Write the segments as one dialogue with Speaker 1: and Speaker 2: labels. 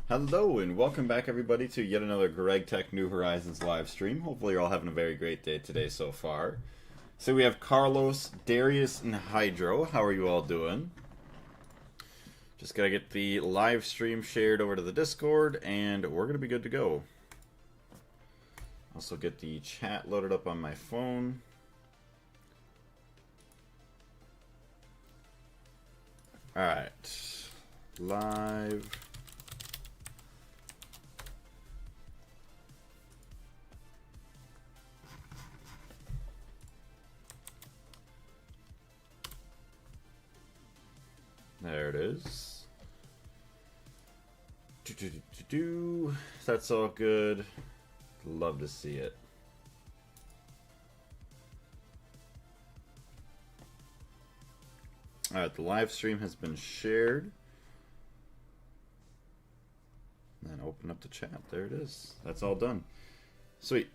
Speaker 1: Hello and welcome back everybody to yet another Gregtech New Horizons live stream. Hopefully you're all having a very great day today so far. So we have Carlos, Darius, and Hydro. How are you all doing? Just gotta get the live stream shared over to the Discord and we're gonna be good to go. Also get the chat loaded up on my phone. Alright. Live. There it is. That's all good. Love to see it. Alright, the live stream has been shared. And open up the chat. There it is. That's all done. Sweet.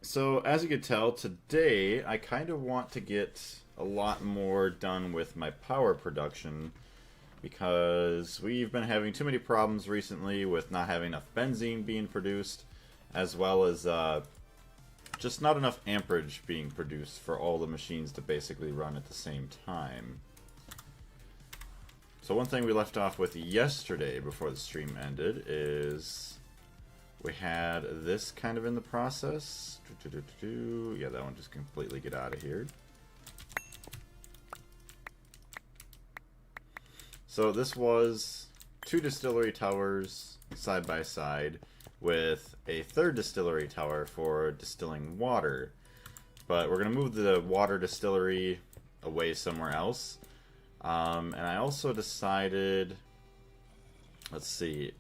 Speaker 1: So, as you can tell, today I kind of want to get a lot more done with my power production because we've been having too many problems recently with not having enough benzene being produced, as well as just not enough amperage being produced for all the machines to basically run at the same time. So one thing we left off with yesterday before the stream ended is we had this kind of in the process. Yeah, that one just completely get out of here. So this was two distillery towers side by side with a third distillery tower for distilling water. But we're going to move the water distillery away somewhere else. And I also decided, let's see,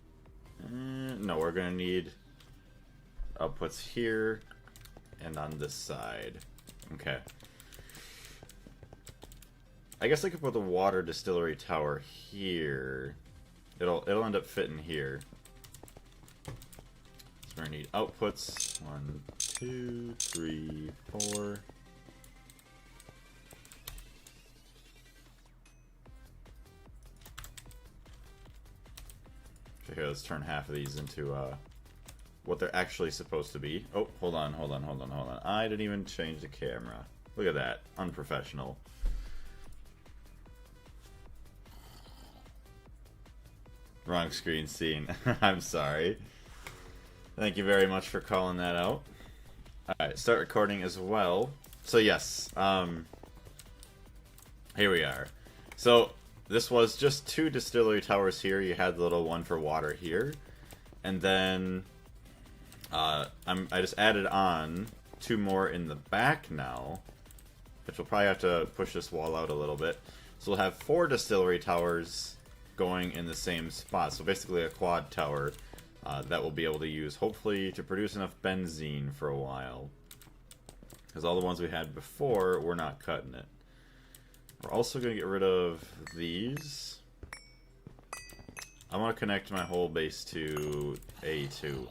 Speaker 1: no, we're going to need outputs here and on this side. Okay. I guess I could put the water distillery tower here. It'll end up fitting here. So we're gonna need outputs. 1, 2, 3, 4. So here, let's turn half of these into what they're actually supposed to be. Oh, hold on. I didn't even change the camera. Look at that. Unprofessional. Wrong screen scene. I'm sorry. Thank you very much for calling that out. Alright, start recording as well. So yes, here we are. So this was just two distillery towers here. You had the little one for water here. And then I just added on two more in the back now, which we'll probably have to push this wall out a little bit. So we'll have 4 distillery towers going in the same spot. So basically a quad tower that we'll be able to use, hopefully, to produce enough benzene for a while. Because all the ones we had before were not cutting it. We're also going to get rid of these. I want to connect my whole base to A2.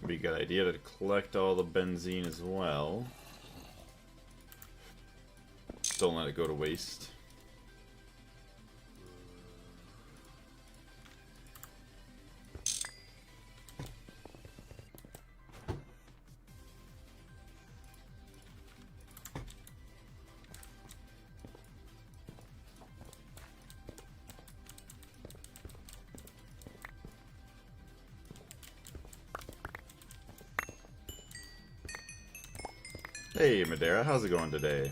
Speaker 1: Be a good idea to collect all the benzene as well. Don't let it go to waste. Hey Madeira, how's it going today?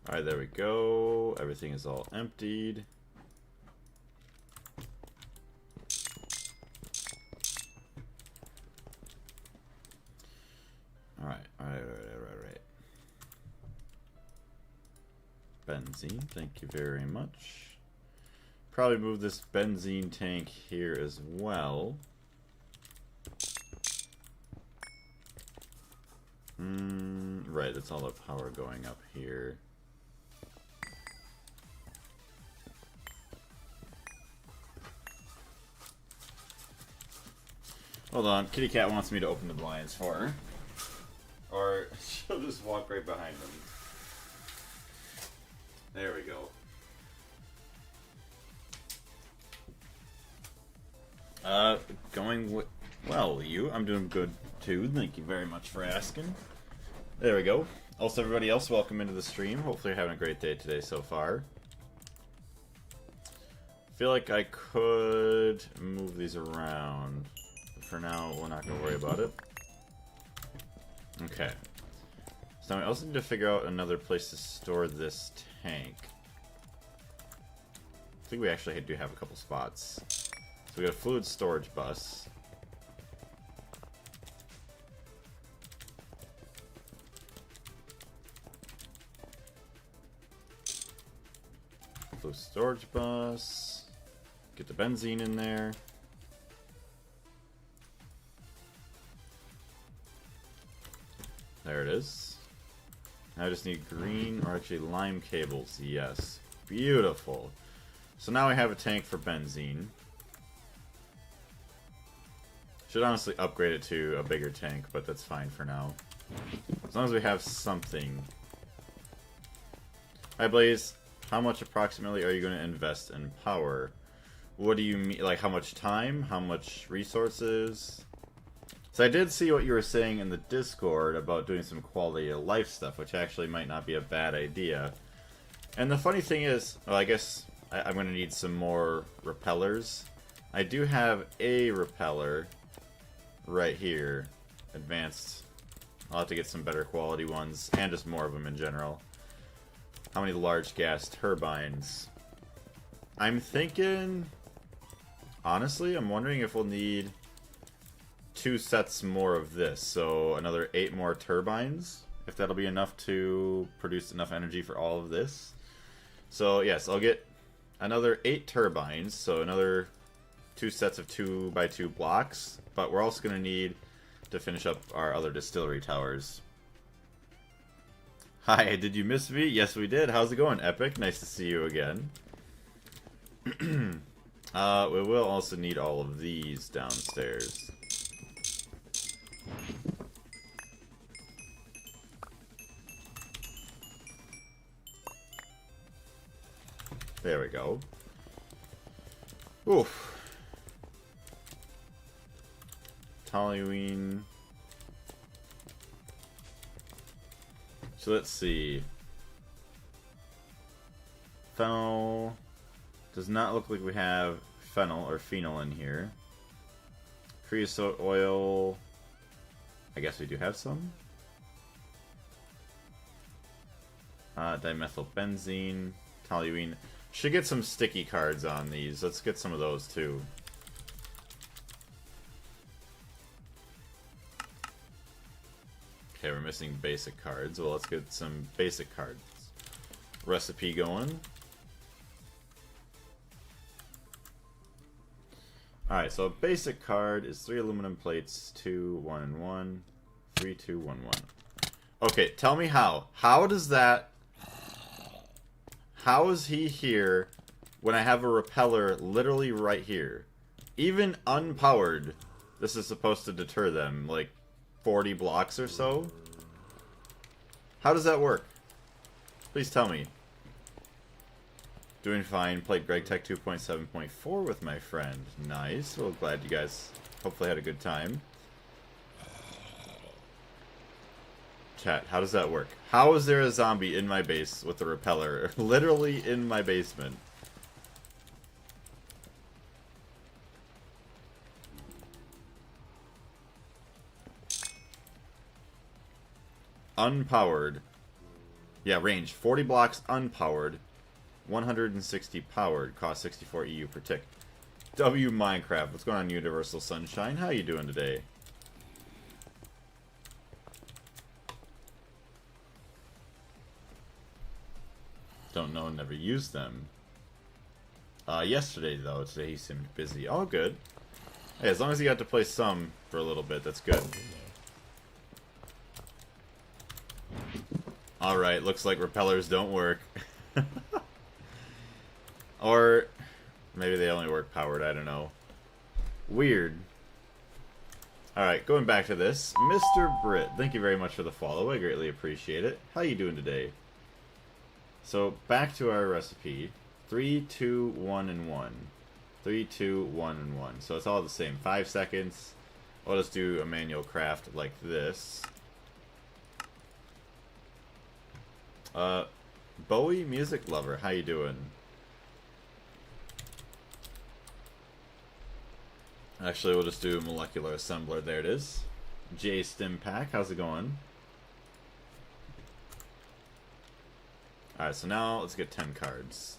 Speaker 1: Alright, there we go. Everything is all emptied. Alright. Benzene, thank you very much. Probably move this benzene tank here as well. Right, that's all the power going up here. Hold on, Kitty Cat wants me to open the blinds for her. Or she'll just walk right behind them. There we go. Going well, you. I'm doing good too. Thank you very much for asking. There we go. Also, everybody else, welcome into the stream. Hopefully you're having a great day today so far. Feel like I could move these around. For now, we're not going to worry about it. Okay. So now we also need to figure out another place to store this tank. I think we actually do have a couple spots. So we got a fluid storage bus. Fluid storage bus. Get the benzene in there. There it is. Now I just need green, or actually lime cables. Yes. Beautiful. So now we have a tank for benzene. Should honestly upgrade it to a bigger tank, but that's fine for now. As long as we have something. Hi Blaze, how much approximately are you going to invest in power? What do you mean, like how much time? How much resources? So I did see what you were saying in the Discord about doing some quality of life stuff, which actually might not be a bad idea. And the funny thing is, well, I guess I'm going to need some more repellers. I do have a repeller right here, advanced. I'll have to get some better quality ones, and just more of them in general. How many large gas turbines? I'm thinking, honestly, I'm wondering if we'll need 2 sets more of this, so another 8 more turbines, if that'll be enough to produce enough energy for all of this. So yes, I'll get another 8 turbines, so another 2 sets of 2x2 blocks, but we're also going to need to finish up our other distillery towers. Hi, did you miss me? Yes, we did. How's it going, Epic? Nice to see you again. We will also need all of these downstairs. There we go. Oof. Toluene. So let's see. Fennel. Does not look like we have fennel or phenol in here. Creosote oil. I guess we do have some. Dimethylbenzene. Toluene. Should get some sticky cards on these. Let's get some of those too. Okay, we're missing basic cards. Well, let's get some basic cards. Recipe going. Alright, so a basic card is 3 aluminum plates, 2, 1 and 1, 3, 2, 1, 1. Okay, tell me how. How does that... How is he here when I have a repeller literally right here? Even unpowered, this is supposed to deter them, like 40 blocks or so? How does that work? Please tell me. Doing fine. Played Gregtech 2.7.4 with my friend. Nice. Well, glad you guys hopefully had a good time. Chat, how does that work? How is there a zombie in my base with a repeller? Literally in my basement. Unpowered. Yeah, range. 40 blocks unpowered. 160 powered. Cost 64 EU per tick. W Minecraft. What's going on, Universal Sunshine? How you doing today? Don't know, never used them. Yesterday, though. Today he seemed busy. All good. Hey, as long as he got to play some for a little bit, that's good. Alright, looks like repellers don't work. Or maybe they only work powered, I don't know. Weird. Alright, going back to this. Mr. Britt, thank you very much for the follow. I greatly appreciate it. How you doing today? So, back to our recipe. 3, 2, 1, and 1. 3, 2, 1, and 1. So it's all the same. 5 seconds. I'll just do a manual craft like this. Bowie Music Lover, how you doing? Actually, we'll just do Molecular Assembler. There it is. J Stim Pack, how's it going? Alright, so now let's get 10 cards.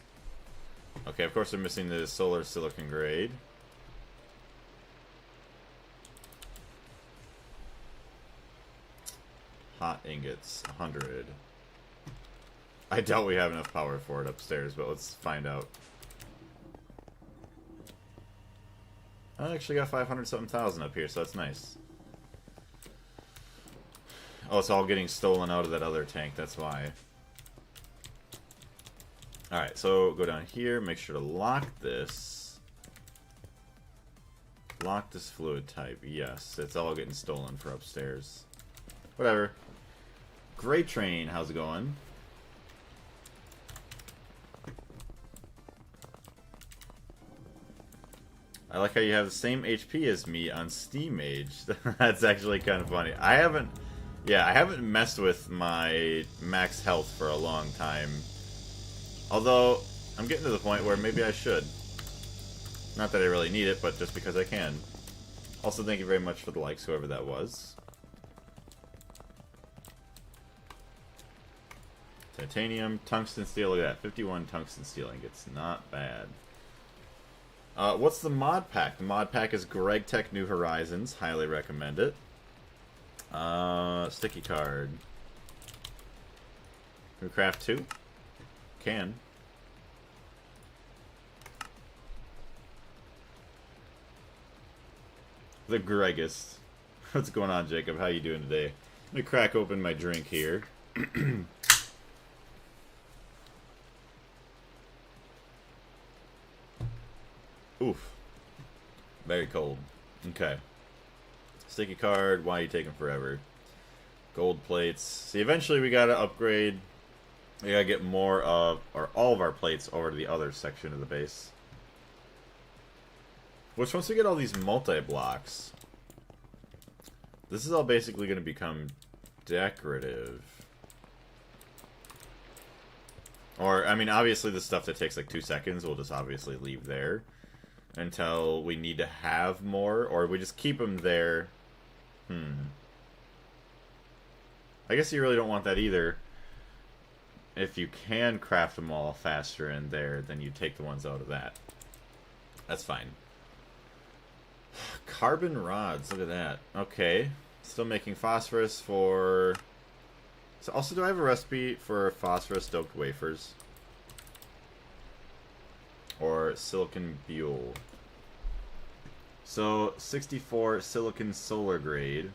Speaker 1: Okay, of course we're missing the Solar Silicon Grade. Hot Ingots, 100. I doubt we have enough power for it upstairs, but let's find out. I actually got 500-something thousand up here, so that's nice. Oh, it's all getting stolen out of that other tank, that's why. Alright, so go down here, make sure to lock this. Lock this fluid type, yes. It's all getting stolen for upstairs. Whatever. Great Train, how's it going? I like how you have the same HP as me on Steam Age. That's actually kind of funny. I haven't messed with my max health for a long time. Although, I'm getting to the point where maybe I should. Not that I really need it, but just because I can. Also, thank you very much for the likes, whoever that was. Titanium, tungsten steel, look at that. 51 tungsten steel ingots. Not bad. What's the mod pack? The mod pack is Gregtech New Horizons. Highly recommend it. Sticky card. Can we craft 2? Can. The Gregist. What's going on, Jacob? How you doing today? Let me crack open my drink here. Oof. Very cold. Okay. Sticky card. Why are you taking forever? Gold plates. See, eventually we gotta upgrade. We gotta get more of, or all of our plates over to the other section of the base. Which, once we get all these multi-blocks, this is all basically gonna become decorative. Or, I mean, obviously the stuff that takes like 2 seconds we'll just obviously leave there until we need to have more, or we just keep them there. I guess you really don't want that either. If you can craft them all faster in there, then you take the ones out of that. That's fine. Carbon rods, look at that. Okay. Still making phosphorus for... So also, do I have a recipe for phosphorus-stoked wafers? Or silicon buell. So, 64 silicon solar grade.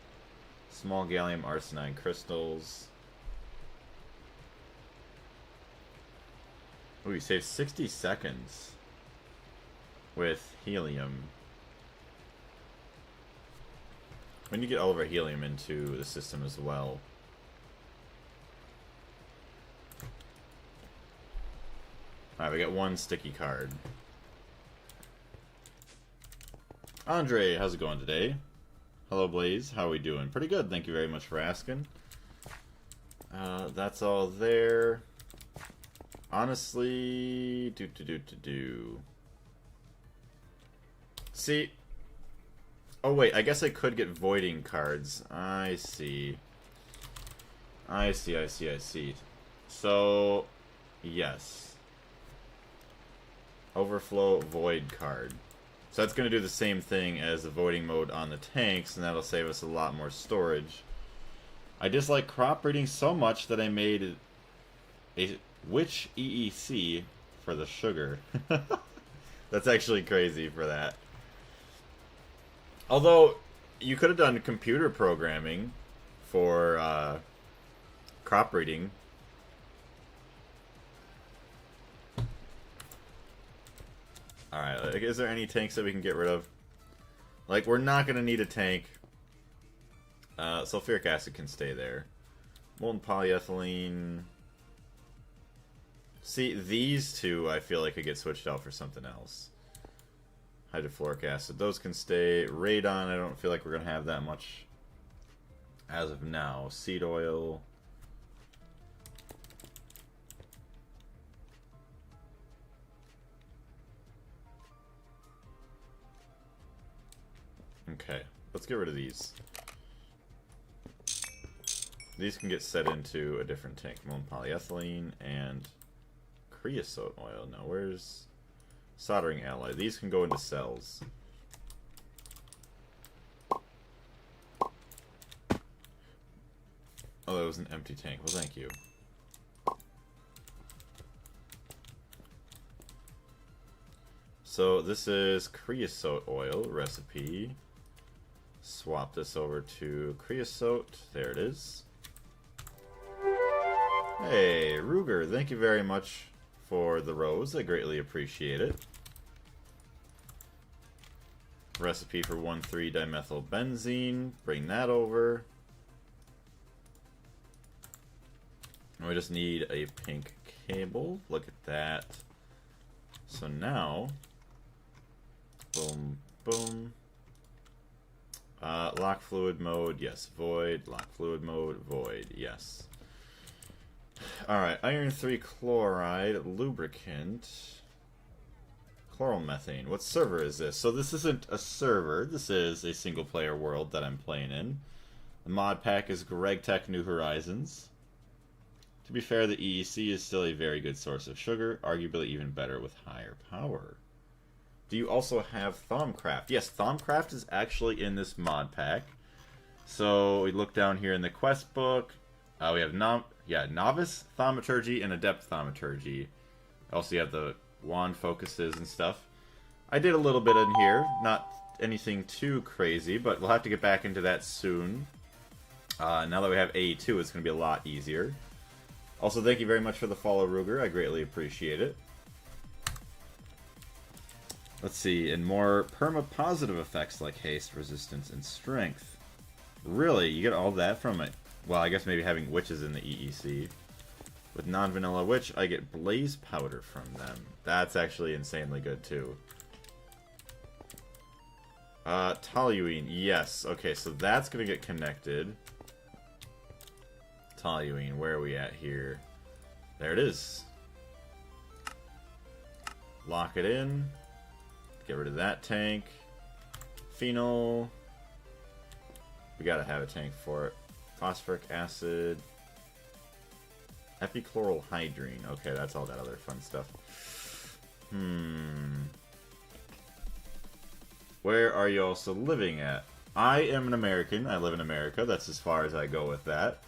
Speaker 1: Small gallium arsenide crystals. Ooh, you saved 60 seconds with helium. We need to get all of our helium into the system as well. Alright, we got 1 sticky card. Andre, how's it going today? Hello, Blaze. How are we doing? Pretty good. Thank you very much for asking. That's all there. Honestly, See. Oh, wait. I guess I could get voiding cards. I see. I see. So, yes. Overflow void card. So that's going to do the same thing as the voiding mode on the tanks, and that'll save us a lot more storage. I dislike crop breeding so much that I made a witch EEC for the sugar. That's actually crazy for that. Although, you could have done computer programming for crop breeding. Alright, like, is there any tanks that we can get rid of? Like, we're not going to need a tank. Sulfuric acid can stay there. Molten polyethylene. See, these two I feel like could get switched out for something else. Hydrofluoric acid, those can stay. Radon, I don't feel like we're going to have that much as of now. Seed oil. Okay, let's get rid of these. These can get set into a different tank. Molten polyethylene and creosote oil. Now, where's soldering alloy? These can go into cells. Oh, that was an empty tank. Well, thank you. So, this is creosote oil recipe. Swap this over to creosote. There it is. Hey, Ruger, thank you very much for the rose. I greatly appreciate it. Recipe for 1,3-dimethylbenzene. Bring that over. And we just need a pink cable. Look at that. So now, boom, boom. Lock fluid mode, yes. Void. Lock fluid mode, void, yes. Alright, iron 3 chloride, lubricant, chloromethane. What server is this? So this isn't a server, this is a single player world that I'm playing in. The mod pack is Gregtech New Horizons. To be fair, the EEC is still a very good source of sugar, arguably even better with higher power. Do you also have Thaumcraft? Yes, Thaumcraft is actually in this mod pack. So we look down here in the quest book. We have Novice Thaumaturgy and Adept Thaumaturgy. Also, you have the wand focuses and stuff. I did a little bit in here. Not anything too crazy, but we'll have to get back into that soon. Now that we have AE2, it's going to be a lot easier. Also, thank you very much for the follow, Ruger. I greatly appreciate it. Let's see, and more perma-positive effects like haste, resistance, and strength. Really? You get all that from it? Well, I guess maybe having witches in the EEC. With non-vanilla witch, I get blaze powder from them. That's actually insanely good, too. Toluene, yes. Okay, so that's going to get connected. Toluene, where are we at here? There it is. Lock it in. Get rid of that tank. Phenol. We gotta have a tank for it. Phosphoric acid. Epichlorohydrine. Okay, that's all that other fun stuff. Where are you also living at? I am an American. I live in America. That's as far as I go with that.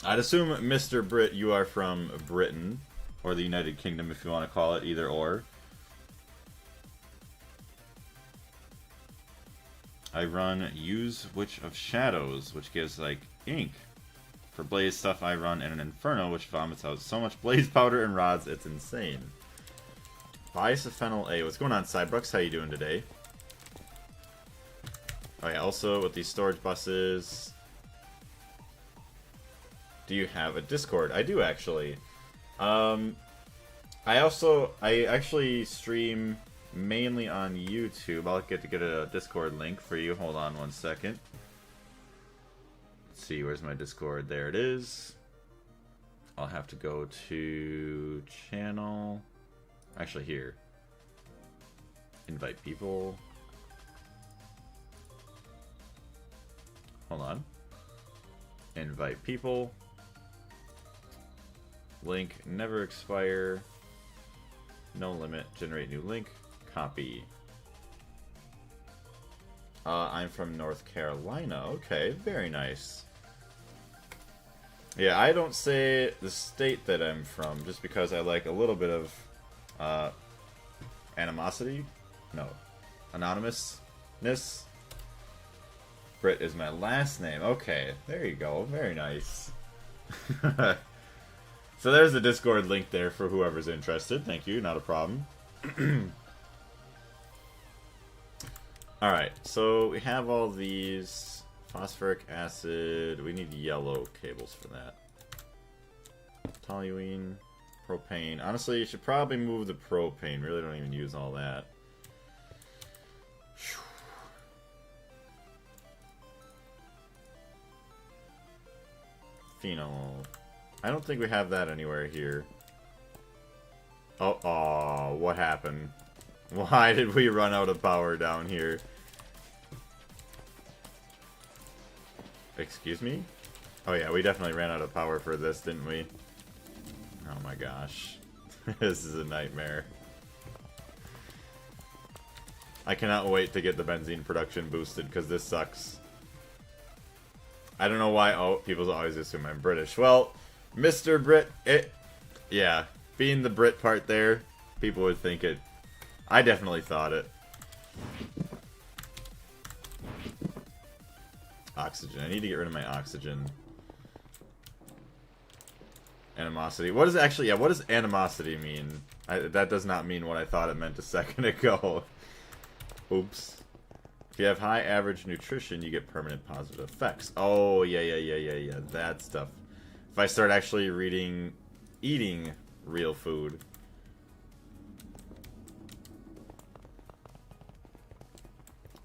Speaker 1: I'd assume, Mr. Brit, you are from Britain. Or the United Kingdom, if you want to call it, either or. I run Use Witch of Shadows, which gives, like, ink. For blaze stuff, I run in an Inferno, which vomits out so much blaze powder and rods, it's insane. Bisphenol A. What's going on, Cybrux? How you doing today? Oh yeah, also with these storage buses... Do you have a Discord? I do, actually. I actually stream mainly on YouTube. I'll get a Discord link for you. Hold on one second. Let's see, where's my Discord? There it is. I'll have to go to channel. Actually, here. Invite people. Hold on. Invite people. Link, never expire. No limit. Generate new link. Copy. I'm from North Carolina. Okay, very nice. Yeah, I don't say the state that I'm from just because I like a little bit of animosity. No. Anonymousness. Brit is my last name. Okay, there you go. Very nice. So there's the Discord link there for whoever's interested. Thank you, not a problem. Alright, so we have all these. Phosphoric acid. We need yellow cables for that. Toluene. Propane. Honestly, you should probably move the propane. Really don't even use all that. Phenol. I don't think we have that anywhere here. Oh, what happened? Why did we run out of power down here? Excuse me? Oh yeah, we definitely ran out of power for this, didn't we? Oh my gosh. This is a nightmare. I cannot wait to get the benzene production boosted, because this sucks. I don't know why people always assume I'm British. Well, Mr. Brit, yeah, being the Brit part there, people would think it. I definitely thought it. Oxygen. I need to get rid of my oxygen. Animosity. What is actually? Yeah, what does animosity mean? That does not mean what I thought it meant a second ago. Oops. If you have high average nutrition, you get permanent positive effects. Oh, yeah. That stuff. If I start actually eating real food.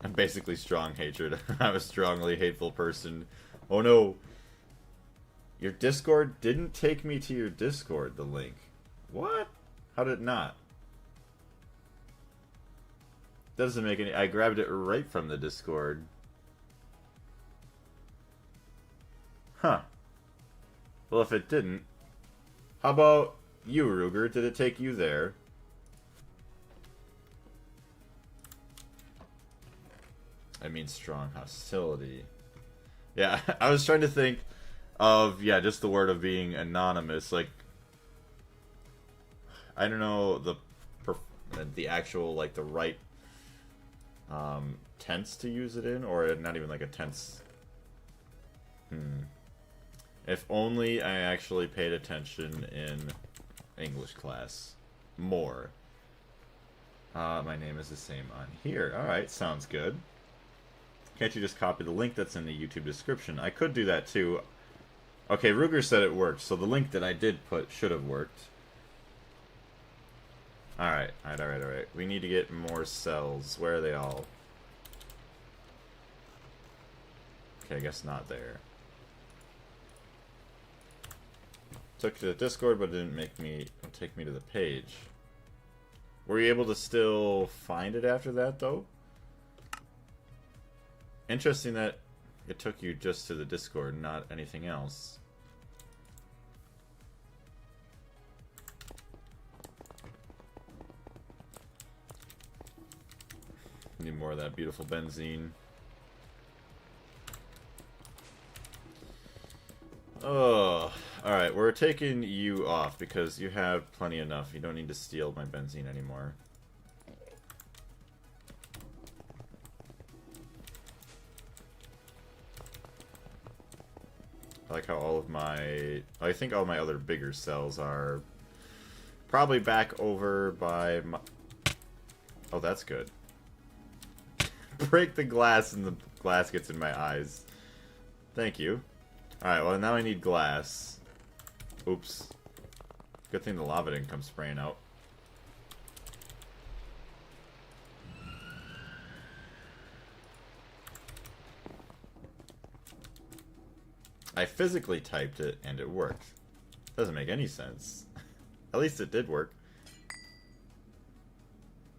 Speaker 1: I'm basically strong hatred. I'm a strongly hateful person. Oh no. Your Discord didn't take me to your Discord, the link. What? How did it not? Doesn't make any... I grabbed it right from the Discord. Huh. Well, if it didn't... How about you, Ruger? Did it take you there? I mean strong hostility. Yeah, I was trying to think of, yeah, just the word of being anonymous. Like, I don't know the actual, like, the right tense to use it in, or not even like a tense. If only I actually paid attention in English class more. My name is the same on here. Alright, sounds good. Can't you just copy the link that's in the YouTube description? I could do that too. Okay, Ruger said it worked, so the link that I did put should have worked. Alright. We need to get more cells. Where are they all? Okay, I guess not there. Took to the Discord, but it didn't take me to the page. Were you able to still find it after that, though? Interesting that it took you just to the Discord, not anything else. Need more of that beautiful benzene. Oh, alright, we're taking you off because you have plenty enough. You don't need to steal my benzene anymore. I like how all of my... I think all my other bigger cells are probably back over by my... Oh, that's good. Break the glass and the glass gets in my eyes. Thank you. Alright, well now I need glass. Oops. Good thing the lava didn't come spraying out. I physically typed it and it worked. Doesn't make any sense. At least it did work.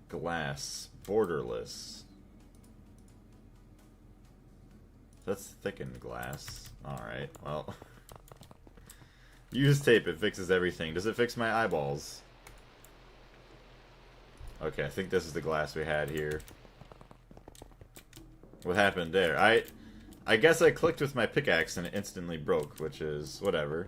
Speaker 1: Glass. Borderless. That's thickened glass. Alright, well. Use tape, it fixes everything. Does it fix my eyeballs? Okay, I think this is the glass we had here. What happened there? I guess I clicked with my pickaxe and it instantly broke, which is whatever.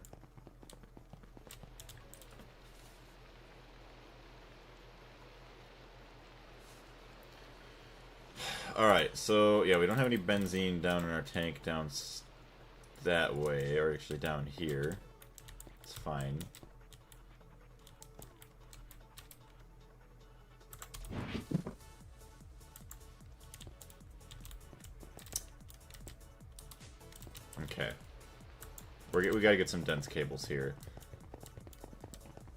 Speaker 1: Alright, so yeah, we don't have any benzene down in our tank down that way, or actually down here. It's fine. Okay. We gotta get some dense cables here.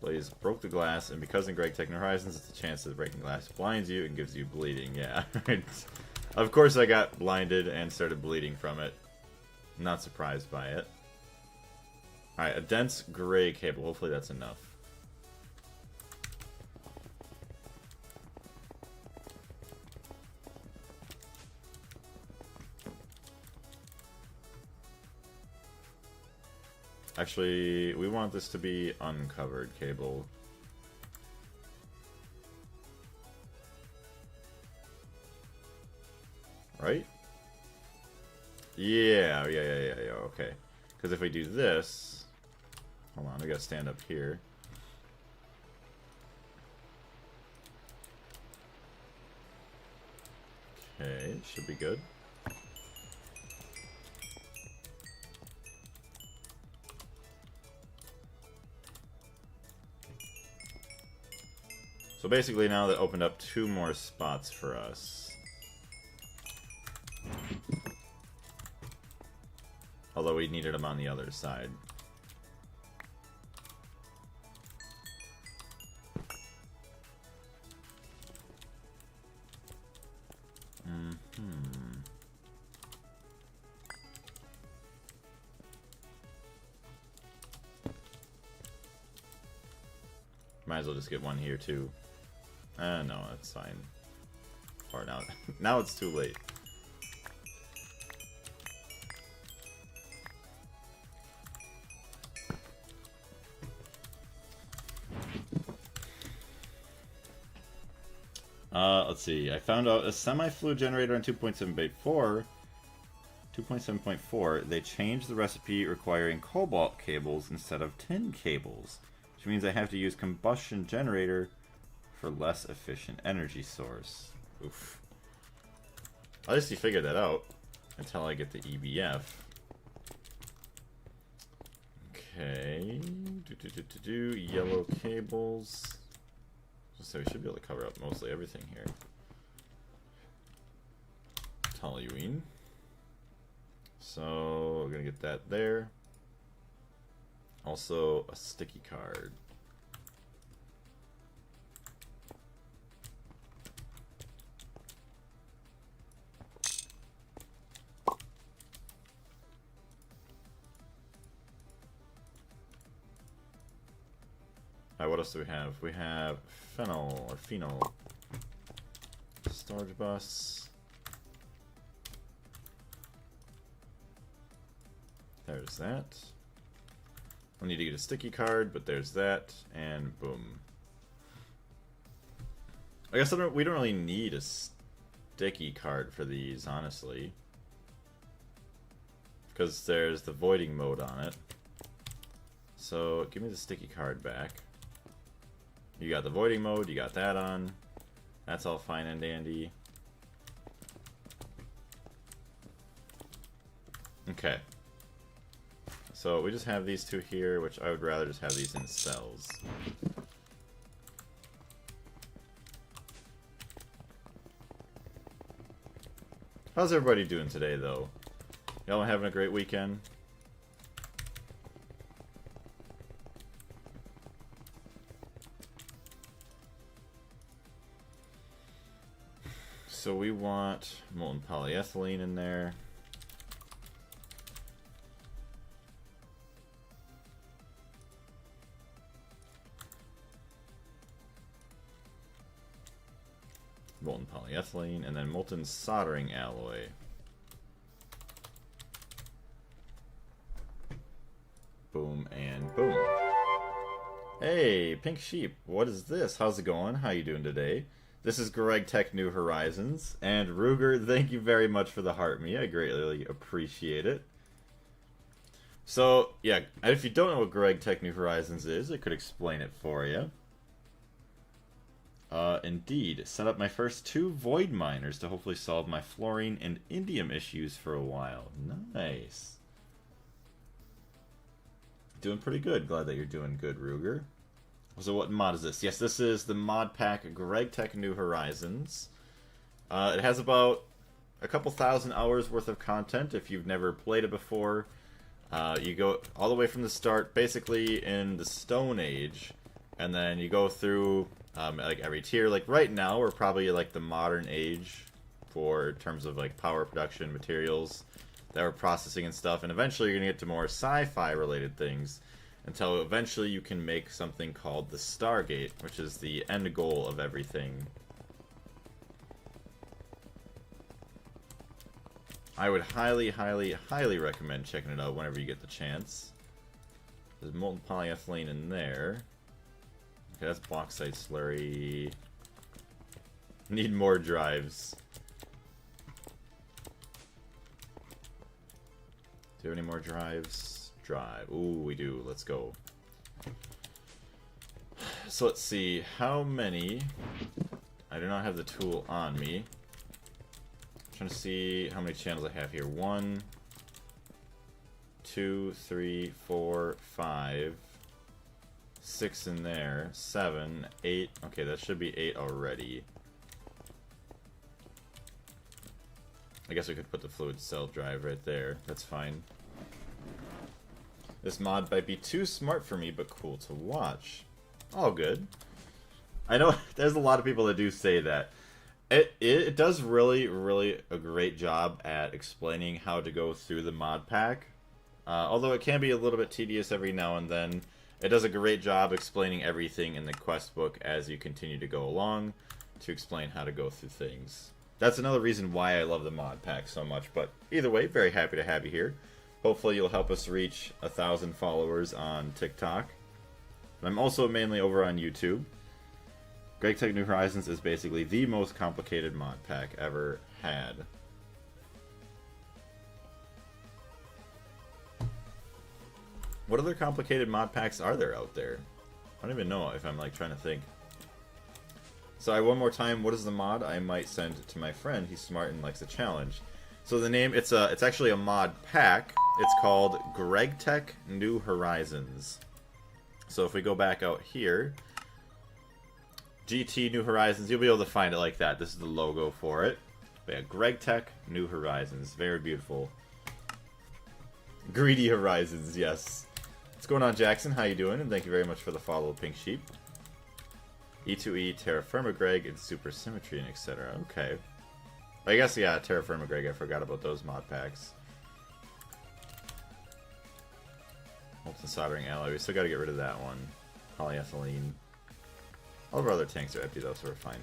Speaker 1: Blaze broke the glass, and because in Gregtech New Horizons, it's a chance that breaking glass blinds you and gives you bleeding. Yeah, of course I got blinded and started bleeding from it. Not surprised by it. Alright, a dense gray cable. Hopefully that's enough. Actually, we want this to be uncovered cable. Right? Yeah, okay. Because if we do this... Hold on, we gotta stand up here. Okay, should be good. So basically now that opened up 2 more spots for us. Although we needed them on the other side. Might as well just get one here too. No, that's fine. Or now, now it's too late. Let's see. I found out a semi-fluid generator on 2.7.4. 2.7.4. They changed the recipe requiring cobalt cables instead of tin cables, which means I have to use combustion generator for less efficient energy source. Oof. I'll just figure that out until I get the EBF. Okay. Yellow cables. So we should be able to cover up mostly everything here. Toluene. So we're gonna get that there. Also a sticky card. What else do we have? We have phenol. Storage bus. There's that. We'll need to get a sticky card, but there's that, and boom. I guess we don't really need a sticky card for these, honestly. Because there's the voiding mode on it. So, give me the sticky card back. You got the voiding mode, you got that on. That's all fine and dandy. Okay. So we just have these 2 here, which I would rather just have these in cells. How's everybody doing today, though? Y'all having a great weekend? So we want molten polyethylene in there. Molten polyethylene, and then molten soldering alloy. Boom and boom. Hey, Pink Sheep, what is this? How's it going? How you doing today? This is Gregtech New Horizons, and Ruger, thank you very much for the heart me. I greatly appreciate it. So, yeah, if you don't know what Gregtech New Horizons is, I could explain it for you. Indeed, set up my first 2 void miners to hopefully solve my fluorine and indium issues for a while. Nice. Doing pretty good. Glad that you're doing good, Ruger. So what mod is this? Yes, this is the mod pack Gregtech New Horizons. It has about a couple thousand hours worth of content if you've never played it before. You go all the way from the start, basically in the Stone Age, and then you go through like every tier. Like right now, we're probably like the modern age for terms of like power production, materials that we're processing and stuff. And eventually, you're gonna get to more sci-fi related things until eventually you can make something called the Stargate, which is the end goal of everything. I would highly, highly, highly recommend checking it out whenever you get the chance. There's molten polyethylene in there. Okay, that's bauxite slurry. Need more drives. Do you have any more drives? Drive. Ooh, we do. Let's go. So let's see. How many... I do not have the tool on me. I'm trying to see how many channels I have here. 1, 2, 3, 4, 5, 6 in there. 7, 8. Okay, that should be 8 already. I guess we could put the fluid cell drive right there. That's fine. This mod might be too smart for me, but cool to watch. All good. I know there's a lot of people that do say that. It does really, really a great job at explaining how to go through the mod pack. Although it can be a little bit tedious every now and then, it does a great job explaining everything in the quest book as you continue to go along to explain how to go through things. That's another reason why I love the mod pack so much, but either way, very happy to have you here. Hopefully you'll help us reach 1,000 followers on TikTok. I'm also mainly over on YouTube. Gregtech New Horizons is basically the most complicated mod pack ever had. What other complicated mod packs are there out there? I don't even know if I'm like trying to think. So one more time, what is the mod? I might send it to my friend. He's smart and likes a challenge. So the name, it's actually a mod pack. It's called Gregtech New Horizons. So if we go back out here, GT New Horizons, you'll be able to find it like that. This is the logo for it. But yeah, Gregtech New Horizons. Very beautiful. Greedy Horizons, yes. What's going on, Jackson? How you doing? And thank you very much for the follow, Pink Sheep. E2E, Terra Firma Greg, and Supersymmetry, and etc. Okay. I guess, yeah, Terra Firma Greg, I forgot about those mod packs. Molten soldering alloy, we still gotta get rid of that one. Polyethylene. All of our other tanks are empty though, so we're fine.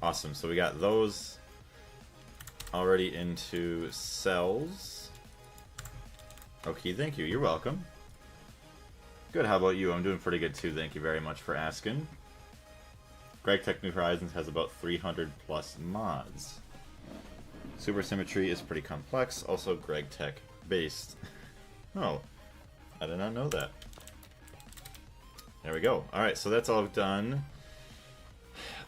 Speaker 1: Awesome, so we got those already into cells. Okay, thank you, you're welcome. Good, how about you? I'm doing pretty good too, thank you very much for asking. Gregtech New Horizons has about 300 plus mods. Supersymmetry is pretty complex, also Gregtech based. Oh, I did not know that. There we go. Alright, so that's all done.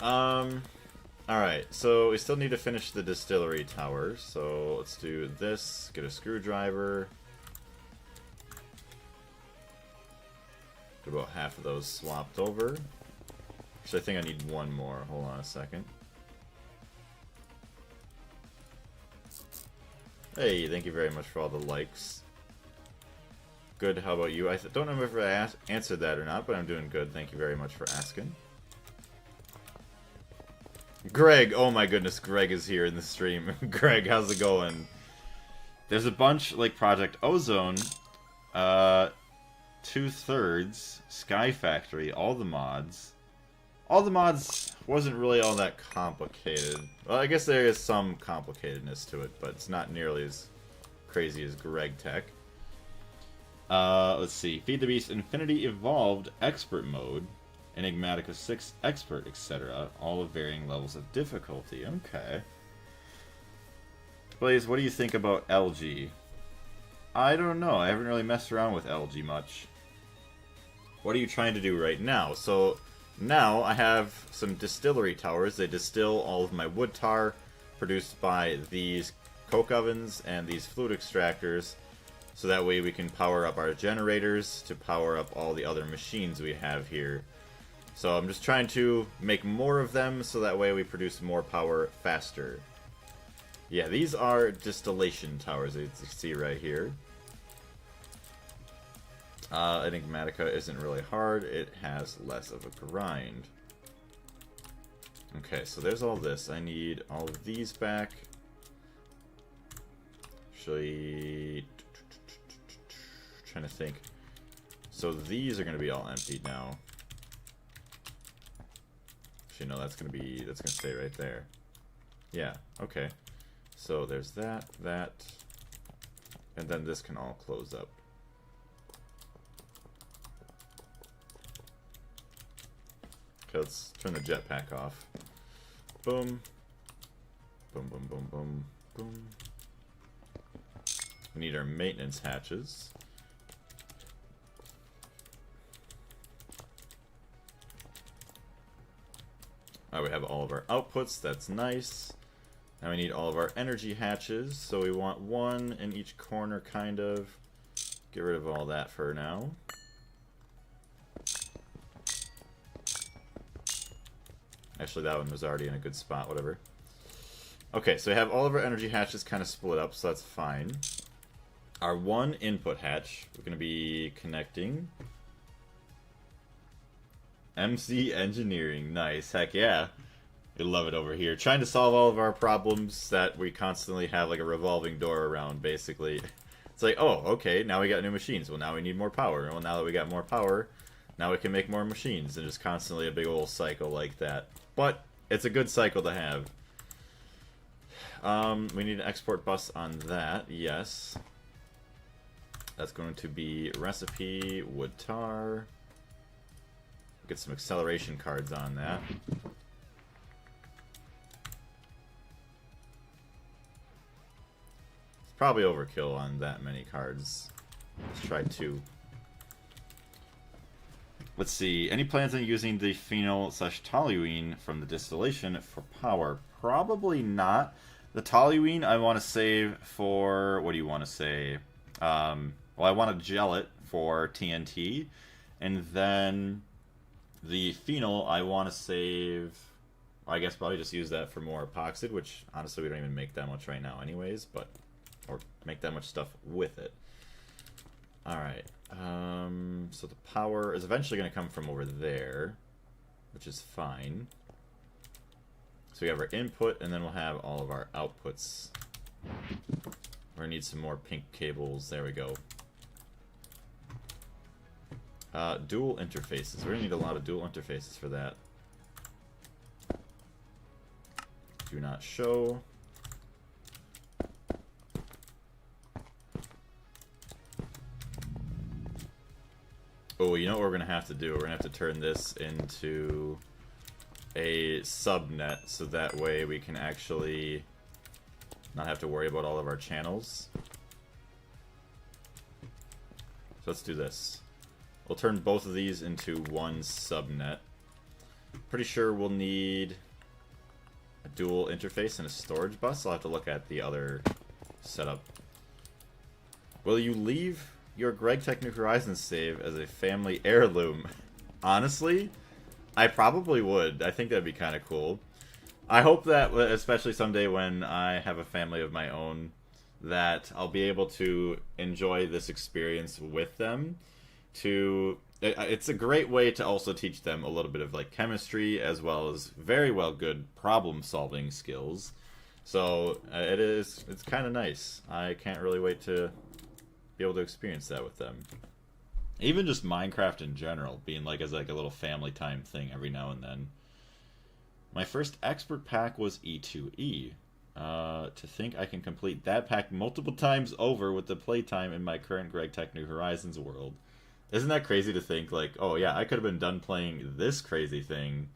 Speaker 1: Alright, so we still need to finish the distillery tower, so let's do this, get a screwdriver. Get about half of those swapped over. Actually, I think I need one more. Hold on a second. Hey, thank you very much for all the likes. Good, how about you? I don't know if I answered that or not, but I'm doing good. Thank you very much for asking. Greg! Oh my goodness, Greg is here in the stream. Greg, how's it going? There's a bunch, like Project Ozone, 2/3, Sky Factory, all the mods, all the mods wasn't really all that complicated. Well, I guess there is some complicatedness to it, but it's not nearly as crazy as Gregtech. Let's see. Feed the Beast Infinity Evolved Expert Mode, Enigmatica 6 Expert, etc. All of varying levels of difficulty. Okay. Blaze, what do you think about LG? I don't know. I haven't really messed around with LG much. What are you trying to do right now? So now I have some distillery towers. They distill all of my wood tar produced by these coke ovens and these fluid extractors. So that way we can power up our generators to power up all the other machines we have here. So I'm just trying to make more of them so that way we produce more power faster. Yeah, these are distillation towers, as you see right here. Enigmatica isn't really hard. It has less of a grind. Okay, so there's all this. I need all of these back. Actually, trying to think. So these are going to be all emptied now. Actually, no, that's going to stay right there. Yeah, okay. So there's that, and then this can all close up. Okay, let's turn the jetpack off. Boom. Boom, boom, boom, boom, boom. We need our maintenance hatches. Alright, we have all of our outputs, that's nice. Now we need all of our energy hatches, so we want one in each corner, kind of. Get rid of all that for now. Actually, that one was already in a good spot, whatever. Okay, so we have all of our energy hatches kind of split up, so that's fine. Our one input hatch, we're going to be connecting. MC Engineering, nice, heck yeah. We love it over here. Trying to solve all of our problems that we constantly have like a revolving door around, basically. It's like, oh, okay, now we got new machines. Well, now we need more power. Well, now that we got more power, now we can make more machines. And just constantly a big old cycle like that. But it's a good cycle to have. We need an export bus on that, yes. That's going to be recipe, wood tar. Get some acceleration cards on that. Probably overkill on that many cards. Let's try 2. Let's see. Any plans on using the phenol/toluene from the distillation for power? Probably not. The toluene I want to save for... What do you want to say? Well, I want to gel it for TNT. And then the phenol I want to save... I guess probably just use that for more epoxid, which honestly we don't even make that much right now anyways, but... Or make that much stuff with it. Alright. So the power is eventually going to come from over there, which is fine. So we have our input, and then we'll have all of our outputs. We're going to need some more pink cables. There we go. Dual interfaces. We're going to need a lot of dual interfaces for that. Do not show. Oh, you know what we're going to have to do? We're going to have to turn this into a subnet, so that way we can actually not have to worry about all of our channels. So let's do this. We'll turn both of these into one subnet. Pretty sure we'll need a dual interface and a storage bus. I'll have to look at the other setup. Will you leave your Gregtech New Horizons save as a family heirloom? Honestly, I probably would. I think that'd be kind of cool. I hope that, especially someday when I have a family of my own, that I'll be able to enjoy this experience with them. It's a great way to also teach them a little bit of like chemistry as well as very well good problem solving skills. So it's kind of nice. I can't really wait to be able to experience that with them. Even just Minecraft in general being like as like a little family time thing every now and then. My first expert pack was E2E. To think I can complete that pack multiple times over with the playtime in my current Gregtech New Horizons world. Isn't that crazy to think, like, oh yeah, I could have been done playing this crazy thing.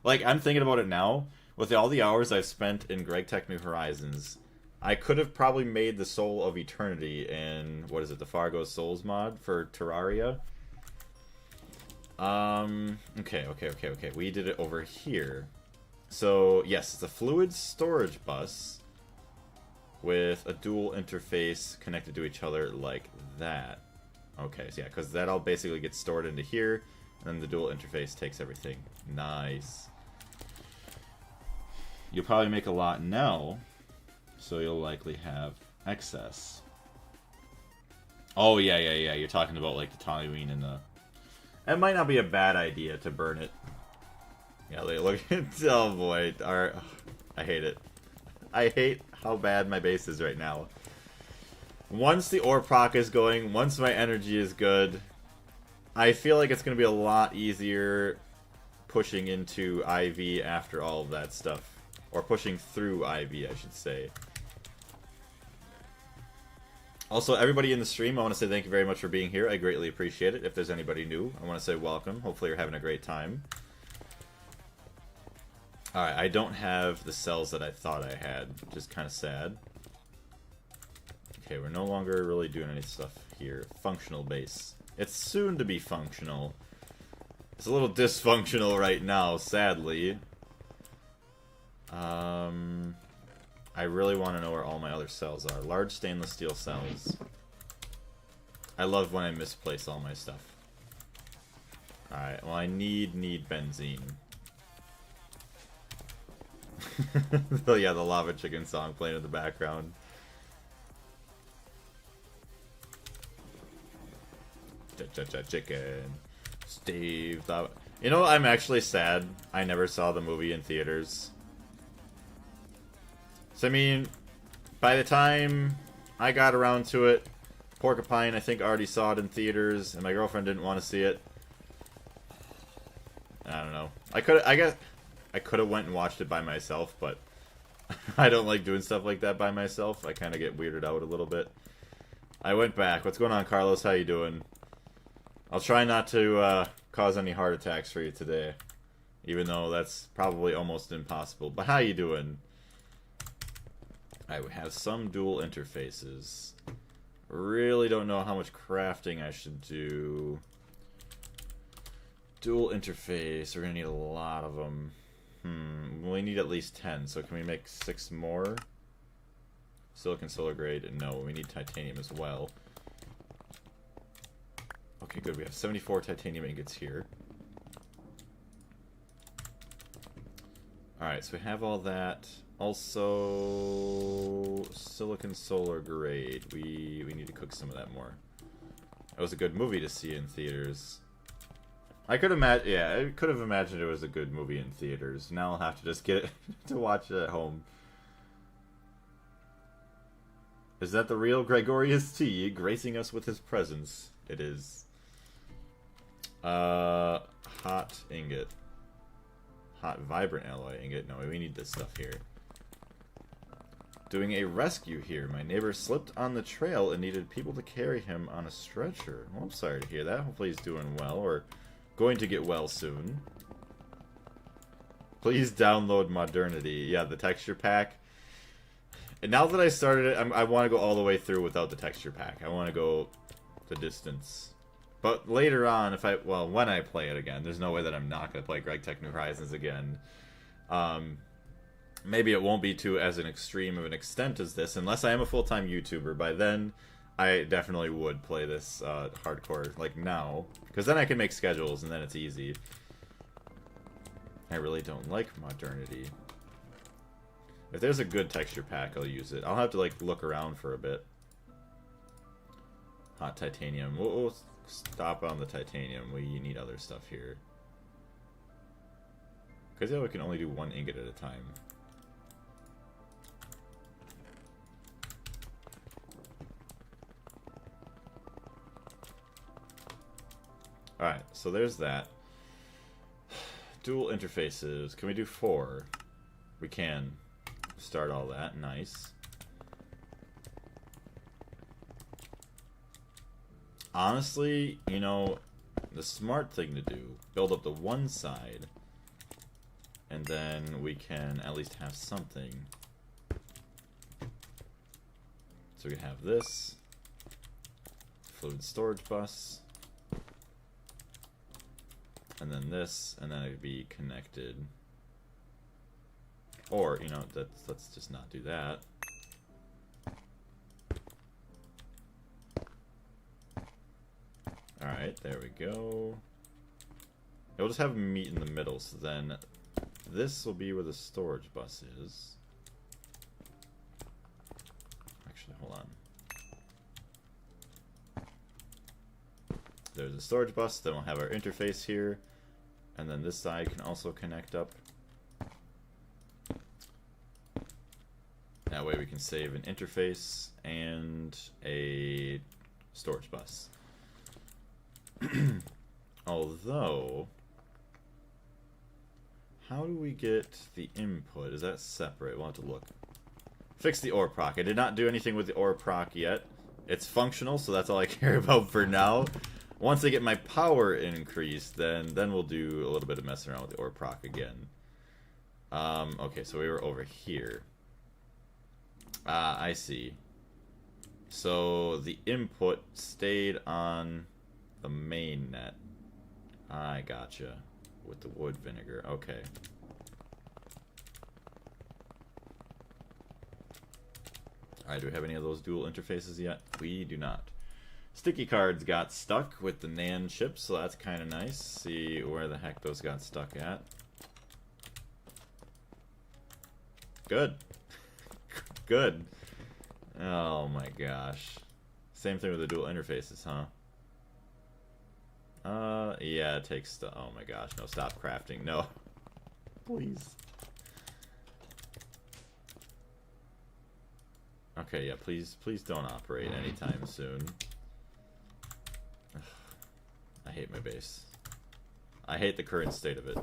Speaker 1: Like, I'm thinking about it now. With all the hours I've spent in Gregtech New Horizons, I could have probably made the Soul of Eternity in, what is it, the Fargo Souls mod for Terraria. Okay. We did it over here. So, yes, it's a fluid storage bus with a dual interface connected to each other like that. Okay, so yeah, because that all basically gets stored into here, and then the dual interface takes everything. Nice. You'll probably make a lot now, so you'll likely have excess. Oh, yeah. You're talking about, like, the toluene and the... It might not be a bad idea to burn it. Yeah, look at... Oh, boy. I hate it. I hate how bad my base is right now. Once the ore proc is going, once my energy is good, I feel like it's going to be a lot easier pushing into IV after all of that stuff. Or pushing through IV, I should say. Also, everybody in the stream, I want to say thank you very much for being here. I greatly appreciate it. If there's anybody new, I want to say welcome. Hopefully you're having a great time. Alright, I don't have the cells that I thought I had, which is kind of sad. Okay, we're no longer really doing any stuff here. Functional base. It's soon to be functional. It's a little dysfunctional right now, sadly. I really want to know where all my other cells are. Large stainless steel cells. I love when I misplace all my stuff. Alright, well I need benzene. So yeah, the Lava Chicken song playing in the background. Chicken. Steve. You know, I'm actually sad I never saw the movie in theaters. So, I mean, by the time I got around to it, Porcupine, I think, already saw it in theaters, and my girlfriend didn't want to see it. I don't know. I guess I could have went and watched it by myself, but I don't like doing stuff like that by myself. I kind of get weirded out a little bit. I went back. What's going on, Carlos? How you doing? I'll try not to cause any heart attacks for you today, even though that's probably almost impossible. But how you doing? I have some dual interfaces. Really don't know how much crafting I should do. Dual interface. We're gonna need a lot of them. We need at least 10. So can we make 6 more? Silicon solar grade? No, we need titanium as well. Okay, good. We have 74 titanium ingots here. Alright, so we have all that. Also, silicon solar grade. We need to cook some of that more. It was a good movie to see in theaters. I could imagine, yeah, I could have imagined it was a good movie in theaters. Now I'll have to just get it to watch it at home. Is that the real Gregorius T gracing us with his presence? It is. Hot ingot. Hot vibrant alloy ingot. No, we need this stuff here. Doing a rescue here. My neighbor slipped on the trail and needed people to carry him on a stretcher. Well, I'm sorry to hear that. Hopefully he's doing well, or going to get well soon. Please download Modernity. Yeah, the texture pack. And now that I started it, I want to go all the way through without the texture pack. I want to go the distance. But later on, when I play it again, there's no way that I'm not going to play Gregtech New Horizons again. Maybe it won't be to as an extreme of an extent as this, unless I am a full-time YouTuber. By then, I definitely would play this hardcore, like now. Because then I can make schedules, and then it's easy. I really don't like Modernity. If there's a good texture pack, I'll use it. I'll have to, like, look around for a bit. Hot titanium. We'll stop on the titanium. We need other stuff here. Because, yeah, we can only do 1 ingot at a time. Alright, so there's that. Dual interfaces. Can we do 4? We can. Start all that. Nice. Honestly, you know, the smart thing to do, build up the one side, and then we can at least have something. So we can have this, fluid storage bus, and then this, and then it'd be connected. Or, you know, let's just not do that. Alright, there we go. We'll just have them meet in the middle, so then this will be where the storage bus is. Actually, hold on. There's the storage bus, then we'll have our interface here, and then this side can also connect up. That way we can save an interface and a storage bus. Although, how do we get the input? Is that separate? We'll have to look. Fix the ore proc. I did not do anything with the ore proc yet. It's functional, so that's all I care about for now. Once I get my power increased, then we'll do a little bit of messing around with the ore proc again. Okay, so we were over here. I see. So the input stayed on the main net. I gotcha. With the wood vinegar. Okay. Alright, do we have any of those dual interfaces yet? We do not. Sticky cards got stuck with the NAND chips, so that's kind of nice. See where the heck those got stuck at. Good. Good. Oh my gosh. Same thing with the dual interfaces, huh? Yeah, it takes the... Oh my gosh, no, stop crafting. No. Please. Okay, yeah, please don't operate anytime soon. Ugh, I hate my base. I hate the current state of it.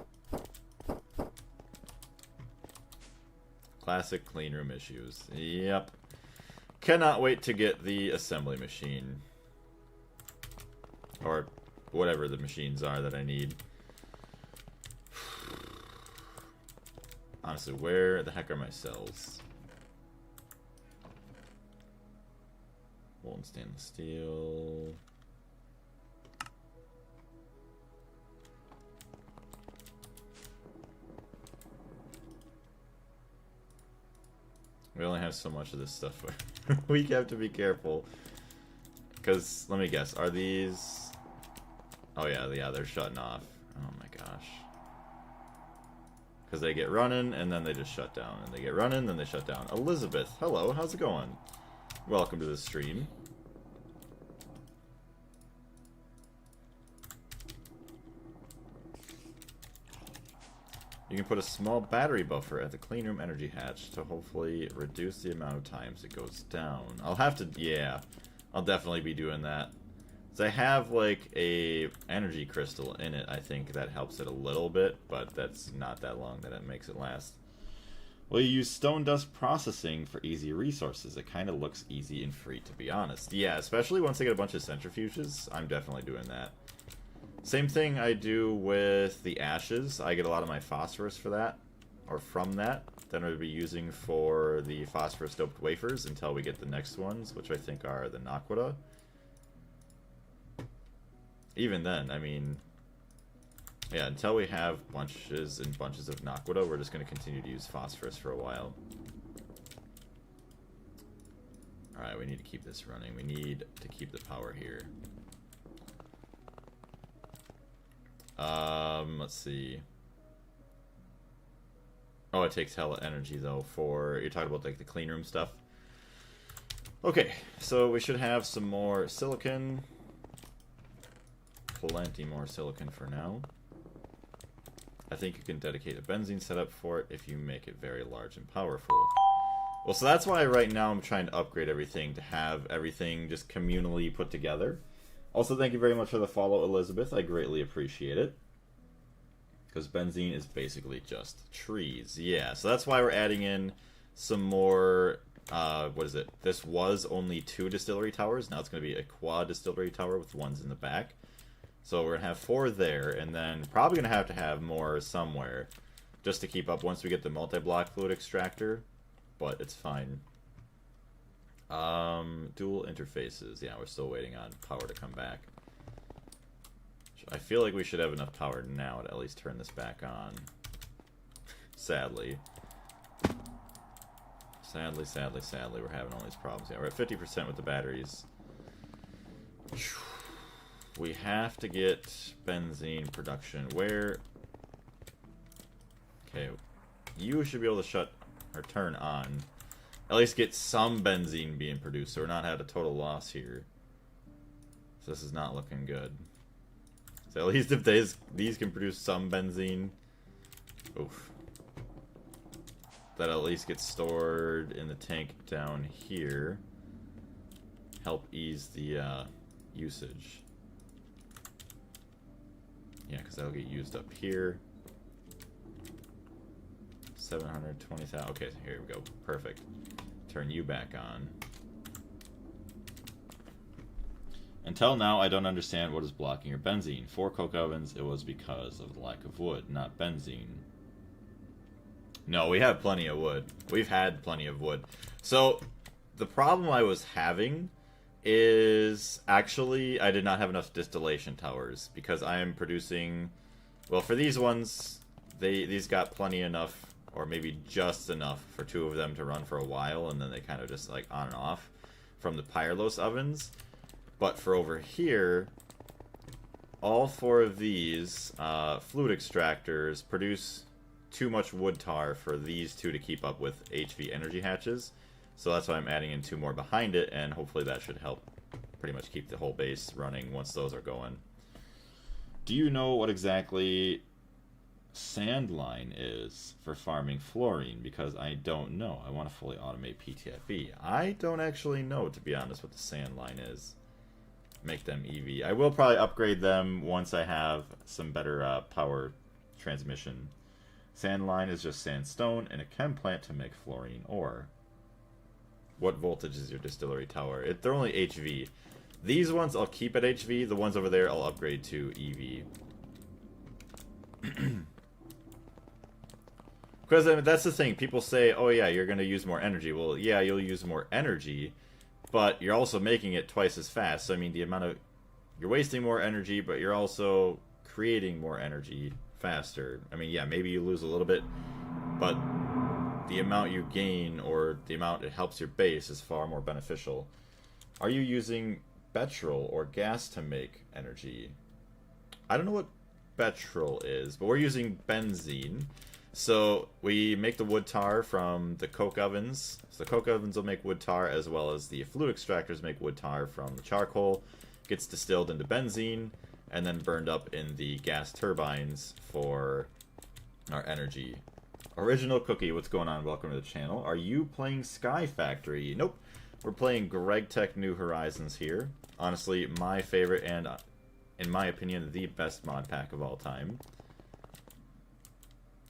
Speaker 1: Classic clean room issues. Yep. Cannot wait to get the assembly machine. Or whatever the machines are that I need. Honestly, where the heck are my cells? Molten stainless steel. We only have so much of this stuff. We have to be careful. Because, let me guess, are these... Oh yeah, they're shutting off. Oh my gosh. Because they get running, and then they just shut down. And they get running, then they shut down. Elizabeth, hello, how's it going? Welcome to the stream. You can put a small battery buffer at the clean room energy hatch to hopefully reduce the amount of times it goes down. I'll have to, yeah, I'll definitely be doing that. So I have like a energy crystal in it. I think that helps it a little bit, but that's not that long that it makes it last. Well, you use stone dust processing for easy resources. It kind of looks easy and free, to be honest. Yeah, especially once I get a bunch of centrifuges, I'm definitely doing that. Same thing I do with the ashes. I get a lot of my phosphorus for that, or from that. Then I'll be using for the phosphorus doped wafers until we get the next ones, which I think are the Naquita. Even then, I mean, yeah, until we have bunches and bunches of Naquita, we're just going to continue to use phosphorus for a while. Alright, we need to keep this running. We need to keep the power here. Let's see. Oh, it takes hella energy, though, for... You're talking about, like, the clean room stuff? Okay, so we should have some more silicon. Plenty more silicon for now. I think you can dedicate a benzene setup for it if you make it very large and powerful. Well, so that's why right now I'm trying to upgrade everything to have everything just communally put together. Also, thank you very much for the follow, Elizabeth. I greatly appreciate it. Because benzene is basically just trees. Yeah, so that's why we're adding in some more, what is it? This was only 2 distillery towers. Now it's going to be a quad distillery tower with ones in the back. So we're going to have 4 there, and then probably going to have more somewhere. Just to keep up once we get the multi-block fluid extractor. But it's fine. Dual interfaces. Yeah, we're still waiting on power to come back. I feel like we should have enough power now to at least turn this back on. Sadly. Sadly, we're having all these problems. Yeah, we're at 50% with the batteries. We have to get benzene production. Where... Okay, you should be able to shut or turn on. At least get some benzene being produced, so we're not at a total loss here. So this is not looking good. So at least if these can produce some benzene, oof. That at least gets stored in the tank down here. Help ease the usage. Yeah, because that'll get used up here. 720,000. Okay, here we go. Perfect. Turn you back on. Until now, I don't understand what is blocking your benzene. 4 coke ovens, it was because of the lack of wood, not benzene. No, we have plenty of wood. We've had plenty of wood. So, the problem I was having is actually I did not have enough distillation towers because I am producing... Well, for these ones, these got plenty enough, or maybe just enough for 2 of them to run for a while, and then they kind of just like on and off from the Pyrolos ovens. But for over here, all 4 of these fluid extractors produce too much wood tar for these 2 to keep up with HV energy hatches. So that's why I'm adding in 2 more behind it, and hopefully that should help pretty much keep the whole base running once those are going. Do you know what exactly sand line is for farming fluorine? Because I don't know. I want to fully automate PTFE. I don't actually know, to be honest, what the sand line is. Make them EV. I will probably upgrade them once I have some better power transmission. Sand line is just sandstone and a chem plant to make fluorine ore. What voltage is your distillery tower? They're only HV. These ones I'll keep at HV. The ones over there I'll upgrade to EV. Because I mean, that's the thing. People say, oh yeah, you're going to use more energy. Well, yeah, you'll use more energy, but you're also making it twice as fast. So, I mean, the amount of... You're wasting more energy, but you're also creating more energy faster. I mean, yeah, maybe you lose a little bit, but the amount you gain or the amount it helps your base is far more beneficial. Are you using petrol or gas to make energy? I don't know what petrol is, but we're using benzene. So we make the wood tar from the coke ovens. So the coke ovens will make wood tar, as well as the fluid extractors make wood tar from the charcoal. Gets distilled into benzene and then burned up in the gas turbines for our energy. Original Cookie, what's going on? Welcome to the channel. Are you playing Sky Factory? Nope. We're playing Gregtech New Horizons here. Honestly, my favorite and, in my opinion, the best mod pack of all time.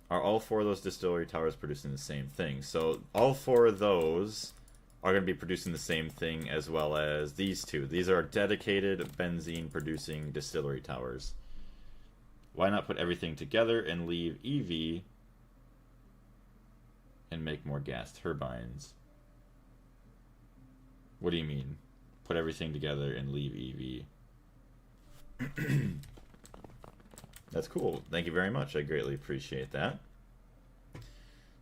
Speaker 1: Are all 4 of those distillery towers producing the same thing? So all 4 of those are going to be producing the same thing, as well as these 2. These are dedicated benzene producing distillery towers. Why not put everything together and leave EV and make more gas turbines? What do you mean? Put everything together and leave EV. That's cool. Thank you very much. I greatly appreciate that.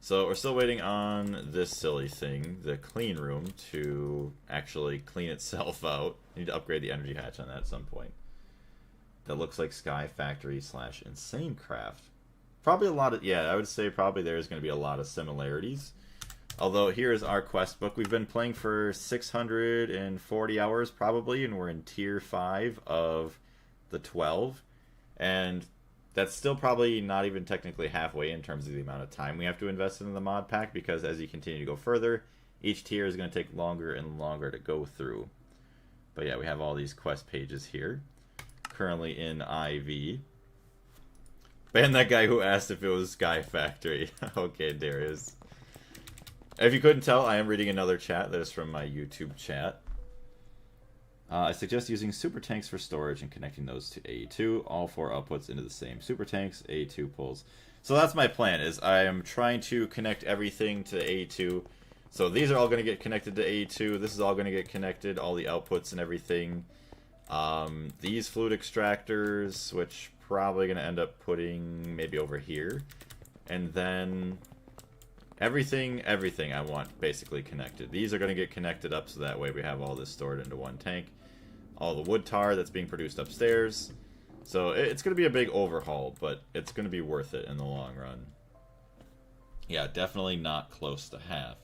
Speaker 1: So we're still waiting on this silly thing, the clean room, to actually clean itself out. I need to upgrade the energy hatch on that at some point. That looks like Sky Factory / Insane Craft. Probably a lot of, yeah, I would say probably there's going to be a lot of similarities. Although here's our quest book. We've been playing for 640 hours probably, and we're in tier 5 of the 12. And that's still probably not even technically halfway in terms of the amount of time we have to invest in the mod pack, because as you continue to go further, each tier is going to take longer and longer to go through. But yeah, we have all these quest pages here. Currently in IV. Ban that guy who asked if it was Sky Factory. Okay, Darius. If you couldn't tell, I am reading another chat that is from my YouTube chat. I suggest using super tanks for storage and connecting those to AE2. All 4 outputs into the same super tanks. AE2 pulls. So that's my plan, is I am trying to connect everything to AE2. So these are all going to get connected to AE2. This is all going to get connected, all the outputs and everything. These fluid extractors, which probably going to end up putting maybe over here. And then everything I want basically connected. These are going to get connected up so that way we have all this stored into one tank. All the wood tar that's being produced upstairs. So it's going to be a big overhaul, but it's going to be worth it in the long run. Yeah, definitely not close to half.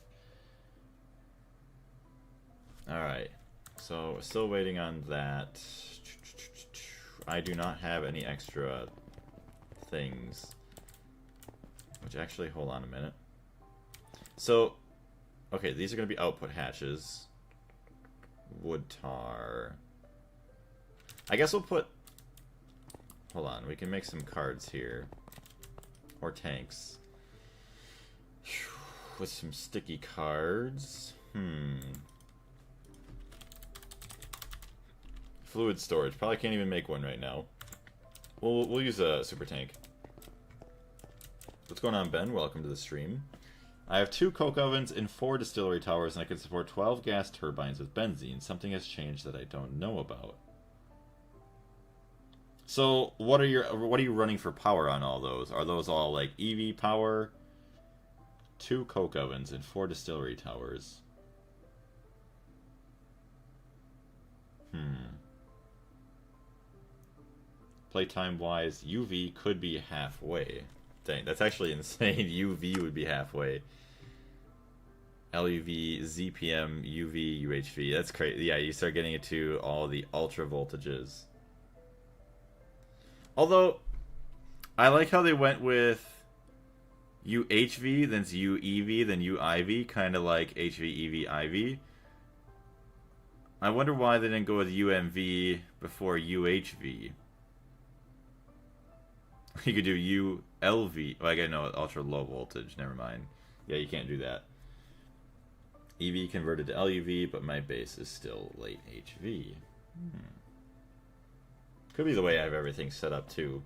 Speaker 1: Alright, so we're still waiting on that. I do not have any extra things. Which actually, hold on a minute. So, okay, these are going to be output hatches. Wood tar. I guess we'll put... Hold on, we can make some cards here. Or tanks. With some sticky cards. Fluid storage. Probably can't even make one right now. We'll use a super tank. What's going on, Ben? Welcome to the stream. I have 2 coke ovens and 4 distillery towers, and I can support 12 gas turbines with benzene. Something has changed that I don't know about. So, what are you running for power on all those? Are those all like EV power? 2 coke ovens and 4 distillery towers. Playtime wise, UV could be halfway. Dang, that's actually insane. UV would be halfway. LUV, ZPM, UV, UHV. That's crazy. Yeah, you start getting into all the ultra voltages. Although, I like how they went with UHV, then UEV, then UIV, kind of like HV, EV, IV. I wonder why they didn't go with UMV before UHV. You could do ULV. Well, I gotta know ultra low voltage. Never mind. Yeah, you can't do that. EV converted to LUV, but my base is still late HV. Could be the way I have everything set up too.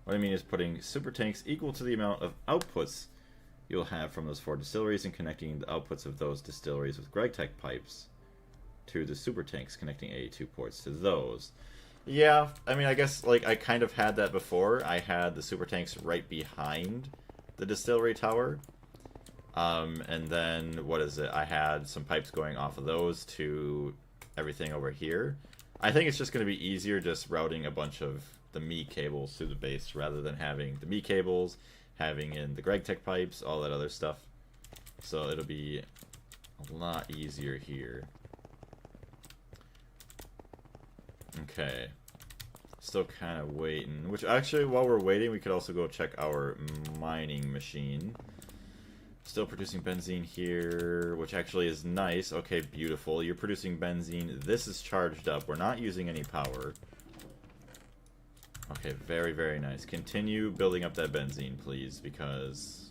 Speaker 1: What I mean is putting super tanks equal to the amount of outputs you'll have from those 4 distilleries and connecting the outputs of those distilleries with Gregtech pipes to the super tanks, connecting AE2 ports to those. Yeah, I mean, I guess, like, I kind of had that before. I had the super tanks right behind the distillery tower. And then, what is it? I had some pipes going off of those to everything over here. I think it's just going to be easier just routing a bunch of the Me cables to the base rather than having the Me cables, having in the Gregtech pipes, all that other stuff. So it'll be a lot easier here. Okay. Still kind of waiting. Which actually, while we're waiting, we could also go check our mining machine. Still producing benzene here, which actually is nice. Okay, beautiful. You're producing benzene. This is charged up. We're not using any power. Okay, very, very nice. Continue building up that benzene, please, because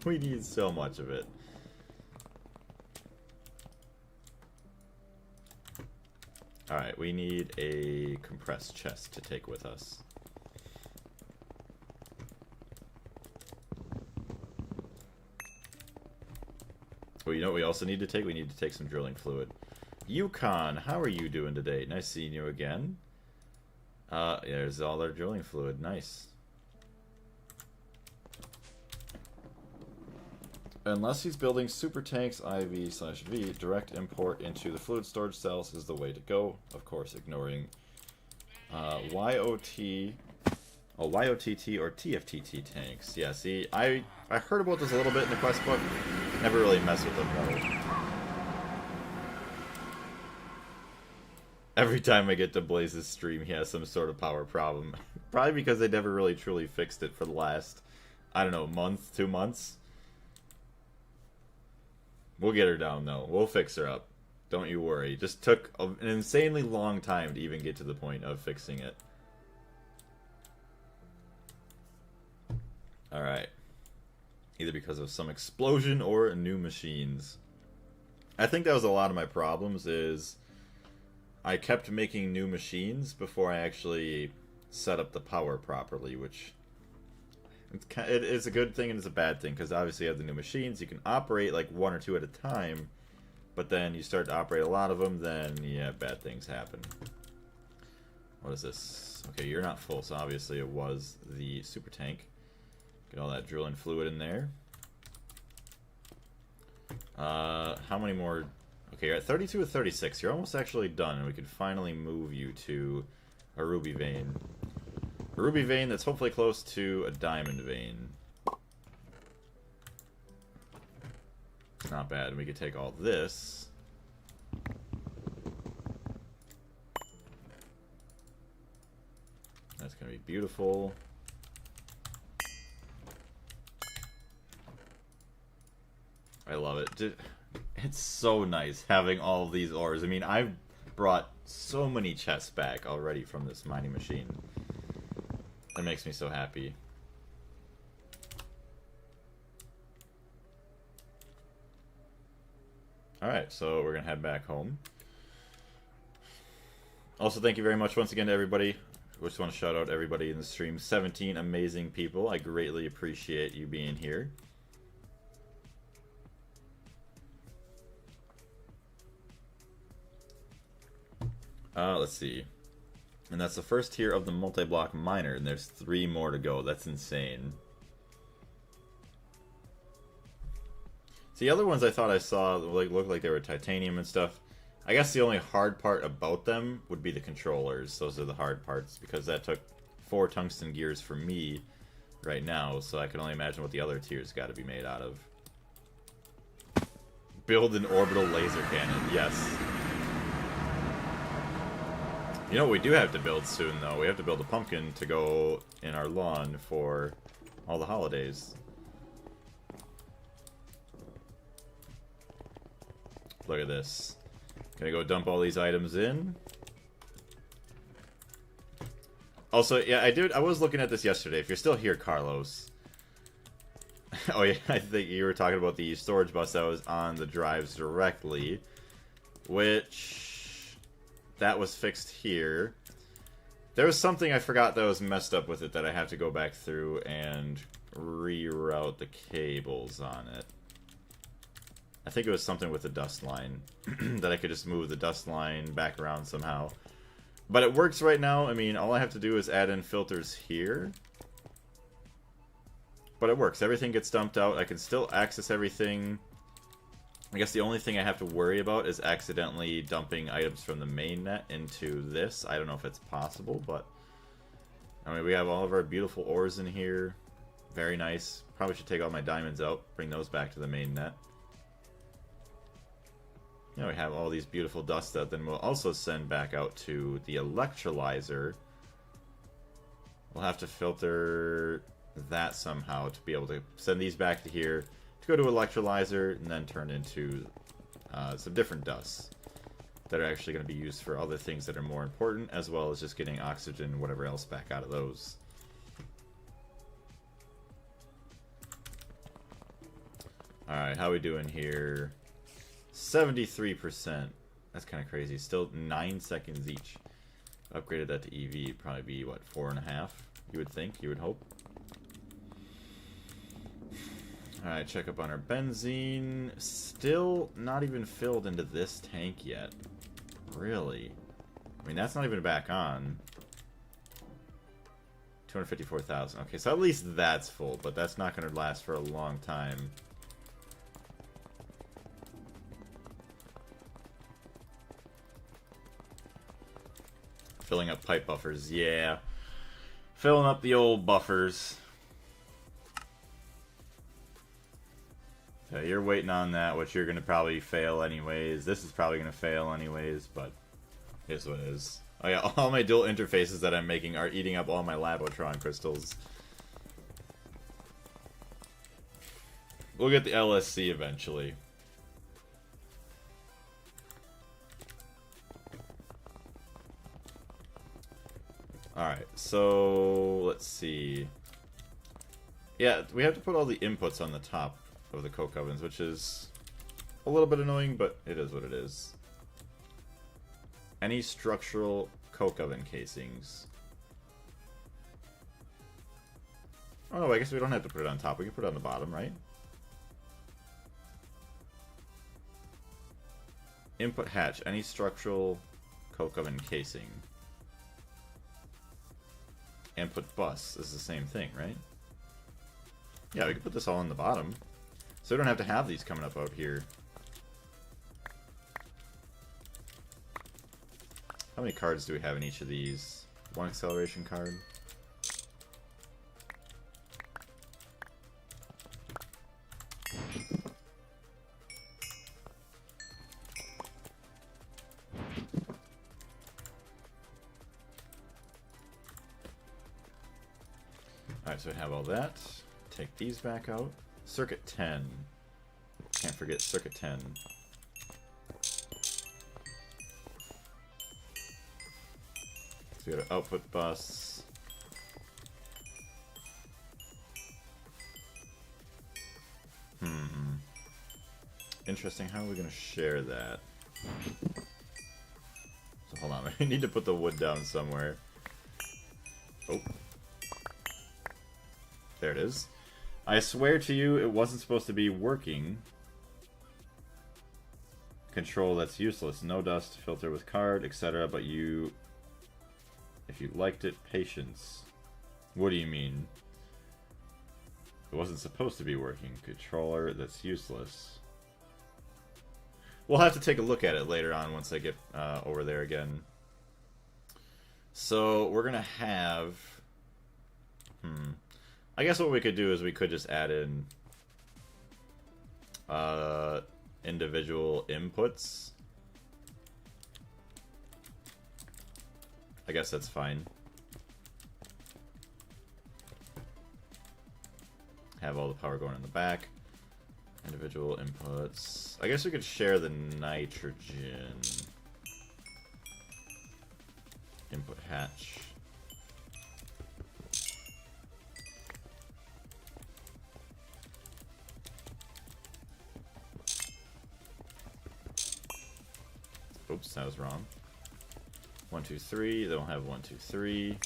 Speaker 1: we need so much of it. Alright, we need a compressed chest to take with us. Oh, you know what we also need to take? We need to take some drilling fluid. Yukon, how are you doing today? Nice seeing you again. There's all our drilling fluid. Nice. Unless he's building super tanks IV/V, direct import into the fluid storage cells is the way to go. Of course, ignoring YOTT or TFTT tanks. Yeah, see, I heard about this a little bit in the quest book. Never really messed with them though. Every time I get to Blaze's stream, he has some sort of power problem. Probably because they never really truly fixed it for the last, I don't know, month, 2 months. We'll get her down, though. We'll fix her up. Don't you worry. Just took an insanely long time to even get to the point of fixing it. Alright. Either because of some explosion or new machines. I think that was a lot of my problems, is I kept making new machines before I actually set up the power properly, which it's a good thing and it's a bad thing, because obviously you have the new machines, you can operate like one or two at a time, but then you start to operate a lot of them, then yeah, bad things happen. What is this? Okay, you're not full, so obviously it was the super tank. Get all that drilling fluid in there. How many more? Okay, you're at 32 or 36. You're almost actually done, and we can finally move you to a ruby vein. A ruby vein that's hopefully close to a diamond vein. Not bad. We could take all this. That's going to be beautiful. I love it. Dude, it's so nice having all of these ores. I mean, I've brought so many chests back already from this mining machine. That makes me so happy. Alright, so we're going to head back home. Also, thank you very much once again to everybody. I just want to shout out everybody in the stream. 17 amazing people. I greatly appreciate you being here. Let's see. And that's the first tier of the multi-block miner, and there's 3 more to go. That's insane. The other ones I thought I saw looked like they were titanium and stuff. I guess the only hard part about them would be the controllers. Those are the hard parts, because that took 4 tungsten gears for me right now, so I can only imagine what the other tiers got to be made out of. Build an orbital laser cannon, yes. You know what we do have to build soon, though? We have to build a pumpkin to go in our lawn for all the holidays. Look at this. Gonna go dump all these items in. Also, yeah, I was looking at this yesterday. If you're still here, Carlos. Oh yeah, I think you were talking about the storage bus that was on the drives directly. Which... that was fixed here. There was something I forgot that was messed up with it that I have to go back through and reroute the cables on it. I think it was something with the dust line. That I could just move the dust line back around somehow. But it works right now. I mean, all I have to do is add in filters here. But it works. Everything gets dumped out. I can still access everything. I guess the only thing I have to worry about is accidentally dumping items from the main net into this. I don't know if it's possible, but... I mean, we have all of our beautiful ores in here. Very nice. Probably should take all my diamonds out, bring those back to the main net. You know, we have all these beautiful dust that then we'll also send back out to the electrolyzer. We'll have to filter that somehow to be able to send these back to here, to go to electrolyzer, and then turn into some different dusts that are actually going to be used for other things that are more important, as well as just getting oxygen and whatever else back out of those. Alright, how we doing here? 73%. That's kind of crazy. Still 9 seconds each. Upgraded that to EV, it'd probably be, what, 4.5? You would think, you would hope. Alright, check up on our benzene. Still not even filled into this tank yet. Really? I mean, that's not even back on. 254,000. Okay, so at least that's full, but that's not going to last for a long time. Filling up pipe buffers, yeah. Filling up the old buffers. So you're waiting on that, which you're going to probably fail anyways. This is probably going to fail anyways, but here's what it is. Oh yeah, all my dual interfaces that I'm making are eating up all my Labotron crystals. We'll get the LSC eventually. Alright, so let's see. Yeah, we have to put all the inputs on the top of the coke ovens, which is a little bit annoying, but it is what it is. Any structural coke oven casings. Oh, no, I guess we don't have to put it on top. We can put it on the bottom, right? Input hatch. Any structural coke oven casing. Input bus is the same thing, right? Yeah, we can put this all on the bottom. So we don't have to have these coming up out here. How many cards do we have in each of these? One acceleration card. Alright, so we have all that. Take these back out. Circuit 10. Can't forget Circuit 10. So we got an output bus. Interesting, how are we going to share that? So hold on, I need to put the wood down somewhere. Oh. There it is. I swear to you, it wasn't supposed to be working. Control, that's useless. No dust, filter with card, etc. But you... If you liked it, patience. What do you mean? It wasn't supposed to be working. Controller, that's useless. We'll have to take a look at it later on once I get over there again. So, we're gonna have... I guess what we could do is we could just add in individual inputs. I guess that's fine. Have all the power going in the back. Individual inputs. I guess we could share the nitrogen. Input hatch. Oops, that was wrong. 1, 2, 3. They don't have 1, 2, 3.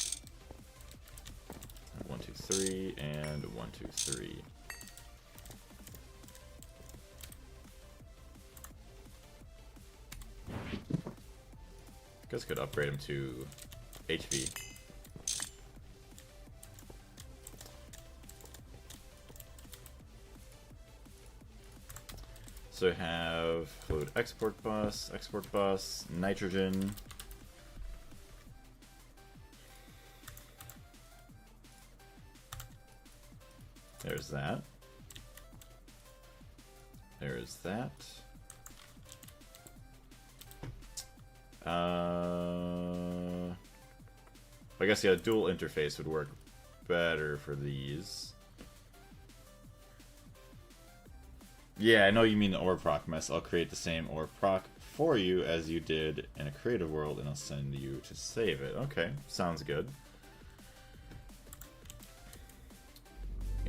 Speaker 1: 1, 2, 3, and 1, 2, 3. Guess could upgrade him to HP. So we have fluid export bus, nitrogen. There's that. There's that. I guess, yeah, dual interface would work better for these. Yeah, I know you mean the ore proc mess. I'll create the same ore proc for you as you did in a creative world, and I'll send you to save it. Okay, sounds good.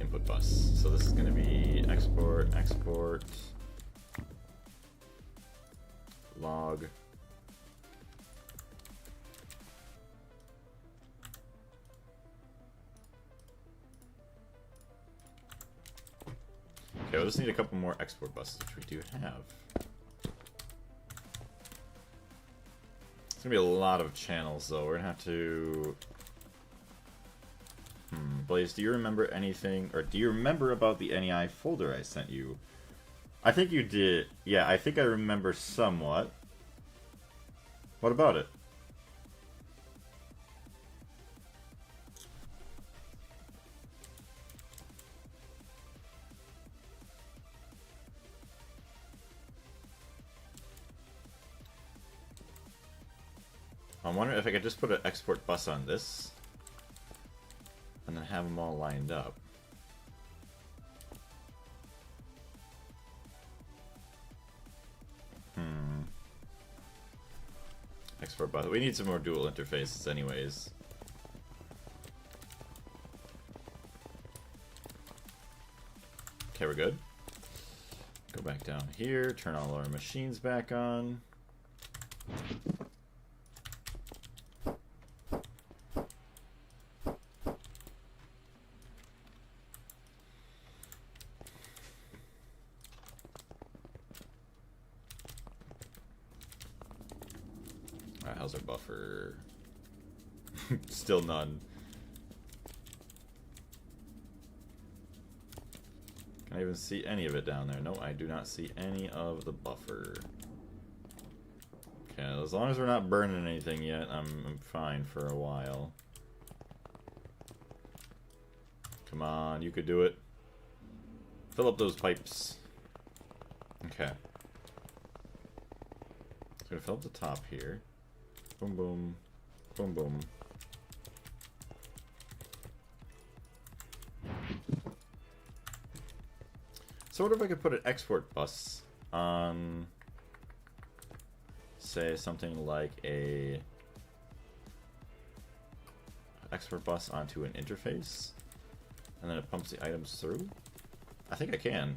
Speaker 1: Input bus. So this is going to be export, log. Okay, we'll just need a couple more export buses, which we do have. It's gonna be a lot of channels, though. We're gonna have to... Blaze, do you remember anything, or do you remember about the NEI folder I sent you? I think you did. Yeah, I think I remember somewhat. What about it? I'm wondering if I could just put an export bus on this and then have them all lined up. Export bus. We need some more dual interfaces anyways. Okay, we're good. Go back down here, turn all our machines back on. Alright, how's our buffer? Still none. Can I even see any of it down there? No, I do not see any of the buffer. Okay, as long as we're not burning anything yet, I'm fine for a while. Come on, you could do it. Fill up those pipes. Okay. So gonna fill up the top here. Boom, boom. Boom, boom. So what if I could put an export bus on, say, something like a export bus onto an interface, and then it pumps the items through? I think I can.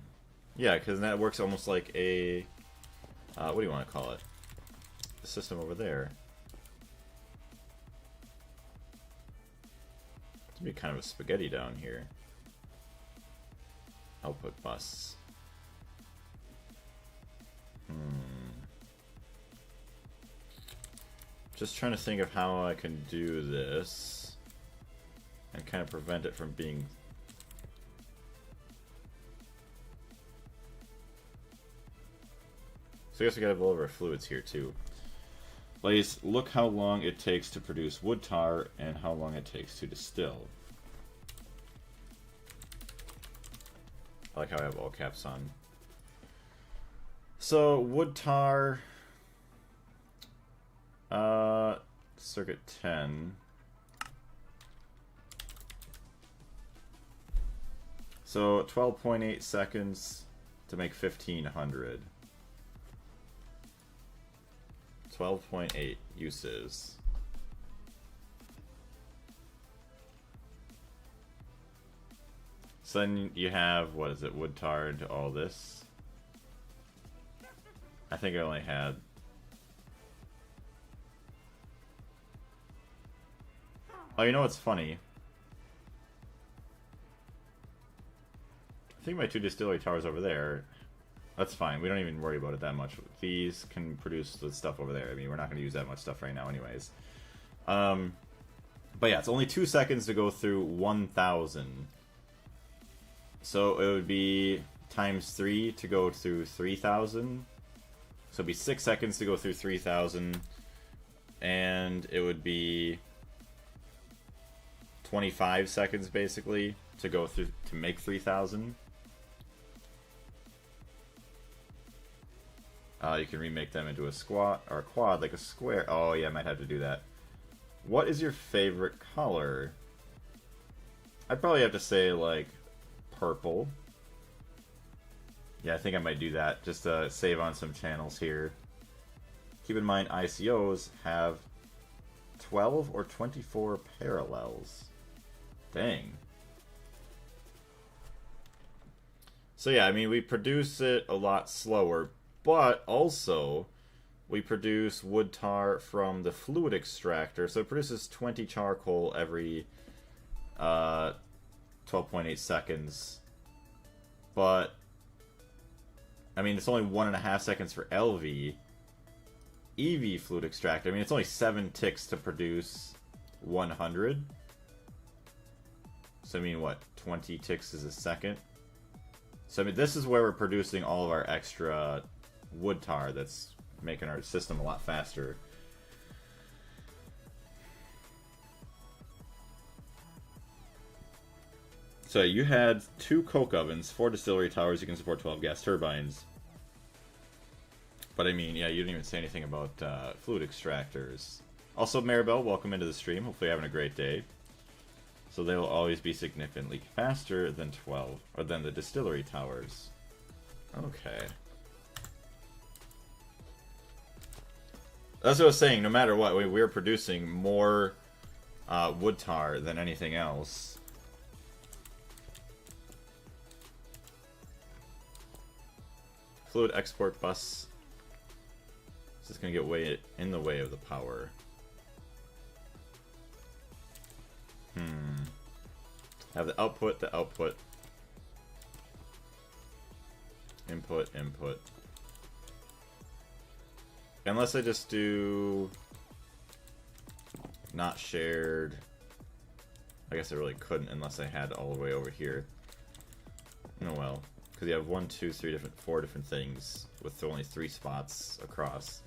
Speaker 1: Yeah, because that works almost like a, what do you want to call it? The system over there. It's gonna be kind of a spaghetti down here. Output bus. Just trying to think of how I can do this and kind of prevent it from being... So I guess we gotta have all of our fluids here too. Ladies, look how long it takes to produce wood tar and how long it takes to distill. I like how I have all caps on. So, wood tar, circuit 10. So, 12.8 seconds to make 1500. 12.8 uses. So then you have, what is it, wood tar into all this. I think I only had... Oh, you know what's funny? I think my 2 distillery towers over there, that's fine. We don't even worry about it that much. These can produce the stuff over there. I mean, we're not going to use that much stuff right now anyways. But yeah, it's only 2 seconds to go through 1,000. So it would be times 3 to go through 3,000. So it'd be 6 seconds to go through 3,000. And it would be 25 seconds basically to go through to make 3,000. You can remake them into a squat or a quad, like a square. Oh yeah, I might have to do that. What is your favorite color? I'd probably have to say like purple. Yeah, I think I might do that just to save on some channels here. Keep in mind ICOs have 12 or 24 parallels. Dang. So yeah, I mean, we produce it a lot slower, but also we produce wood tar from the fluid extractor, so it produces 20 charcoal every 12.8 seconds. But I mean, it's only 1.5 seconds for LV. EV fluid extractor, I mean, it's only 7 ticks to produce 100. So I mean, what, 20 ticks is a second? So I mean, this is where we're producing all of our extra wood tar that's making our system a lot faster. So you had 2 coke ovens, 4 distillery towers, you can support 12 gas turbines. But I mean, yeah, you didn't even say anything about fluid extractors. Also, Maribel, welcome into the stream. Hopefully you're having a great day. So they will always be significantly faster than 12, or than the distillery towers. Okay. That's what I was saying, no matter what, we're producing more wood tar than anything else. fluid export bus. This is going to get way in the way of the power. Have the output, input, input. Unless I just do not shared. I guess I really couldn't unless I had all the way over here. Oh well, because you have 1, 2, 3 4 different things with only 3 spots across.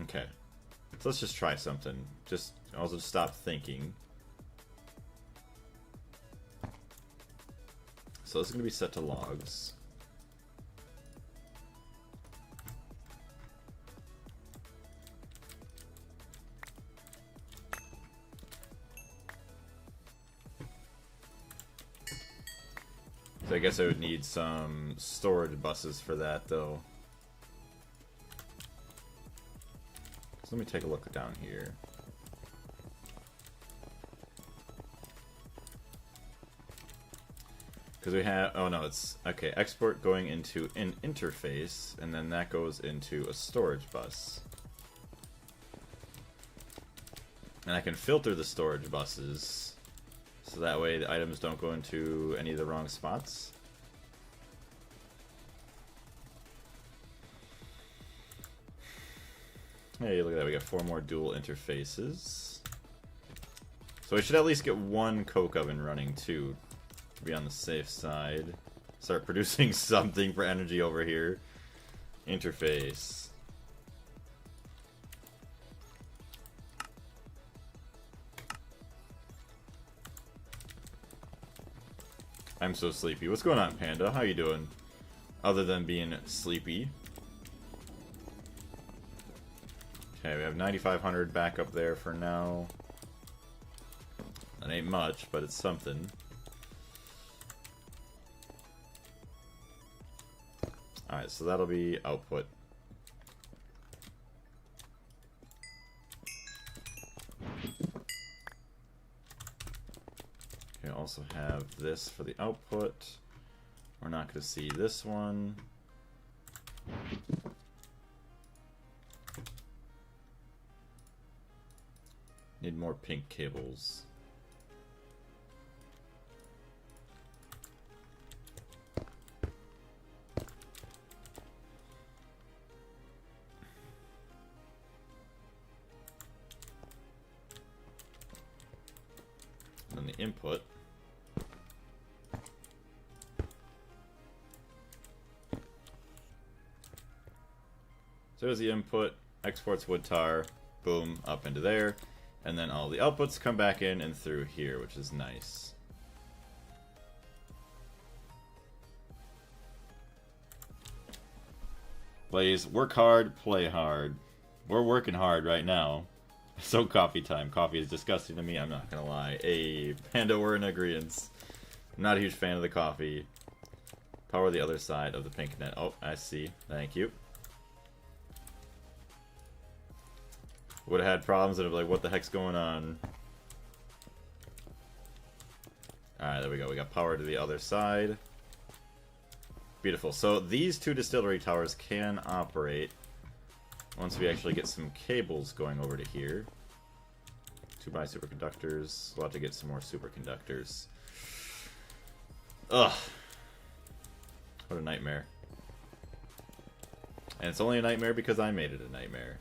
Speaker 1: Okay, so let's just try something. I'll just stop thinking. So this is going to be set to logs. So I guess I would need some storage buses for that, though. So let me take a look down here. Because we have, oh no, it's, okay, export going into an interface, and then that goes into a storage bus. And I can filter the storage buses, so that way the items don't go into any of the wrong spots. Hey, look at that, we got 4 more dual interfaces. So we should at least get 1 coke oven running too, to be on the safe side. Start producing something for energy over here. Interface. I'm so sleepy. What's going on, Panda? How you doing? Other than being sleepy. Okay, we have 9,500 back up there for now. That ain't much, but it's something. Alright, so that'll be output. Okay, also have this for the output. We're not going to see this one. Need more pink cables. And then the input. So there's the input, exports wood tar, boom, up into there. And then all the outputs come back in and through here, which is nice. Blaze, work hard, play hard. We're working hard right now. So coffee time. Coffee is disgusting to me, I'm not gonna lie. Hey, Panda, we're in agreement. I'm not a huge fan of the coffee. Power the other side of the pink net. Oh, I see. Thank you. Would have had problems and I'd be like, what the heck's going on? Alright, there we go. We got power to the other side. Beautiful. So these 2 distillery towers can operate once we actually get some cables going over to here. 2 by superconductors. We'll have to get some more superconductors. Ugh. What a nightmare. And it's only a nightmare because I made it a nightmare.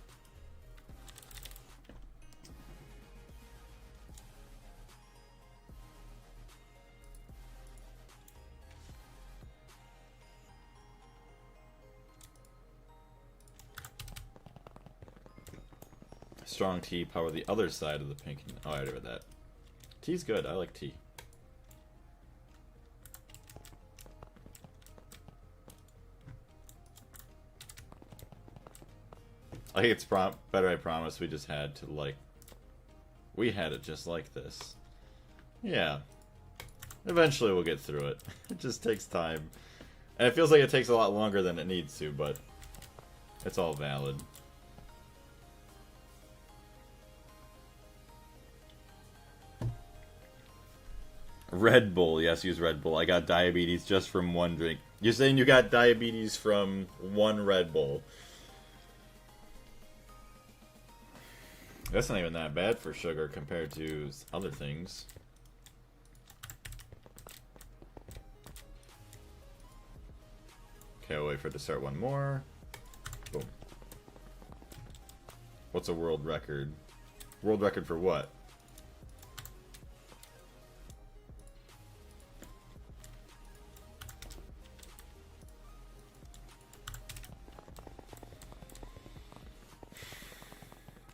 Speaker 1: Strong tea, power the other side of the pink. Oh, I already read that. Tea's good. I like tea. I think it's better, I promise. We just had to, like... We had it just like this. Yeah. Eventually we'll get through it. It just takes time. And it feels like it takes a lot longer than it needs to, but... It's all valid. Red Bull, yes, use Red Bull. I got diabetes just from one drink. You're saying you got diabetes from one Red Bull. That's not even that bad for sugar compared to other things. Okay, I'll wait for it to start one more. Boom. What's a world record? World record for what?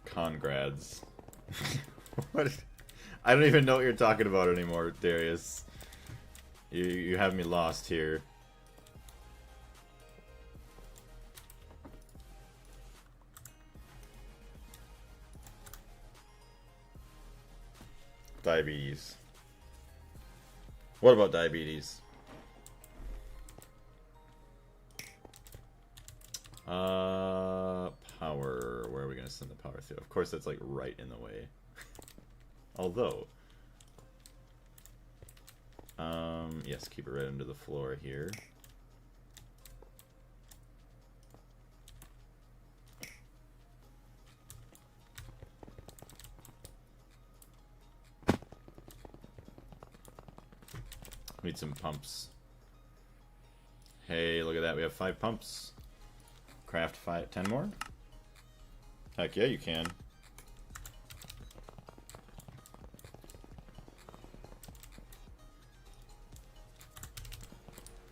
Speaker 1: Congrads. What? I don't even know what you're talking about anymore, Darius. You have me lost here. Diabetes. What about diabetes? Power. Where are we going to send the power through? Of course, that's like right in the way. Although, yes, keep it right under the floor here. Need some pumps. Hey, look at that. We have 5 pumps. Craft 10 more? Heck yeah, you can.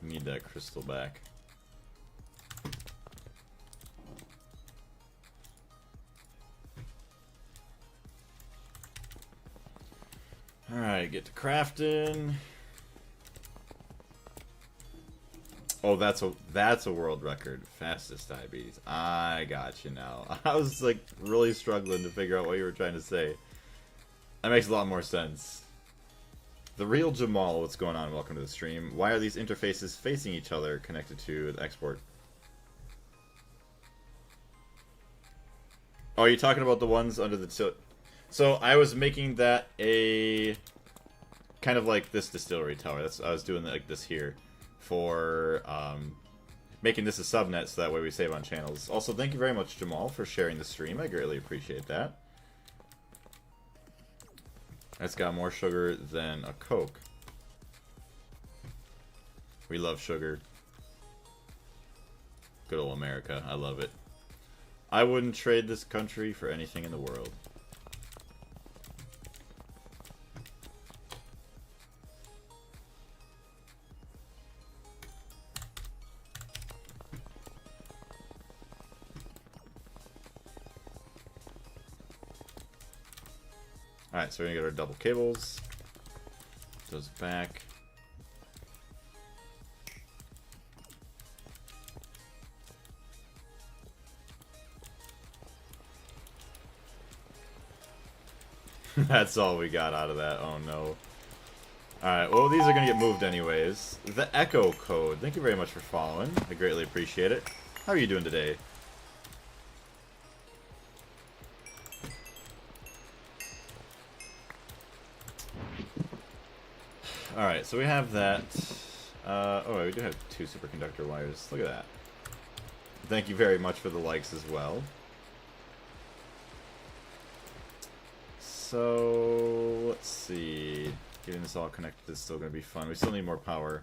Speaker 1: Need that crystal back. Alright, get to crafting. Oh, that's a world record. Fastest diabetes. I got you now. I was like really struggling to figure out what you were trying to say. That makes a lot more sense. The real Jamal, what's going on? Welcome to the stream. Why are these interfaces facing each other connected to the export? Oh, are you talking about the ones under the So I was making that a kind of like this distillery tower. I was doing like this here. For making this a subnet so that way we save on channels. Also, thank you very much, Jamal, for sharing the stream. I greatly appreciate that. That's got more sugar than a Coke. We love sugar. Good old America. I love it. I wouldn't trade this country for anything in the world. Alright, so we're gonna get our double cables. Those back. That's all we got out of that. Oh no. Alright, well these are gonna get moved anyways. The Echo Code. Thank you very much for following. I greatly appreciate it. How are you doing today? Alright, so we have that. Oh, we do have 2 superconductor wires. Look at that. Thank you very much for the likes as well. So, let's see. Getting this all connected is still going to be fun. We still need more power.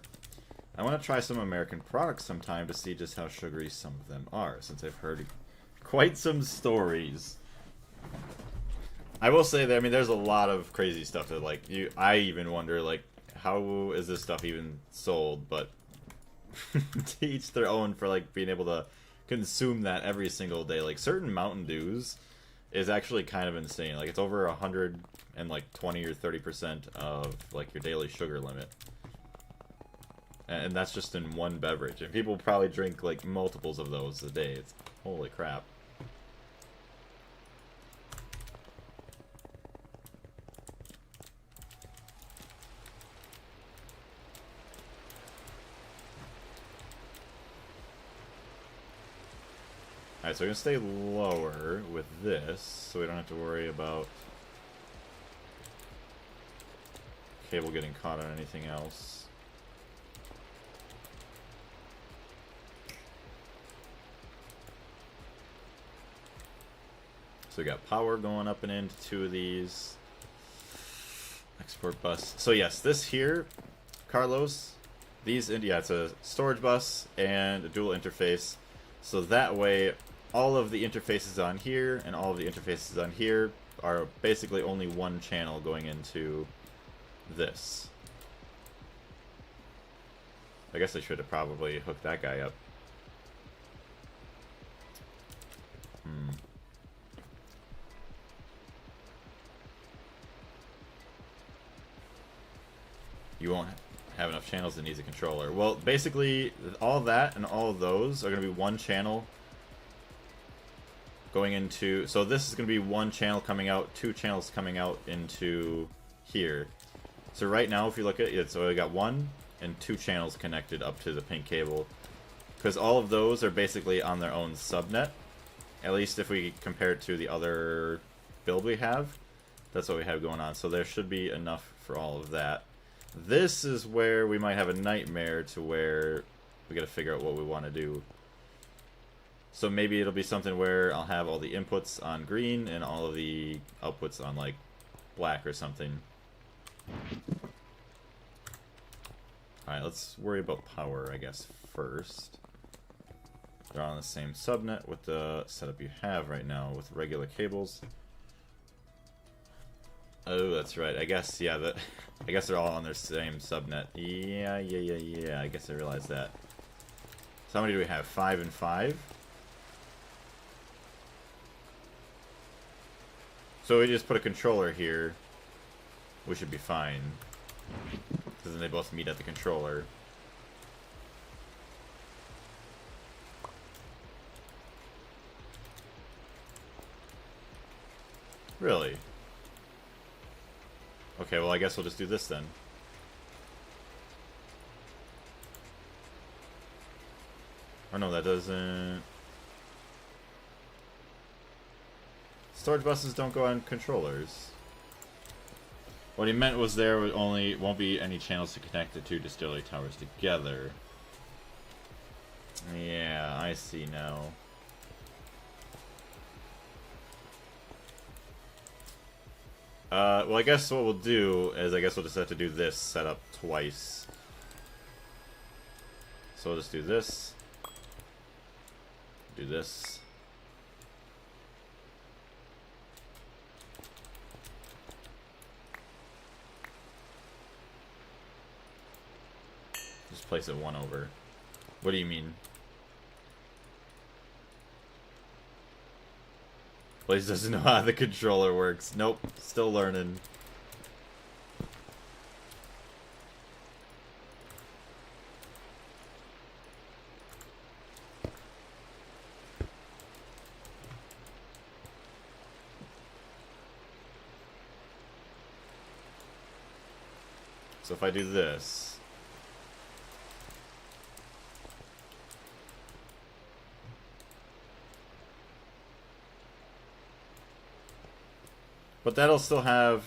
Speaker 1: I want to try some American products sometime to see just how sugary some of them are, since I've heard quite some stories. I will say that, I mean, there's a lot of crazy stuff that, like, I even wonder, like, how is this stuff even sold? But to each their own for, like, being able to consume that every single day. Like, certain Mountain Dews is actually kind of insane. Like, it's over 120 or 30% of, like, your daily sugar limit. And that's just in one beverage. And people probably drink, like, multiples of those a day. It's holy crap. Alright, so we're going to stay lower with this, so we don't have to worry about cable getting caught on anything else. So we got power going up and into 2 of these. Export bus. So yes, this here, Carlos, these, yeah, it's a storage bus and a dual interface. So that way, all of the interfaces on here and all of the interfaces on here are basically only one channel going into this. I guess I should have probably hooked that guy up. You won't have enough channels that needs a controller. Well, basically, all that and all of those are going to be one channel going into... So this is going to be one channel coming out, 2 channels coming out into here. So right now, if you look at it, so I got 1 and 2 channels connected up to the pink cable. Because all of those are basically on their own subnet. At least if we compare it to the other build we have. That's what we have going on. So there should be enough for all of that. This is where we might have a nightmare to where we gotta figure out what we want to do. So maybe it'll be something where I'll have all the inputs on green and all of the outputs on like black or something. Alright, let's worry about power, I guess, first. They're on the same subnet with the setup you have right now with regular cables. Oh, that's right. I guess, yeah, I guess they're all on their same subnet. Yeah. I guess I realized that. So how many do we have? 5 and 5? So we just put a controller here. We should be fine. Because then they both meet at the controller. Really? Okay, well I guess we'll just do this then. Or no, that doesn't... Storage buses don't go on controllers. What he meant was there won't be any channels to connect the 2 distillery towers together. Yeah, I see now. Well, I guess what we'll do is I guess we'll just have to do this setup twice. So we'll just do this. Do this. Just place it 1 over. What do you mean? Blaze doesn't know how the controller works. Nope, still learning. So if I do this... But that'll still have...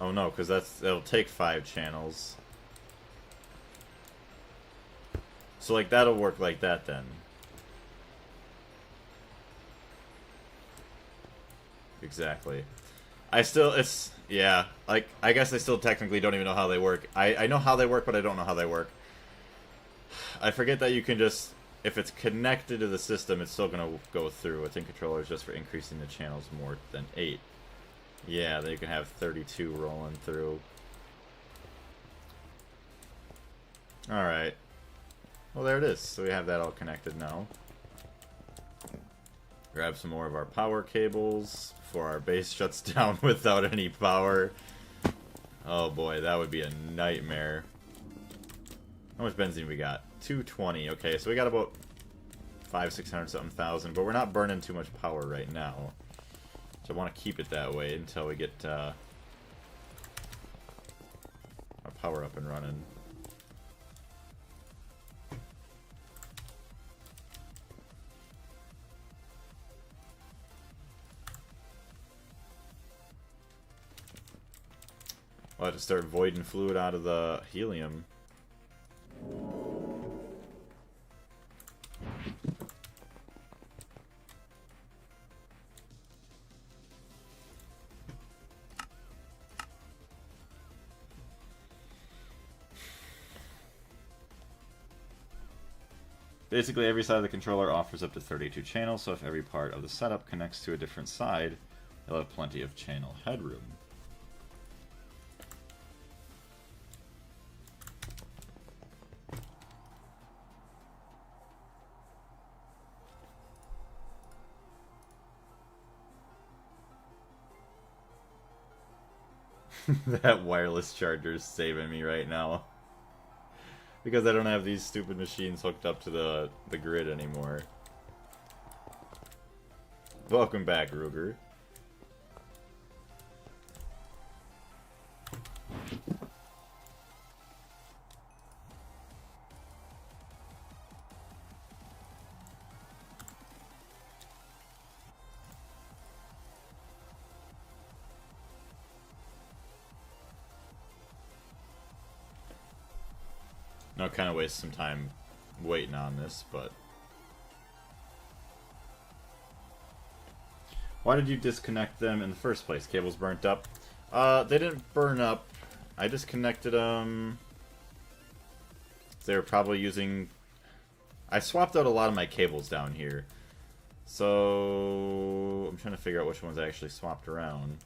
Speaker 1: Oh no, because that'll take 5 channels. So like that'll work like that then. Exactly. Yeah, like, I guess I still technically don't even know how they work. I know how they work, but I don't know how they work. I forget that you can just... If it's connected to the system, it's still going to go through. I think controllers just for increasing the channels more than 8. Yeah, then you can have 32 rolling through. Alright. Well, there it is. So we have that all connected now. Grab some more of our power cables before our base shuts down without any power. Oh boy, that would be a nightmare. How much benzene we got? 220. Okay, so we got about 600 something thousand, but we're not burning too much power right now. So I want to keep it that way until we get our power up and running. I'll have to start voiding fluid out of the helium. Basically, every side of the controller offers up to 32 channels, so if every part of the setup connects to a different side, you'll have plenty of channel headroom. That wireless charger is saving me right now. Because I don't have these stupid machines hooked up to the grid anymore. Welcome back, Ruger. I'll kind of waste some time waiting on this, but... Why did you disconnect them in the first place? Cables burnt up? They didn't burn up. I disconnected them... They were probably using... I swapped out a lot of my cables down here. So... I'm trying to figure out which ones I actually swapped around.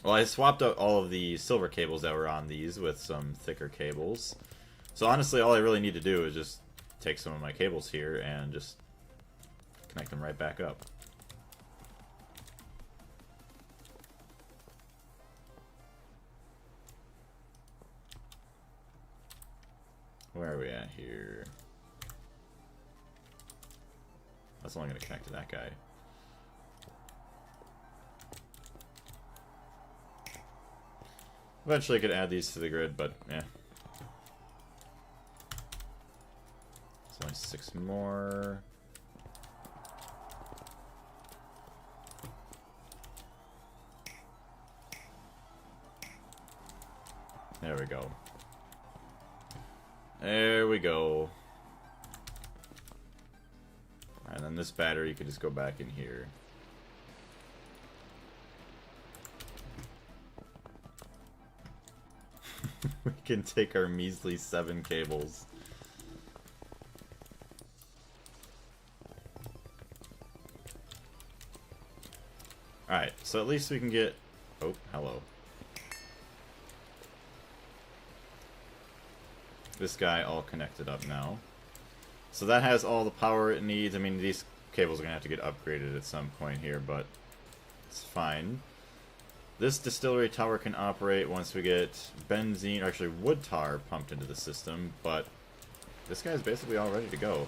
Speaker 1: Well, I swapped out all of the silver cables that were on these with some thicker cables. So honestly, all I really need to do is just take some of my cables here and just connect them right back up. Where are we at here? That's only going to connect to that guy. Eventually I could add these to the grid, but yeah. It's only 6 more. There we go. There we go. And then this battery, you could just go back in here. We can take our measly 7 cables. Alright, so at least we can get... Oh, hello. This guy all connected up now. So that has all the power it needs. I mean, these cables are going to have to get upgraded at some point here, but it's fine. This distillery tower can operate once we get benzene, or actually wood tar, pumped into the system, but this guy's basically all ready to go.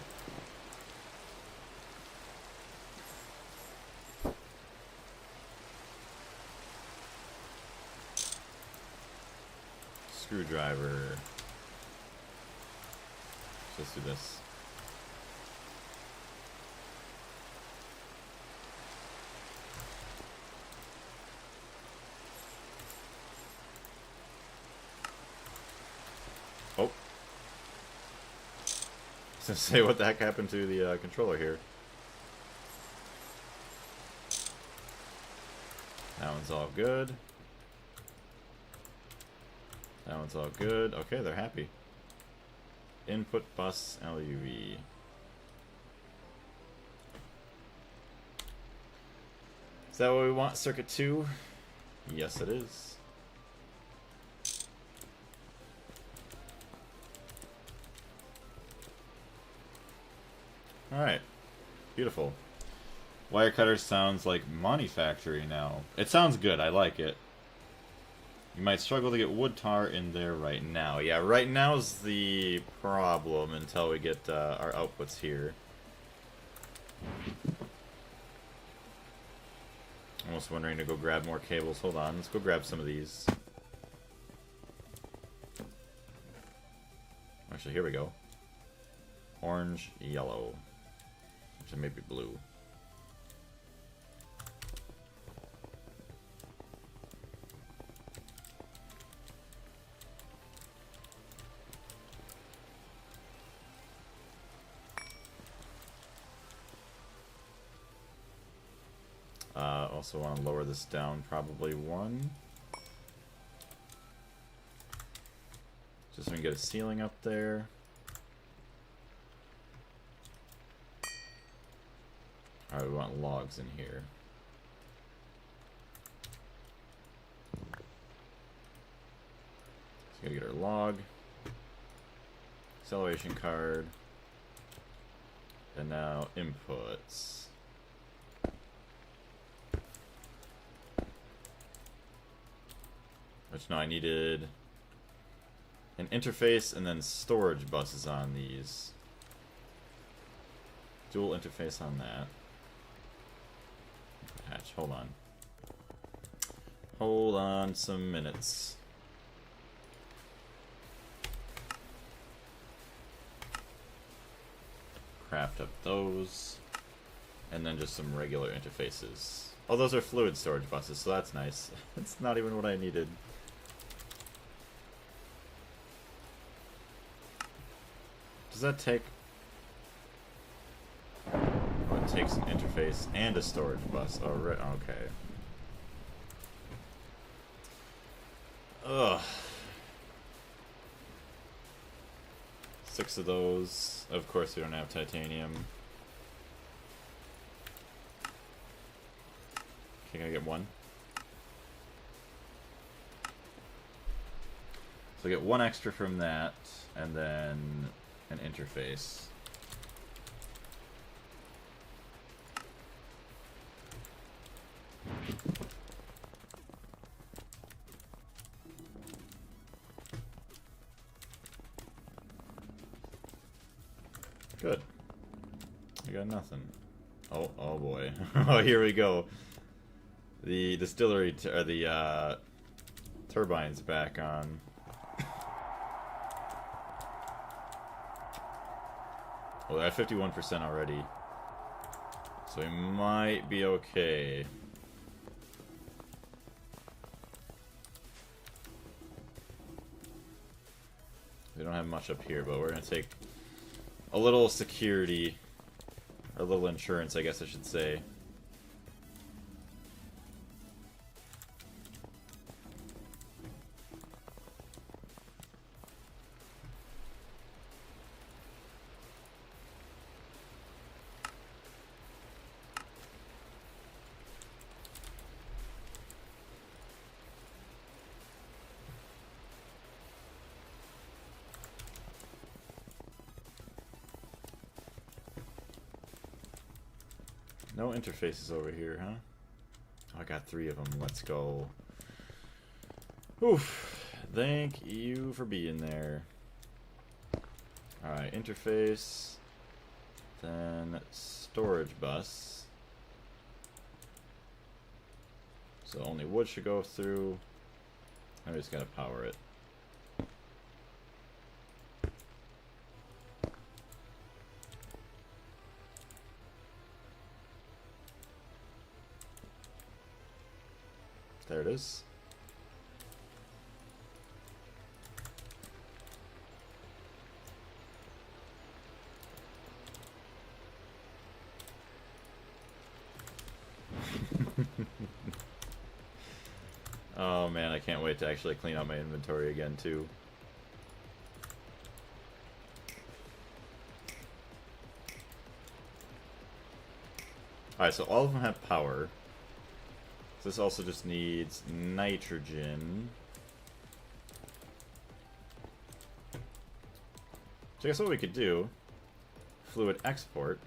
Speaker 1: Screwdriver. Let's do this. Oh. I was gonna say, what the heck happened to the controller here? That one's all good. That one's all good. Okay, they're happy. Input bus LUV. Is that what we want, circuit 2? Yes, it is. Alright. Beautiful. Wire cutter sounds like Money Factory now. It sounds good, I like it. You might struggle to get wood tar in there right now. Yeah, right now's the problem until we get our outputs here. Almost wondering to go grab more cables. Hold on, let's go grab some of these. Actually, here we go. Orange, yellow. Actually, maybe blue. also want to lower this down probably 1. Just so we can get a ceiling up there. Alright, we want logs in here. So we gotta get our log, acceleration card, and now inputs. Which now I needed an interface and then storage buses on these. Dual interface on that. Hatch, hold on. Hold on some minutes. Craft up those. And then just some regular interfaces. Oh, those are fluid storage buses, so that's nice. It's not even what I needed. Does that take... Oh, it takes an interface and a storage bus. Oh, right. Okay. Ugh. 6 of those. Of course, we don't have titanium. Okay, can I get 1? So I get 1 extra from that, and then an interface. Good. I got nothing. Oh, oh boy. Oh, here we go. The distillery, or the turbine's back on. Well, they're at 51% already. So we might be okay. We don't have much up here, but we're going to take a little security, or a little insurance, I guess I should say. No interfaces over here, huh? Oh, I got 3 of them. Let's go. Oof. Thank you for being there. Alright, interface. Then storage bus. So only wood should go through. I just gotta power it. There it is. Oh man, I can't wait to actually clean out my inventory again too. Alright, so all of them have power. This also just needs nitrogen. So I guess what we could do, fluid export.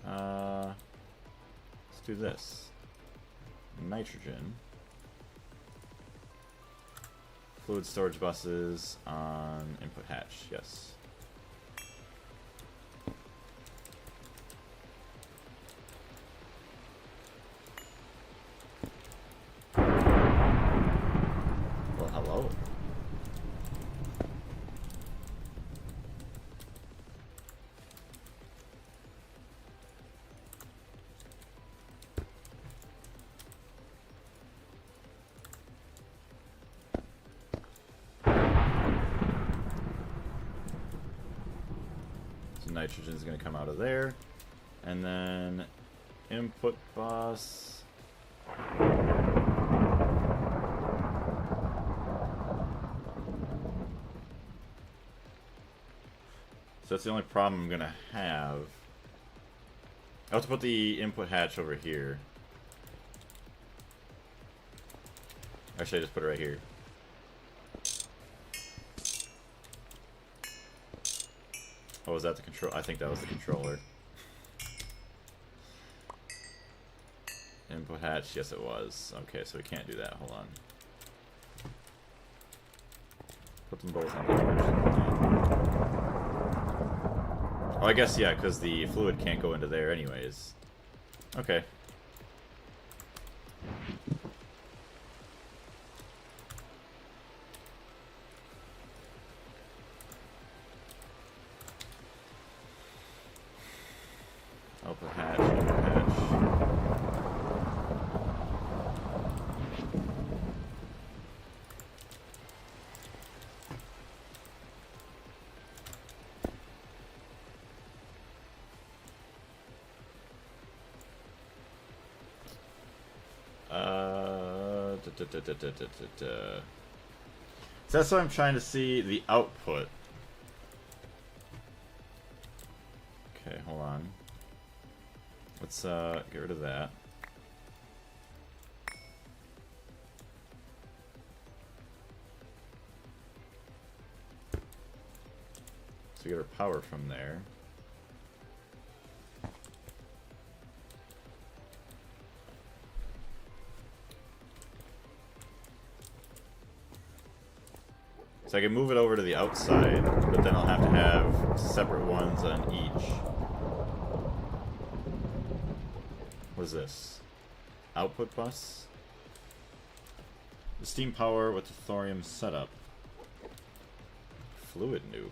Speaker 1: Let's do this. Nitrogen. Fluid storage buses on input hatch, yes. nitrogen is going to come out of there. And then input bus. So that's the only problem I'm going to have. I'll have to put the input hatch over here. Or should I just put it right here? Oh, was that the control? I think that was the controller. Input hatch, yes it was. Okay, so we can't do that. Hold on. Put them both on the hatch. Oh, I guess, yeah, because the fluid can't go into there anyways. Okay. Open hatch, open hatch. So that's what I'm trying to see, the output. Okay, hold on. Let's get rid of that. So we get our power from there. So I can move it over to the outside, but then I'll have to have separate ones on each. What is this? Output bus? The steam power with the thorium setup. Fluid nuke.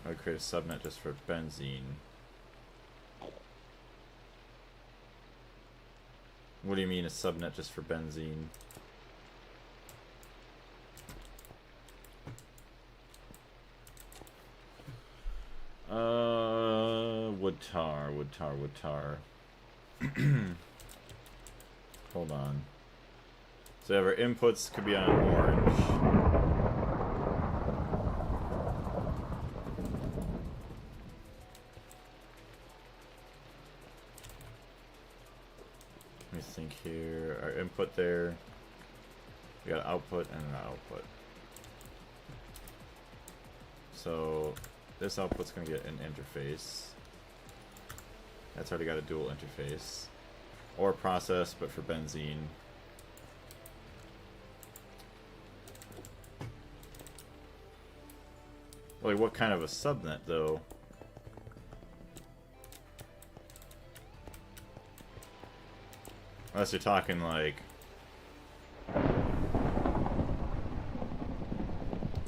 Speaker 1: I would create a subnet just for benzene. What do you mean a subnet just for benzene? Wood tar, wood tar, wood tar. Hold on. So our inputs could be on orange. Let me think here. Our input there. We got an output and an output. So this output's gonna get an interface. That's already got a dual interface. Or process, but for benzene. Like, what kind of a subnet, though? Unless you're talking, like,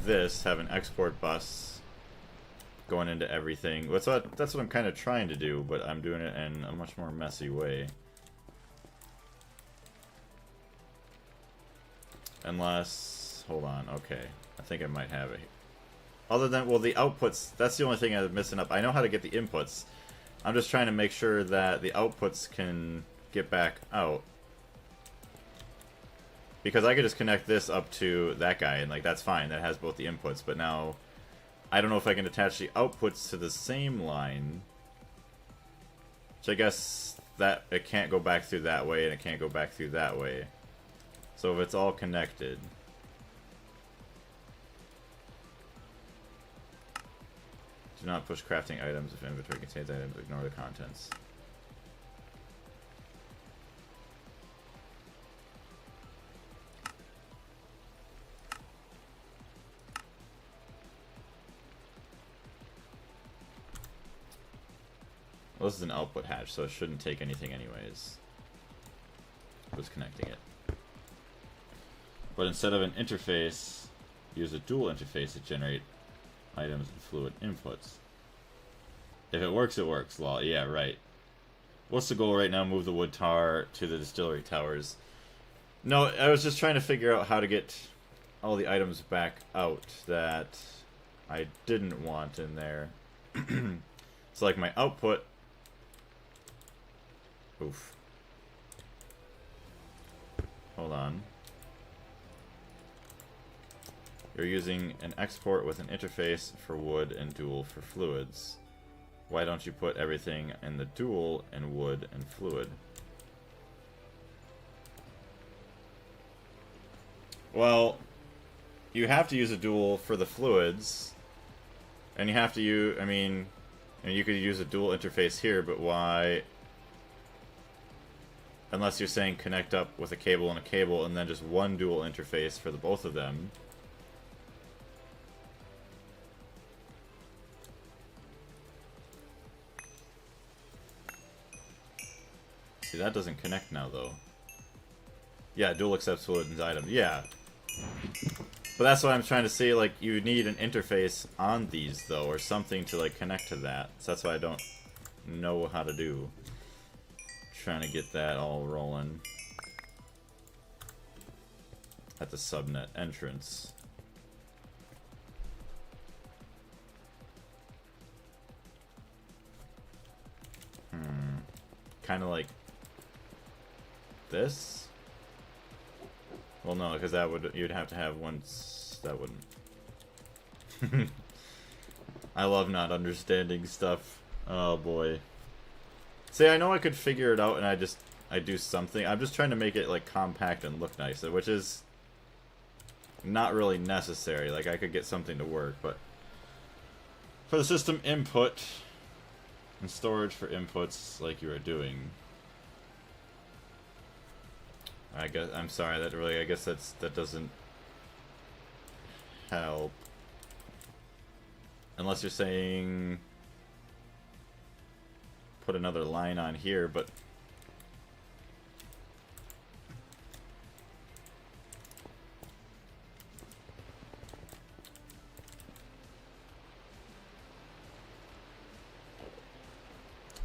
Speaker 1: this, have an export bus going into everything. That's what I'm kind of trying to do, but I'm doing it in a much more messy way. Unless, hold on, okay. I think I might have it. Other than, well, the outputs, that's the only thing I'm missing up. I know how to get the inputs. I'm just trying to make sure that the outputs can get back out. Because I could just connect this up to that guy, and like that's fine. That has both the inputs, but now I don't know if I can attach the outputs to the same line. So I guess that it can't go back through that way, and it can't go back through that way. So if it's all connected. Do not push crafting items if inventory contains items. Ignore the contents. Well, this is an output hatch, so it shouldn't take anything anyways. Just connecting it. But instead of an interface, use a dual interface to generate items and fluid inputs. If it works, it works. Lol. Yeah, right. What's the goal right now? Move the wood tar to the distillery towers. No, I was just trying to figure out how to get all the items back out that I didn't want in there. So like my output... Oof. Hold on. You're using an export with an interface for wood and dual for fluids. Why don't you put everything in the dual and wood and fluid? Well, you have to use a dual for the fluids, and you have to use, I mean, and you could use a dual interface here, but why? Unless you're saying connect up with a cable and then just one dual interface for the both of them. See, that doesn't connect now, though. Yeah, dual accepts fluid and item. Yeah. But that's what I'm trying to say, like, you need an interface on these, though, or something to, like, connect to that. So that's what I don't know how to do. Trying to get that all rolling. At the subnet entrance. Kind of like this? Well, no, because that would, you'd have to have one. That wouldn't. I love not understanding stuff. Oh boy. See, I know I could figure it out, and I do something. I'm just trying to make it like compact and look nice, which is not really necessary. Like, I could get something to work, but for the system input and storage for inputs, like you were doing. I guess I'm sorry. That really, I guess that doesn't help. Unless you're saying put another line on here, but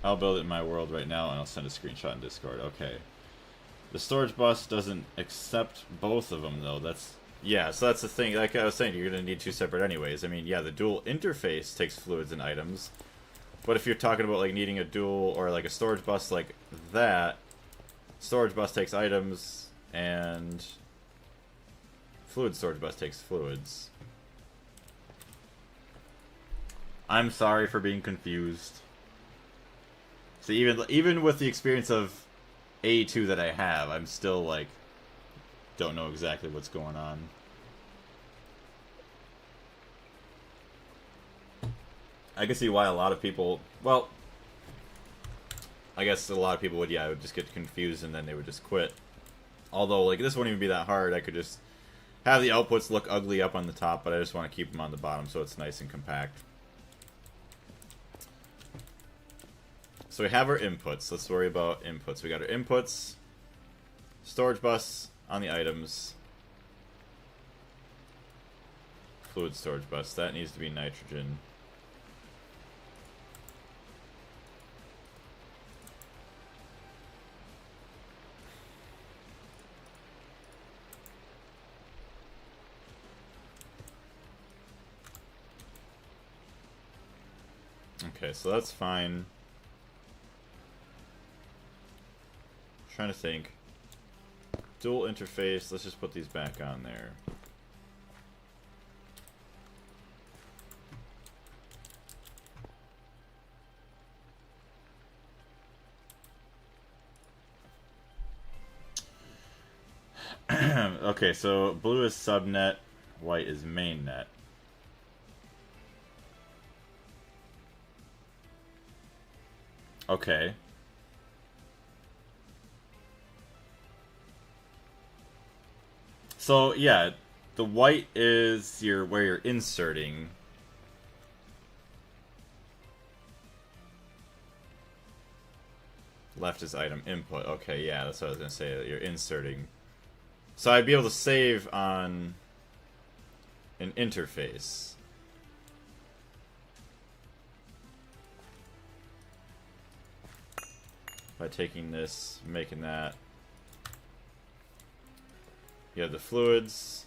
Speaker 1: I'll build it in my world right now and I'll send a screenshot in Discord. Okay. The storage bus doesn't accept both of them, though. That's... Yeah, so that's the thing. Like I was saying, you're going to need two separate anyways. I mean, yeah, the dual interface takes fluids and items. But if you're talking about, like, needing a dual or, like, a storage bus like that, storage bus takes items, and fluid storage bus takes fluids. I'm sorry for being confused. So even with the experience of A2 that I have, I'm still, like, don't know exactly what's going on. I can see why a lot of people, well, I guess a lot of people would, yeah, would just get confused and then they would just quit. Although, like, this wouldn't even be that hard. I could just have the outputs look ugly up on the top, but I just want to keep them on the bottom so it's nice and compact. So we have our inputs. Let's worry about inputs. We got our inputs, storage bus on the items, fluid storage bus. That needs to be nitrogen. Okay, so that's fine. Trying to think. Dual interface, let's just put these back on there. Okay, so blue is subnet, white is mainnet. Okay. So yeah, the white is where you're inserting. Left is item input. Okay, yeah, that's what I was gonna say. That you're inserting. So I'd be able to save on an interface. By taking this, making that. You have the fluids.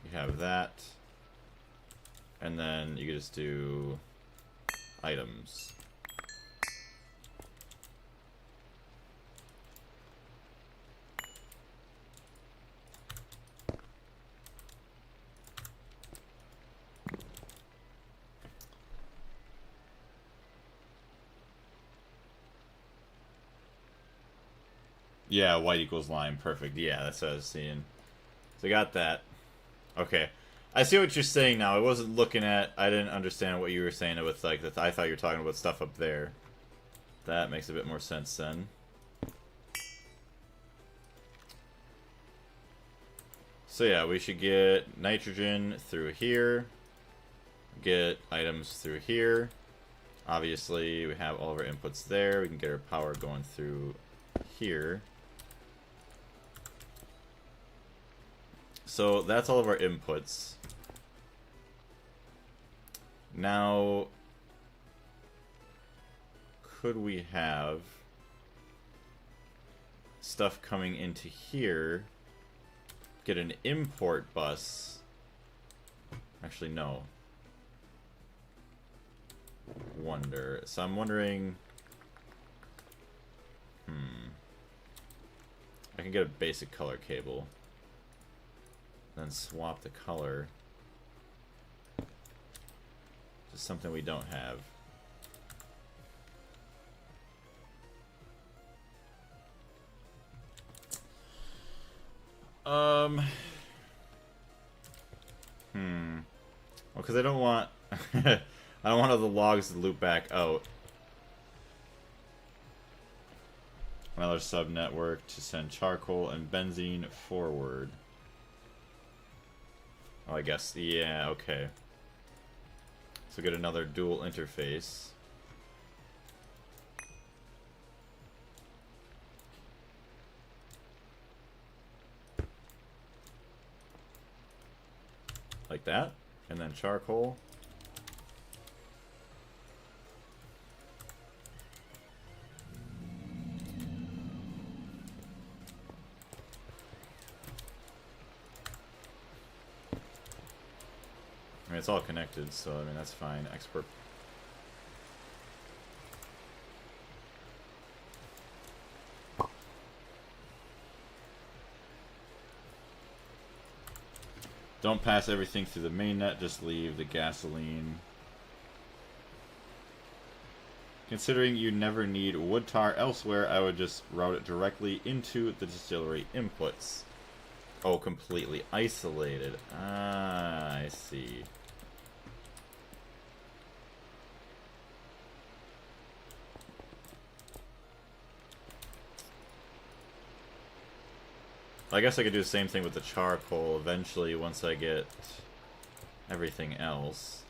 Speaker 1: You have that. And then you can just do items. Yeah, white equals line. Perfect. Yeah, that's what I was seeing. So I got that. Okay. I see what you're saying now. I wasn't looking at... I didn't understand what you were saying with, like, that. I thought you were talking about stuff up there. That makes a bit more sense then. So yeah, we should get nitrogen through here. Get items through here. Obviously, we have all of our inputs there. We can get our power going through here. So that's all of our inputs. Now, could we have stuff coming into here? Get an import bus. Actually, no. Wonder. So I'm wondering... I can get a basic color cable. Then swap the color. Just something we don't have. Well, because I don't want... I don't want all the logs to loop back out. Another sub-network to send charcoal and benzene forward. Oh, I guess, yeah, okay. So get another dual interface. Like that. And then charcoal. I mean, it's all connected, so I mean, that's fine. Export. Don't pass everything through the main net, just leave the gasoline. Considering you never need wood tar elsewhere, I would just route it directly into the distillery inputs. Oh, completely isolated. Ah, I see. I guess I could do the same thing with the charcoal eventually once I get everything else.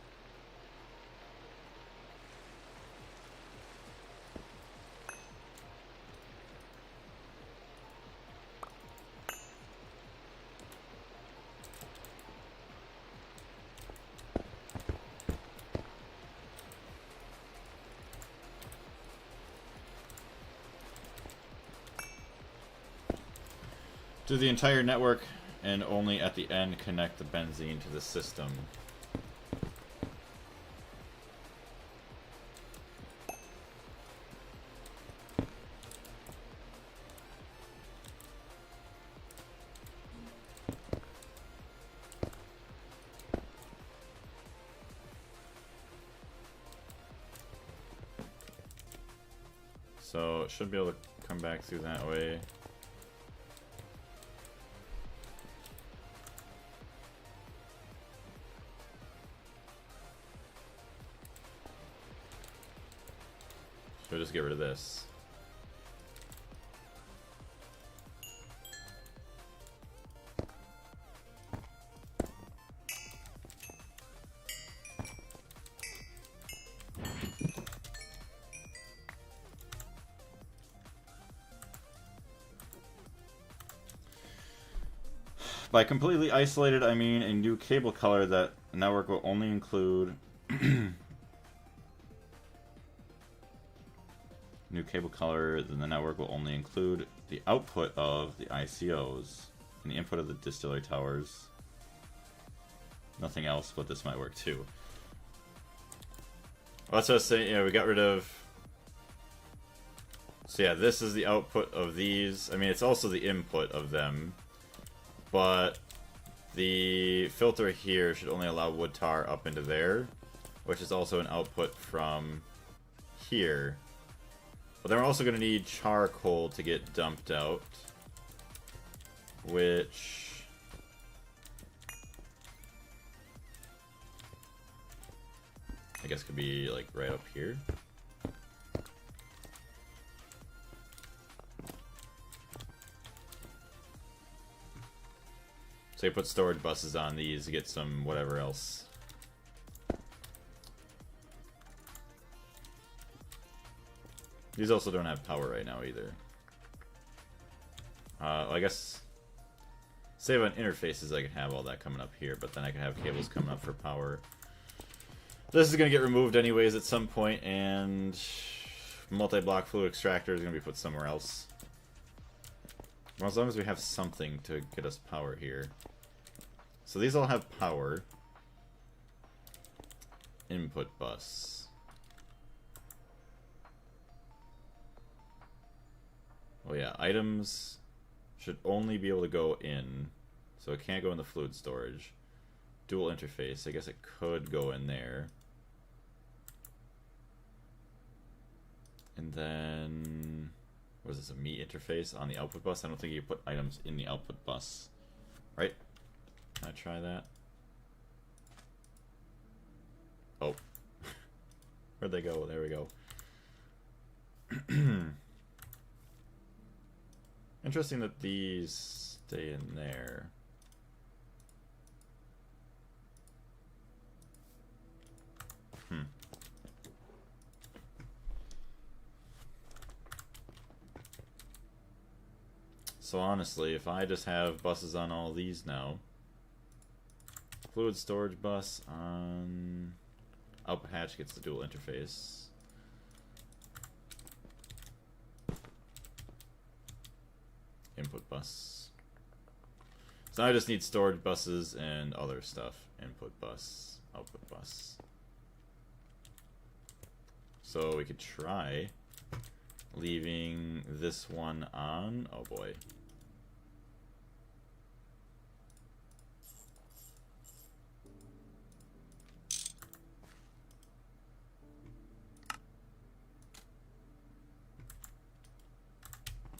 Speaker 1: Do the entire network and only at the end connect the benzene to the system. So it should be able to come back through that way. We'll just get rid of this. By completely isolated, I mean a new cable color that the network will only include new cable color, then the network will only include the output of the ICOs and the input of the distillery towers. Nothing else, but this might work too. Well, that's what I was saying. Yeah, we got rid of. So yeah, this is the output of these. I mean, it's also the input of them, but the filter here should only allow wood tar up into there, which is also an output from here. But then we're also going to need charcoal to get dumped out, which I guess could be like right up here. So you put storage buses on these to get some whatever else. These also don't have power right now either. I guess save on interfaces I can have all that coming up here, but then I can have cables coming up for power. This is going to get removed anyways at some point, and multi-block fluid extractor is going to be put somewhere else. Well, as long as we have something to get us power here. So these all have power. Input bus. Oh yeah, items should only be able to go in. So it can't go in the fluid storage. Dual interface, I guess it could go in there. And then, what is this, a meat interface on the output bus? I don't think you put items in the output bus. Right? Can I try that? Oh. Where'd they go? There we go. Interesting that these stay in there. So honestly, if I just have buses on all these now, fluid storage bus on output hatch gets the dual interface. Input bus. So now I just need storage buses and other stuff. Input bus, output bus. So we could try leaving this one on. Oh boy.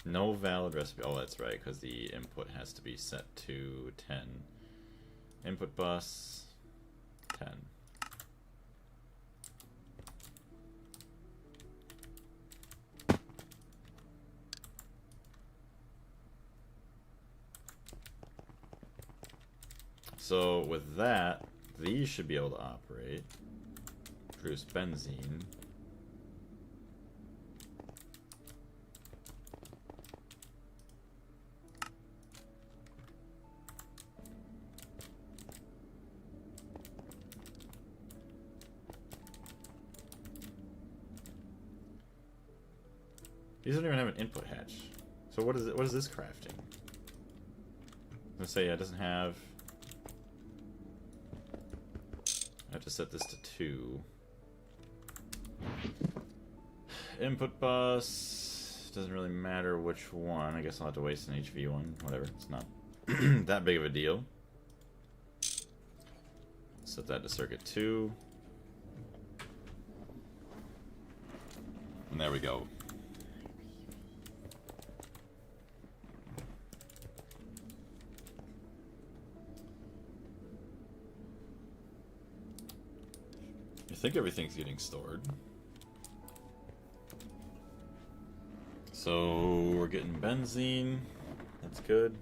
Speaker 1: No valid recipe. Oh, that's right, because the input has to be set to 10. Input bus 10. So with that, these should be able to operate. Produce benzene. These don't even have an input hatch. So what is it? What is this crafting? Let's say it doesn't have. I have to set this to 2. Input bus doesn't really matter which one. I guess I'll have to waste an HV one. Whatever. It's not that big of a deal. Set that to circuit 2. And there we go. I think everything's getting stored. So we're getting benzene. That's good.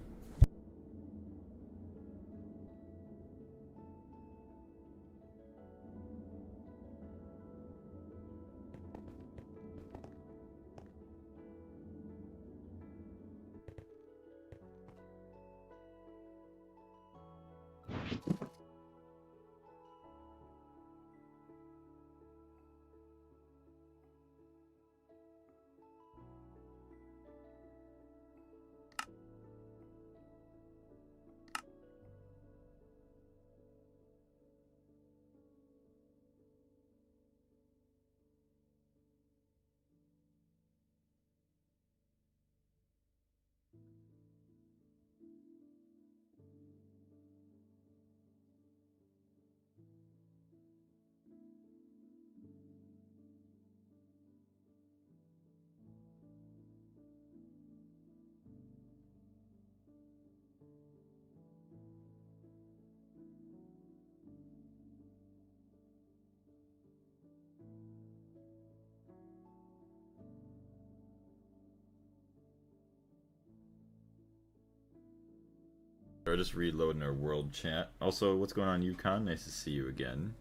Speaker 1: Or just reloading our world chat. Also, what's going on, Yukon? Nice to see you again.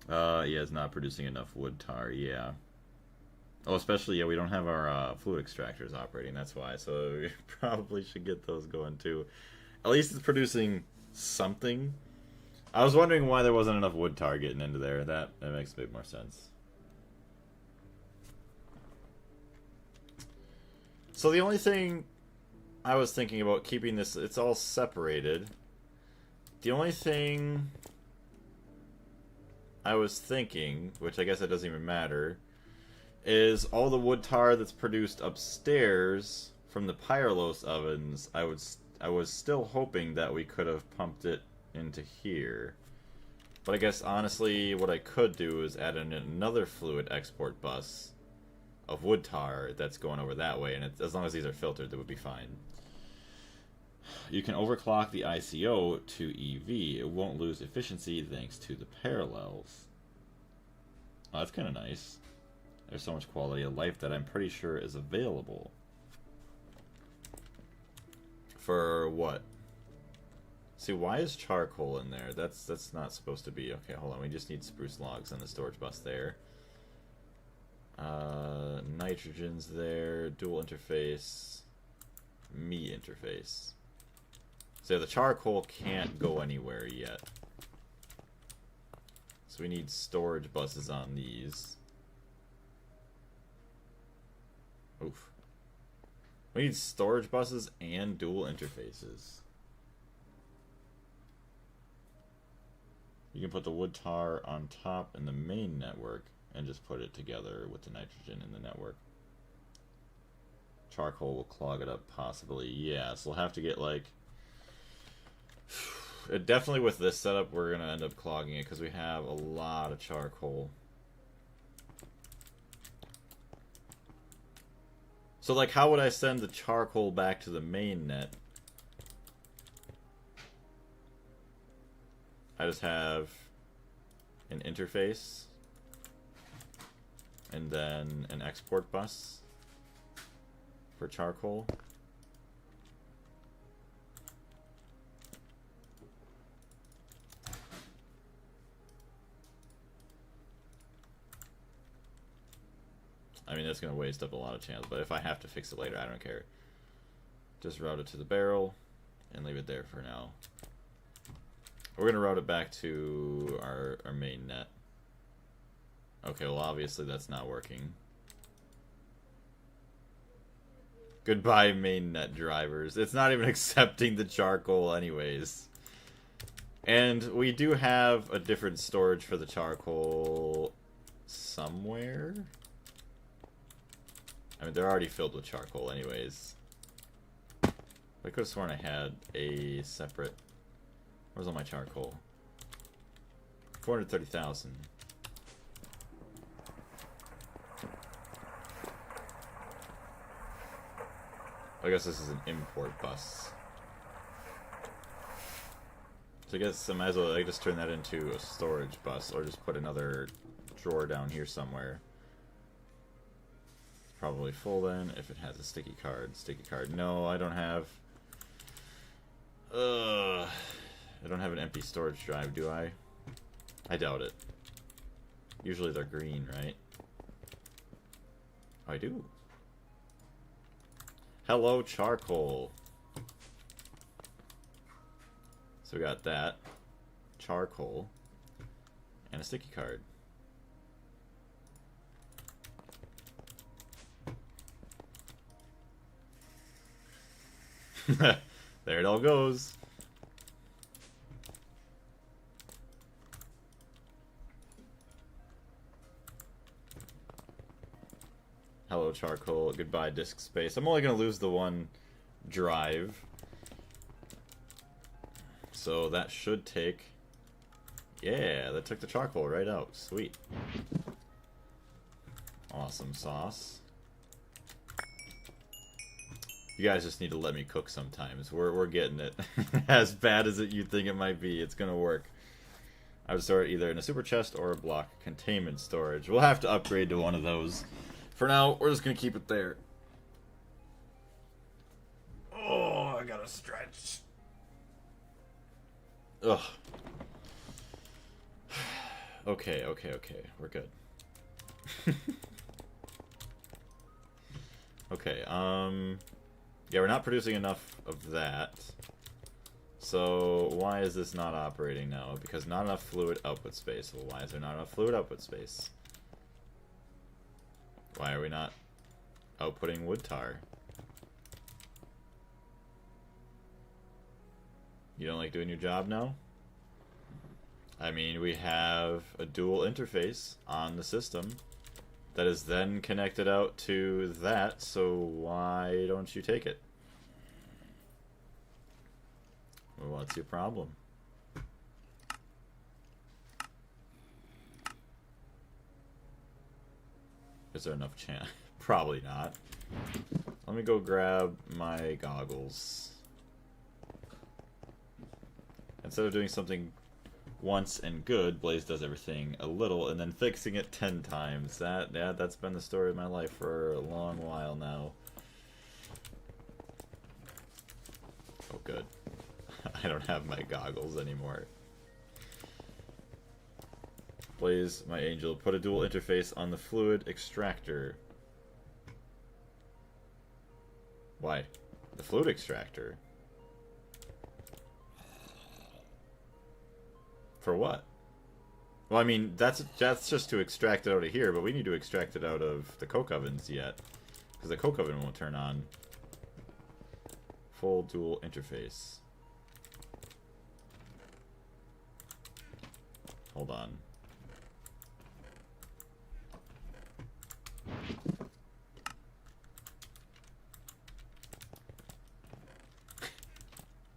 Speaker 1: Yeah, it's not producing enough wood tar, yeah. Oh, especially, yeah, we don't have our fluid extractors operating, that's why. So we probably should get those going too. At least it's producing something. I was wondering why there wasn't enough wood tar getting into there. That makes a bit more sense. So the only thing I was thinking about keeping this, it's all separated. The only thing I was thinking, which I guess it doesn't even matter, is all the wood tar that's produced upstairs from the pyrolos ovens. I was still hoping that we could have pumped it into here. But I guess honestly what I could do is add in another fluid export bus of wood tar that's going over that way, and as long as these are filtered, that would be fine. You can overclock the ICO to EV. It won't lose efficiency thanks to the parallels. Oh, that's kind of nice. There's so much quality of life that I'm pretty sure is available. For what? See, why is charcoal in there? That's not supposed to be. Okay, hold on. We just need spruce logs on the storage bus there. Nitrogen's there. Dual interface. Me interface. So the charcoal can't go anywhere yet. So we need storage buses on these. Oof. We need storage buses and dual interfaces. You can put the wood tar on top in the main network and just put it together with the nitrogen in the network. Charcoal will clog it up possibly. Yeah, so we'll have to get like... Definitely with this setup we're going to end up clogging it because we have a lot of charcoal. So like how would I send the charcoal back to the main net? I just have an interface and then an export bus for charcoal. I mean, that's going to waste up a lot of channels, but if I have to fix it later, I don't care. Just route it to the barrel and leave it there for now. We're going to route it back to our main net. Okay, well obviously that's not working. Goodbye main net drivers. It's not even accepting the charcoal anyways. And we do have a different storage for the charcoal somewhere. I mean, they're already filled with charcoal anyways. I could have sworn I had a separate... Where's all my charcoal? 430,000. I guess this is an import bus. So I guess I might as well just turn that into a storage bus, or just put another drawer down here somewhere. Probably full then, if it has a sticky card. Sticky card. No, I don't have... I don't have an empty storage drive, do I? I doubt it. Usually they're green, right? Oh, I do. Hello, charcoal. So we got that. Charcoal. And a sticky card. There it all goes. Hello, charcoal. Goodbye, disk space. I'm only going to lose the one drive. So that should take... Yeah, that took the charcoal right out. Sweet. Awesome sauce. You guys just need to let me cook sometimes. We're getting it. As bad as you think it might be, it's going to work. I would store it either in a super chest or a block containment storage. We'll have to upgrade to one of those. For now, we're just going to keep it there. Oh, I gotta stretch. Ugh. Okay. We're good. Okay, yeah, we're not producing enough of that. So, why is this not operating now? Because not enough fluid output space. Well, why is there not enough fluid output space? Why are we not outputting wood tar? You don't like doing your job now? I mean, we have a dual interface on the system that is then connected out to that, so why don't you take it? Well, what's your problem? Is there enough chance? Probably not. Let me go grab my goggles. Instead of doing something once and good, Blaze does everything a little and then fixing it 10 times. That's been the story of my life for a long while now. Oh, good. I don't have my goggles anymore. Blaze, my angel, put a dual interface on the fluid extractor. Why? The fluid extractor? For what? Well, I mean, that's just to extract it out of here, but we need to extract it out of the coke ovens yet. Because the coke oven won't turn on. Full dual interface. Hold on.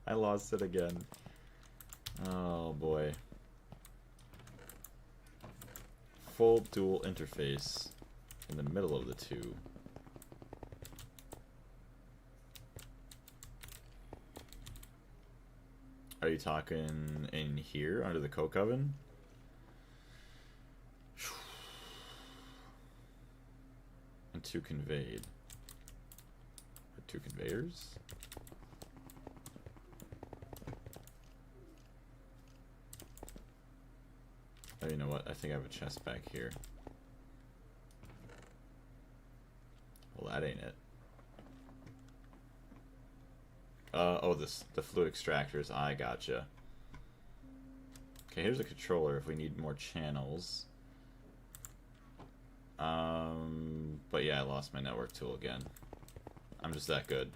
Speaker 1: I lost it again. Oh boy. Full dual interface in the middle of the two. Are you talking in here under the coke oven? And two conveyed. Or two conveyors? Oh, you know what? I think I have a chest back here. Well, that ain't it. Oh, the fluid extractors. I gotcha. Okay, here's a controller if we need more channels. But yeah, I lost my network tool again. I'm just that good.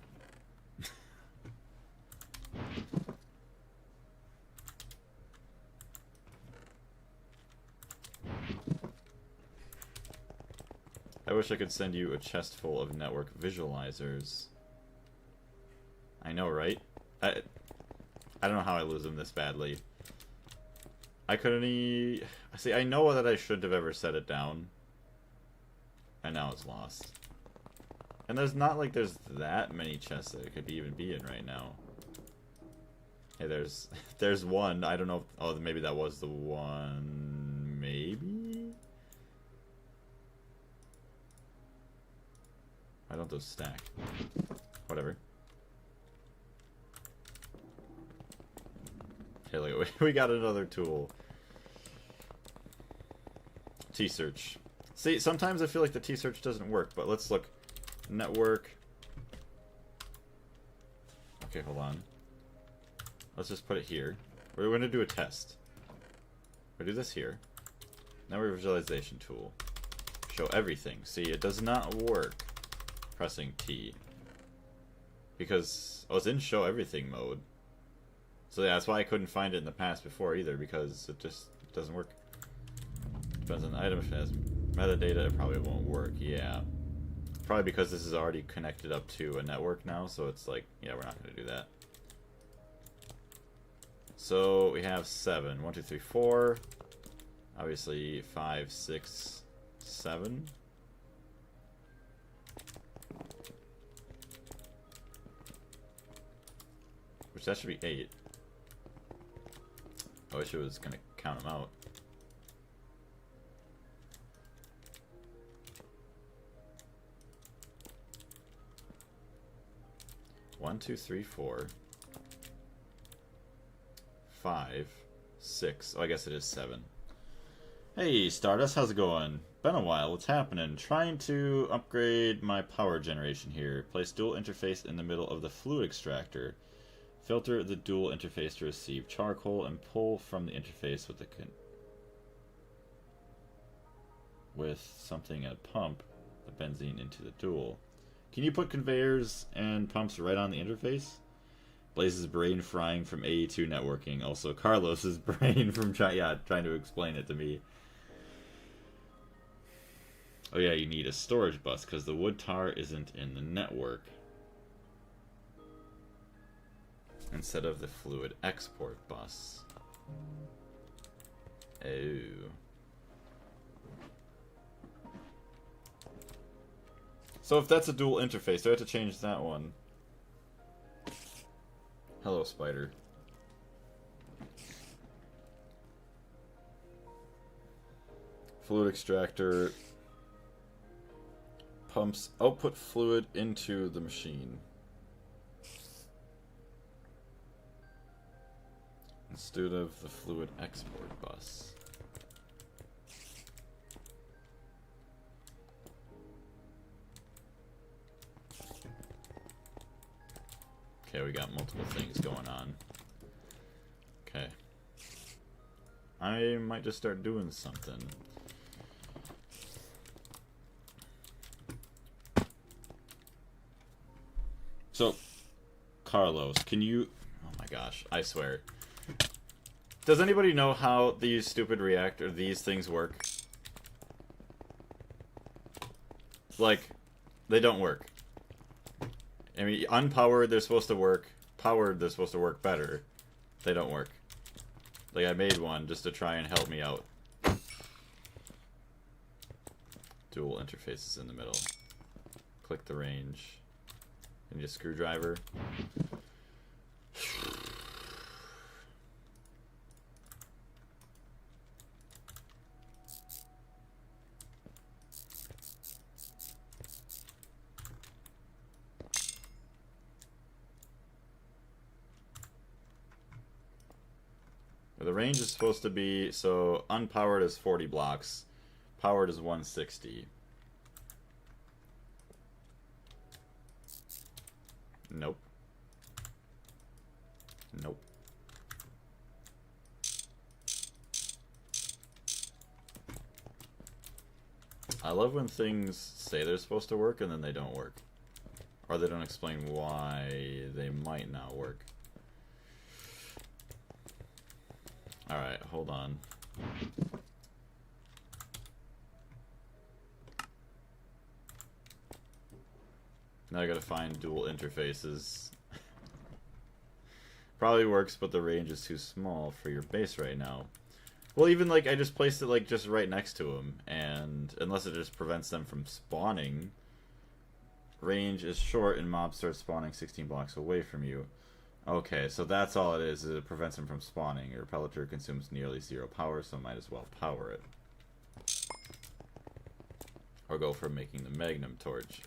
Speaker 1: I wish I could send you a chest full of network visualizers. I know, right? I don't know how I lose them this badly. I couldn't see, I know that I shouldn't have ever set it down. And now it's lost. And there's not like there's that many chests that it could even be in right now. Hey, there's one. I don't know if, oh, maybe that was the one. Maybe? Why don't those stack? Whatever. Okay, look, we got another tool. T-search. See, sometimes I feel like the T-search doesn't work, but let's look. Network. Okay, hold on. Let's just put it here. We're going to do a test. We'll do this here. Network visualization tool. Show everything. See, it does not work pressing T. Because, oh, it's in show everything mode. So yeah, that's why I couldn't find it in the past before either, because it just doesn't work. Depends on the item. If it has metadata, it probably won't work. Yeah. Probably because this is already connected up to a network now, so it's like, yeah, we're not going to do that. So we have 7. 1, 2, 3, 4. Obviously 5, 6, 7. Which that should be 8. I wish it was going to count them out. One, 2, 3, 4, 5, 6. Oh, I guess it is 7. Hey, Stardust, how's it going? Been a while, what's happening? Trying to upgrade my power generation here. Place dual interface in the middle of the fluid extractor. Filter the dual interface to receive charcoal and pull from the interface with something and a pump the benzene into the dual. Can you put conveyors and pumps right on the interface? Blaze's brain frying from AE2 networking. Also, Carlos's brain from trying to explain it to me. Oh yeah, you need a storage bus because the wood tar isn't in the network. Instead of the fluid export bus. Oh. So if that's a dual interface, do I have to change that one? Hello, spider. Fluid extractor pumps output fluid into the machine. Instead of the fluid export bus. Okay, we got multiple things going on. Okay. I might just start doing something. So, Carlos, can you... Oh my gosh, I swear. Does anybody know how these stupid these things work? Like, they don't work. I mean, unpowered, they're supposed to work. Powered, they're supposed to work better. They don't work. Like, I made one just to try and help me out. Dual interfaces in the middle. Click the range. And just screwdriver. The range is supposed to be, so unpowered is 40 blocks, powered is 160. Nope. Nope. I love when things say they're supposed to work and then they don't work. Or they don't explain why they might not work. Alright, hold on. Now I gotta find dual interfaces. Probably works, but the range is too small for your base right now. Well, even like I just placed it like just right next to them, and unless it just prevents them from spawning, range is short and mobs start spawning 16 blocks away from you. Okay, so that's all it is it prevents them from spawning. Your repellator consumes nearly 0 power, so might as well power it. Or go for making the Magnum Torch.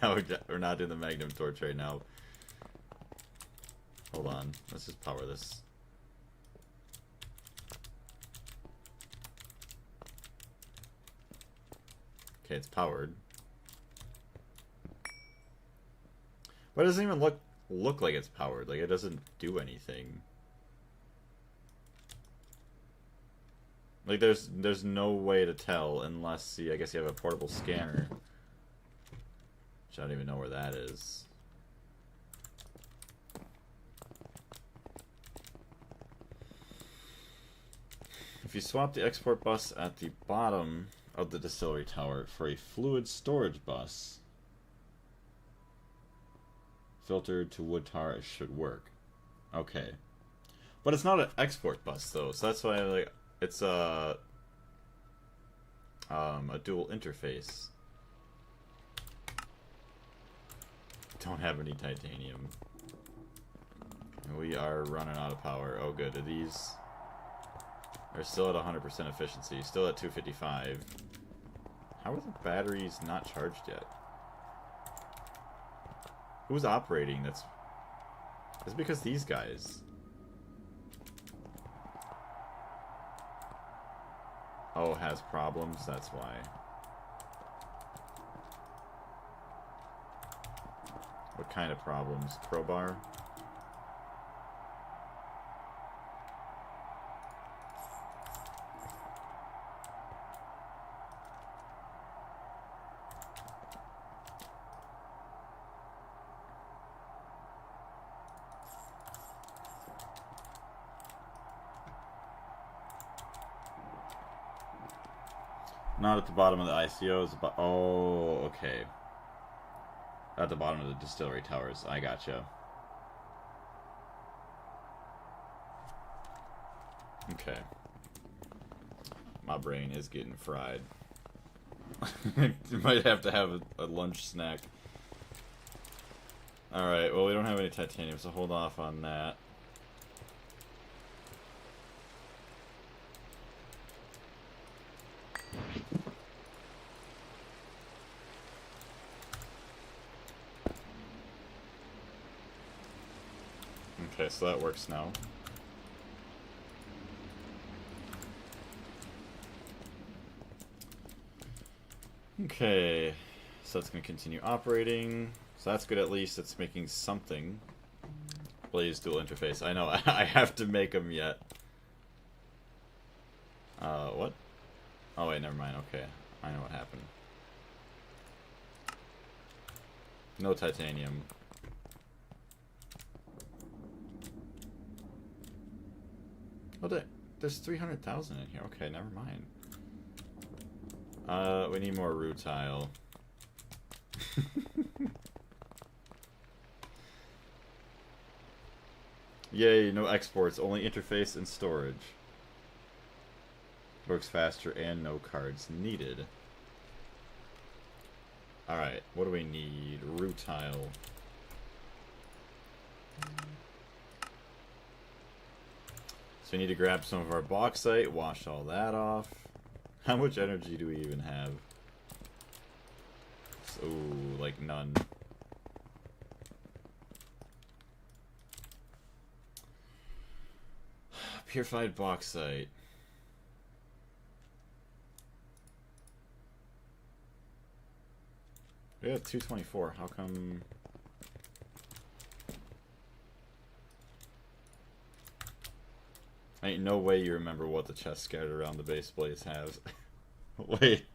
Speaker 1: No, we're not doing the Magnum Torch right now. Hold on, let's just power this. Okay, it's powered. But it doesn't even look like it's powered. Like, it doesn't do anything. Like, there's no way to tell unless, see, I guess you have a portable scanner. Which I don't even know where that is. If you swap the export bus at the bottom of the distillery tower for a fluid storage bus filtered to wood tar, it should work. Okay. But it's not an export bus though, so that's why like it's a dual interface. Don't have any titanium. We are running out of power. Oh good, are these are still at 100% efficiency, still at 255. How are the batteries not charged yet? Who's operating? That's because these guys. Oh, has problems, that's why. What kind of problems? Crowbar? Not at the bottom of the ICOs, but oh, okay. At the bottom of the distillery towers. I gotcha. Okay. My brain is getting fried. You might have to have a lunch snack. Alright, well we don't have any titanium, so hold off on that. Okay, so that works now. Okay, so that's going to continue operating. So that's good, at least it's making something. Blaze dual interface. I know, I have to make them yet. What? Oh wait, never mind, okay. I know what happened. No titanium. Oh, there's 300,000 in here. Okay, never mind. We need more rutile. Yay, no exports, only interface and storage. Works faster and no cards needed. Alright, what do we need? Rutile. So we need to grab some of our bauxite, wash all that off. How much energy do we even have? Ooh, like none. Purified bauxite. We have 224. How come? Ain't no way you remember what the chest scattered around the base blaze has. Wait.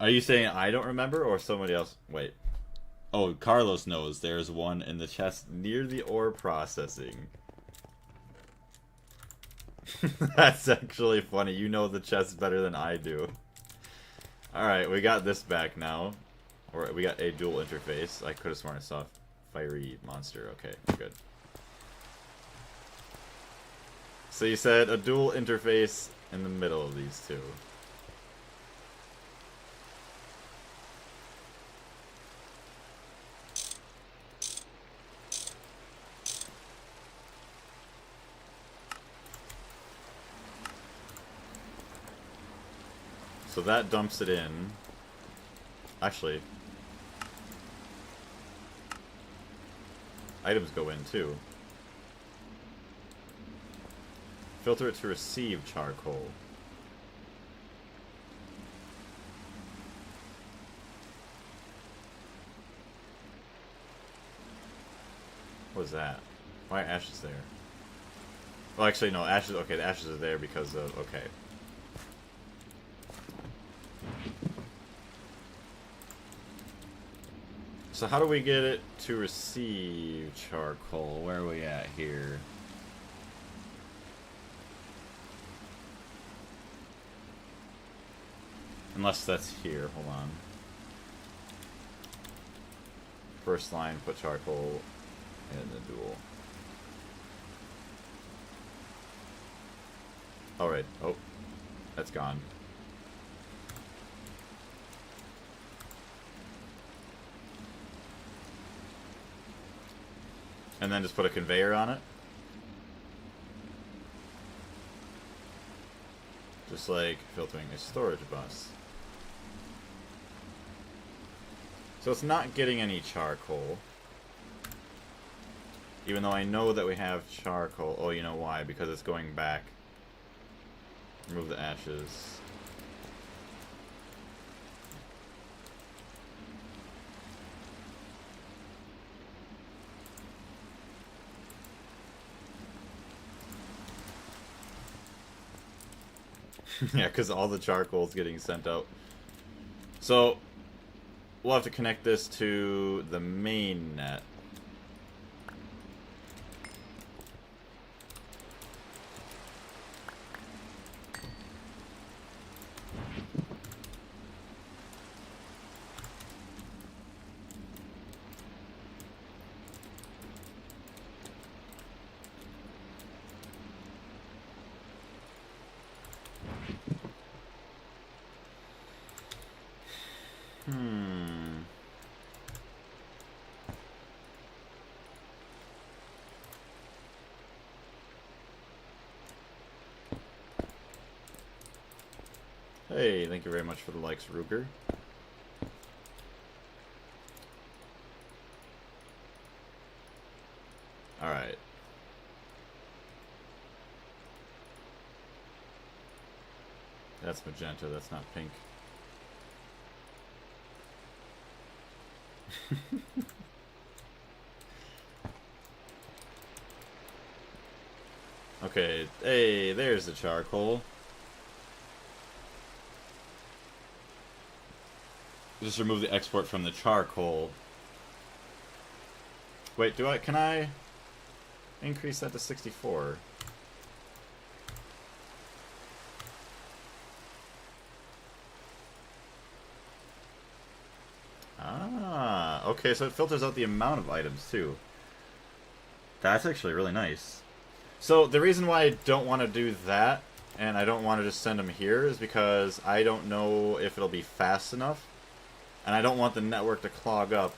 Speaker 1: Are you saying I don't remember or somebody else? Wait. Oh, Carlos knows there's one in the chest near the ore processing. That's actually funny. You know the chest better than I do. Alright, we got this back now. Or we got a dual interface. I could have sworn I saw a fiery monster. Okay, good. So you said a dual interface in the middle of these two. So that dumps it in. Actually, items go in too. Filter it to receive charcoal. What is that? Why are ashes there? Well, actually, no, ashes. Okay, the ashes are there because of. Okay. So how do we get it to receive charcoal? Where are we at here? Unless that's here. Hold on. First line, put charcoal in the duel. Alright. Oh. That's gone. And then just put a conveyor on it. Just like filtering a storage bus. So it's not getting any charcoal. Even though I know that we have charcoal. Oh, you know why? Because it's going back Remove the ashes. Yeah, because all the charcoal is getting sent out. So, we'll have to connect this to the main net. Hey, thank you very much for the likes, Ruger. Alright. That's magenta, that's not pink. Okay, hey, there's the charcoal. Just remove the export from the charcoal. Wait, can I increase that to 64? Ah, okay, so it filters out the amount of items too. That's actually really nice. So the reason why I don't want to do that, and I don't want to just send them here, is because I don't know if it'll be fast enough. And I don't want the network to clog up.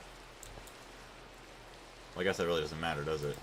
Speaker 1: Well, I guess that really doesn't matter, does it?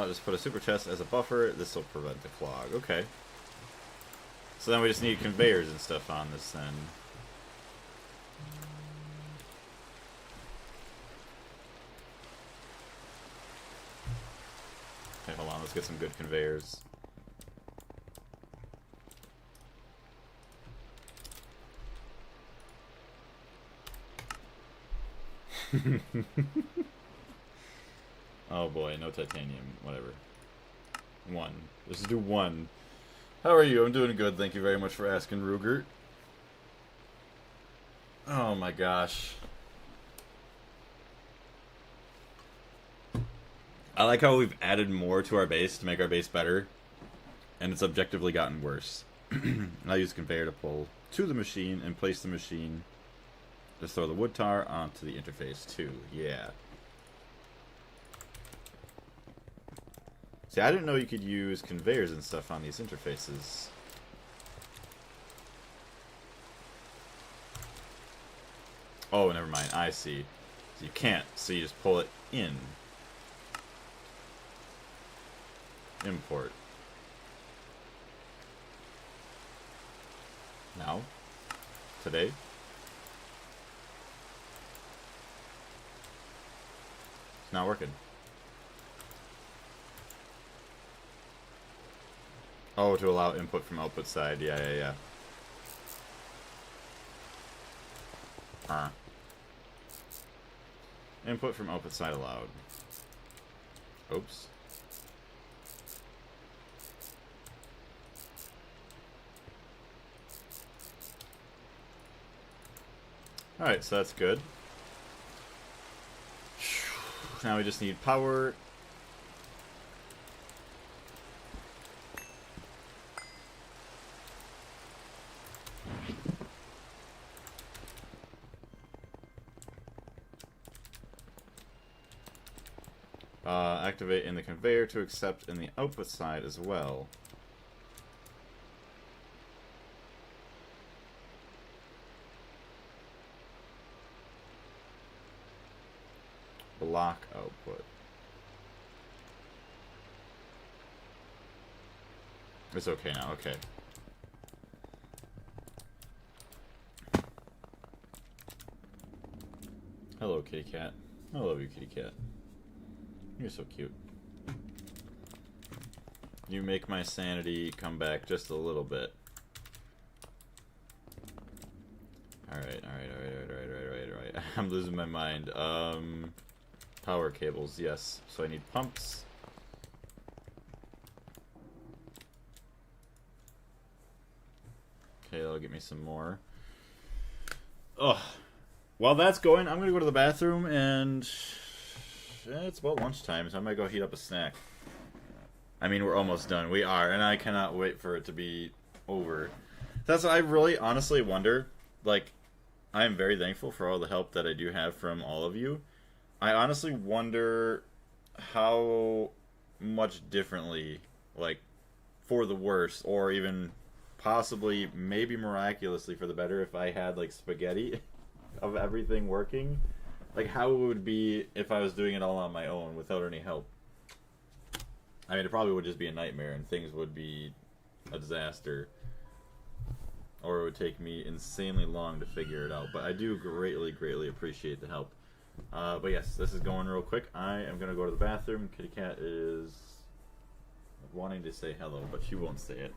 Speaker 1: Just put a super chest as a buffer. This will prevent the clog. Okay. So then we just need conveyors and stuff on this then. Okay, hold on. Let's get some good conveyors. Oh boy, no titanium. Whatever. One. Let's just do one. How are you? I'm doing good. Thank you very much for asking, Ruger. Oh my gosh. I like how we've added more to our base to make our base better, and it's objectively gotten worse. I'll use conveyor to pull to the machine and place the machine. Just throw the wood tar onto the interface too. Yeah. See, I didn't know you could use conveyors and stuff on these interfaces. Oh, never mind. I see. So you can't. So you just pull it in. Import. Now? Today? It's not working. Oh, to allow input from output side. Yeah. Input from output side allowed. Oops. Alright, so that's good. Now we just need power. Activate in the conveyor to accept in the output side as well. Block output. It's okay now, okay. Hello, kitty cat. I love you, kitty cat. You're so cute. You make my sanity come back just a little bit. Alright. I'm losing my mind. Power cables, yes. So I need pumps. Okay, that'll get me some more. Ugh. While that's going, I'm gonna go to the bathroom and it's about lunchtime, so I might go heat up a snack. I mean, we're almost done. We are, and I cannot wait for it to be over. That's what I really honestly wonder. Like, I am very thankful for all the help that I do have from all of you. I honestly wonder how much differently, like, for the worse, or even possibly, maybe miraculously for the better, if I had, like, spaghetti of everything working. Like, how it would be if I was doing it all on my own without any help. I mean, it probably would just be a nightmare and things would be a disaster. Or it would take me insanely long to figure it out. But I do greatly appreciate the help. But yes, this is going real quick. I am going to go to the bathroom. Kitty cat is wanting to say hello, but she won't say it.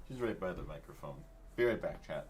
Speaker 1: She's right by the microphone. Be right back, chat.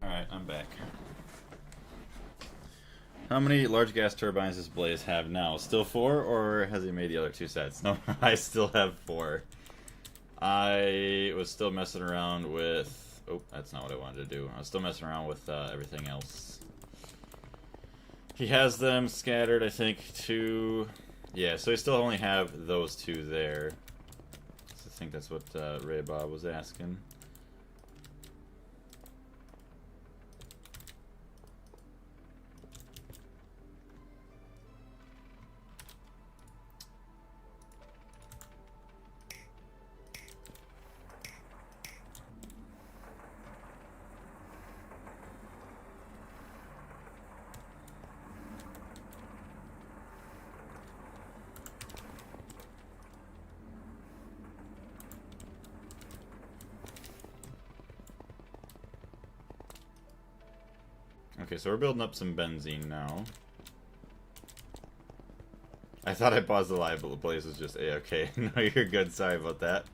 Speaker 1: Alright, I'm back. How many large gas turbines does Blaze have now? Still 4, or has he made the other 2 sets? No, I still have 4. I was still messing around with... Oh, that's not what I wanted to do. I was still messing around with everything else. He has them scattered, I think, to... Yeah, so I still only have those 2 there. So I think that's what Ray Bob was asking. Okay, so we're building up some benzene now. I thought I paused the live, but the Blaze was just A-okay. No, you're good. Sorry about that.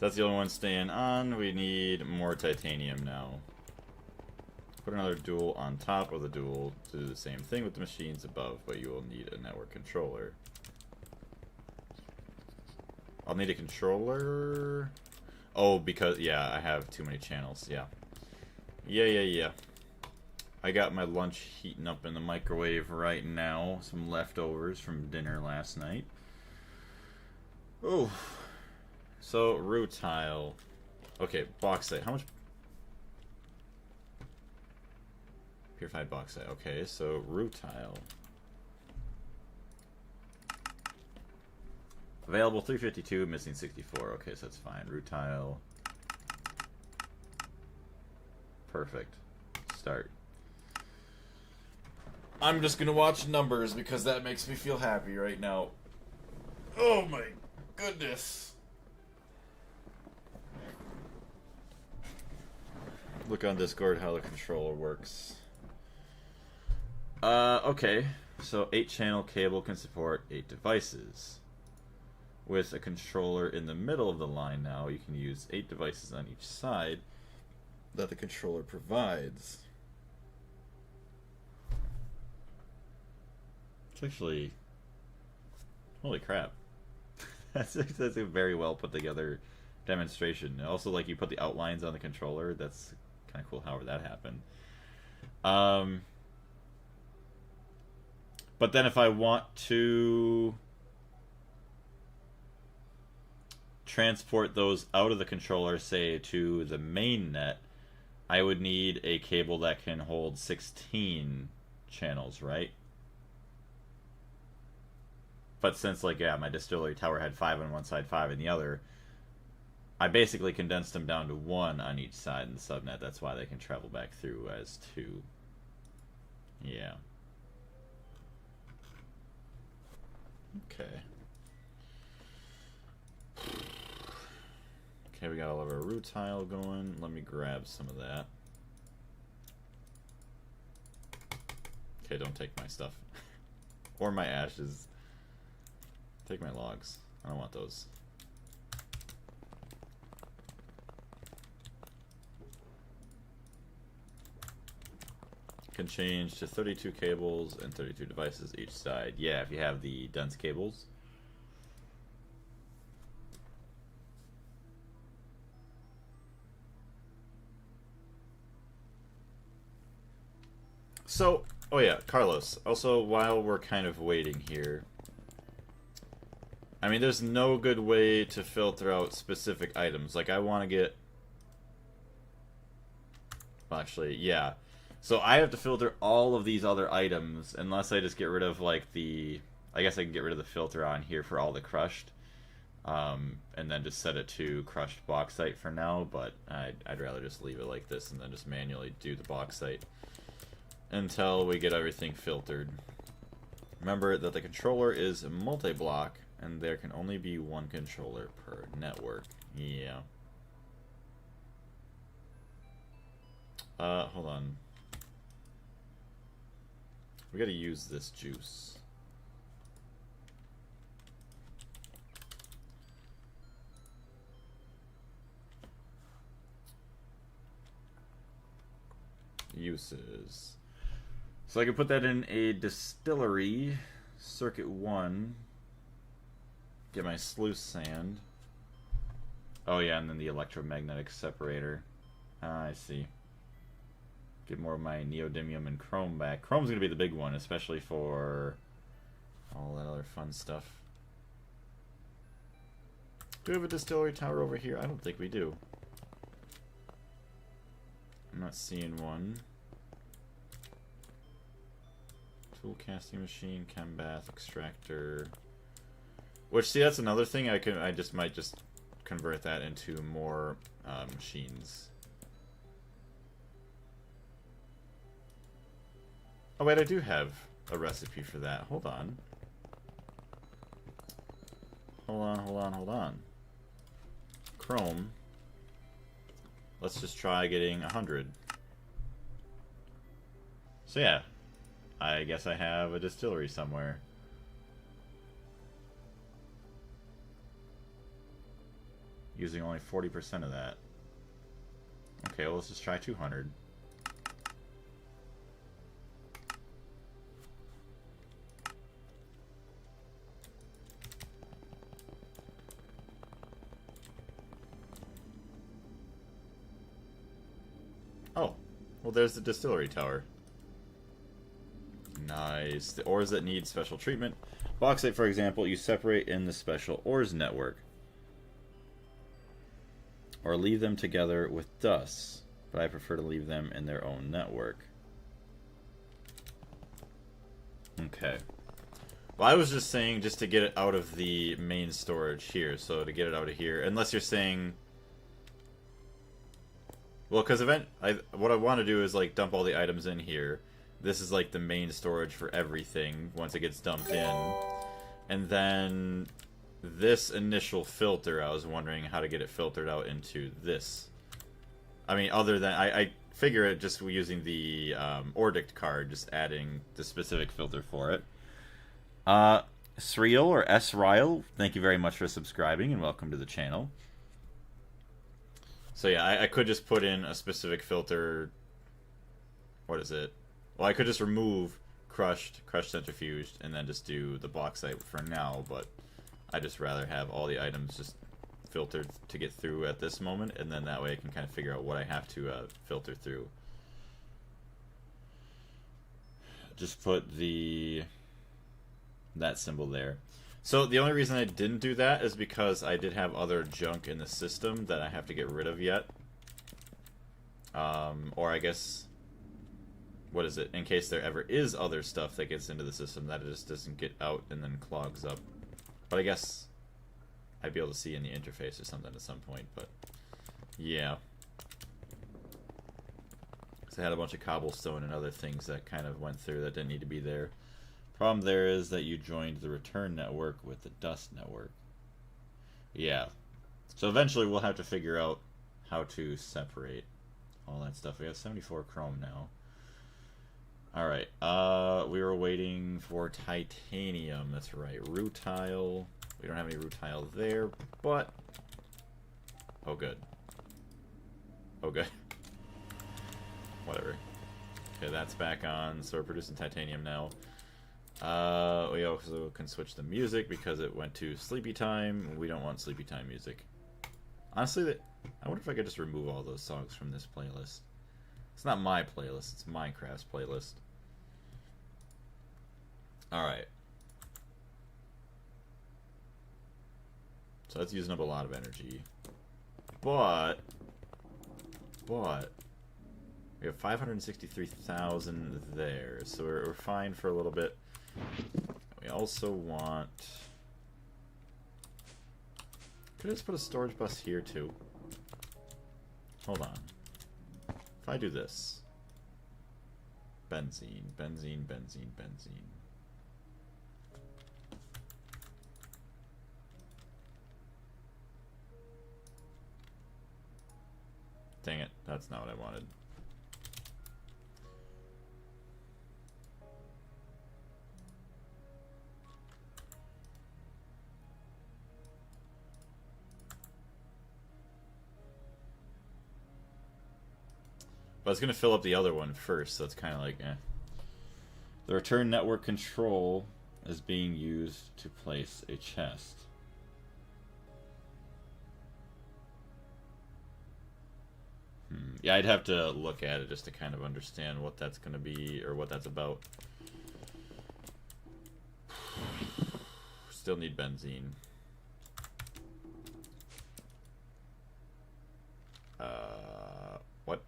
Speaker 1: That's the only one staying on. We need more titanium now. Put another dual on top of the dual to do the same thing with the machines above, but you will need a network controller. I'll need a controller... Oh, because... Yeah, I have too many channels. Yeah. Yeah. I got my lunch heating up in the microwave right now. Some leftovers from dinner last night. Oh. So, rutile. Okay, bauxite. How much? Purified bauxite. Okay, so rutile. Available 352, missing 64. Okay, so that's fine. Rutile. Perfect. Start. I'm just gonna watch numbers because that makes me feel happy right now. Oh my goodness. Look on Discord how the controller works. Okay. So 8-channel cable can support 8 devices. With a controller in the middle of the line now, you can use 8 devices on each side that the controller provides. It's actually... Holy crap. that's a very well put together demonstration. Also, like, you put the outlines on the controller. That's kind of cool however that happened. But then if I want to transport those out of the controller, say, to the main net, I would need a cable that can hold 16 channels, right? But since, like, yeah, my distillery tower had 5 on one side, 5 on the other, I basically condensed them down to 1 on each side in the subnet. That's why they can travel back through as 2. Yeah. Okay. Okay, we got all of our rutile going. Let me grab some of that. Okay, don't take my stuff. Or my ashes. Take my logs. I don't want those. Can change to 32 cables and 32 devices each side. Yeah, if you have the dense cables. So, oh yeah, Carlos. Also, while we're kind of waiting here, I mean, there's no good way to filter out specific items. Like, I want to get... Well, actually, yeah. So I have to filter all of these other items, unless I just get rid of, like, the... I guess I can get rid of the filter on here for all the crushed. And then just set it to crushed bauxite for now, but I'd rather just leave it like this and then just manually do the bauxite until we get everything filtered. Remember that the controller is multi-block, and there can only be 1 controller per network. Yeah. Hold on. We gotta use this juice. Uses. So I can put that in a distillery, circuit 1, get my sluice sand. Oh yeah, and then the electromagnetic separator. Ah, I see. Get more of my neodymium and chrome back. Chrome's gonna be the big one, especially for all that other fun stuff. Do we have a distillery tower over here? I don't think we do. I'm not seeing one. Tool casting machine, chem bath, extractor. Which, see, that's another thing. I might just convert that into more machines. Oh wait, I do have a recipe for that. Hold on. Hold on. Chrome. Let's just try getting 100. So yeah. I guess I have a distillery somewhere. Using only 40% of that. Okay, well, let's just try 200. Oh, well, there's the distillery tower. Nice. The ores that need special treatment. Bauxite, for example, you separate in the special ores network. Or leave them together with dust. But I prefer to leave them in their own network. Okay. Well, I was just saying just to get it out of the main storage here. So to get it out of here. Unless you're saying... Well, because what I want to do is like dump all the items in here. This is like the main storage for everything once it gets dumped in. And then this initial filter, I was wondering how to get it filtered out into this. I mean, other than... I figure it just using the Ordict card, just adding the specific filter for it. Sriel or Sriel, thank you very much for subscribing and welcome to the channel. So yeah, I could just put in a specific filter. What is it? Well, I could just remove crushed centrifuged, and then just do the bauxite for now, but I just rather have all the items just filtered to get through at this moment, and then that way I can kind of figure out what I have to filter through. Just put that symbol there. So the only reason I didn't do that is because I did have other junk in the system that I have to get rid of yet. Or I guess, what is it? In case there ever is other stuff that gets into the system that it just doesn't get out and then clogs up. But I guess I'd be able to see in the interface or something at some point, but yeah. So I had a bunch of cobblestone and other things that kind of went through that didn't need to be there. Problem there is that you joined the return network with the dust network. Yeah. So eventually we'll have to figure out how to separate all that stuff. We have 74 chrome now. Alright, we were waiting for titanium. That's right. Rutile. We don't have any rutile there, but... Oh, good. Oh, good. Whatever. Okay, that's back on. So we're producing titanium now. We also can switch the music because it went to sleepy time. We don't want sleepy time music. Honestly, I wonder if I could just remove all those songs from this playlist. It's not my playlist, it's Minecraft's playlist. Alright. So that's using up a lot of energy. But we have 563,000 there, so we're fine for a little bit. We also want... Could I just put a storage bus here too? Hold on. If I do this... Benzene, benzene, benzene, benzene. Dang it, that's not what I wanted. But I was going to fill up the other one first, so it's kind of like, eh. The return network control is being used to place a chest. Yeah, I'd have to look at it just to kind of understand what that's going to be, or what that's about. Still need benzene. What?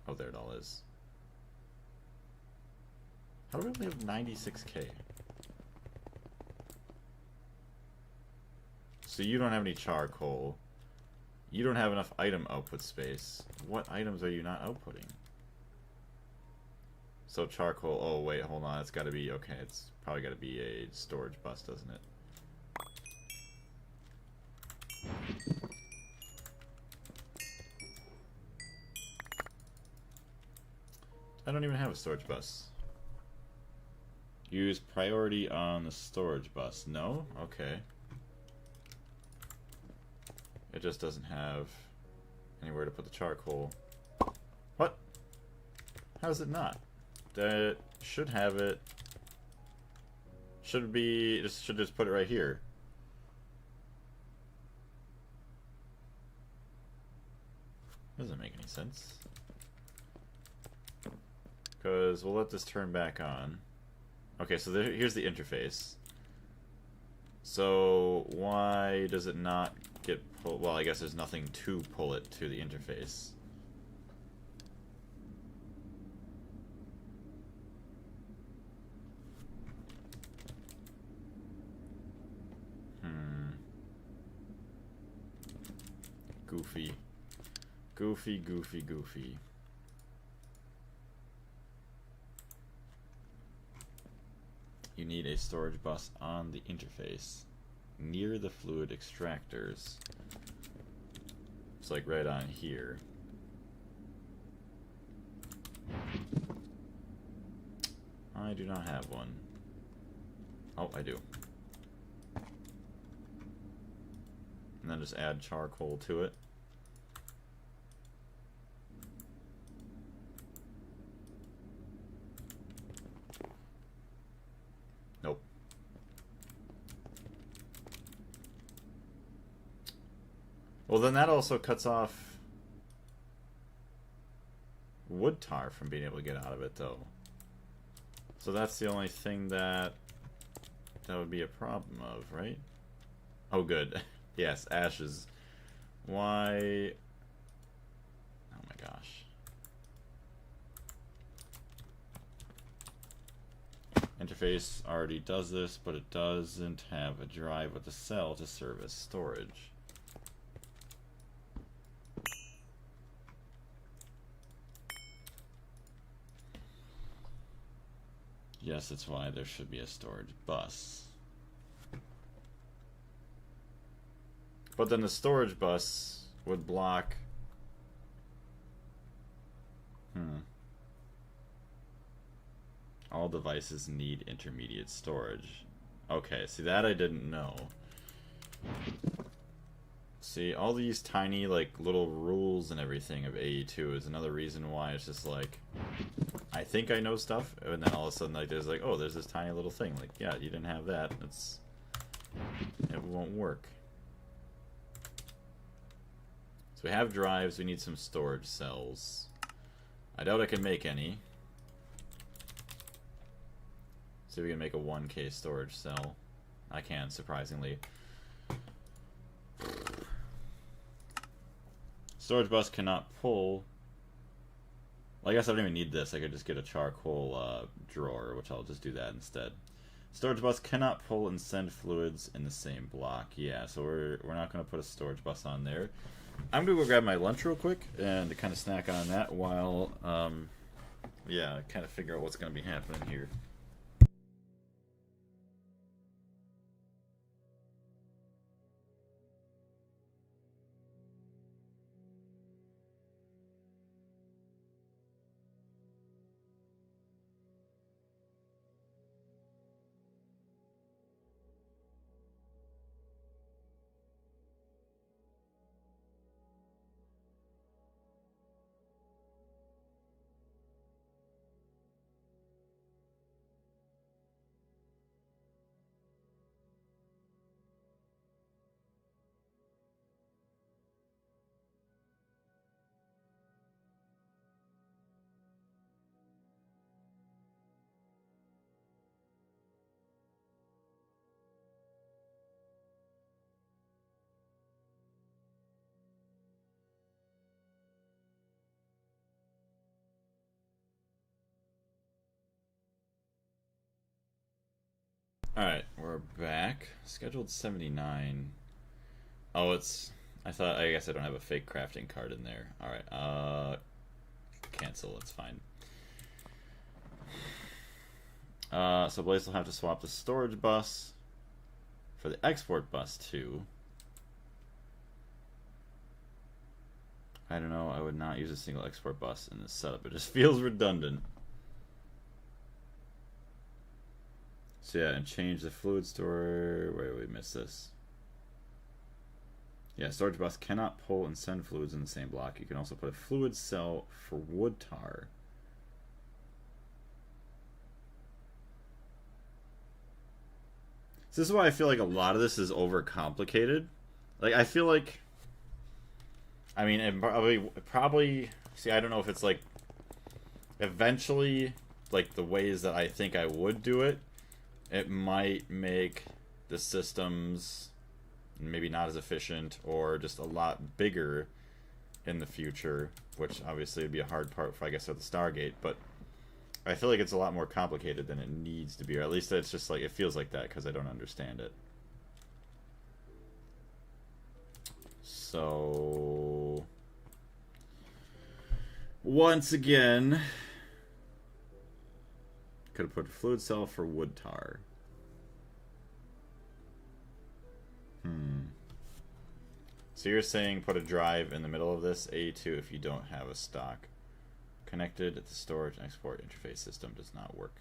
Speaker 1: Oh, there it all is. How do we only have 96k? So you don't have any charcoal. You don't have enough item output space. What items are you not outputting? So charcoal, oh wait, hold on, it's gotta be, okay, it's probably gotta be a storage bus, doesn't it? I don't even have a storage bus. Use priority on the storage bus. No? Okay. It just doesn't have anywhere to put the charcoal. What? How is it not? That should have it. Should be, should just put it right here. Doesn't make any sense. Because we'll let this turn back on. Okay, so here's the interface. So why does it not get pulled? Well, I guess there's nothing to pull it to the interface. Goofy. Goofy, goofy, goofy. You need a storage bus on the interface near the fluid extractors. It's like right on here. I do not have one. Oh, I do. And then just add charcoal to it. Nope. Well, then that also cuts off wood tar from being able to get out of it, though. So that's the only thing that would be a problem of, right? Oh, good. Yes, ashes. Why? Oh my gosh. Interface already does this, but it doesn't have a drive with a cell to serve as storage. Yes, that's why there should be a storage bus. But then the storage bus would block... All devices need intermediate storage. Okay, see, that I didn't know. See, all these tiny, like, little rules and everything of AE2 is another reason why it's just like... I think I know stuff, and then all of a sudden, like, there's like, oh, there's this tiny little thing. Like, yeah, you didn't have that. It won't work. So we have drives, we need some storage cells. I doubt I can make any. See if we can make a 1K storage cell. I can, surprisingly. Storage bus cannot pull. Well, I guess I don't even need this. I could just get a charcoal drawer, which I'll just do that instead. Storage bus cannot pull and send fluids in the same block. Yeah, so we're not going to put a storage bus on there. I'm going to go grab my lunch real quick and kind of snack on that while, yeah, kind of figure out what's going to be happening here. Alright, we're back. Scheduled 79. Oh, it's... I guess I don't have a fake crafting card in there. Alright, cancel, it's fine. So Blaze will have to swap the storage bus for the export bus too. I don't know, I would not use a single export bus in this setup. It just feels redundant. So yeah, and change the fluid store. Where did we miss this? Yeah, storage bus cannot pull and send fluids in the same block. You can also put a fluid cell for wood tar. So this is why I feel like a lot of this is overcomplicated. Like, I feel like... I mean, it probably... See, I don't know if it's like... eventually, like the ways that I think I would do it, it might make the systems maybe not as efficient or just a lot bigger in the future, which obviously would be a hard part for, I guess, at the Stargate, but I feel like it's a lot more complicated than it needs to be, or at least it's just like, it feels like that because I don't understand it. So, once again, could have put a fluid cell for wood tar. So you're saying put a drive in the middle of this A2 if you don't have a stock. Connected, the storage and export interface system does not work.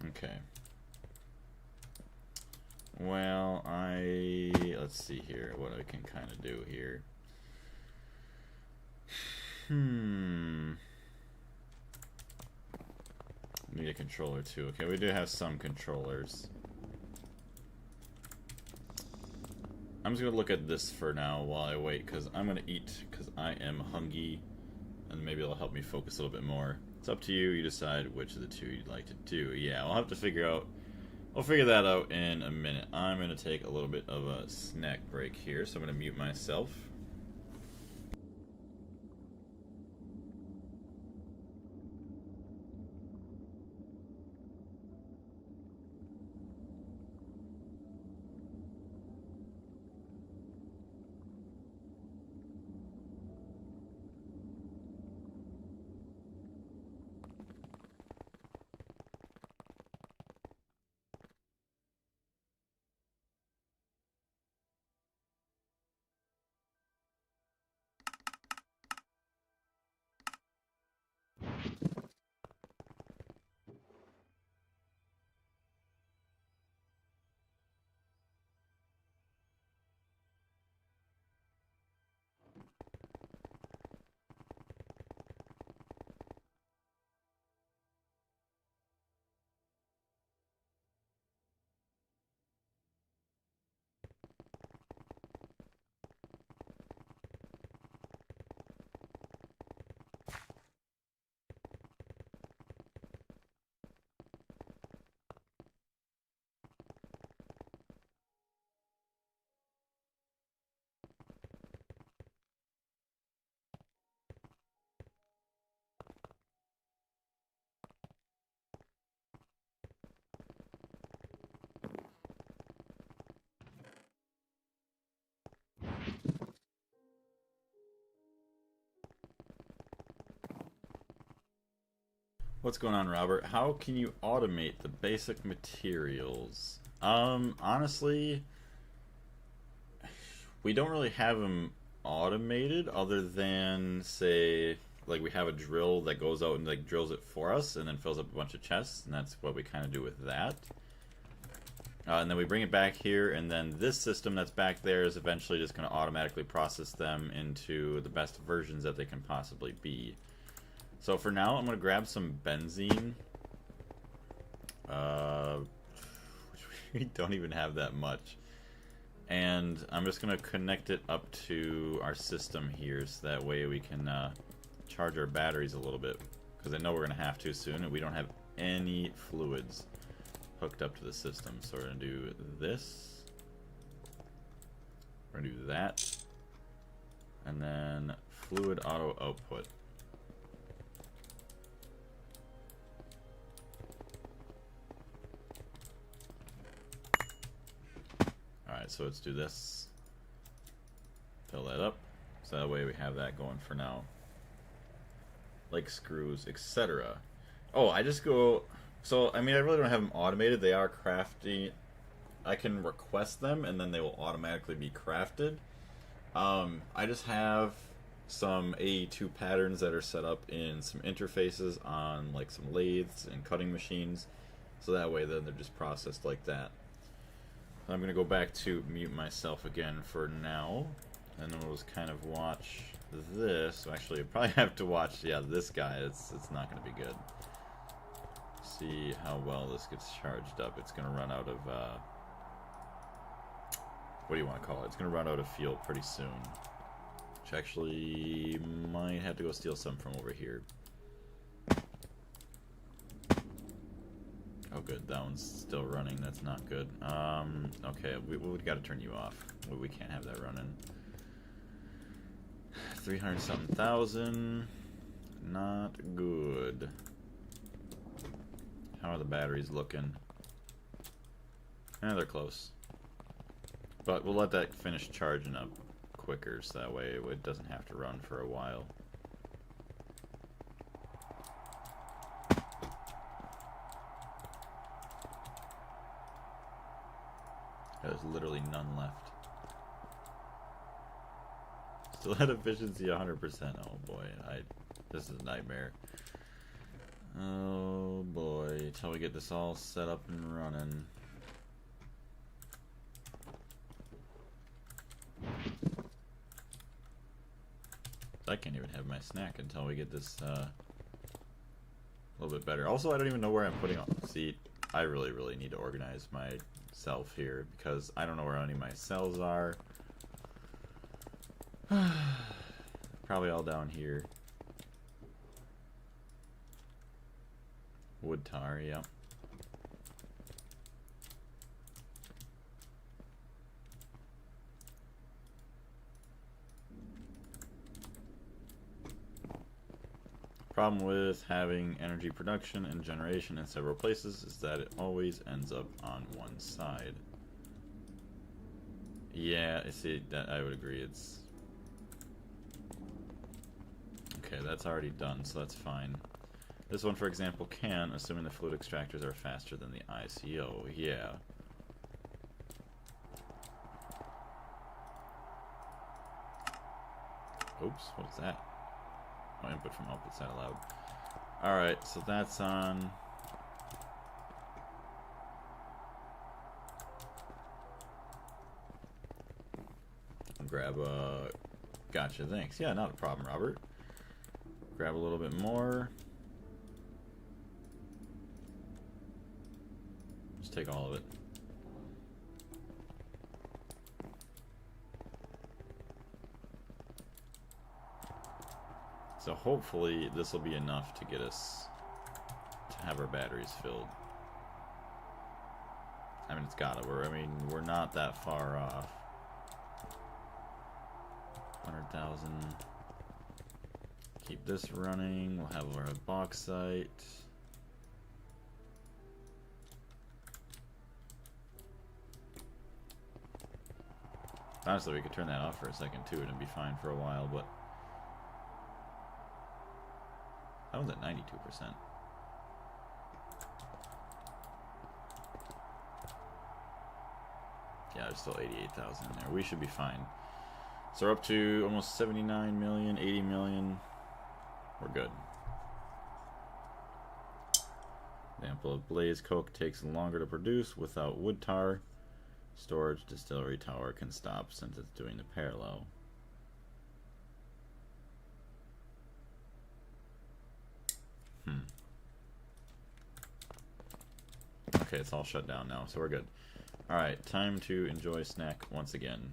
Speaker 1: Okay. Well, let's see here what I can kind of do here. Need a controller too. Okay, we do have some controllers. I'm just gonna look at this for now while I wait, because I'm gonna eat, because I am hungry, and maybe it'll help me focus a little bit more. It's up to you. You decide which of the two you'd like to do. Yeah, I'll have to figure out. I'll figure that out in a minute. I'm gonna take a little bit of a snack break here, so I'm gonna mute myself. What's going on, Robert? How can you automate the basic materials? Honestly, we don't really have them automated other than, say, like we have a drill that goes out and like drills it for us and then fills up a bunch of chests, and that's what we kind of do with that. And then we bring it back here, and then this system that's back there is eventually just going to automatically process them into the best versions that they can possibly be. So for now, I'm going to grab some benzene. We don't even have that much. And I'm just going to connect it up to our system here, so that way we can charge our batteries a little bit. Because I know we're going to have to soon, and we don't have any fluids hooked up to the system. So we're going to do this. We're going to do that. And then fluid auto output. Alright, so let's do this. Fill that up. So that way we have that going for now. Like screws, etc. Oh, I just go... So, I mean, I really don't have them automated. They are crafty. I can request them, and then they will automatically be crafted. I just have some AE2 patterns that are set up in some interfaces on, like, some lathes and cutting machines. So that way, then they're just processed like that. I'm going to go back to mute myself again for now, and then we'll just kind of watch this. Actually, I probably have to watch, yeah, this guy. It's not going to be good. See how well this gets charged up. It's going to run out of, what do you want to call it? It's going to run out of fuel pretty soon. Which actually might have to go steal some from over here. Oh good, that one's still running, that's not good. Okay, we've got to turn you off. We can't have that running. 300-something thousand. Not good. How are the batteries looking? They're close. But we'll let that finish charging up quicker, so that way it doesn't have to run for a while. There's literally none left. Still at efficiency 100%. Oh boy, this is a nightmare. Oh boy, till we get this all set up and running. I can't even have my snack until we get this a little bit better. Also, I don't even know where I'm putting all. See, I really need to organize myself here because I don't know where any of my cells are. Probably all down here. Wood tar, yep. Problem with having energy production and generation in several places is that it always ends up on one side. Yeah, I see that. I would agree. It's okay. That's already done, so that's fine. This one, for example, can, assuming the fluid extractors are faster than the ICO. Yeah. Oops, what is that? Oh, input from output side allowed. Alright, so that's on. Grab a. Gotcha, thanks. Yeah, not a problem, Robert. Grab a little bit more. Just take all of it. So hopefully this will be enough to get us to have our batteries filled. I mean, it's gotta. We're not that far off. 100,000. Keep this running. We'll have our bauxite. Honestly, we could turn that off for a second too, and it'd be fine for a while, but that one's at 92%. Yeah, there's still 88,000 in there. We should be fine. So we're up to almost 79 million, 80 million. We're good. Example of blaze coke takes longer to produce without wood tar. Storage distillery tower can stop since it's doing the parallel. Okay, it's all shut down now, so we're good. Alright, time to enjoy snack once again.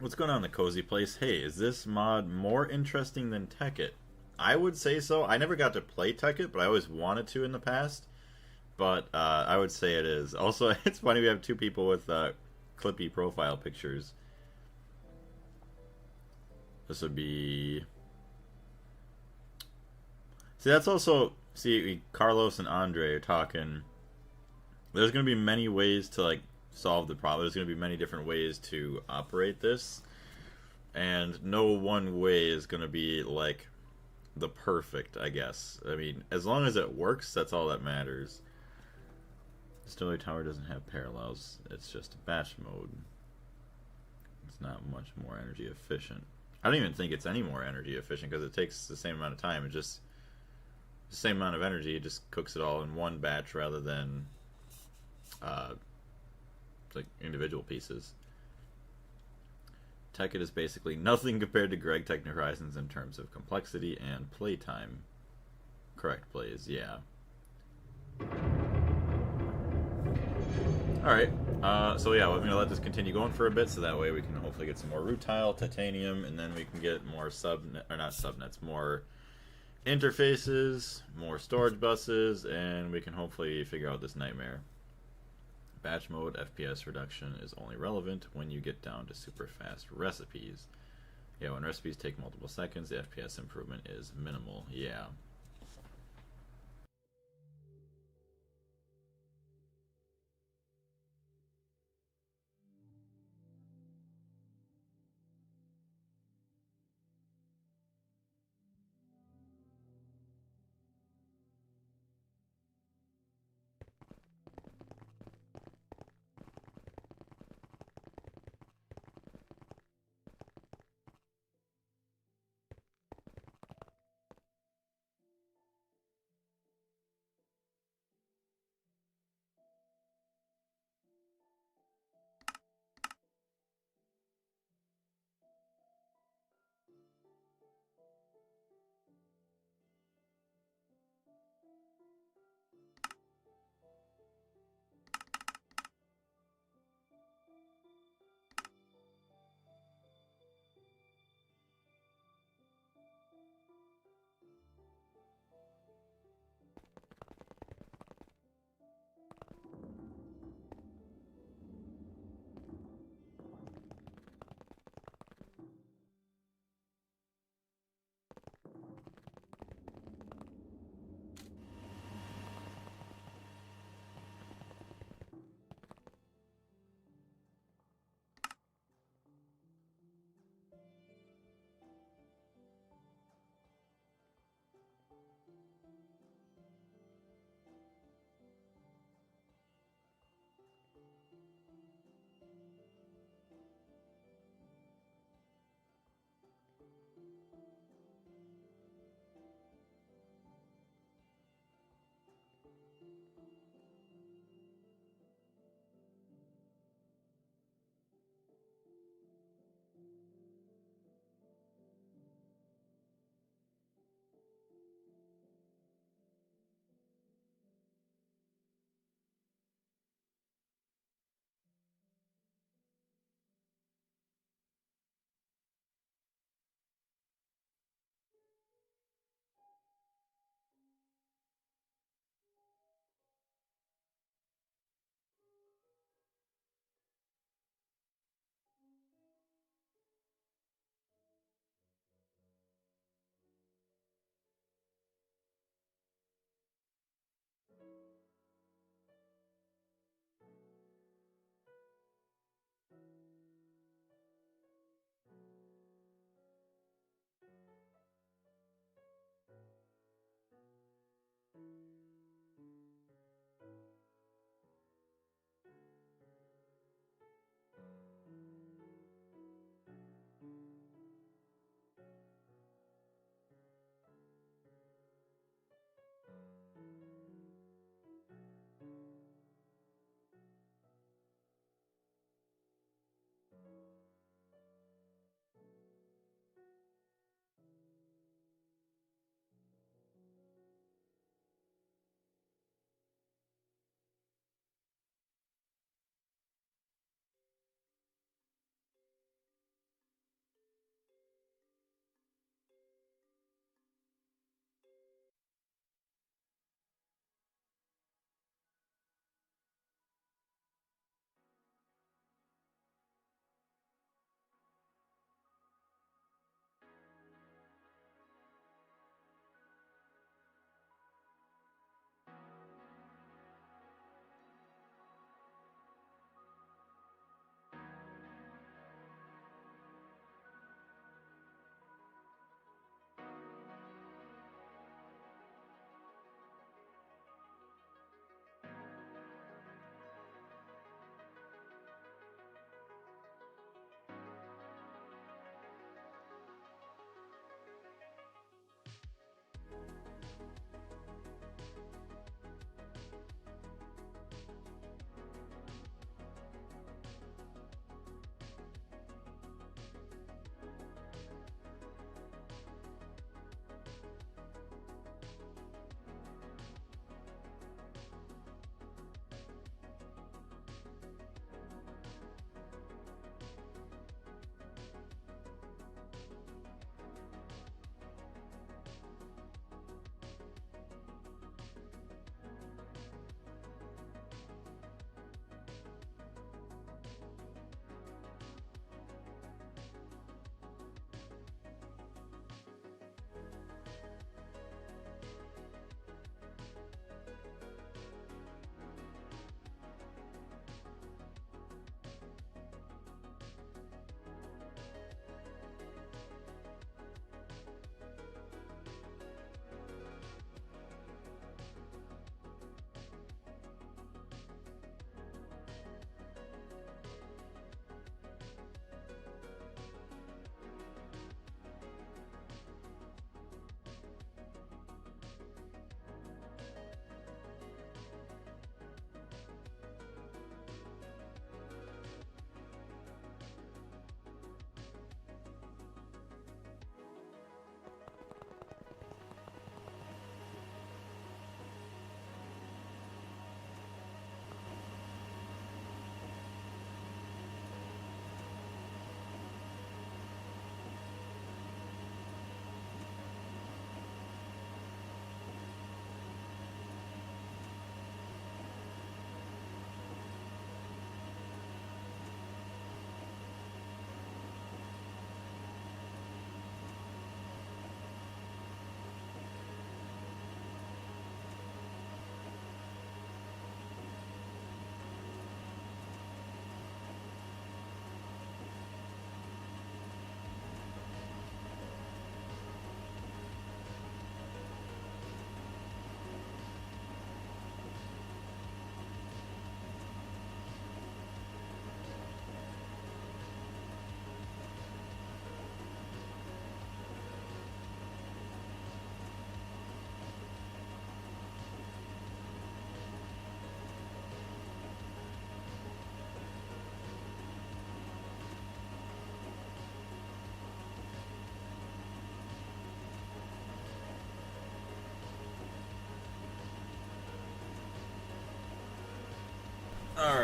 Speaker 1: What's going on in the cozy place? Hey, is this mod more interesting than Tekkit? I would say so. I never got to play Tekkit, but I always wanted to in the past. But I would say it is. Also, it's funny we have two people with clippy profile pictures. This would be... See, that's also... See, Carlos and Andre are talking... There's going to be many ways to, like, solve the problem. There's going to be many different ways to operate this, and no one way is going to be like the perfect, I guess. I mean, as long as it works, that's all that matters. Distillery Tower doesn't have parallels. It's just batch mode. It's not much more energy efficient. I don't even think it's any more energy efficient because it takes the same amount of time. It just the same amount of energy. It just cooks it all in one batch rather than like individual pieces. Tekkit is basically nothing compared to Gregtech New Horizons in terms of complexity and playtime. Correct plays, yeah. Alright, so yeah, we're going to let this continue going for a bit, so that way we can hopefully get some more rutile, titanium, and then we can get more more interfaces, more storage buses, and we can hopefully figure out this nightmare. Batch mode FPS reduction is only relevant when you get down to super fast recipes. Yeah, when recipes take multiple seconds, the FPS improvement is minimal. Yeah.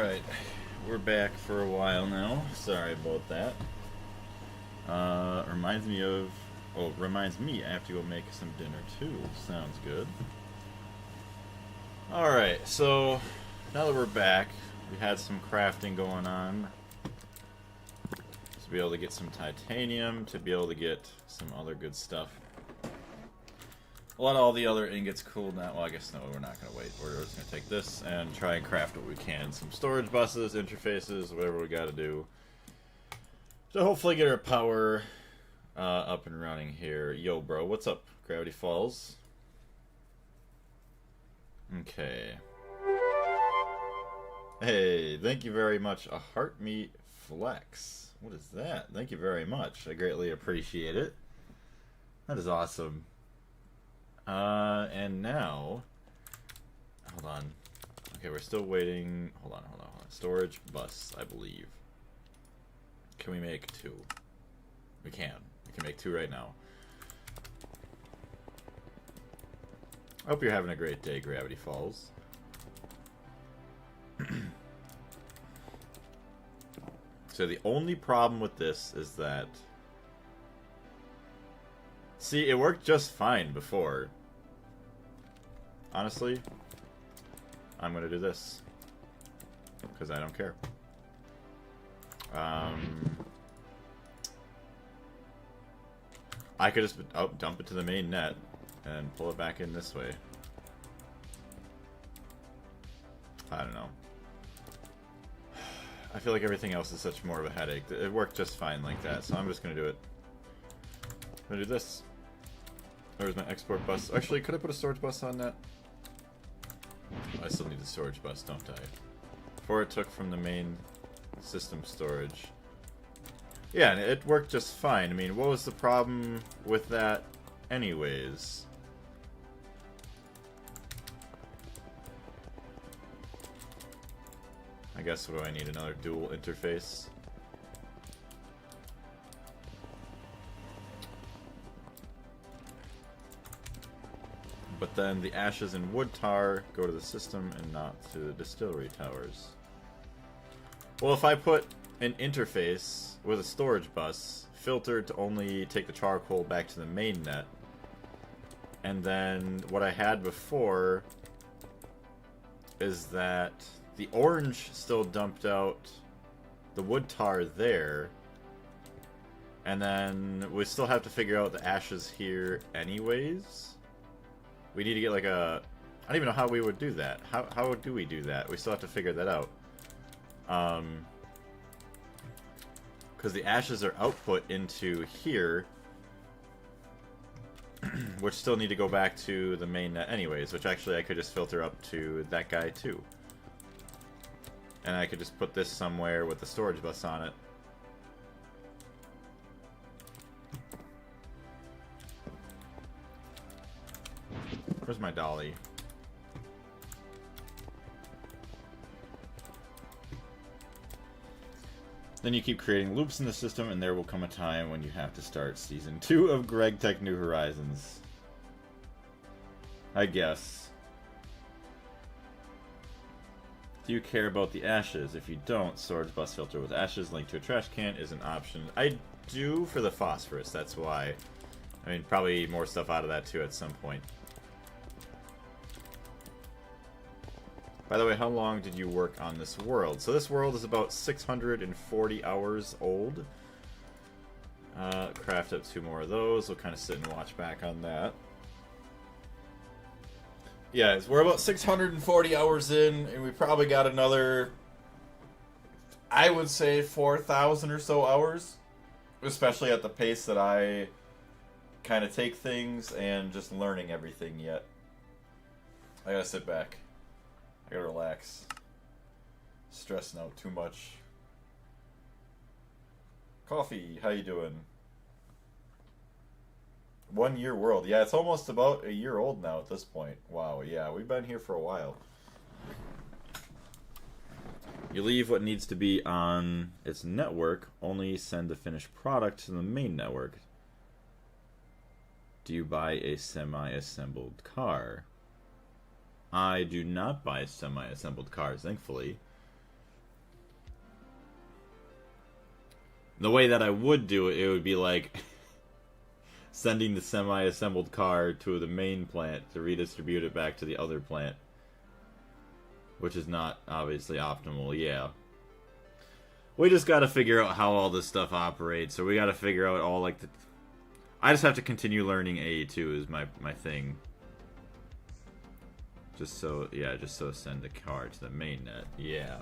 Speaker 1: Alright, we're back for a while now. Sorry about that. Reminds me I have to go make some dinner too. Sounds good. Alright, so now that we're back, we had some crafting going on. To be able to get some titanium, to be able to get some other good stuff. Let all the other ingots cool down. Well, I guess no, we're not going to wait. We're just going to take this and try and craft what we can. Some storage buses, interfaces, whatever we got to do. To hopefully get our power up and running here. Yo, bro, what's up? Gravity Falls. Okay. Hey, thank you very much. A heart meat flex. What is that? Thank you very much. I greatly appreciate it. That is awesome. And now, hold on. Okay, we're still waiting. Hold on. Storage bus, I believe. Can we make 2? We can. We can make 2 right now. I hope you're having a great day, Gravity Falls. So the only problem with this is that... See, it worked just fine before. Honestly, I'm going to do this. Because I don't care. I could just dump it to the main net and pull it back in this way. I don't know. I feel like everything else is such more of a headache. It worked just fine like that, so I'm just going to do it. I'm going to do this. There's my export bus. Actually, could I put a storage bus on that? I still need the storage bus, don't I? Before it took from the main system storage. Yeah, and it worked just fine. I mean, what was the problem with that anyways? I guess, what do I need? Another dual interface? But then the ashes and wood tar go to the system and not to the distillery towers. Well, if I put an interface with a storage bus filtered to only take the charcoal back to the main net, and then what I had before is that the orange still dumped out the wood tar there, and then we still have to figure out the ashes here anyways. We need to get like a... I don't even know how we would do that. How do we do that? We still have to figure that out. Because the ashes are output into here, which still need to go back to the main net anyways, which actually I could just filter up to that guy too. And I could just put this somewhere with the storage bus on it. Where's my dolly? Then you keep creating loops in the system, and there will come a time when you have to start Season 2 of Gregtech New Horizons. I guess. Do you care about the ashes? If you don't, storage bus filter with ashes linked to a trash can is an option. I do for the phosphorus, that's why. I mean, probably more stuff out of that too at some point. By the way, how long did you work on this world? So this world is about 640 hours old. Craft up 2 more of those. We'll kind of sit and watch back on that. Yeah, we're about 640 hours in, and we probably got another, I would say, 4,000 or so hours. Especially at the pace that I kind of take things and just learning everything yet. I gotta sit back. I gotta relax. Stressing out too much. Coffee, how you doing? 1 year world. Yeah, it's almost about a year old now at this point. Wow, yeah, we've been here for a while. You leave what needs to be on its network, only send the finished product to the main network. Do you buy a semi-assembled car? I do not buy semi-assembled cars, thankfully. The way that I would do it, it would be like sending the semi-assembled car to the main plant to redistribute it back to the other plant. Which is not obviously optimal, yeah. We just gotta figure out how all this stuff operates, or we gotta figure out all, like, the... I just have to continue learning A2 is my thing. Just so, yeah, just so send the car to the mainnet, yeah.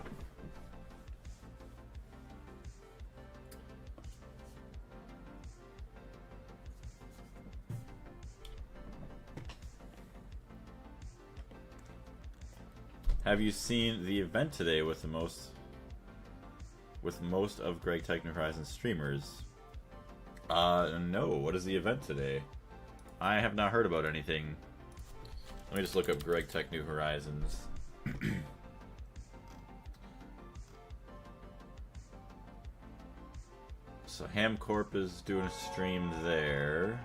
Speaker 1: Have you seen the event today with most of Gregtech New Horizons streamers? No. What is the event today? I have not heard about anything. Let me just look up Gregtech New Horizons. So Hamcorp is doing a stream there.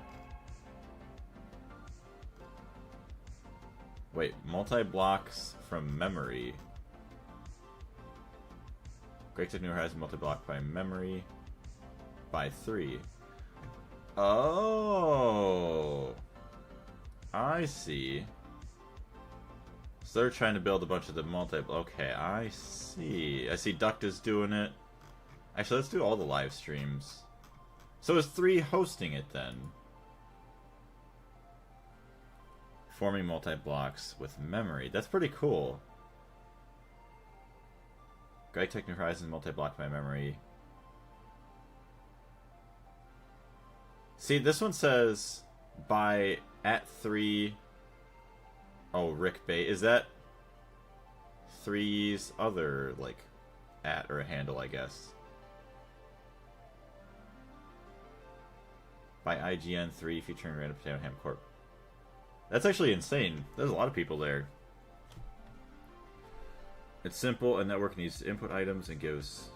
Speaker 1: Wait, multi-blocks from memory. Gregtech New Horizons multi-block by memory by 3. Oh, I see. So they're trying to build a bunch of the okay, I see. I see Duct is doing it. Actually, let's do all the live streams. So is 3 hosting it then? Forming multi-blocks with memory. That's pretty cool. Gregtech New Horizons multi-block by memory. See, this one says by at 3. Oh, Rick Bay. Is that 3's other, like, at or a handle, I guess? By IGN3 featuring Random Potato Ham Corp. That's actually insane. There's a lot of people there. It's simple. A network needs input items and gives...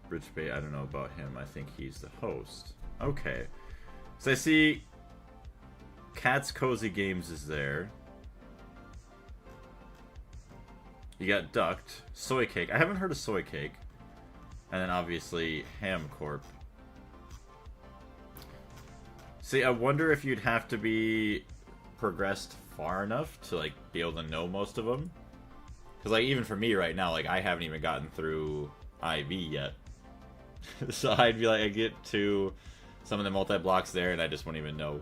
Speaker 1: Rich Bay, I don't know about him. I think he's the host. Okay. So I see... Cat's Cozy Games is there. You got Duct. Soy Cake. I haven't heard of Soy Cake. And then obviously Ham Corp. See, I wonder if you'd have to be progressed far enough to, like, be able to know most of them. Because, like, even for me right now, like, I haven't even gotten through IV yet. So I'd be like, I get to some of the multi-blocks there, and I just won't even know.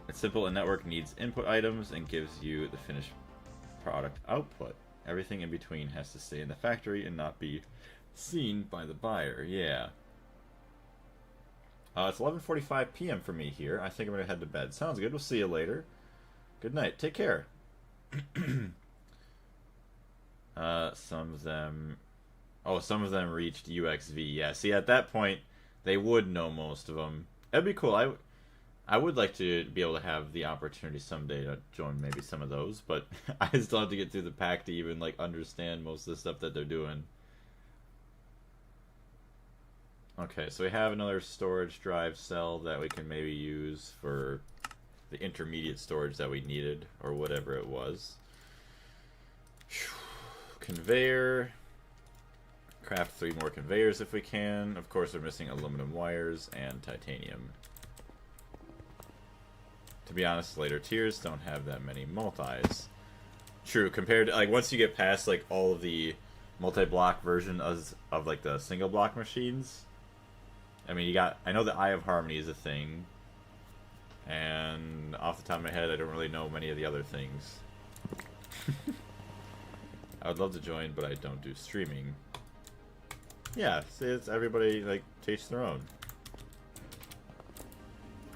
Speaker 1: It's simple. A network needs input items and gives you the finished product output. Everything in between has to stay in the factory and not be seen by the buyer. Yeah. It's 11:45 p.m. for me here. I think I'm going to head to bed. Sounds good. We'll see you later. Good night. Take care. Some of them... Oh, some of them reached UXV. Yeah, see, at that point, they would know most of them. That'd be cool. I would like to be able to have the opportunity someday to join maybe some of those, but I still have to get through the pack to even, like, understand most of the stuff that they're doing. Okay, so we have another storage drive cell that we can maybe use for the intermediate storage that we needed, or whatever it was. Conveyor. Craft 3 more conveyors if we can. Of course, we're missing aluminum wires and titanium. To be honest, later tiers don't have that many multis. True, compared to, like, once you get past, like, all of the multi-block version of like, the single-block machines... I mean, you got... I know the Eye of Harmony is a thing. And off the top of my head, I don't really know many of the other things. I would love to join, but I don't do streaming. Yeah, see, it's everybody, like, takes their own.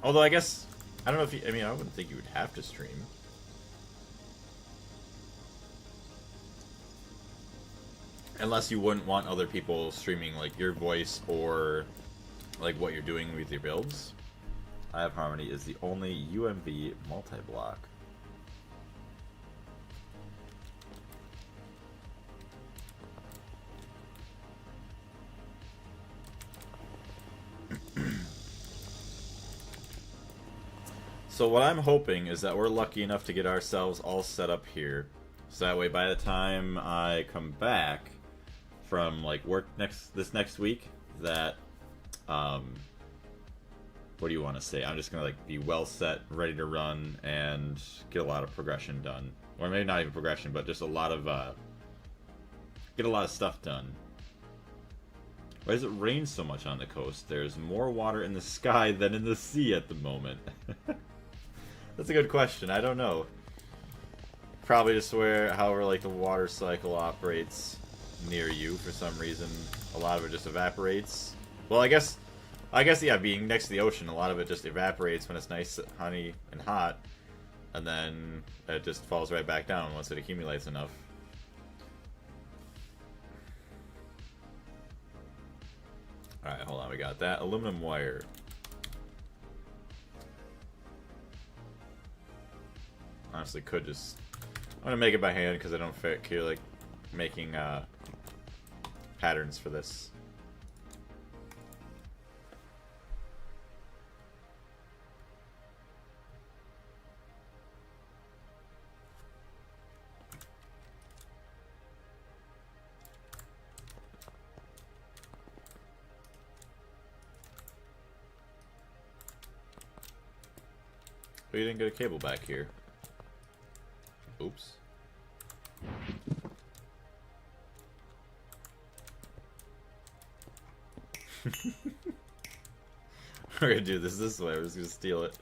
Speaker 1: Although, I guess... I don't know if you... I mean, I wouldn't think you would have to stream. Unless you wouldn't want other people streaming, like, your voice or... like what you're doing with your builds. Eye of Harmony is the only UMB multi-block. So what I'm hoping is that we're lucky enough to get ourselves all set up here. So that way by the time I come back from like work this next week that what do you want to say? I'm just gonna like be well set, ready to run, and get a lot of progression done, or maybe not even progression, but just a lot of get a lot of stuff done. Why does it rain so much on the coast? There's more water in the sky than in the sea at the moment. That's a good question. I don't know. Probably just however like the water cycle operates near you. For some reason, a lot of it just evaporates. Well, I guess yeah, being next to the ocean, a lot of it just evaporates when it's nice, honey, and hot, and then it just falls right back down once it accumulates enough. Alright, hold on, we got that. Aluminum wire. Honestly, could just... I'm gonna make it by hand because I don't feel like making patterns for this. But you didn't get a cable back here. Oops. We're gonna do this way. We're just gonna steal it.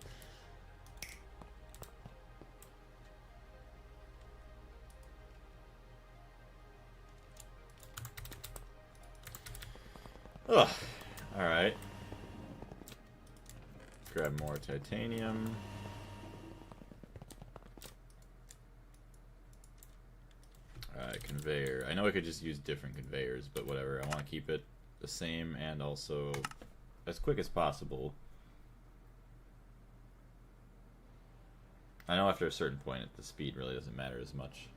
Speaker 1: Ugh. Alright. Grab more titanium. Conveyor. I know I could just use different conveyors, but whatever. I want to keep it the same and also as quick as possible. I know after a certain point the speed really doesn't matter as much.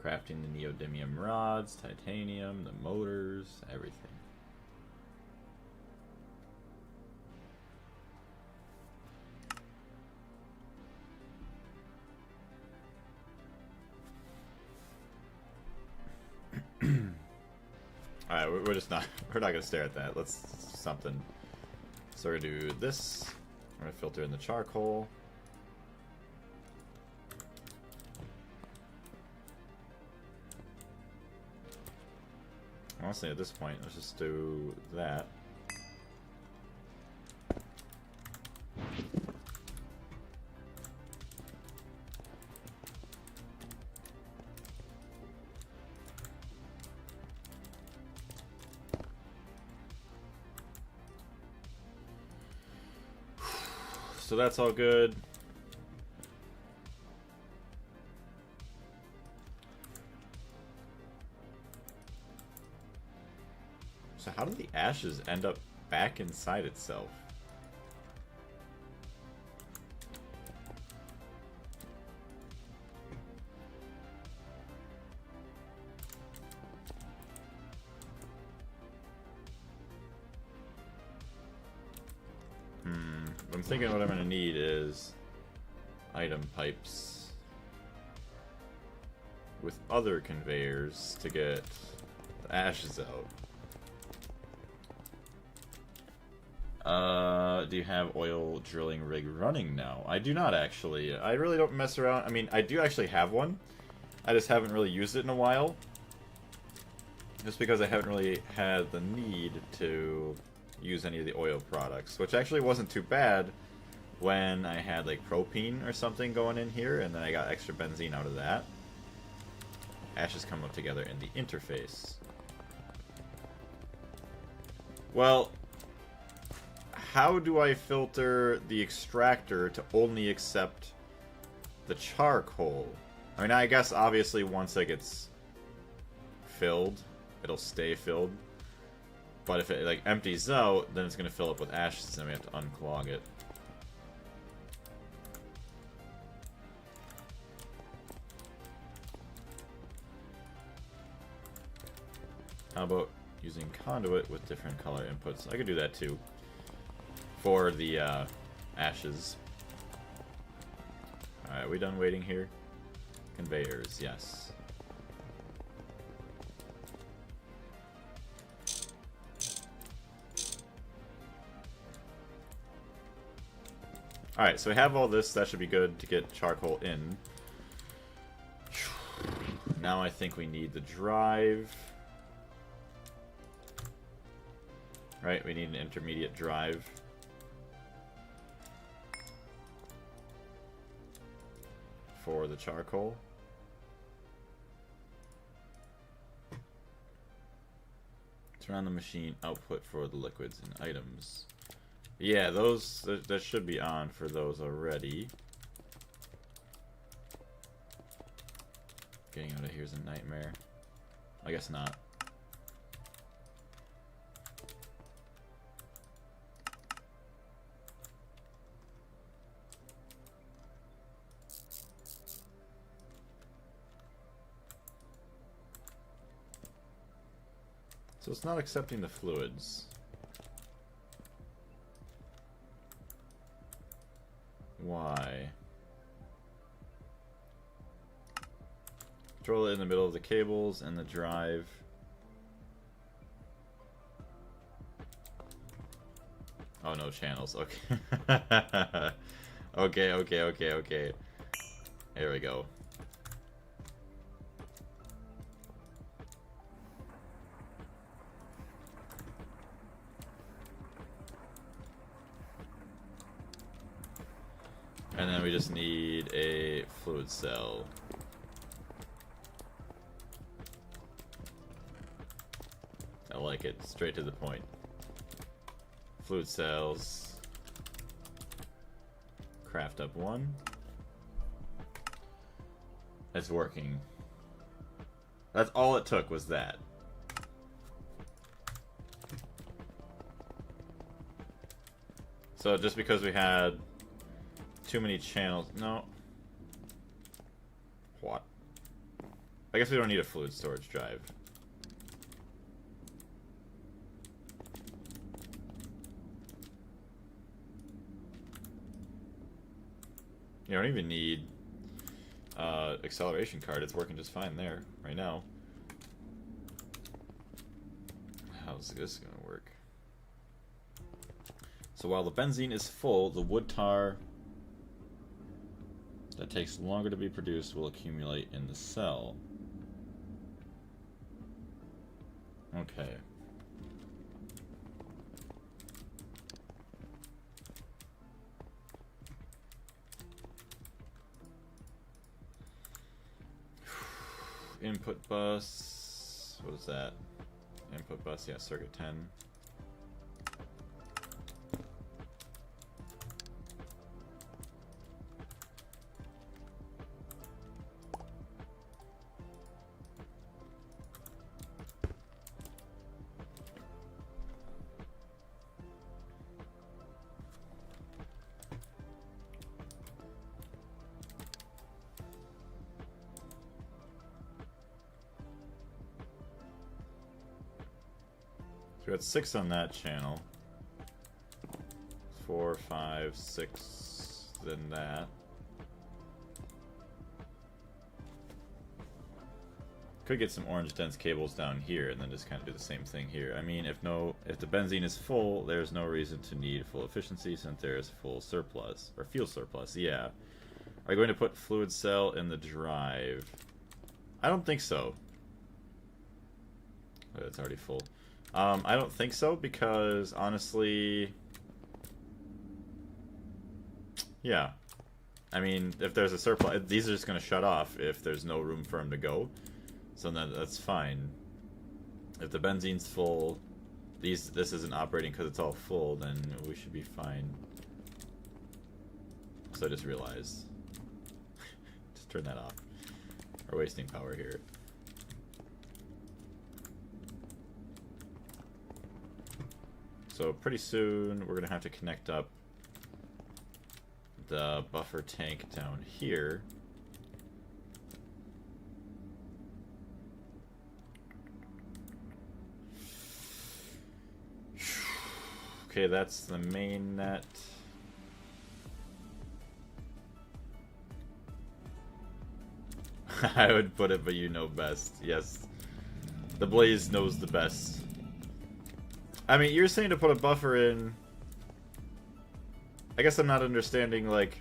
Speaker 1: Crafting the neodymium rods, titanium, the motors, everything. Alright, we're just not, we're not gonna stare at that. Let's something. So we're gonna do this. We're gonna filter in the charcoal. Honestly, at this point, let's just do that. So that's all good. So how do the ashes end up back inside itself? I'm thinking what I'm gonna need is item pipes with other conveyors to get the ashes out. Do you have oil drilling rig running now? I do not actually. I really don't mess around. I mean, I do actually have one. I just haven't really used it in a while. Just because I haven't really had the need to use any of the oil products, which actually wasn't too bad when I had like propene or something going in here, and then I got extra benzene out of that. Ashes come up together in the interface. Well, how do I filter the extractor to only accept the charcoal? I mean, I guess obviously once it gets filled, it'll stay filled. But if it like empties out, then it's going to fill up with ashes, and we have to unclog it. How about using conduit with different color inputs? I could do that too. For the ashes. Alright, are we done waiting here? Conveyors, yes. Alright, so we have all this. That should be good to get charcoal in. Now I think we need the drive. Right, we need an intermediate drive. For the charcoal. Turn on the machine output for the liquids and items. Yeah, those that should be on for those already. Getting out of here is a nightmare. I guess not. So it's not accepting the fluids. Why? Control it in the middle of the cables and the drive. Oh, no channels. Okay. Okay. Here we go. And then we just need a fluid cell. I like it. Straight to the point. Fluid cells. Craft up one. It's working. That's all it took, was that. So just because we had too many channels... No. What? I guess we don't need a fluid storage drive. You don't even need acceleration card. It's working just fine there right now. How's this gonna work? So while the benzene is full, the wood tar that takes longer to be produced will accumulate in the cell. Okay. Input bus. What is that? Input bus, yeah, circuit 10. So we got 6 on that channel. 4, 5, 6, then that. Could get some orange dense cables down here and then just kind of do the same thing here. I mean, if the benzene is full, there's no reason to need full efficiency since there's full surplus, or fuel surplus, yeah. Are you going to put fluid cell in the drive? I don't think so. Oh, it's already full. I don't think so, because honestly, yeah. I mean, if there's a surplus, these are just going to shut off if there's no room for them to go. So that's fine. If the benzene's full, this isn't operating because it's all full, then we should be fine. So I just realized. Just turn that off. We're wasting power here. So pretty soon we're going to have to connect up the buffer tank down here. Okay, that's the main net. I would put it, but you know best. Yes. The Blaze knows the best. I mean, you're saying to put a buffer in... I guess I'm not understanding, like...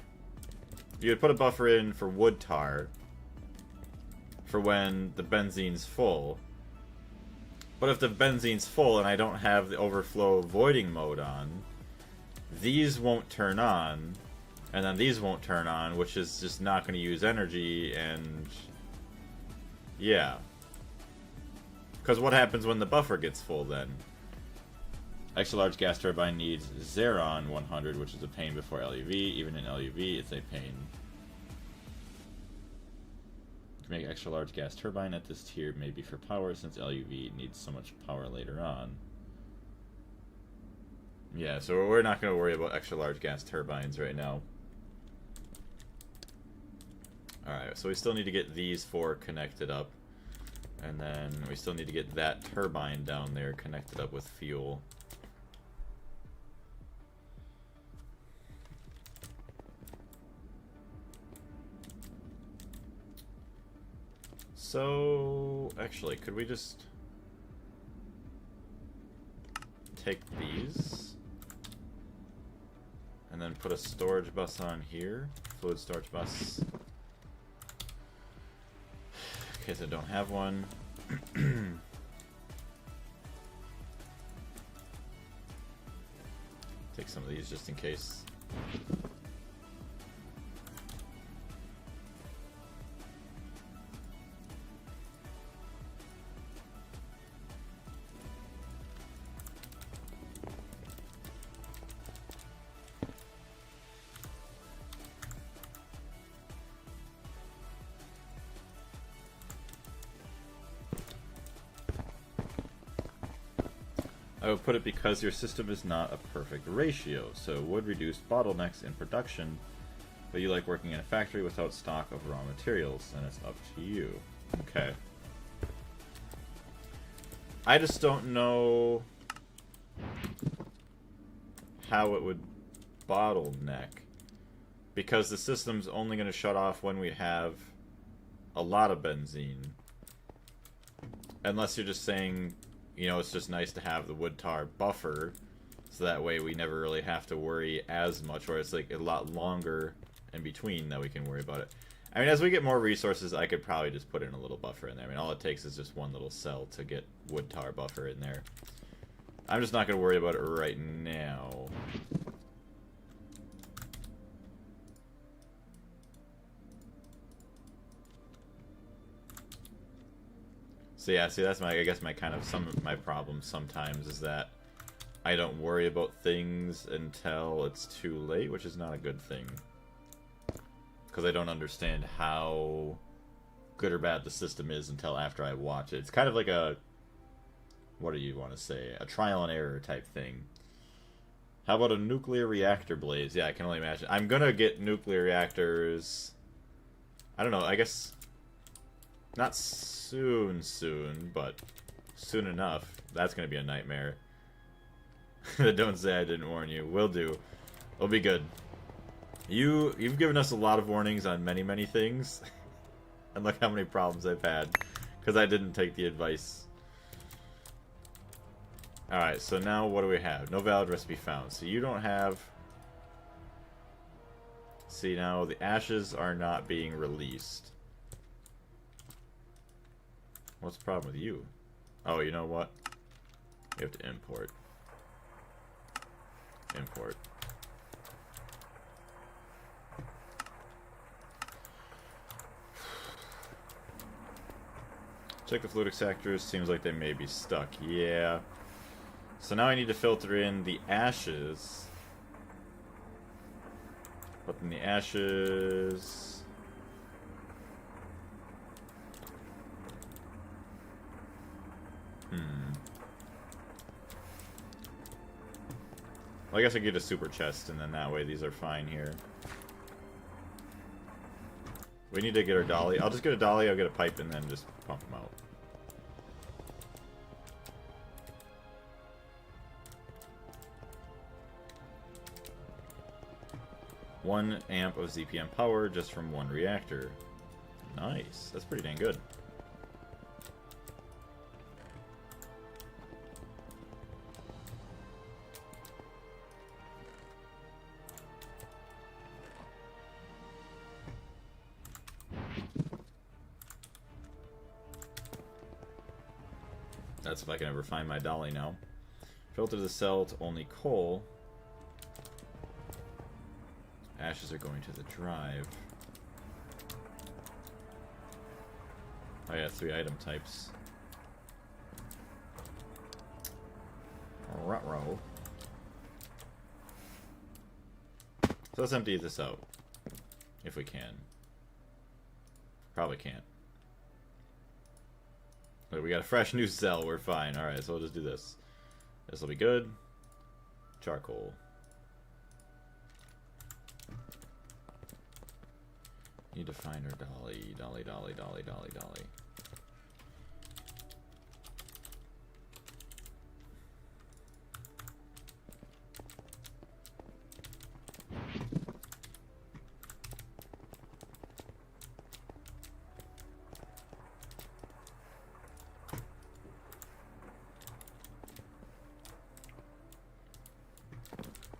Speaker 1: You would put a buffer in for wood tar for when the benzene's full. But if the benzene's full and I don't have the overflow voiding mode on, these won't turn on, and then these won't turn on, which is just not going to use energy, and... Yeah. Because what happens when the buffer gets full, then? Extra large gas turbine needs Xeron 100, which is a pain before LUV. Even in LUV, it's a pain. To make extra large gas turbine at this tier may be for power, since LUV needs so much power later on. Yeah, so we're not going to worry about extra large gas turbines right now. Alright, so we still need to get these 4 connected up. And then we still need to get that turbine down there connected up with fuel. So, actually, could we just take these and then put a storage bus on here? Fluid storage bus. In case I don't have one. Take some of these just in case. I would put it because your system is not a perfect ratio, so it would reduce bottlenecks in production, but you like working in a factory without stock of raw materials, and it's up to you. Okay. I just don't know how it would bottleneck, because the system's only going to shut off when we have a lot of benzene. Unless you're just saying... You know, it's just nice to have the wood tar buffer, so that way we never really have to worry as much, or it's like a lot longer in between that we can worry about it. I mean, as we get more resources, I could probably just put in a little buffer in there. I mean, all it takes is just one little cell to get wood tar buffer in there. I'm just not going to worry about it right now. So yeah, see, that's my, I guess my kind of, some of my problems sometimes is that I don't worry about things until it's too late, which is not a good thing. Because I don't understand how good or bad the system is until after I watch it. It's kind of like a, what do you want to say, a trial and error type thing. How about a nuclear reactor blaze? Yeah, I can only imagine. I'm gonna get nuclear reactors, I don't know, I guess, not soon, but soon enough. That's gonna be a nightmare. Don't say I didn't warn you. Will do. It'll be good. You've given us a lot of warnings on many things. And look how many problems I've had. Because I didn't take the advice. Alright, so now what do we have? No valid recipe found. So you don't have... See, now the ashes are not being released. What's the problem with you? Oh, you know what? You have to import. Import. Check the fluid extractors. Seems like they may be stuck. Yeah. So now I need to filter in the ashes. But then the ashes... Well, I guess I get a super chest, and then that way these are fine here. We need to get our dolly. I'll just get a dolly, I'll get a pipe, and then just pump them out. ...1 amp of ZPM power just from one reactor. Nice. That's pretty dang good. That's if I can ever find my dolly now. Filter the cell to only coal. Ashes are going to the drive. Oh yeah, 3 item types. Ruh-roh. So let's empty this out. If we can. Probably can't. But we got a fresh new cell, we're fine. Alright, so we'll just do this. This will be good. Charcoal. Need to find our dolly. Dolly, dolly, dolly, dolly, dolly.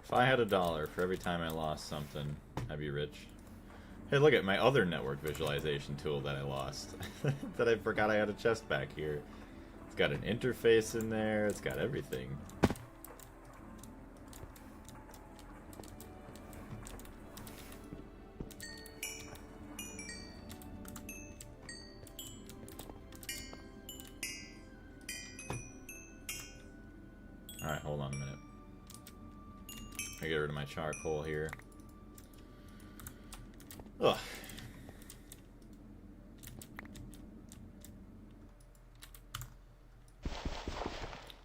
Speaker 1: If I had $1 for every time I lost something, I'd be rich. Hey, look at my other network visualization tool that I lost. That I forgot I had a chest back here. It's got an interface in there, it's got everything. Alright, hold on a minute. I get rid of my charcoal here. Ugh.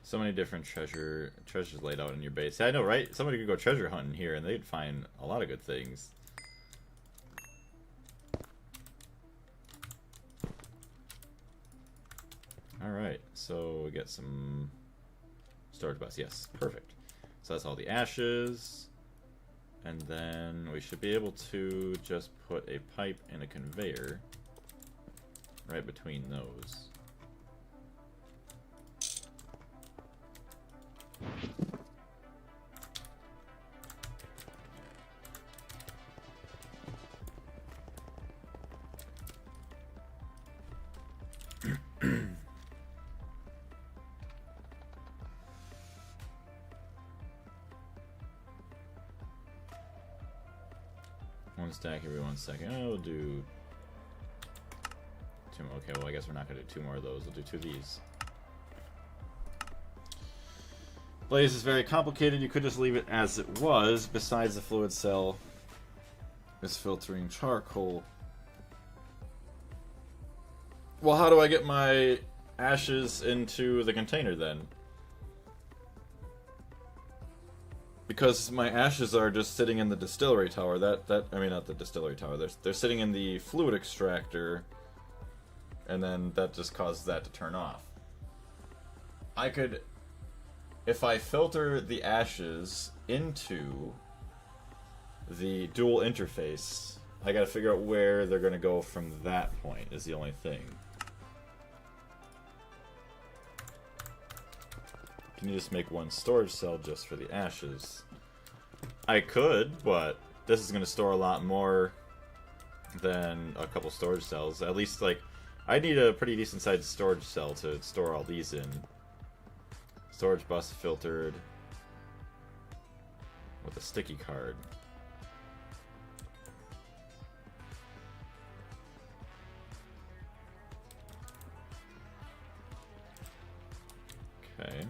Speaker 1: So many different treasures laid out in your base. Yeah, I know, right? Somebody could go treasure hunting here and they'd find a lot of good things. Alright, so we get some storage bus. Yes, perfect. So that's all the ashes. And then we should be able to just put a pipe and a conveyor right between those. One stack every 1 second. Oh, we'll do 2 more. Okay, well, I guess we're not going to do 2 more of those. We'll do 2 of these. Blaze is very complicated. You could just leave it as it was. Besides, the fluid cell is filtering charcoal. Well, how do I get my ashes into the container then? Because my ashes are just sitting in the distillery tower. I mean, not the distillery tower. They're sitting in the fluid extractor, and then that just causes that to turn off. I could, if I filter the ashes into the dual interface, I gotta figure out where they're gonna go from that point, is the only thing. Can you just make 1 storage cell just for the ashes? I could, but this is going to store a lot more than a couple storage cells. At least, like, I need a pretty decent sized storage cell to store all these in. Storage bus filtered with a sticky card. Okay.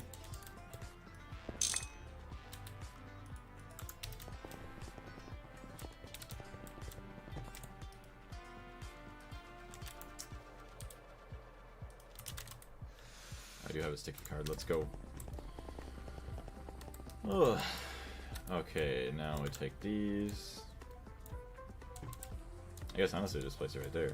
Speaker 1: I do have a sticky card. Let's go. Ugh. Okay, now we take these. I guess honestly, just place it right there.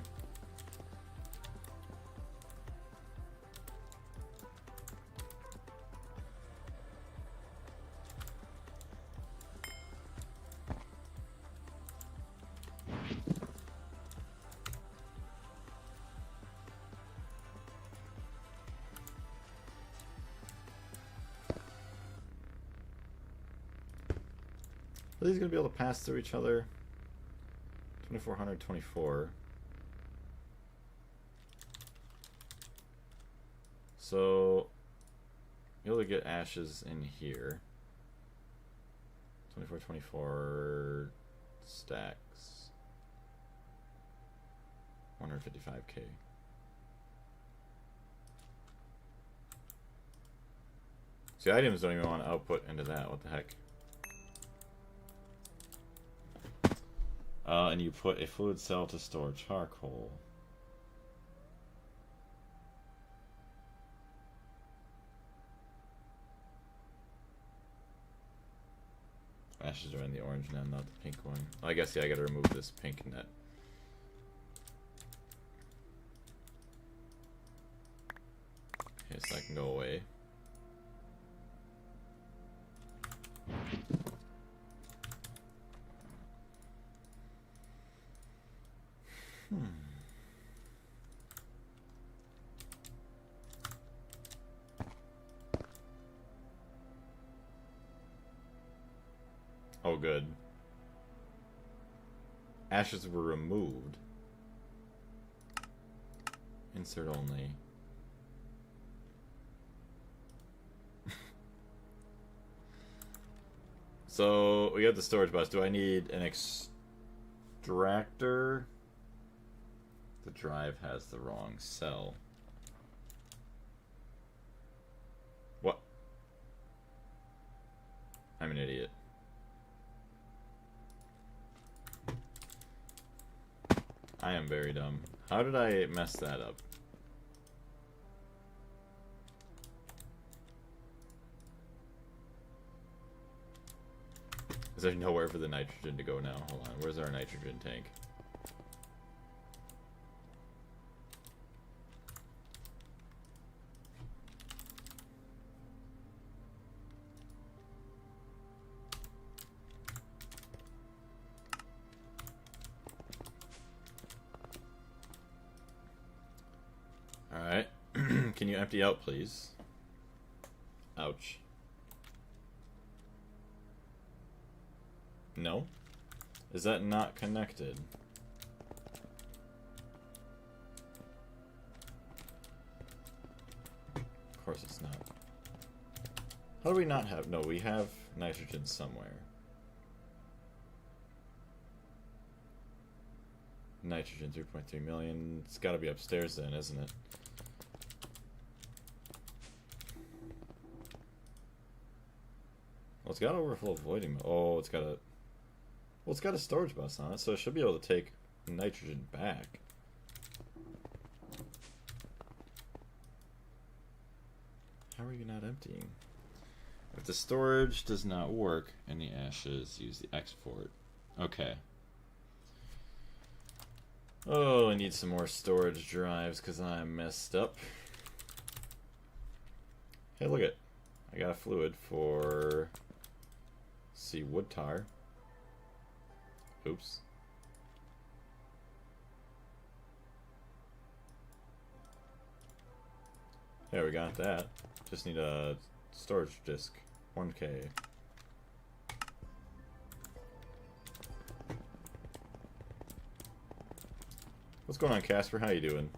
Speaker 1: Are these going to be able to pass through each other? 2400, 24. So, you'll be able to get ashes in here. 24, 24 stacks. 155k. See, items don't even want to output into that. What the heck? And you put a fluid cell to store charcoal. Ashes are in the orange net, not the pink one. I guess, yeah, I gotta remove this pink net. Okay, so that can go away. Oh, good. Ashes were removed. Insert only. So, we have the storage bus. Do I need an extractor? The drive has the wrong cell. What? I'm an idiot. I am very dumb. How did I mess that up? Is there nowhere for the nitrogen to go now? Hold on, where's our nitrogen tank? Alright. Can you empty out, please? Ouch. No? Is that not connected? Of course it's not. How do we not have... No, we have nitrogen somewhere. Nitrogen, 3.3 million. It's gotta be upstairs then, isn't it? Well, it's got overflow voiding. Oh, it's got a... Well, it's got a storage bus on it, so it should be able to take nitrogen back. How are you not emptying? If the storage does not work, any ashes, use the export. Okay. Oh, I need some more storage drives because I'm messed up. Hey, look it. I got a fluid for... Let's see, wood tar. Oops. Yeah, we got that. Just need a storage disk. 1K. What's going on, Casper? How you doing?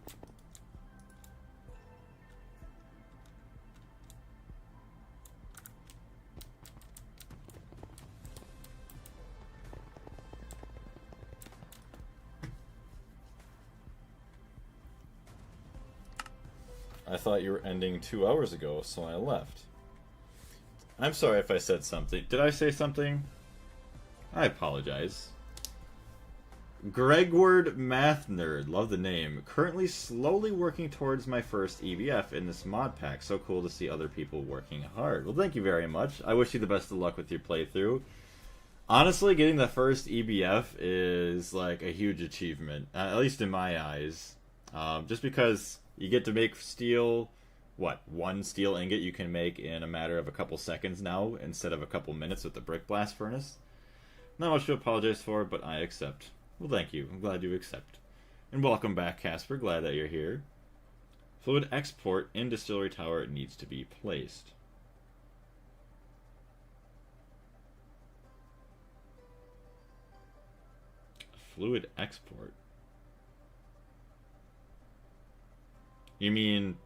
Speaker 1: I thought you were ending 2 hours ago, so I left. I'm sorry if I said something. Did I say something? I apologize. Gregward Math Nerd, love the name. Currently slowly working towards my first EBF in this mod pack. So cool to see other people working hard. Well, thank you very much. I wish you the best of luck with your playthrough. Honestly, getting the first EBF is like a huge achievement, at least in my eyes. Just because you get to make steel, what, one steel ingot you can make in a matter of a couple seconds now, instead of a couple minutes with the brick blast furnace. Not much to apologize for, but I accept. Well, thank you. I'm glad you accept. And welcome back, Casper. Glad that you're here. Fluid export in distillery tower needs to be placed. Fluid export. You mean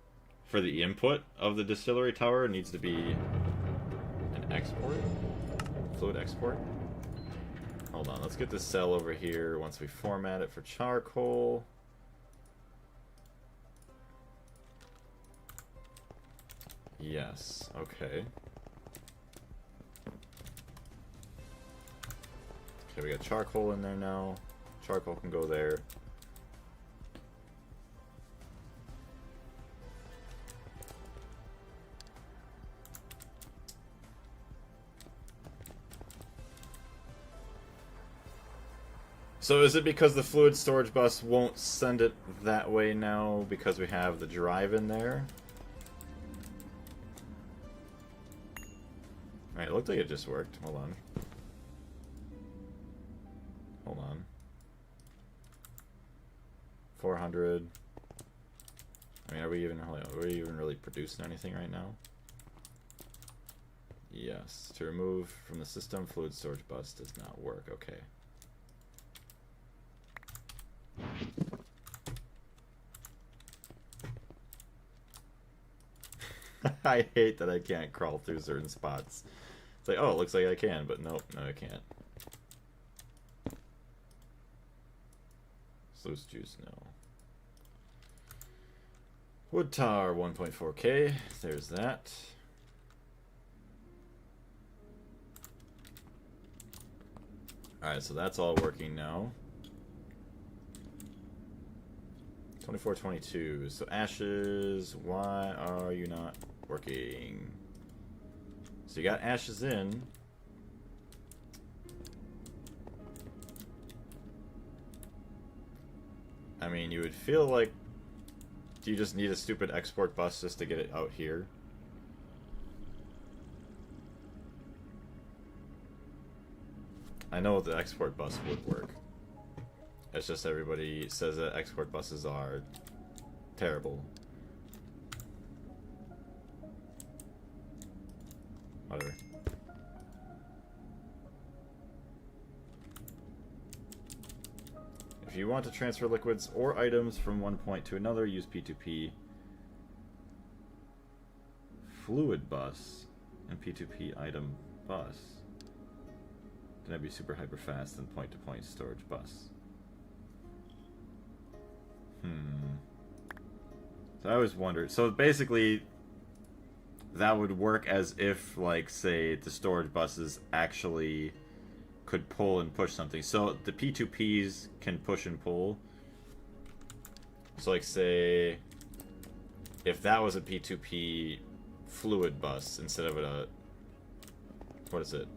Speaker 1: for the input of the distillery tower it needs to be an export? Fluid export? Hold on, let's get this cell over here once we format it for charcoal. Yes, okay. Okay, we got charcoal in there now. Charcoal can go there. So is it because the fluid storage bus won't send it that way now because we have the drive in there? Alright, it looked like it just worked. Hold on. Hold on. 400. I mean, are we even really producing anything right now? Yes. To remove from the system, fluid storage bus does not work. Okay. I hate that I can't crawl through certain spots. It's like, oh, it looks like I can, but nope, no, I can't. Sluice juice, no. Wood tar, 1.4k. There's that. Alright, so that's all working now. 2422. So ashes, why are you not working? So you got ashes in. I mean, you would feel like, do you just need a stupid export bus just to get it out here? I know the export bus would work. It's just everybody says that export buses are terrible. Whatever. If you want to transfer liquids or items from one point to another, use P2P fluid bus and P2P item bus. Then it'd be super hyper fast and point to point storage bus. So I always wondered. So basically, that would work as if, like, say, the storage buses actually could pull and push something. So the P2Ps can push and pull. So, like, say, if that was a P2P fluid bus instead of a, what is it?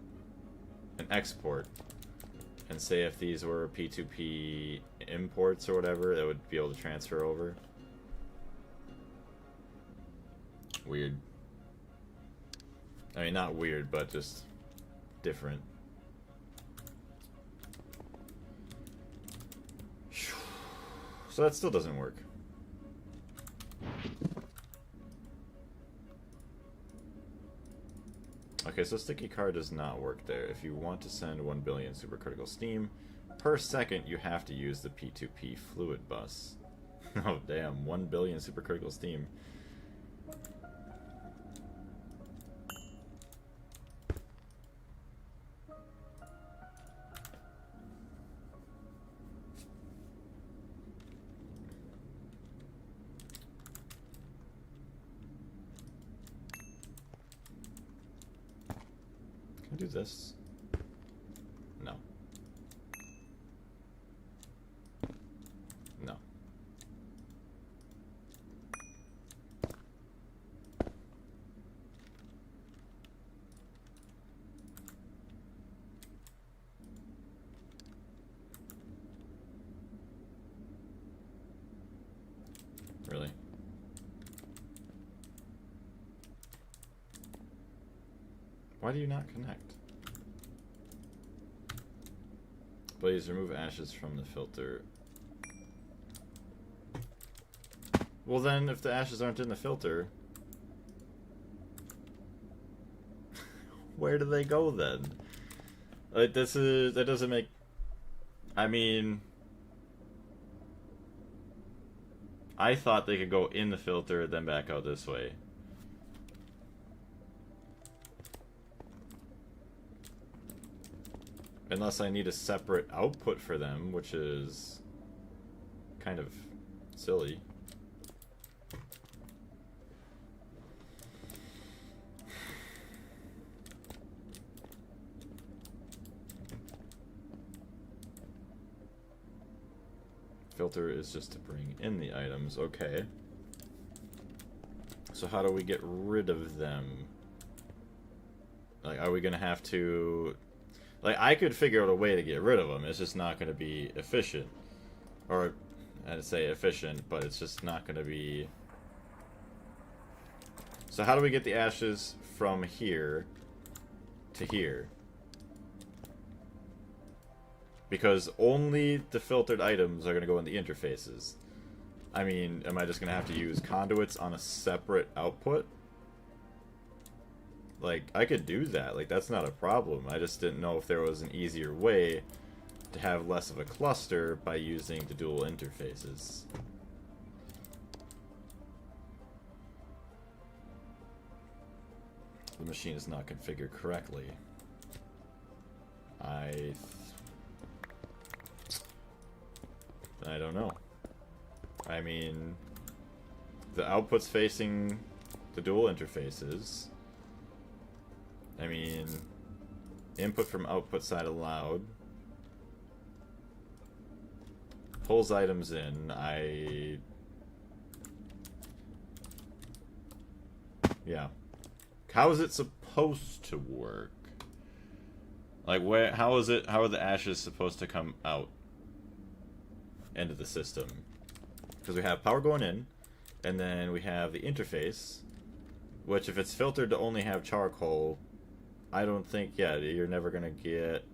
Speaker 1: An export. And say if these were P2P imports or whatever, that would be able to transfer over. Weird. I mean, not weird, but just different. So that still doesn't work. Okay, so sticky card does not work there. If you want to send 1 billion supercritical steam per second, you have to use the P2P fluid bus. Oh damn, 1 billion supercritical steam. Can I do this? No. No. Really? Why do you not connect? Please remove ashes from the filter. Well then, if the ashes aren't in the filter, where do they go then? Like, that doesn't make I mean, I thought they could go in the filter, then back out this way. Unless I need a separate output for them, which is kind of silly. Filter is just to bring in the items. Okay. So how do we get rid of them? Like, are we gonna have to... Like, I could figure out a way to get rid of them. It's just not gonna be efficient. Or, I'd say efficient, but it's just not gonna be... So how do we get the ashes from here to here? Because only the filtered items are going to go in the interfaces. I mean, am I just going to have to use conduits on a separate output? Like, I could do that. Like, that's not a problem. I just didn't know if there was an easier way to have less of a cluster by using the dual interfaces. The machine is not configured correctly. I don't know. I mean, the output's facing the dual interfaces. I mean, input from output side allowed. Pulls items in. Yeah. How is it supposed to work? Like, how are the ashes supposed to come out into the system? Because we have power going in, and then we have the interface, which if it's filtered to only have charcoal, I don't think, yeah, you're never gonna get...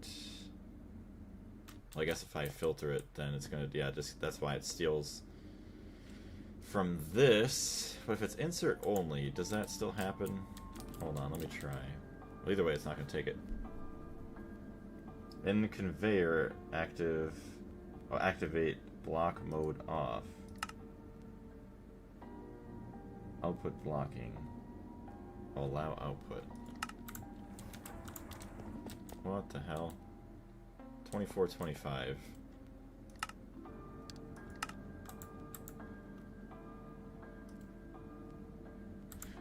Speaker 1: Well, I guess if I filter it, then it's gonna, yeah, just that's why it steals from this. But if it's insert only, does that still happen? Hold on, let me try. Well, either way, it's not gonna take it. In conveyor, activate block mode off. Output blocking. Allow output. What the hell? 2425.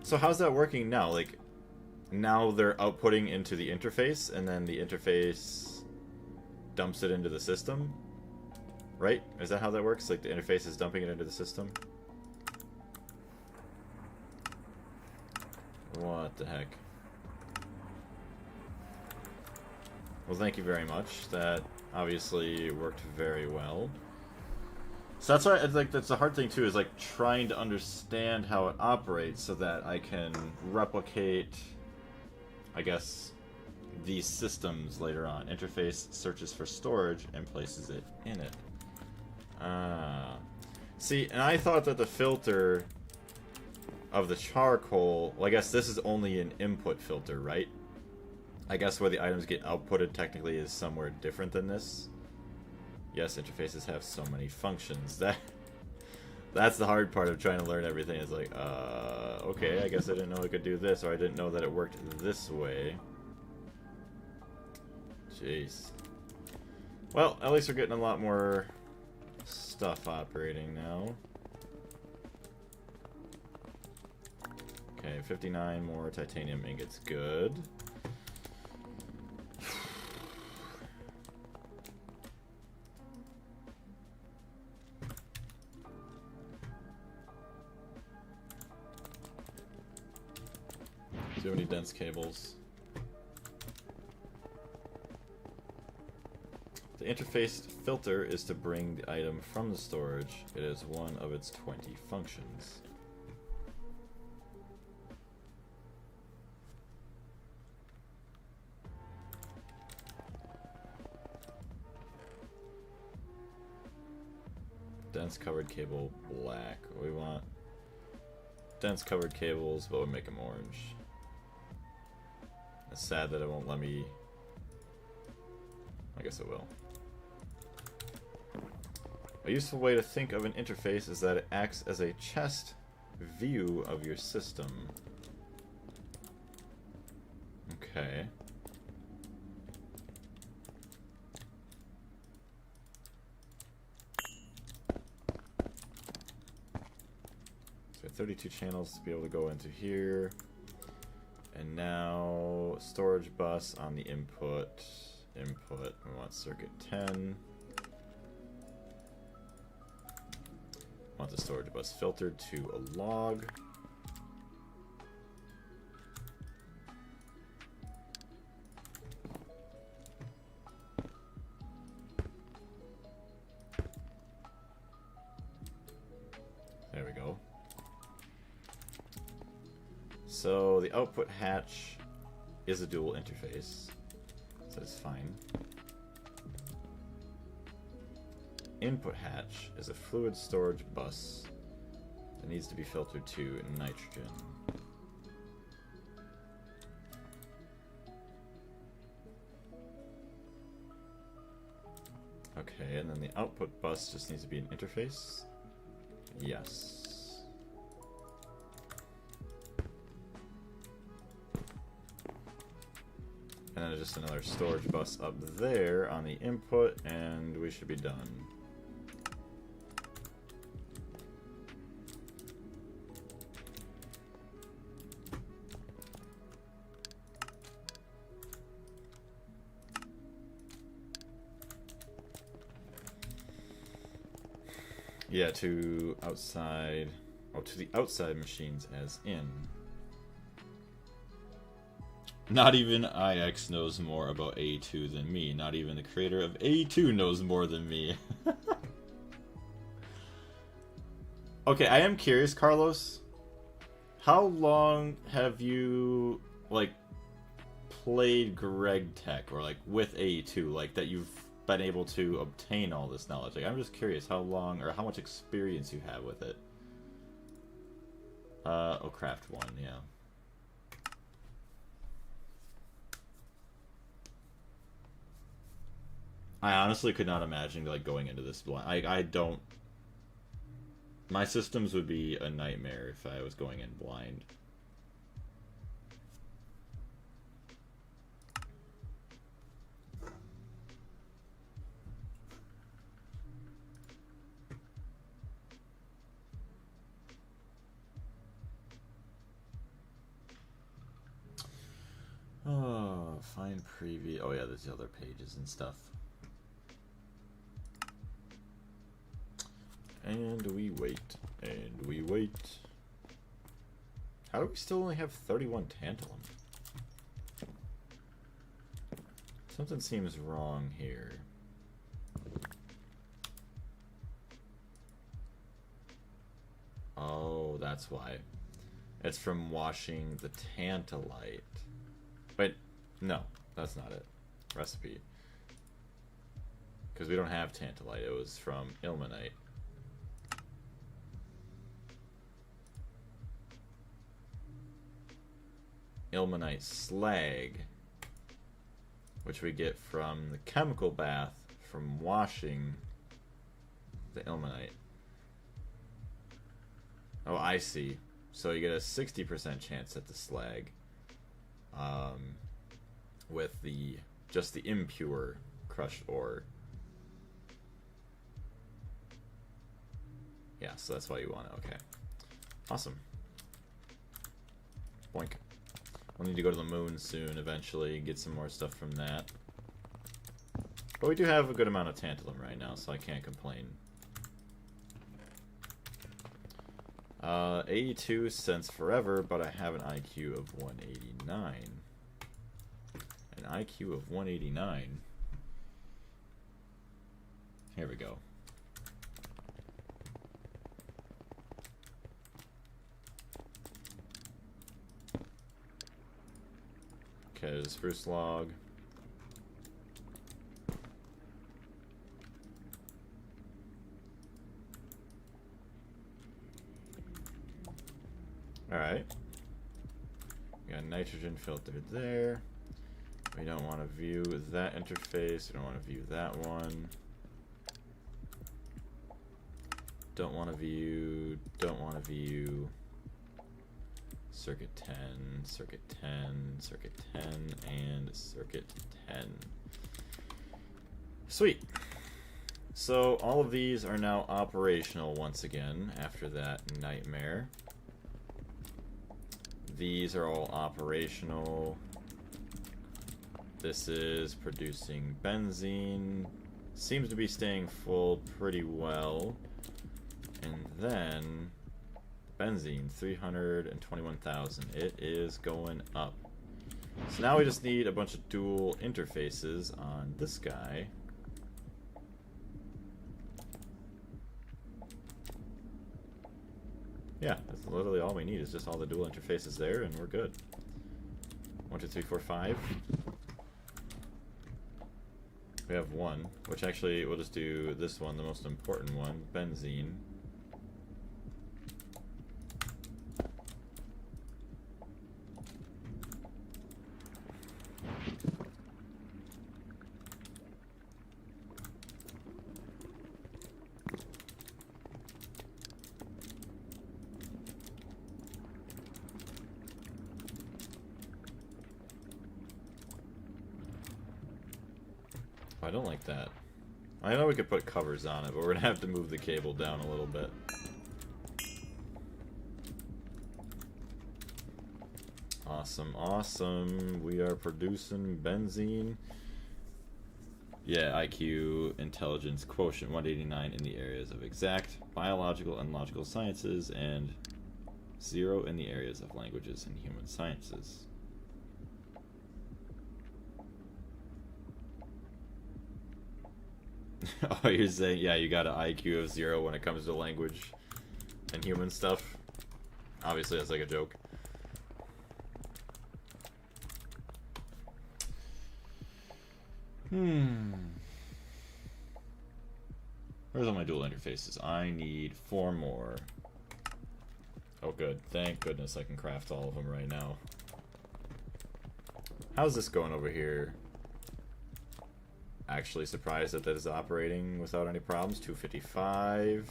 Speaker 1: So how's that working now? Like, now they're outputting into the interface, and then the interface dumps it into the system? Right? Is that how that works? Like, the interface is dumping it into the system? What the heck? Well, thank you very much. That obviously worked very well. So that's why, like, that's the hard thing too, is like trying to understand how it operates so that I can replicate, I guess, these systems later on. Interface searches for storage and places it in it. See, and I thought that the filter of the charcoal, well, I guess this is only an input filter, right? I guess where the items get outputted technically is somewhere different than this. Yes, interfaces have so many functions. That's the hard part of trying to learn everything. Is like, okay, I guess I didn't know it could do this, or I didn't know that it worked this way. Jeez. Well, at least we're getting a lot more stuff operating now. Okay, 59 more titanium ingots. Good. Do you have any dense cables? The interface filter is to bring the item from the storage. It is one of its 20 functions. Dense covered cable black. We want dense covered cables, but we'll make them orange. It's sad that it won't let me... I guess it will. A useful way to think of an interface is that it acts as a chest view of your system. Okay. So 32 channels to be able to go into here. And now storage bus on the input. Input, we want circuit 10. Want the storage bus filtered to a log. There we go. So the output hatch is a dual interface, so it's fine. Input hatch is a fluid storage bus that needs to be filtered to nitrogen. Okay, and then the output bus just needs to be an interface. Yes. And then just another storage bus up there on the input, and we should be done. Yeah, to outside, oh, to the outside machines as in. Not even IX knows more about A2 than me. Not even the creator of A2 knows more than me. Okay, I am curious, Carlos. How long have you, like, played Gregtech, or, like, with A2, like, that you've been able to obtain all this knowledge? Like, I'm just curious how long, or how much experience you have with it. Oh, Craft 1, yeah. I honestly could not imagine, like, going into this blind. I don't... My systems would be a nightmare if I was going in blind. Oh, find preview. Oh yeah, there's the other pages and stuff. And we wait. And we wait. How do we still only have 31 tantalum? Something seems wrong here. Oh, that's why. It's from washing the tantalite. Wait, no, that's not it. Recipe. Because we don't have tantalite, it was from ilmenite. Ilmenite slag, which we get from the chemical bath from washing the ilmenite. Oh, I see. So you get a 60% chance at the slag, with the just the impure crushed ore. Yeah, so that's why you want it. Okay, awesome. Boink. We'll need to go to the moon soon, eventually, get some more stuff from that. But we do have a good amount of tantalum right now, so I can't complain. 82 cents forever, but I have an IQ of 189. An IQ of 189. Here we go. Okay, there's a spruce log. Alright. We got nitrogen filtered there. We don't want to view that interface. We don't want to view that one. Don't want to view, don't want to view. Circuit 10, circuit 10, circuit 10, and circuit 10. Sweet. So all of these are now operational once again after that nightmare. These are all operational. This is producing benzene. Seems to be staying full pretty well. And then benzene, 321,000. It is going up. So now we just need a bunch of dual interfaces on this guy. Yeah, that's literally all we need is just all the dual interfaces there and we're good. 1, 2, 3, 4, 5. We have one, which actually we'll just do this one, the most important one, benzene. I don't like that. I know we could put covers on it, but we're gonna have to move the cable down a little bit. Awesome, awesome. We are producing benzene. Yeah, IQ, intelligence, quotient 189 in the areas of exact, biological and logical sciences, and 0 in the areas of languages and human sciences. Oh, you're saying, yeah, you got an IQ of 0 when it comes to language and human stuff. Obviously, that's like a joke. Where's all my dual interfaces? I need 4 more. Oh, good. Thank goodness I can craft all of them right now. How's this going over here? Actually surprised that that is operating without any problems. 255.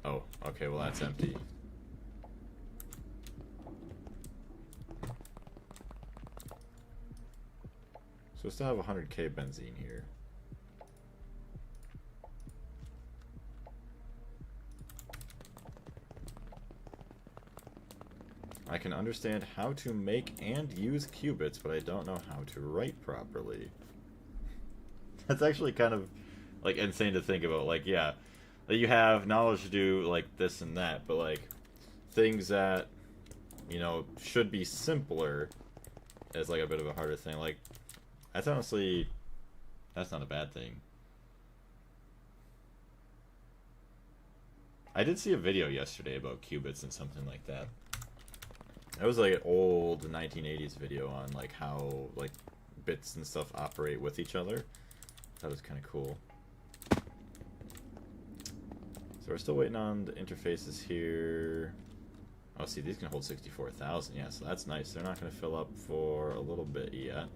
Speaker 1: Oh, okay, well that's empty. So we still have 100k benzene here. I can understand how to make and use qubits, but I don't know how to write properly. That's actually kind of like insane to think about. Like, yeah, you have knowledge to do like this and that, but like things that, you know, should be simpler is like a bit of a harder thing. Like, that's honestly, that's not a bad thing. I did see a video yesterday about qubits and something like that. It was like an old 1980s video on like how like bits and stuff operate with each other. That was kind of cool. So we're still waiting on the interfaces here. Oh, see, these can hold 64,000. Yeah, so that's nice. They're not going to fill up for a little bit yet.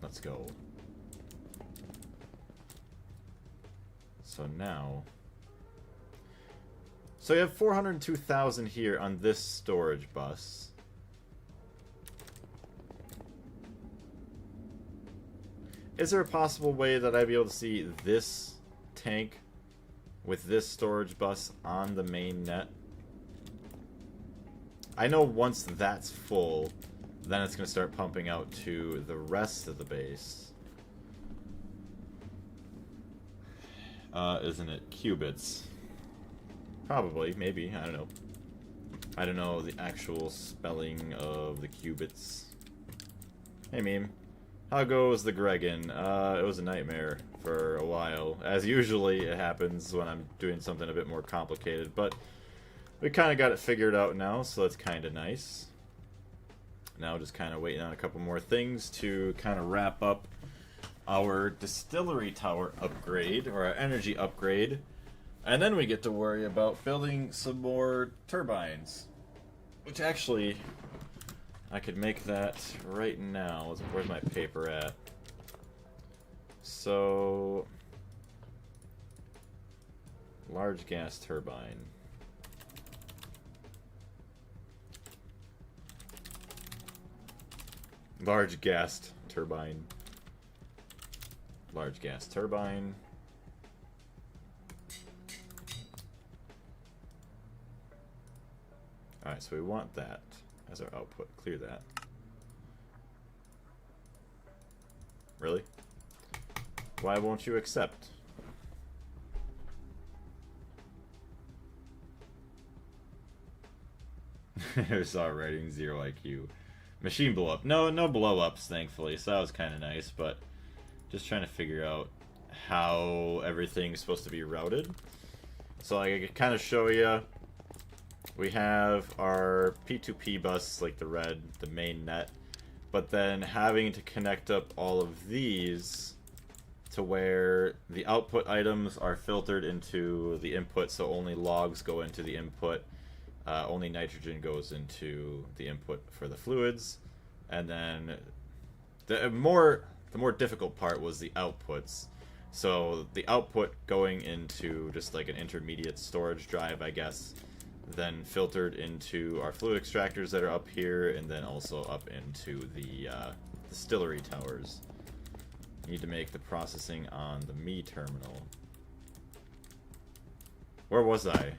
Speaker 1: Let's go. So now... So you have 402,000 here on this storage bus. Is there a possible way that I'd be able to see this tank with this storage bus on the main net? I know once that's full, then it's going to start pumping out to the rest of the base. Isn't it qubits? Probably, maybe, I don't know. I don't know the actual spelling of the qubits. Hey, meme. How goes the Gregan? It was a nightmare for a while. As usually it happens when I'm doing something a bit more complicated, but we kind of got it figured out now, so that's kind of nice. Now just kind of waiting on a couple more things to kind of wrap up our distillery tower upgrade, or our energy upgrade. And then we get to worry about building some more turbines. Which actually, I could make that right now. Where's my paper at? So, large gas turbine. Large gas turbine. Large gas turbine. Alright, so we want that as our output. Clear that. Really? Why won't you accept? I saw writing 0 IQ. Machine blow up. No blow ups, thankfully, so that was kind of nice, but just trying to figure out how everything's supposed to be routed. So like, I could kind of show you. We have our P2P bus, like the red, the main net, but then having to connect up all of these to where the output items are filtered into the input, so only logs go into the input, only nitrogen goes into the input for the fluids, and then the more difficult part was the outputs. So the output going into just like an intermediate storage drive, I guess, then filtered into our fluid extractors that are up here, and then also up into the distillery towers. You need to make the processing on the me terminal. Where was I?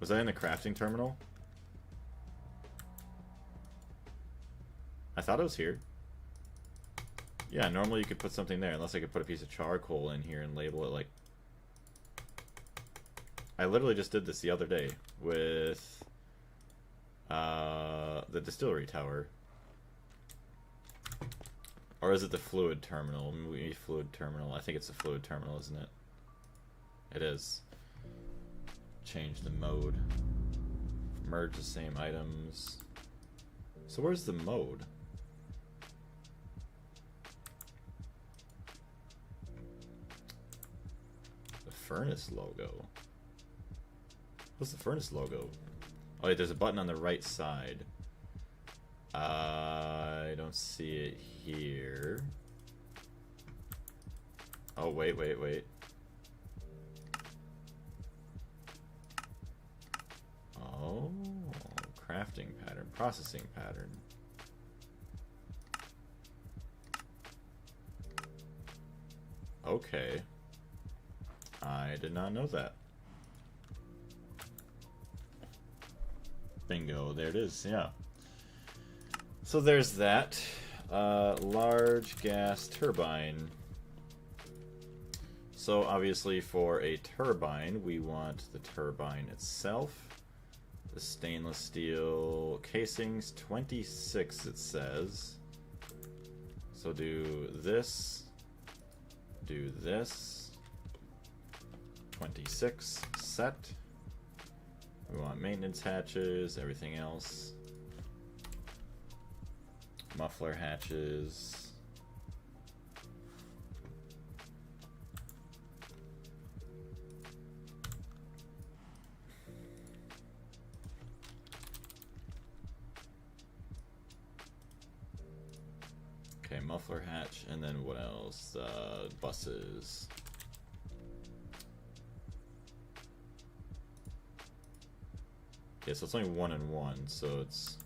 Speaker 1: Was I in the crafting terminal? I thought it was here. Yeah, normally you could put something there, unless I could put a piece of charcoal in here and label it like... I literally just did this the other day with the distillery tower. Or is it the fluid terminal? Maybe fluid terminal. I think it's the fluid terminal, isn't it? It is. Change the mode. Merge the same items. So where's the mode? The furnace logo. What's the furnace logo? Oh wait, there's a button on the right side. I don't see it here. Oh, wait. Oh, crafting pattern, processing pattern. Okay. I did not know that. Bingo, there it is, yeah. So there's that. Large gas turbine. So obviously for a turbine, we want the turbine itself. The stainless steel casings, 26 it says. So do this. 26 set. We want maintenance hatches, everything else. Muffler hatches. Okay, muffler hatch, and then what else? Buses. Okay, so it's only 1 and 1, so it's...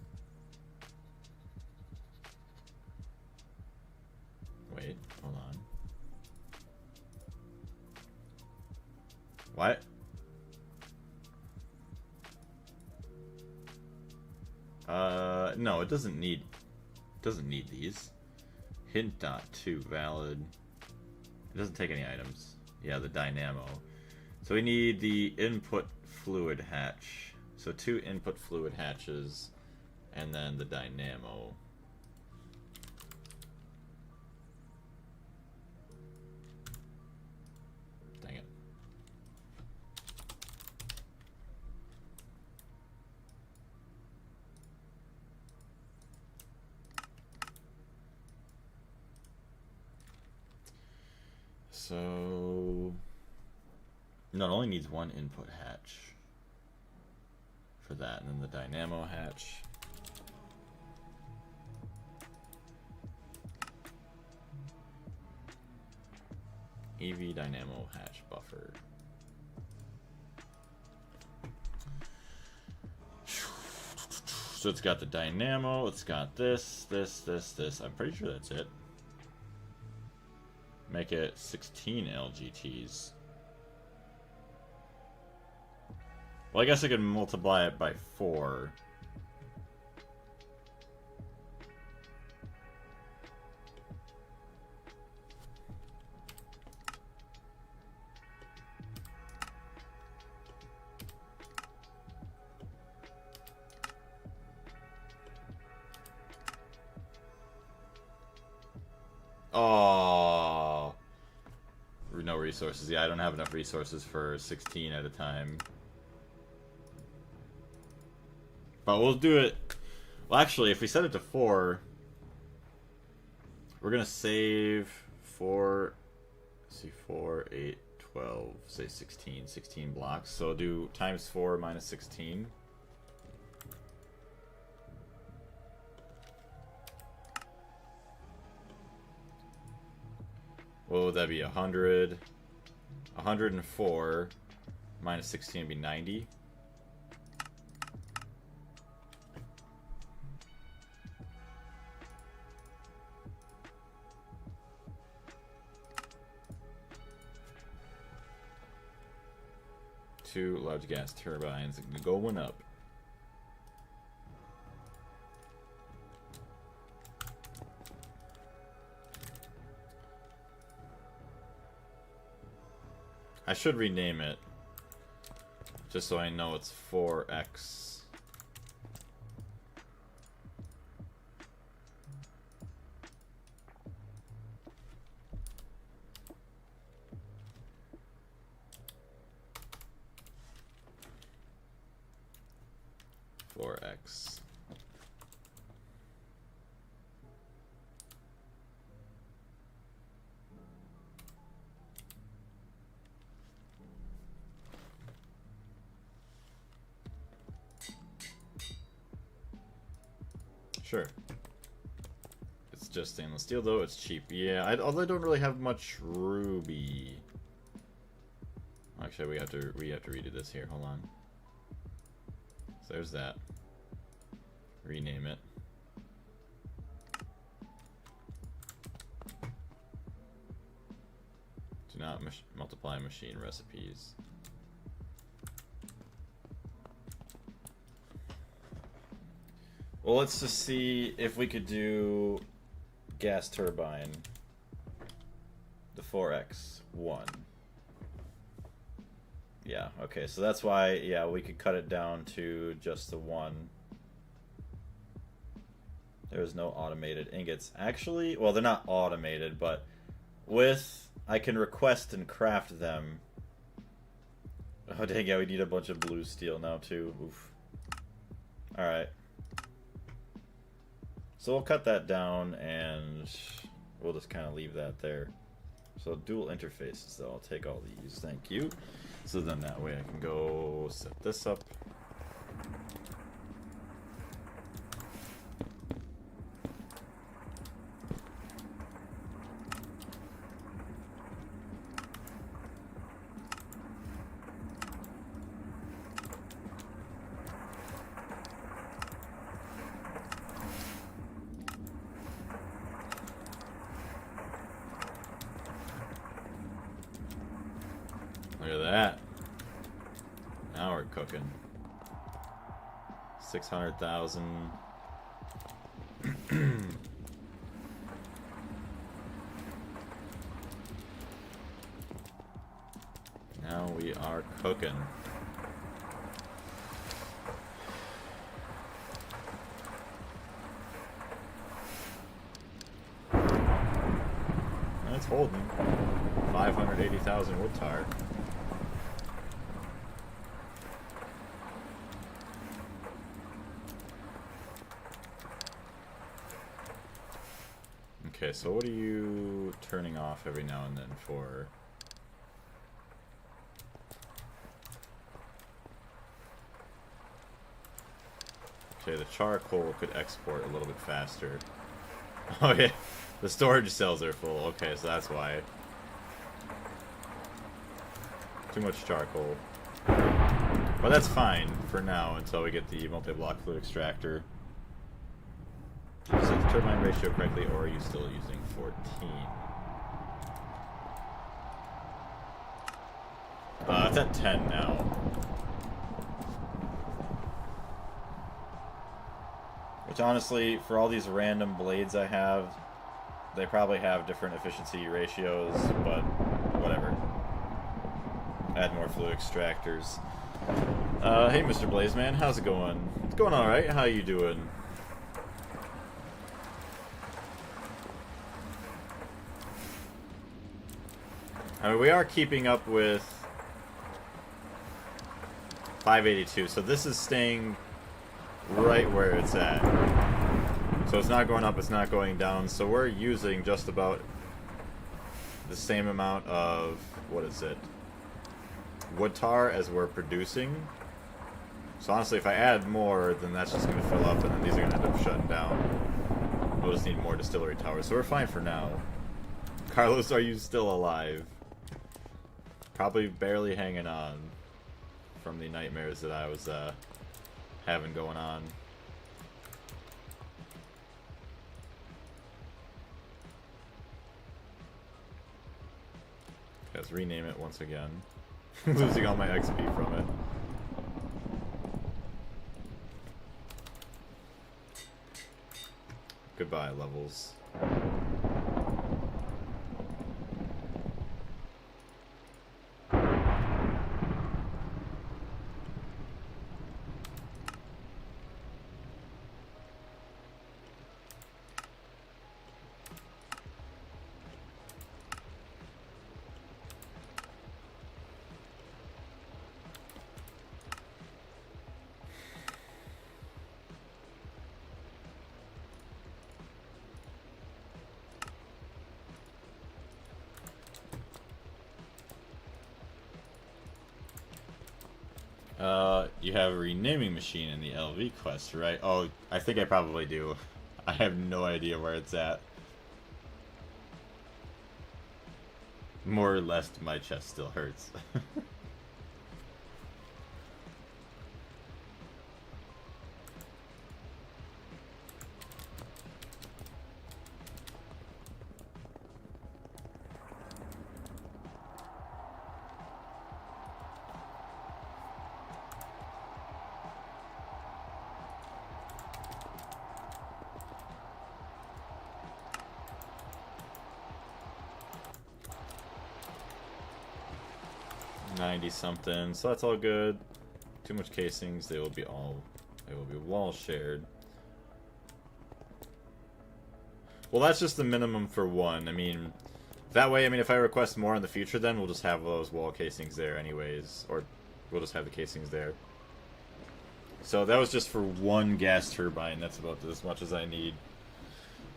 Speaker 1: Wait, hold on. What? No, it doesn't need these. Hint dot 2 valid. It doesn't take any items. Yeah, the dynamo. So we need the input fluid hatch. So 2 input fluid hatches, and then the dynamo. Dang it. So... No, it only needs 1 input hatch for that, and then the dynamo hatch. EV dynamo hatch buffer. So it's got the dynamo, it's got this. I'm pretty sure that's it. Make it 16 LGTs. Well, I guess I could multiply it by 4. Oh, no resources. Yeah, I don't have enough resources for 16 at a time. But we'll do it. Well, actually, if we set it to 4, we're gonna save 4. Let's see, 4, 8, 12. Say 16. 16 blocks. So we'll do times 4 minus 16. What would that be? 100. 104 minus 16 would be 90. Two large gas turbines going up. I should rename it, just so I know it's 4x. Sure. It's just stainless steel, though. It's cheap. Yeah, although I don't really have much ruby. Actually, we have to redo this here. Hold on. So there's that. Rename it. Do not multiply machine recipes. Well, let's just see if we could do gas turbine. The 4x1. Yeah, okay, so that's why, yeah, we could cut it down to just the 1. There's no automated ingots. Actually, well, they're not automated, but with, I can request and craft them. Oh, dang, yeah, we need a bunch of blue steel now, too. Oof. Alright. So we'll cut that down, and we'll just kind of leave that there. So dual interfaces, though. I'll take all these. Thank you. So then that way I can go set this up. Look at that. Now we're cooking. 600,000. Now we are cooking. That's holding. 580,000 wood tar. Okay, so what are you turning off every now and then for? Okay, the charcoal could export a little bit faster. Oh yeah, the storage cells are full. Okay, so that's why. Too much charcoal. But that's fine for now until we get the multi-block fluid extractor. Did you set the turbine ratio correctly, or are you still using 14? It's at 10 now. Which honestly, for all these random blades I have, they probably have different efficiency ratios, but whatever. Add more fluid extractors. Hey Mr. Blazeman, how's it going? It's going alright, how you doing? I mean, we are keeping up with 582, so this is staying right where it's at. So it's not going up, it's not going down, so we're using just about the same amount of, what is it, wood tar as we're producing. So honestly, if I add more, then that's just going to fill up, and then these are going to end up shutting down. We'll just need more distillery towers, so we're fine for now. Carlos, are you still alive? Probably barely hanging on from the nightmares that I was having going on. Let's rename it once again. Losing all my XP from it. Goodbye, levels. You have a renaming machine in the LV quest, right? Oh, I think I probably do. I have no idea where it's at. More or less, my chest still hurts. 90 something, so that's all good. Too much casings, they will be wall shared. Well, that's just the minimum for one. I mean, that way, I mean, if I request more in the future, then we'll just have those wall casings there anyways, or we'll just have the casings there. So that was just for one gas turbine. That's about as much as I need.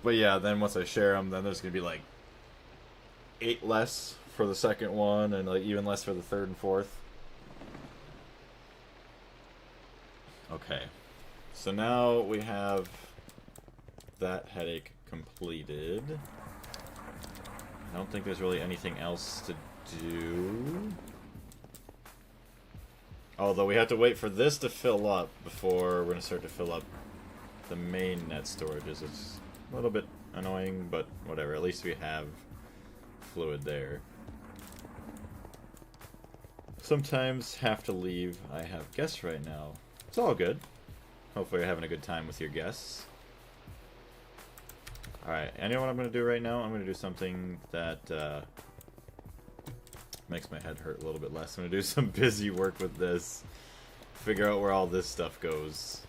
Speaker 1: But yeah, then once I share them, then there's gonna be like 8 less for the second one, and like even less for the third and fourth. Okay, so now we have that headache completed. I don't think there's really anything else to do. Although we have to wait for this to fill up before we're going to start to fill up the main net storages. It's a little bit annoying, but whatever. At least we have fluid there. Sometimes have to leave. I have guests right now. It's all good. Hopefully you're having a good time with your guests. Alright, and you know what I'm going to do right now? I'm going to do something that makes my head hurt a little bit less. I'm going to do some busy work with this. Figure out where all this stuff goes.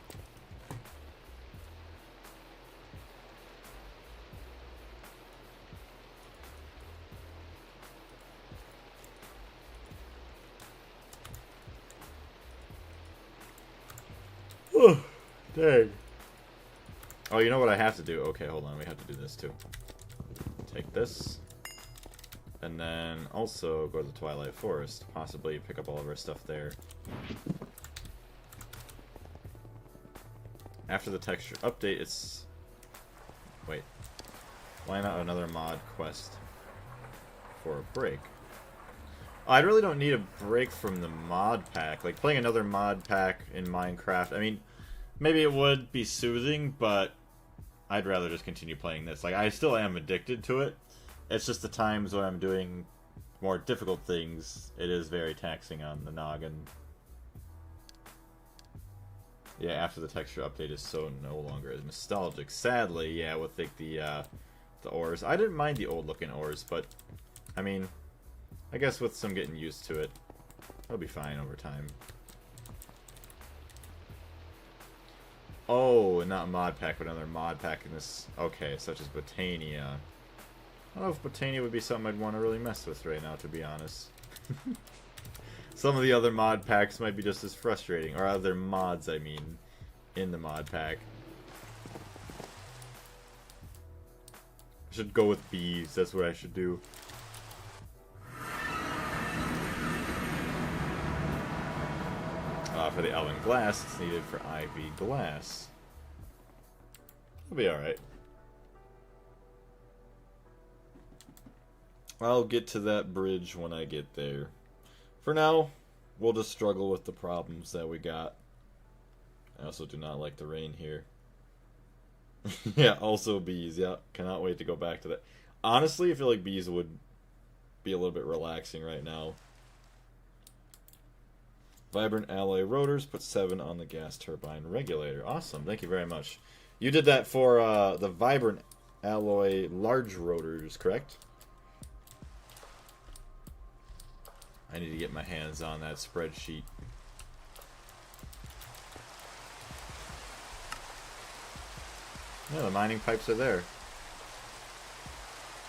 Speaker 1: Oh, dang. Oh, you know what I have to do? Okay, hold on. We have to do this too. Take this. And then also go to the Twilight Forest. Possibly pick up all of our stuff there. After the texture update, it's... Wait. Why not another mod quest for a break? I really don't need a break from the mod pack. Like, playing another mod pack in Minecraft, I mean, maybe it would be soothing, but I'd rather just continue playing this. Like, I still am addicted to it. It's just the times when I'm doing more difficult things, it is very taxing on the noggin. Yeah, after the texture update is so no longer as nostalgic. Sadly, yeah, with like the ores. I didn't mind the old looking ores, but I mean, I guess with some getting used to it, it'll be fine over time. Oh, and not mod pack, but another mod pack in this. Okay, such as Botania. I don't know if Botania would be something I'd want to really mess with right now, to be honest. Some of the other mod packs might be just as frustrating, or other mods, I mean, in the mod pack. I should go with bees, that's what I should do. For the Elven Glass, it's needed for Ivy Glass. It'll be alright. I'll get to that bridge when I get there. For now, we'll just struggle with the problems that we got. I also do not like the rain here. Yeah, also bees. Yeah, cannot wait to go back to that. Honestly, I feel like bees would be a little bit relaxing right now. Vibrant alloy rotors, put 7 on the gas turbine regulator. Awesome, thank you very much. You did that for the Vibrant alloy large rotors, correct? I need to get my hands on that spreadsheet. Yeah, the mining pipes are there.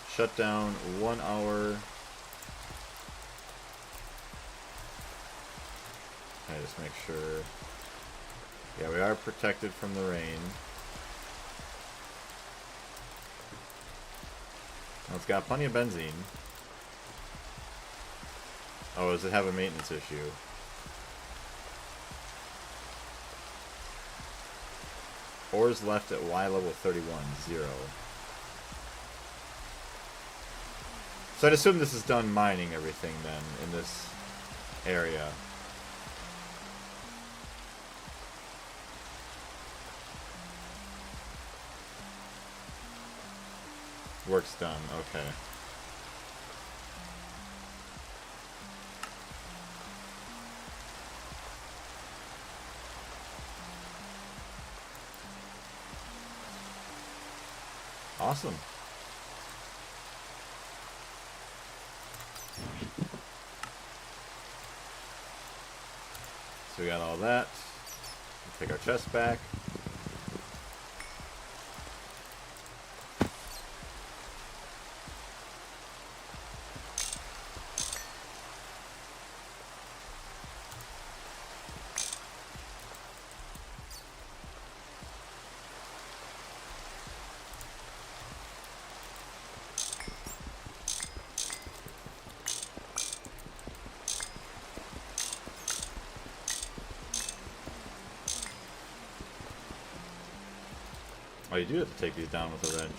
Speaker 1: Shut down 1 hour. I just make sure. Yeah, we are protected from the rain. Well, it's got plenty of benzene. Oh, does it have a maintenance issue? Ores left at Y level 31, 0. So I'd assume this is done mining everything then in this area. Work's done, okay. Awesome. So we got all that. We'll take our chest back. Oh, you do have to take these down with a wrench.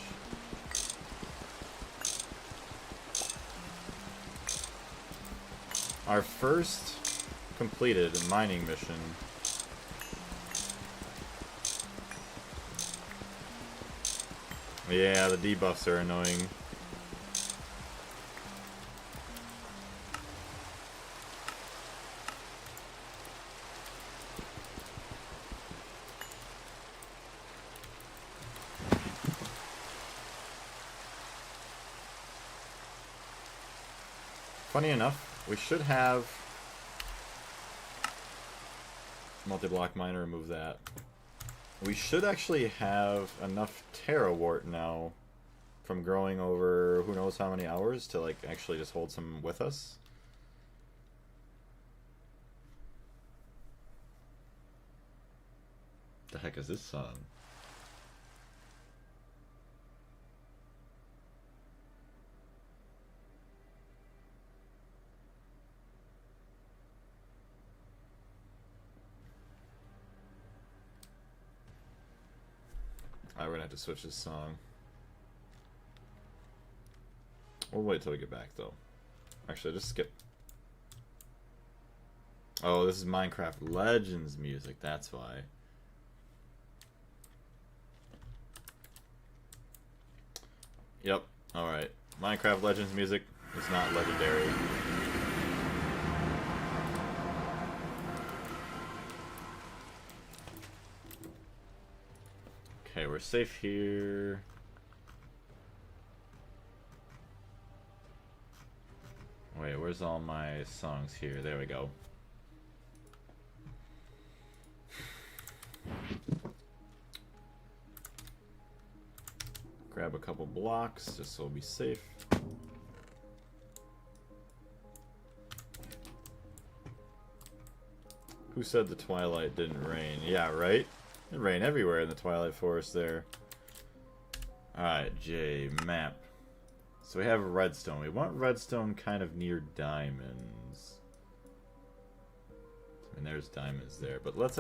Speaker 1: Our first completed mining mission. Yeah, the debuffs are annoying. Funny enough, we should have multi-block miner, remove that. We should actually have enough Terrawort now from growing over who knows how many hours to like actually just hold some with us. The heck is this song? Alright, we're gonna have to switch this song. We'll wait till we get back though. Actually, just skip Oh, this is Minecraft Legends music, that's why. Yep, alright. Minecraft Legends music is not legendary. Okay, we're safe here. Wait, where's all my songs here? There we go. Grab a couple blocks just so we'll be safe. Who said the Twilight didn't rain? Yeah, right? It rained everywhere in the Twilight Forest there. Alright, J, map. So we have redstone. We want redstone kind of near diamonds. I mean, there's diamonds there. But let's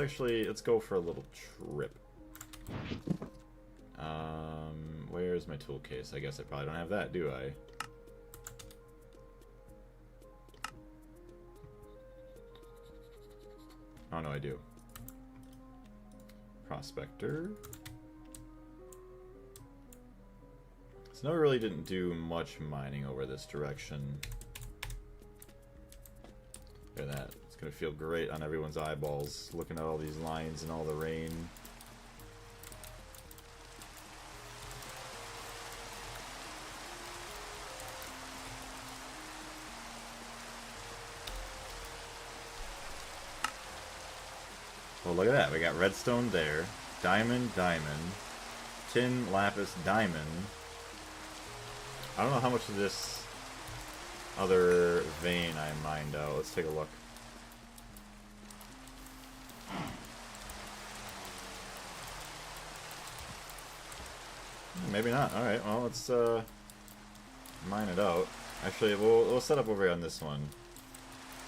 Speaker 1: go for a little trip. Where's my tool case? I guess I probably don't have that, do I? Oh, no, I do. Prospector. So, no, we really didn't do much mining over this direction. Look at that. It's going to feel great on everyone's eyeballs, looking at all these lines and all the rain. Well, look at that. We got redstone there. Diamond, diamond. Tin, lapis, diamond. I don't know how much of this other vein I mined out. Let's take a look. Maybe not. Alright, well, let's mine it out. Actually, we'll set up over here on this one.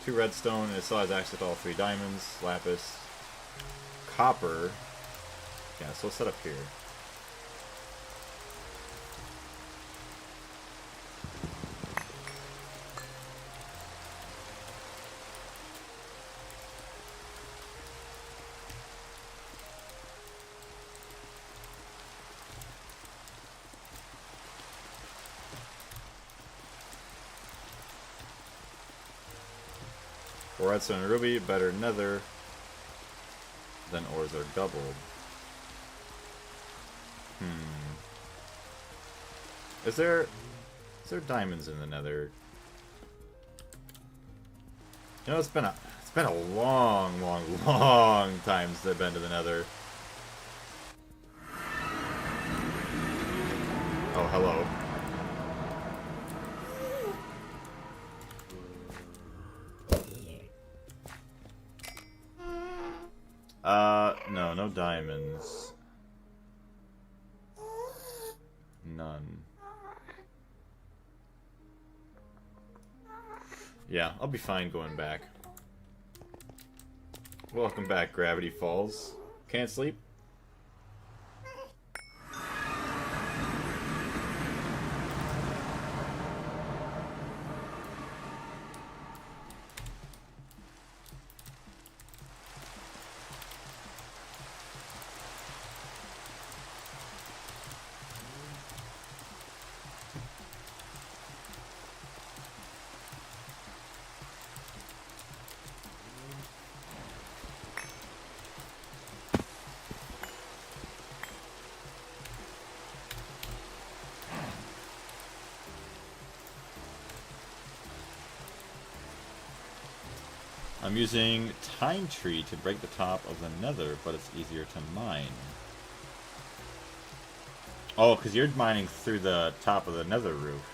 Speaker 1: 2 redstone, it still has access to all 3 diamonds, lapis, copper. Yeah, so we'll set up here. Redstone and ruby, better nether than ores are doubled. Is there diamonds in the nether? You know, it's been a long time since I've been to the nether. Oh, hello. No diamonds. None. Yeah, I'll be fine going back. Welcome back, Gravity Falls. Can't sleep? I'm using Time Tree to break the top of the nether, but it's easier to mine. Oh, because you're mining through the top of the nether roof.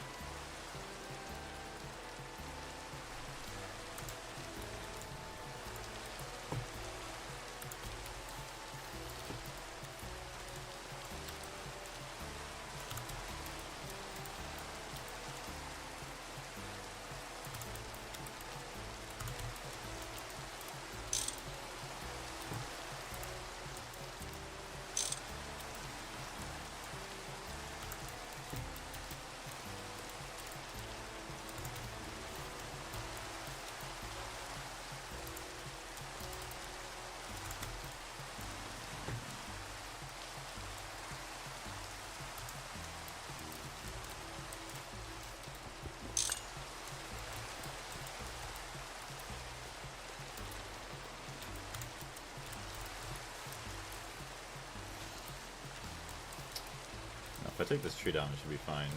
Speaker 1: If I take this tree down, it should be fine.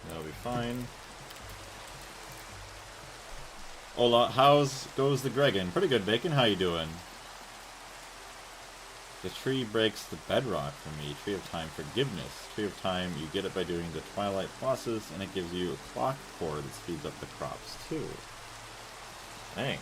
Speaker 1: That'll be fine. Hola, how's goes the Gregan? Pretty good, Bacon. How you doing? The tree breaks the bedrock for me. Tree of Time Forgiveness. Tree of Time, you get it by doing the Twilight bosses, and it gives you a clock core that speeds up the crops, too. Dang.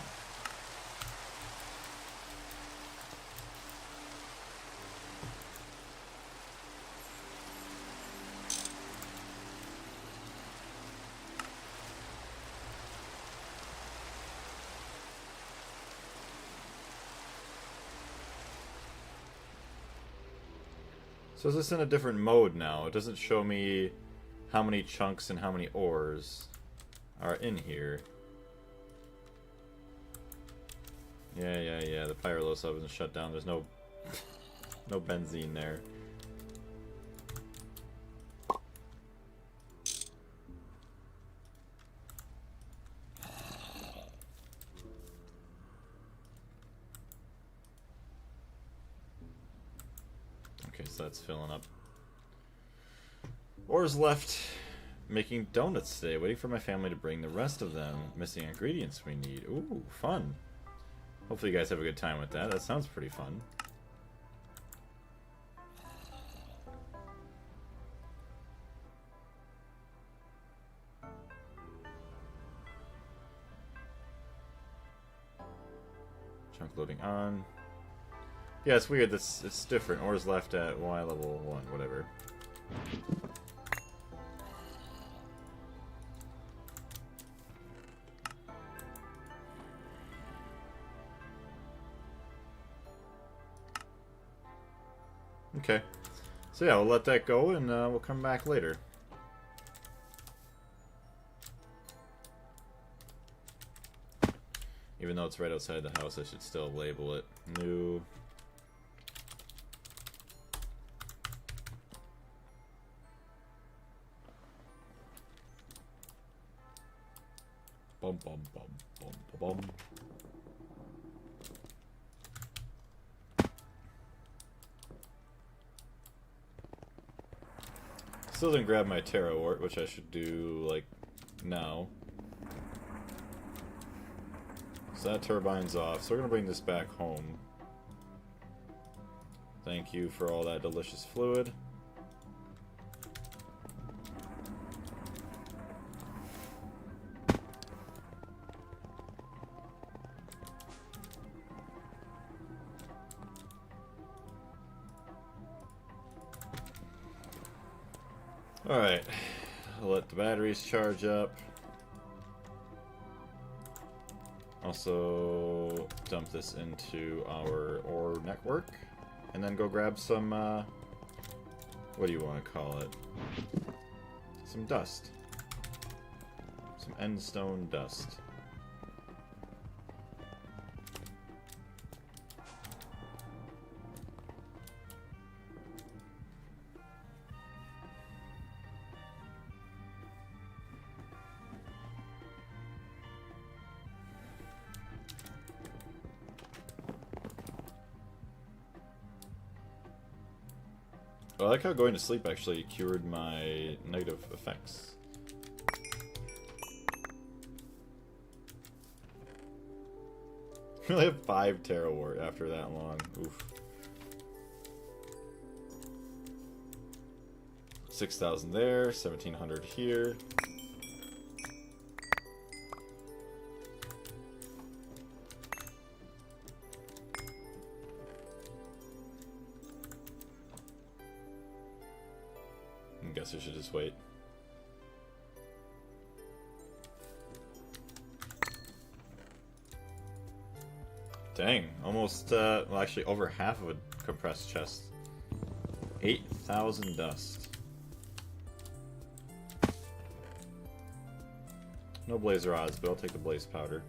Speaker 1: So is this in a different mode now? It doesn't show me how many chunks and how many ores are in here. Yeah, the Pyrolos oven is shut down. There's no benzene there. Okay, so that's filling up. Ores left. Making donuts today. Waiting for my family to bring the rest of them. Missing ingredients we need. Ooh, fun. Hopefully you guys have a good time with that. That sounds pretty fun. Chunk loading on. Yeah, it's weird. It's different. Ores left at Y level 1, whatever. Okay. So yeah, we'll let that go and we'll come back later. Even though it's right outside the house, I should still label it new. Bum bum bum bum bum bum. Still didn't grab my Terra Wart, which I should do like now. So that turbine's off. So we're gonna bring this back home. Thank you for all that delicious fluid. Alright, I'll let the batteries charge up. Also, dump this into our ore network. And then go grab some, what do you want to call it? Some dust. Some endstone dust. I like how going to sleep actually cured my negative effects. I only have 5 Terra Wart after that long. Oof. 6,000 there, 1,700 here. I guess I should just wait. Dang, almost, well actually over half of a compressed chest. 8,000 dust. No blazer odds, but I'll take the blaze powder.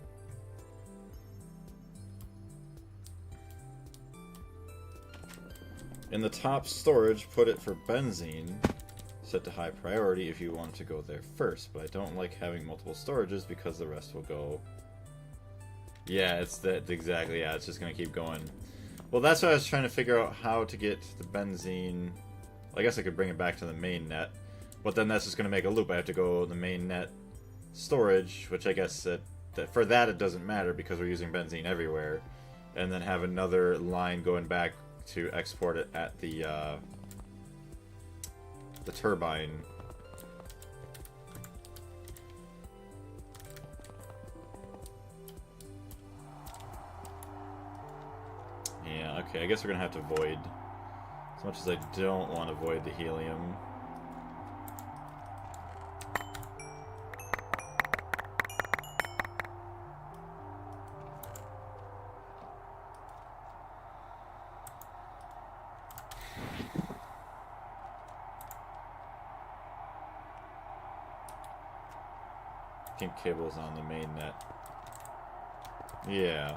Speaker 1: In the top storage, put it for benzene. Set to high priority if you want to go there first, but I don't like having multiple storages because the rest will go... Yeah, it's that exactly, yeah, it's just gonna keep going. Well, that's why I was trying to figure out how to get the benzene. I guess I could bring it back to the main net, but then that's just gonna make a loop. I have to go the main net storage, which I guess that for that it doesn't matter because we're using benzene everywhere, and then have another line going back to export it at the turbine. Yeah, okay, I guess we're gonna have to void. As much as I don't want to void the helium. Cables on the main net. Yeah.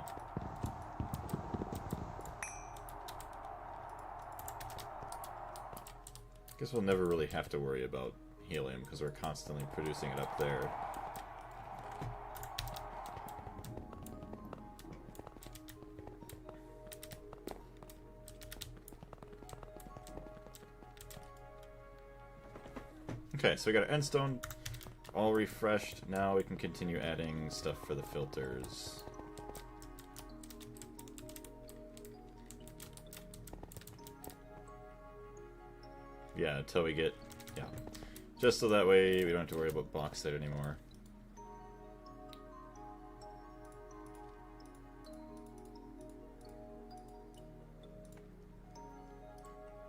Speaker 1: Guess we'll never really have to worry about helium because we're constantly producing it up there. Okay, so we got our endstone all refreshed. Now we can continue adding stuff for the filters. Yeah, until we get... yeah. Just so that way we don't have to worry about bauxite anymore.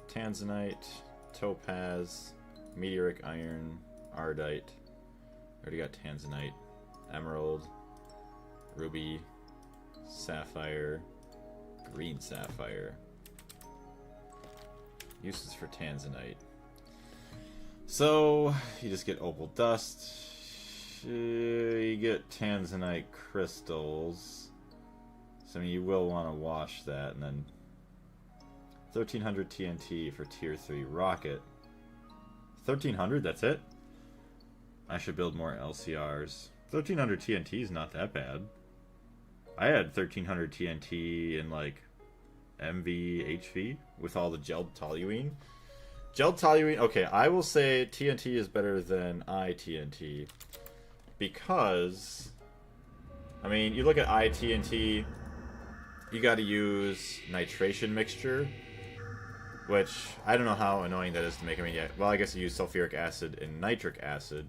Speaker 1: Tanzanite, topaz, meteoric iron, ardite. Already got tanzanite, emerald, ruby, sapphire, green sapphire. Uses for tanzanite. So you just get opal dust. You get tanzanite crystals. So I mean, you will want to wash that, and then 1,300 TNT for tier 3 rocket. 1,300. That's it. I should build more LCRs. 1,300 TNT is not that bad. I had 1,300 TNT in like MV, HV with all the gelled toluene. Gelled toluene, okay, I will say TNT is better than iTNT because, I mean, you look at iTNT, you got to use nitration mixture, which I don't know how annoying that is to make. I mean, yeah, well, I guess you use sulfuric acid and nitric acid.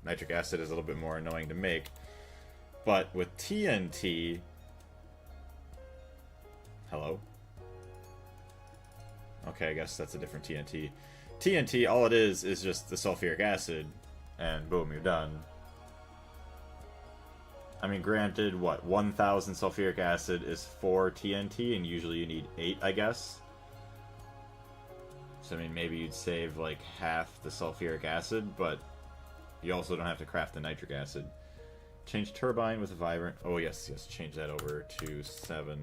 Speaker 1: Nitric acid is a little bit more annoying to make. But with TNT... Hello? Okay, I guess that's a different TNT. TNT, all it is just the sulfuric acid, and boom, you're done. I mean, granted, what, 1,000 sulfuric acid is 4 TNT, and usually you need 8, I guess. So, I mean, maybe you'd save, like, half the sulfuric acid, but you also don't have to craft the nitric acid. Change turbine with a vibrant... Oh, yes, yes, change that over to 7.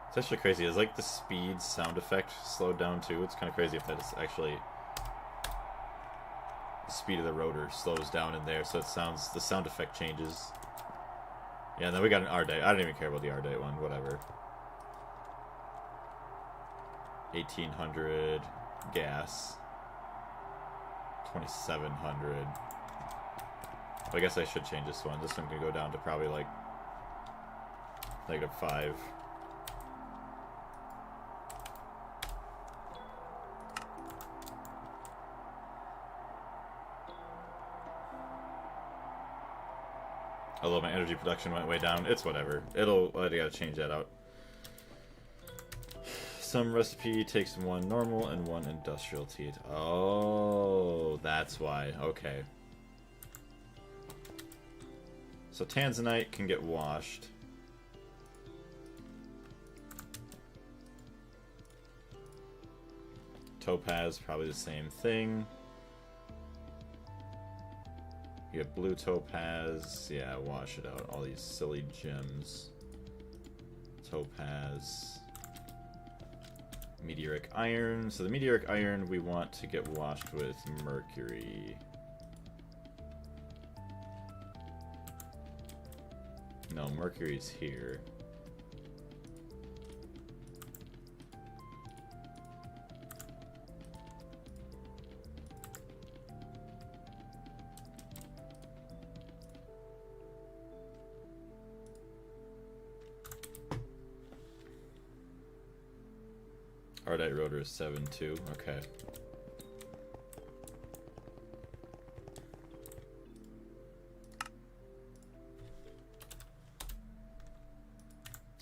Speaker 1: It's actually crazy. Is like the speed sound effect slowed down too? It's kind of crazy if that is actually the speed of the rotor slows down in there, so it sounds, the sound effect changes. Yeah, and then we got an Ardite. I don't even care about the Ardite one, whatever. 1800 gas. 2700. Well, I guess I should change this one. This one can go down to probably like -5. Although my energy production went way down, it's whatever. I gotta change that out. Some recipe takes 1 normal and 1 industrial teat. Oh, that's why. Okay. So tanzanite can get washed. Topaz, probably the same thing. You have blue topaz. Yeah, wash it out. All these silly gems. Topaz. Meteoric iron. So the meteoric iron we want to get washed with mercury. No, mercury's here. Ardite rotor is 7.2. Okay.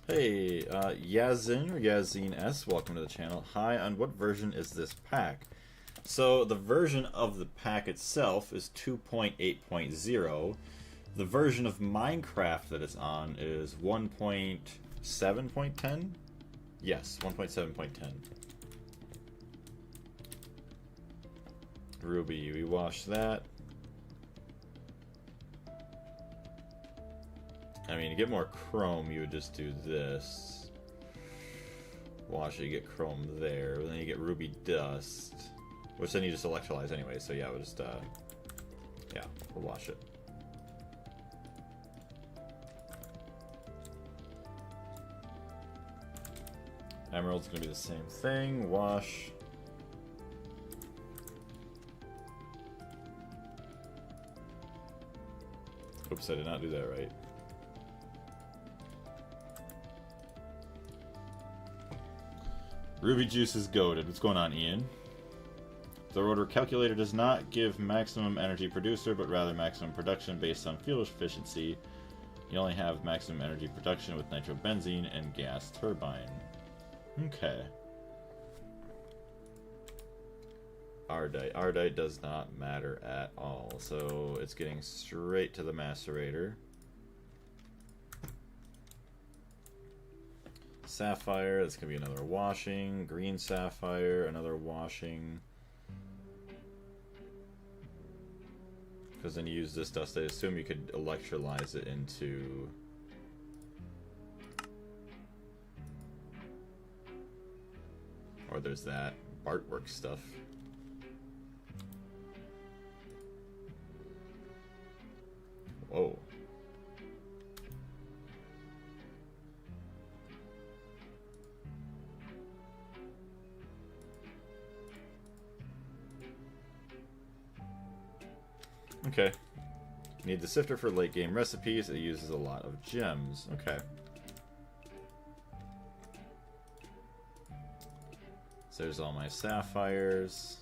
Speaker 1: Hey, Yazin S, welcome to the channel. Hi, on what version is this pack? So the version of the pack itself is 2.8.0. The version of Minecraft that it's on is 1.7.10? Yes, 1.7.10. Ruby, we wash that. I mean, to get more chrome, you would just do this. Wash it, you get chrome there. Then you get ruby dust. Which then you just electrolyze anyway, so yeah, we'll just, yeah, we'll wash it. Emerald's gonna be the same thing. Wash. Oops, I did not do that right. Ruby juice is goated. What's going on, Ian? The rotor calculator does not give maximum energy producer, but rather maximum production based on fuel efficiency. You only have maximum energy production with nitrobenzene and gas turbine. Okay. Ardite. Ardite does not matter at all, so it's getting straight to the macerator. Sapphire, that's going to be another washing. Green sapphire, another washing. Because then you use this dust, I assume you could electrolyze it into... Or there's that Bartwork stuff. Whoa. Okay. Need the sifter for late game recipes. It uses a lot of gems. Okay. So there's all my sapphires.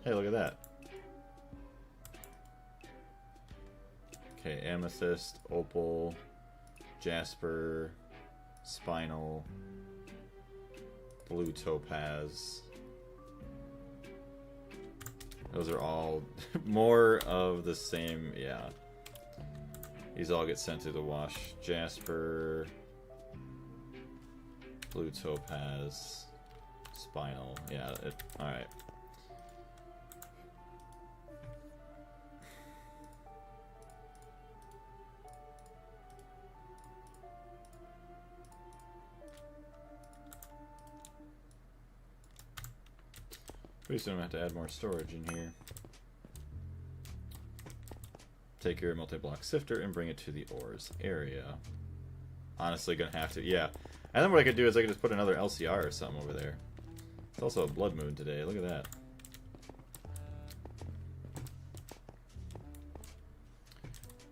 Speaker 1: Hey, look at that. Okay, amethyst, opal, jasper, spinal, blue topaz. Those are all more of the same, yeah. These all get sent through the wash. Jasper, blue topaz, spinal. Yeah, alright. Pretty soon I'm going to have to add more storage in here. Take your multi-block sifter and bring it to the ores area. Honestly, gonna have to, yeah. And then what I could do is I could just put another LCR or something over there. It's also a blood moon today, look at that.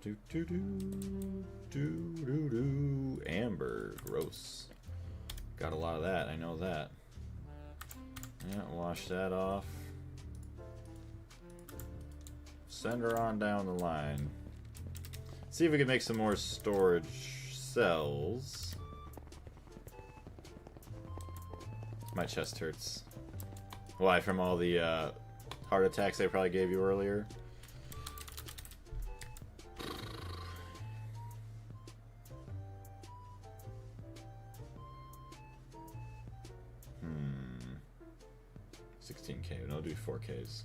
Speaker 1: Do do do do do do. Amber, gross. Got a lot of that, I know that. Yeah, wash that off. Send her on down the line. See if we can make some more storage cells. My chest hurts. Why? From all the heart attacks I probably gave you earlier? Hmm. 16K. No, do 4Ks.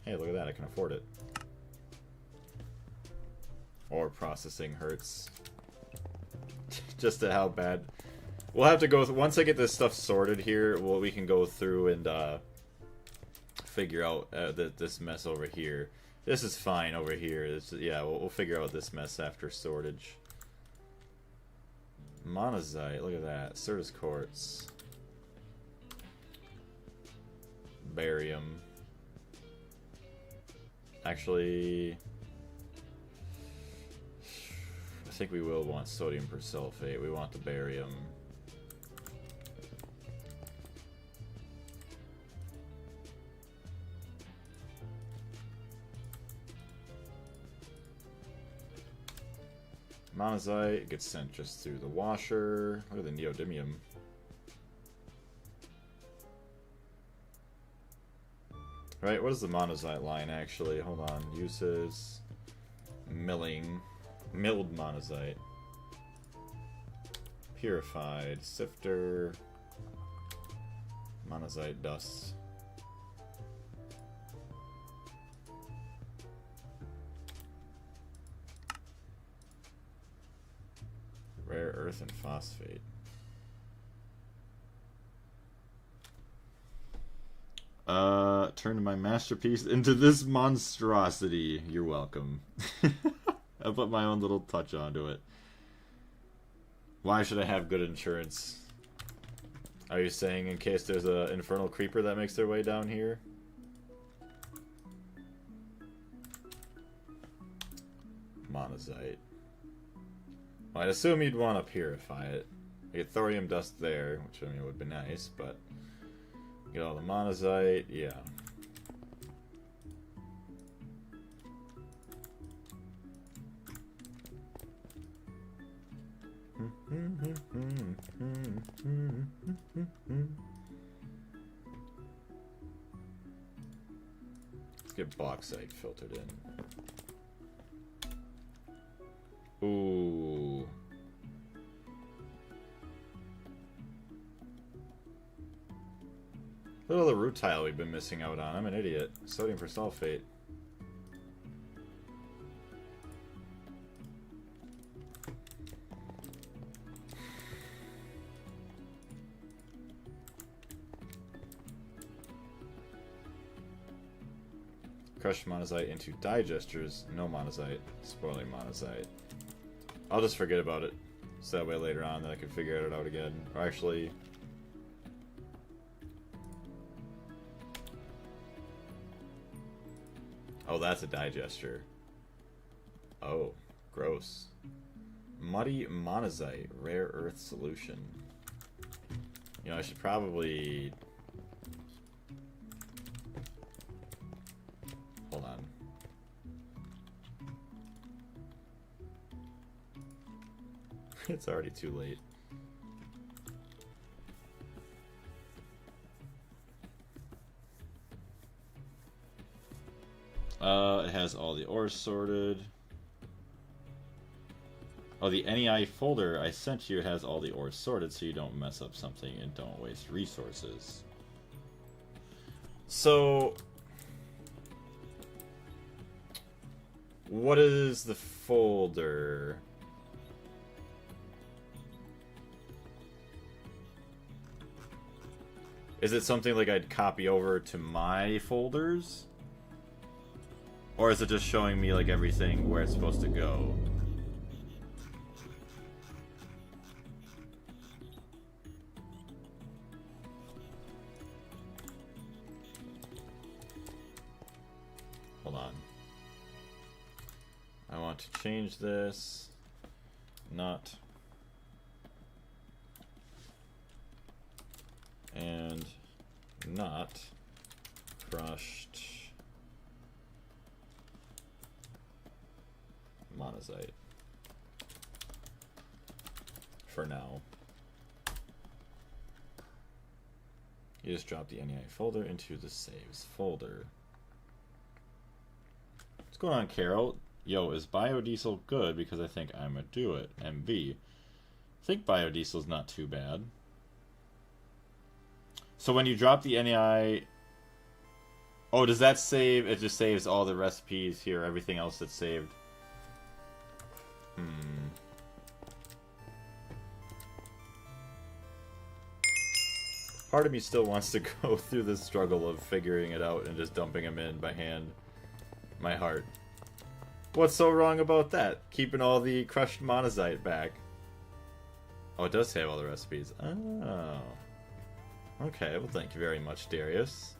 Speaker 1: Hey, look at that, I can afford it. Or processing hurts. Just to how bad. We'll have to go, once I get this stuff sorted here, we can go through and figure out this mess over here. This is fine over here. Yeah, we'll figure out this mess after sortage. Monazite, look at that. Certus quartz. Barium. Actually, I think we will want sodium persulfate. We want the barium. Monazite gets sent just through the washer. Look at the neodymium. Right, what is the monazite line actually? Hold on. Uses milling. Milled monazite. Purified. Sifter. Monazite dust. Rare earth and phosphate. Turned my masterpiece into this monstrosity. You're welcome. I put my own little touch onto it. Why should I have good insurance? Are you saying in case there's an infernal creeper that makes their way down here? Monazite. Well, I'd assume you'd want to purify it. Get thorium dust there, which I mean would be nice, but get all the monazite, yeah. Let's get bauxite filtered in. Ooh. Look at all the rutile we've been missing out on. I'm an idiot. Sodium persulfate. Crushed monazite into digesters. No monazite. Spoiling monazite. I'll just forget about it. So that way later on that I can figure it out again. Or actually... Oh, that's a digester. Oh, gross. Muddy monazite. Rare earth solution. You know, I should probably... Hold on. It's already too late. It has all the ores sorted. Oh, the NEI folder I sent you has all the ores sorted so you don't mess up something and don't waste resources. So... what is the folder? Is it something like I'd copy over to my folders? Or is it just showing me like everything where it's supposed to go? Hold on. I want to change this. Not. And not crushed monazite. For now. You just drop the NEI folder into the saves folder. What's going on, Carol? Yo, is biodiesel good? Because I think I'm gonna do it. MV. I think biodiesel's not too bad. So when you drop the NEI... Oh, does that save? It just saves all the recipes here, everything else that's saved. Part of me still wants to go through the struggle of figuring it out and just dumping them in by hand. My heart. What's so wrong about that? Keeping all the crushed monazite back. Oh, it does save all the recipes. Oh. Okay, well thank you very much, Darius.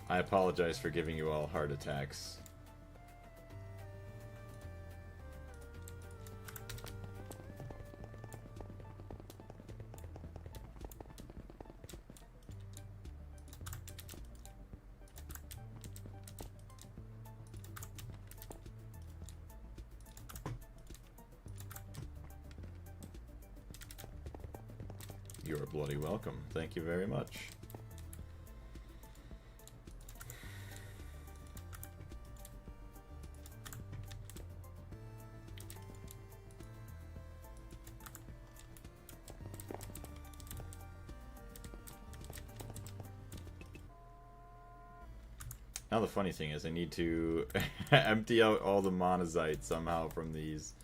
Speaker 1: I apologize for giving you all heart attacks. You're bloody welcome. Thank you very much. Now the funny thing is I need to empty out all the monazite somehow from these.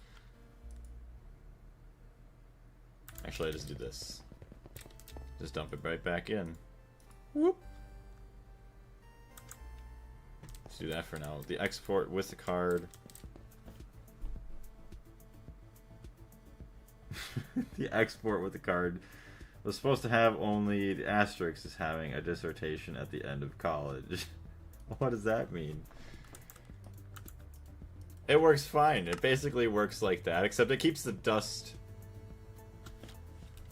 Speaker 1: Actually, I just do this. Just dump it right back in. Whoop. Let's do that for now. The export with the card. The export with the card was supposed to have only the asterisk is having a dissertation at the end of college. What does that mean? It works fine. It basically works like that, except it keeps the dust.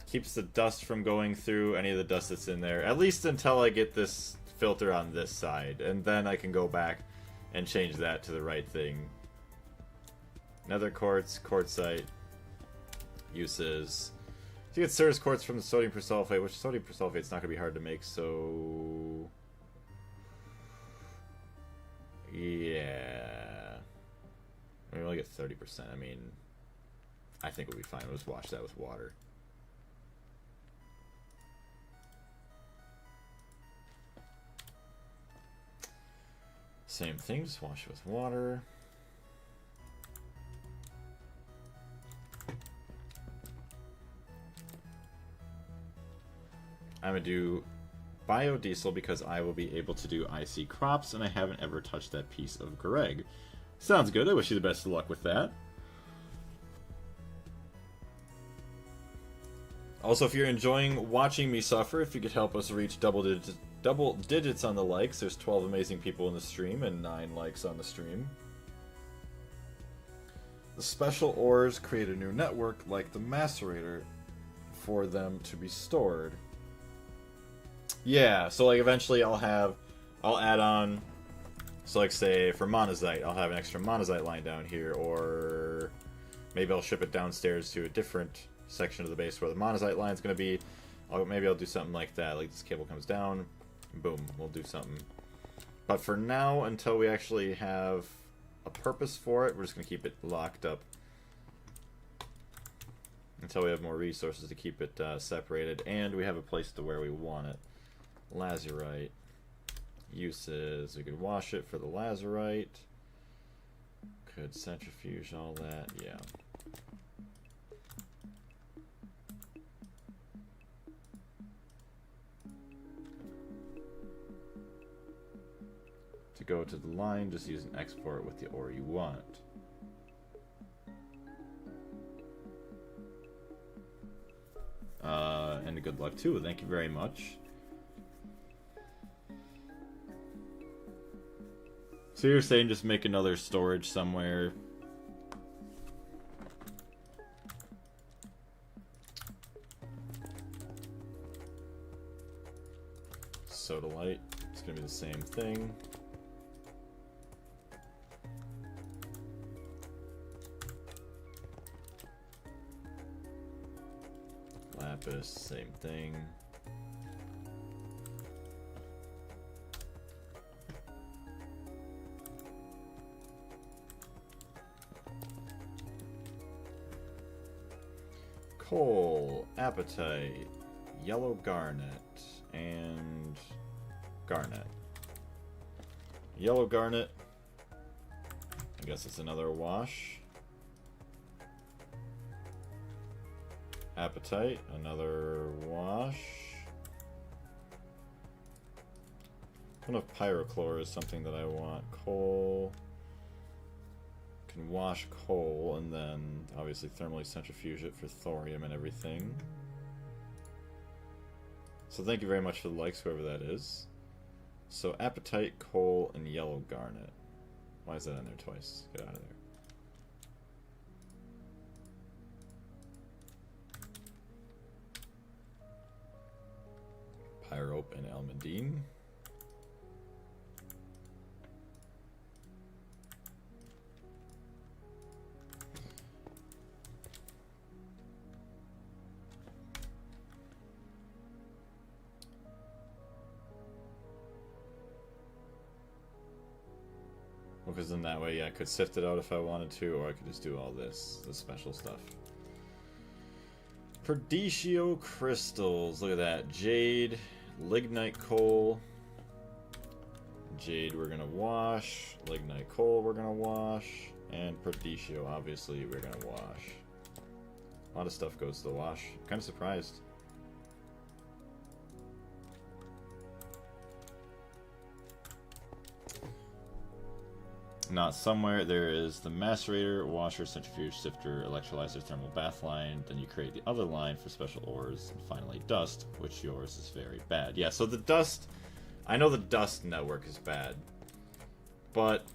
Speaker 1: Keeps the dust from going through any of the dust that's in there, at least until I get this filter on this side, and then I can go back and change that to the right thing. Nether quartz, quartzite, uses. You get Ceres quartz from the sodium persulfate, which sodium persulfate is not going to be hard to make, so... Yeah. We only get 30%. I mean, I think we'll be fine. We'll just wash that with water. Same thing, just wash it with water. I'm going to do biodiesel because I will be able to do IC crops, and I haven't ever touched that piece of Greg. Sounds good. I wish you the best of luck with that. Also, if you're enjoying watching me suffer, if you could help us reach double digits on the likes. There's 12 amazing people in the stream and 9 likes on the stream. The special ores create a new network like the macerator for them to be stored. Yeah, so like eventually I'll add on, so like say for monazite, I'll have an extra monazite line down here, or maybe I'll ship it downstairs to a different section of the base where the monazite line is going to be. Maybe I'll do something like that, like this cable comes down, boom, we'll do something. But for now, until we actually have a purpose for it, we're just going to keep it locked up. Until we have more resources to keep it separated, and we have a place to where we want it. Lazurite. Uses. We could wash it for the lazurite. Could centrifuge all that, yeah. go to the line, just use an export with the ore you want. And good luck too. Thank you very much. So you're saying just make another storage somewhere? Sodalite. It's gonna be the same thing. Lapis, same thing. Coal, apatite, yellow garnet, and garnet. Yellow garnet, I guess it's another wash. Apatite, another wash. I don't know if pyrochlor is something that I want. Coal. Can wash coal and then obviously thermally centrifuge it for thorium and everything. So thank you very much for the likes, whoever that is. So apatite, coal, and yellow garnet. Why is that in there twice? Get out of there. Pyrope and almandine. Because in that way, yeah, I could sift it out if I wanted to, or I could just do all this special stuff. Perdicio crystals, look at that. Jade, lignite coal. Jade we're gonna wash, lignite coal we're gonna wash, and perdicio obviously we're gonna wash. A lot of stuff goes to the wash. I'm kind of surprised. Not somewhere. There is the macerator, washer, centrifuge, sifter, electrolyzer, thermal bath line. Then you create the other line for special ores, and finally dust, which yours is very bad. Yeah, so the dust, I know the dust network is bad, but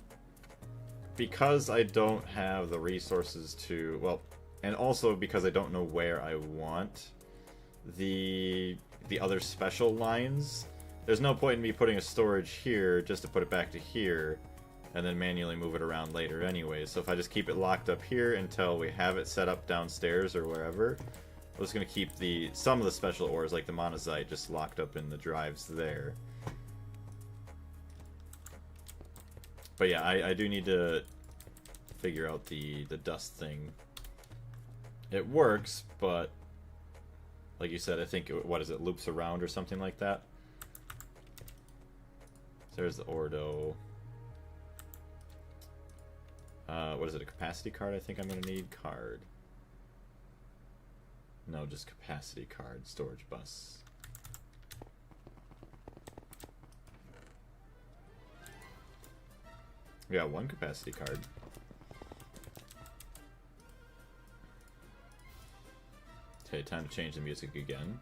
Speaker 1: because I don't have the resources to, well, and also because I don't know where I want the other special lines, there's no point in me putting a storage here just to put it back to here and then manually move it around later anyway. So if I just keep it locked up here until we have it set up downstairs or wherever, I'm just going to keep some of the special ores, like the monazite, just locked up in the drives there. But yeah, I do need to figure out the dust thing. It works, but like you said, I think, what is it, loops around or something like that? So there's the Ordo. What is it, a capacity card I think I'm going to need? Card. No, just capacity card, storage bus. We got one capacity card. Okay, time to change the music again.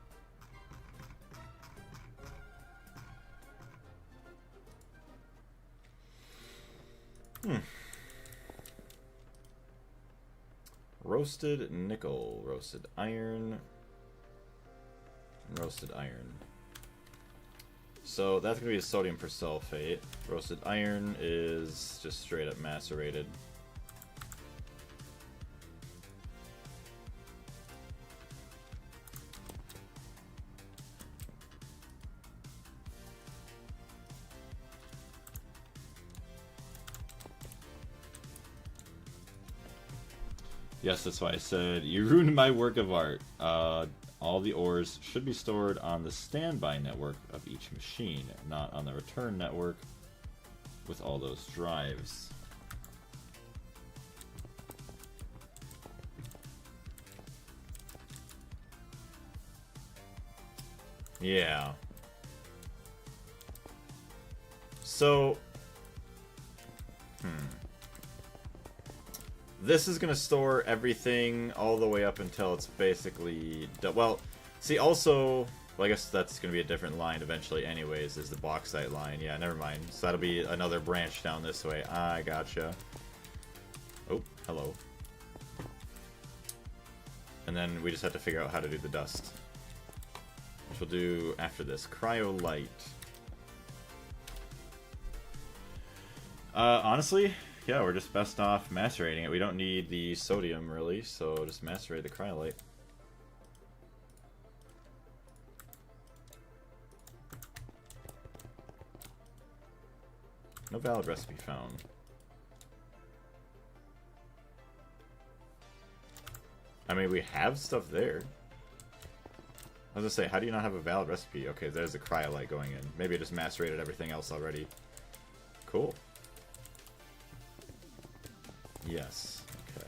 Speaker 1: Roasted nickel, roasted iron, roasted iron. So that's going to be a sodium persulfate. Roasted iron is just straight up macerated. Yes, that's why I said, you ruined my work of art. All the ores should be stored on the standby network of each machine, not on the return network with all those drives. Yeah. So, This is going to store everything all the way up until it's basically... Well, see, also... Well, I guess that's going to be a different line eventually anyways, is the bauxite line. Yeah, never mind. So that'll be another branch down this way. I gotcha. Oh, hello. And then we just have to figure out how to do the dust. Which we'll do after this. Cryolite. Honestly, yeah, we're just best off macerating it. We don't need the sodium, really, so just macerate the cryolite. No valid recipe found. I mean, we have stuff there. I was gonna say, how do you not have a valid recipe? Okay, there's a cryolite going in. Maybe I just macerated everything else already. Cool. Yes. Okay.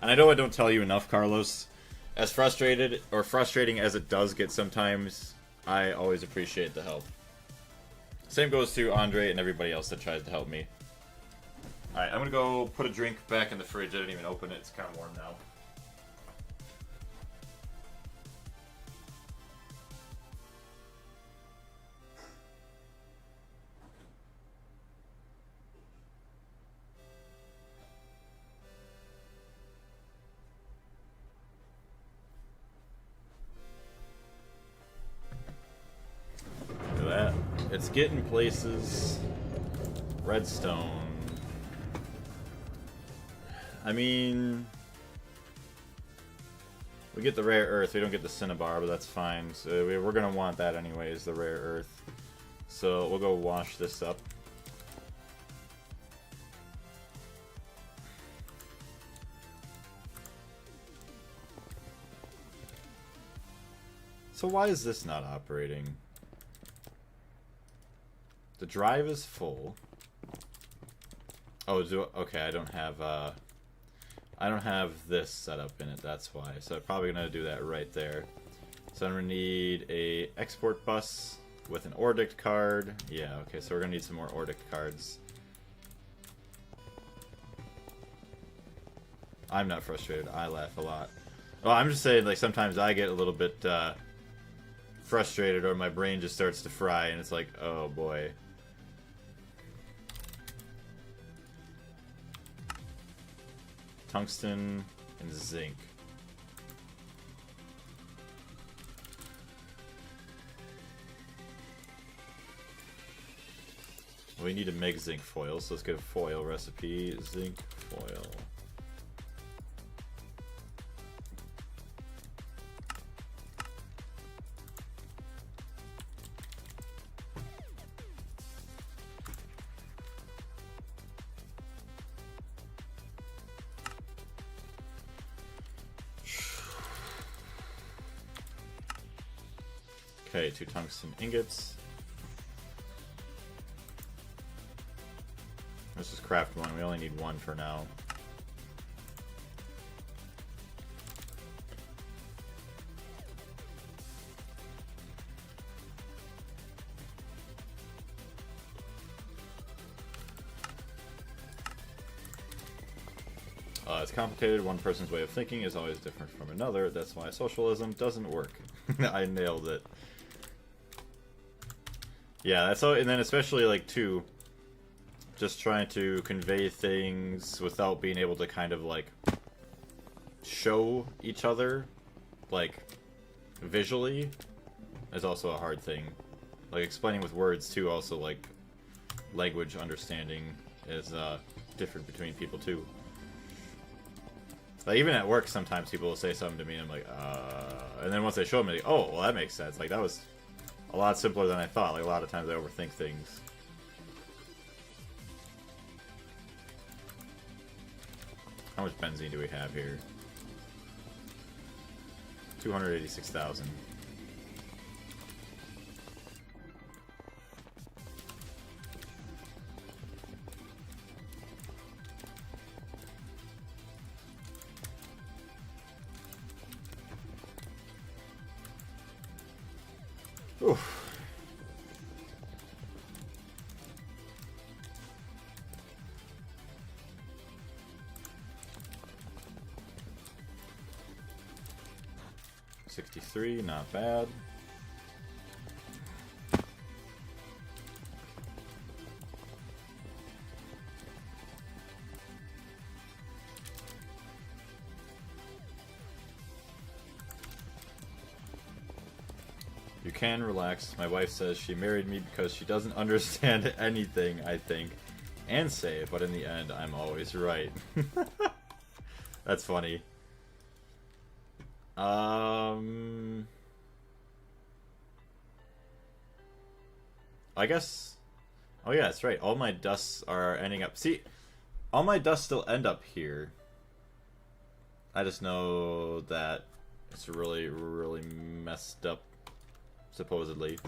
Speaker 1: And I know I don't tell you enough, Carlos. As frustrating as it does get sometimes, I always appreciate the help. Same goes to Andre and everybody else that tries to help me. Alright, I'm gonna go put a drink back in the fridge. I didn't even open it. It's kind of warm now. Look at that. It's getting places. Redstone. I mean, we get the rare earth. We don't get the cinnabar, but that's fine. So we're gonna want that anyways, the rare earth. So we'll go wash this up. So why is this not operating? The drive is full. Oh, okay. I don't have this set up in it. That's why. So I'm probably gonna do that right there. So I'm gonna need a export bus with an Ordict card. Yeah. Okay. So we're gonna need some more Ordict cards. I'm not frustrated. I laugh a lot. Well, I'm just saying, like, sometimes I get a little bit frustrated, or my brain just starts to fry, and it's like, oh boy. Tungsten and zinc. We need to make zinc foil, so let's get a foil recipe. Zinc foil. Okay, 2 tungsten ingots. Let's just craft one. We only need 1 for now. It's complicated. One person's way of thinking is always different from another. That's why socialism doesn't work. I nailed it. Yeah, that's all. And then especially, like, too, just trying to convey things without being able to kind of, like, show each other, like, visually, is also a hard thing. Like, explaining with words, too, also, like, language understanding is different between people, too. Like, even at work, sometimes people will say something to me, and I'm like, and then once they show me, like, oh, well, that makes sense. Like, that was a lot simpler than I thought. Like, a lot of times I overthink things. How much benzene do we have here? 286,000. Oof. 63, not bad. You can relax. My wife says she married me because she doesn't understand anything I think and say, but in the end, I'm always right. That's funny. I guess... Oh yeah, that's right. All my dusts are ending up... See, all my dusts still end up here. I just know that it's really, really messed up. Supposedly.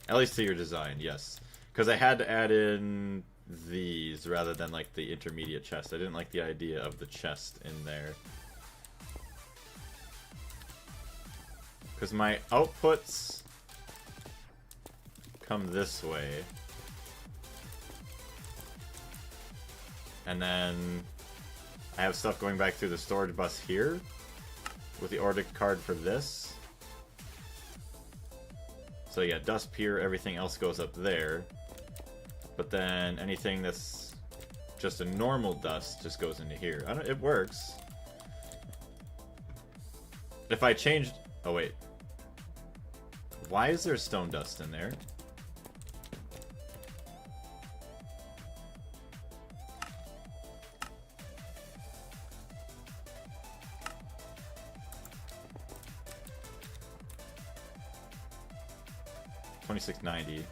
Speaker 1: At least to your design, yes. Because I had to add in these rather than like the intermediate chest. I didn't like the idea of the chest in there. Because my outputs come this way. And then I have stuff going back through the storage bus here. With the order card for this. So yeah, dust, pure, everything else goes up there. But then anything that's just a normal dust just goes into here. It works. If I changed... Oh wait. Why is there stone dust in there? $26.90,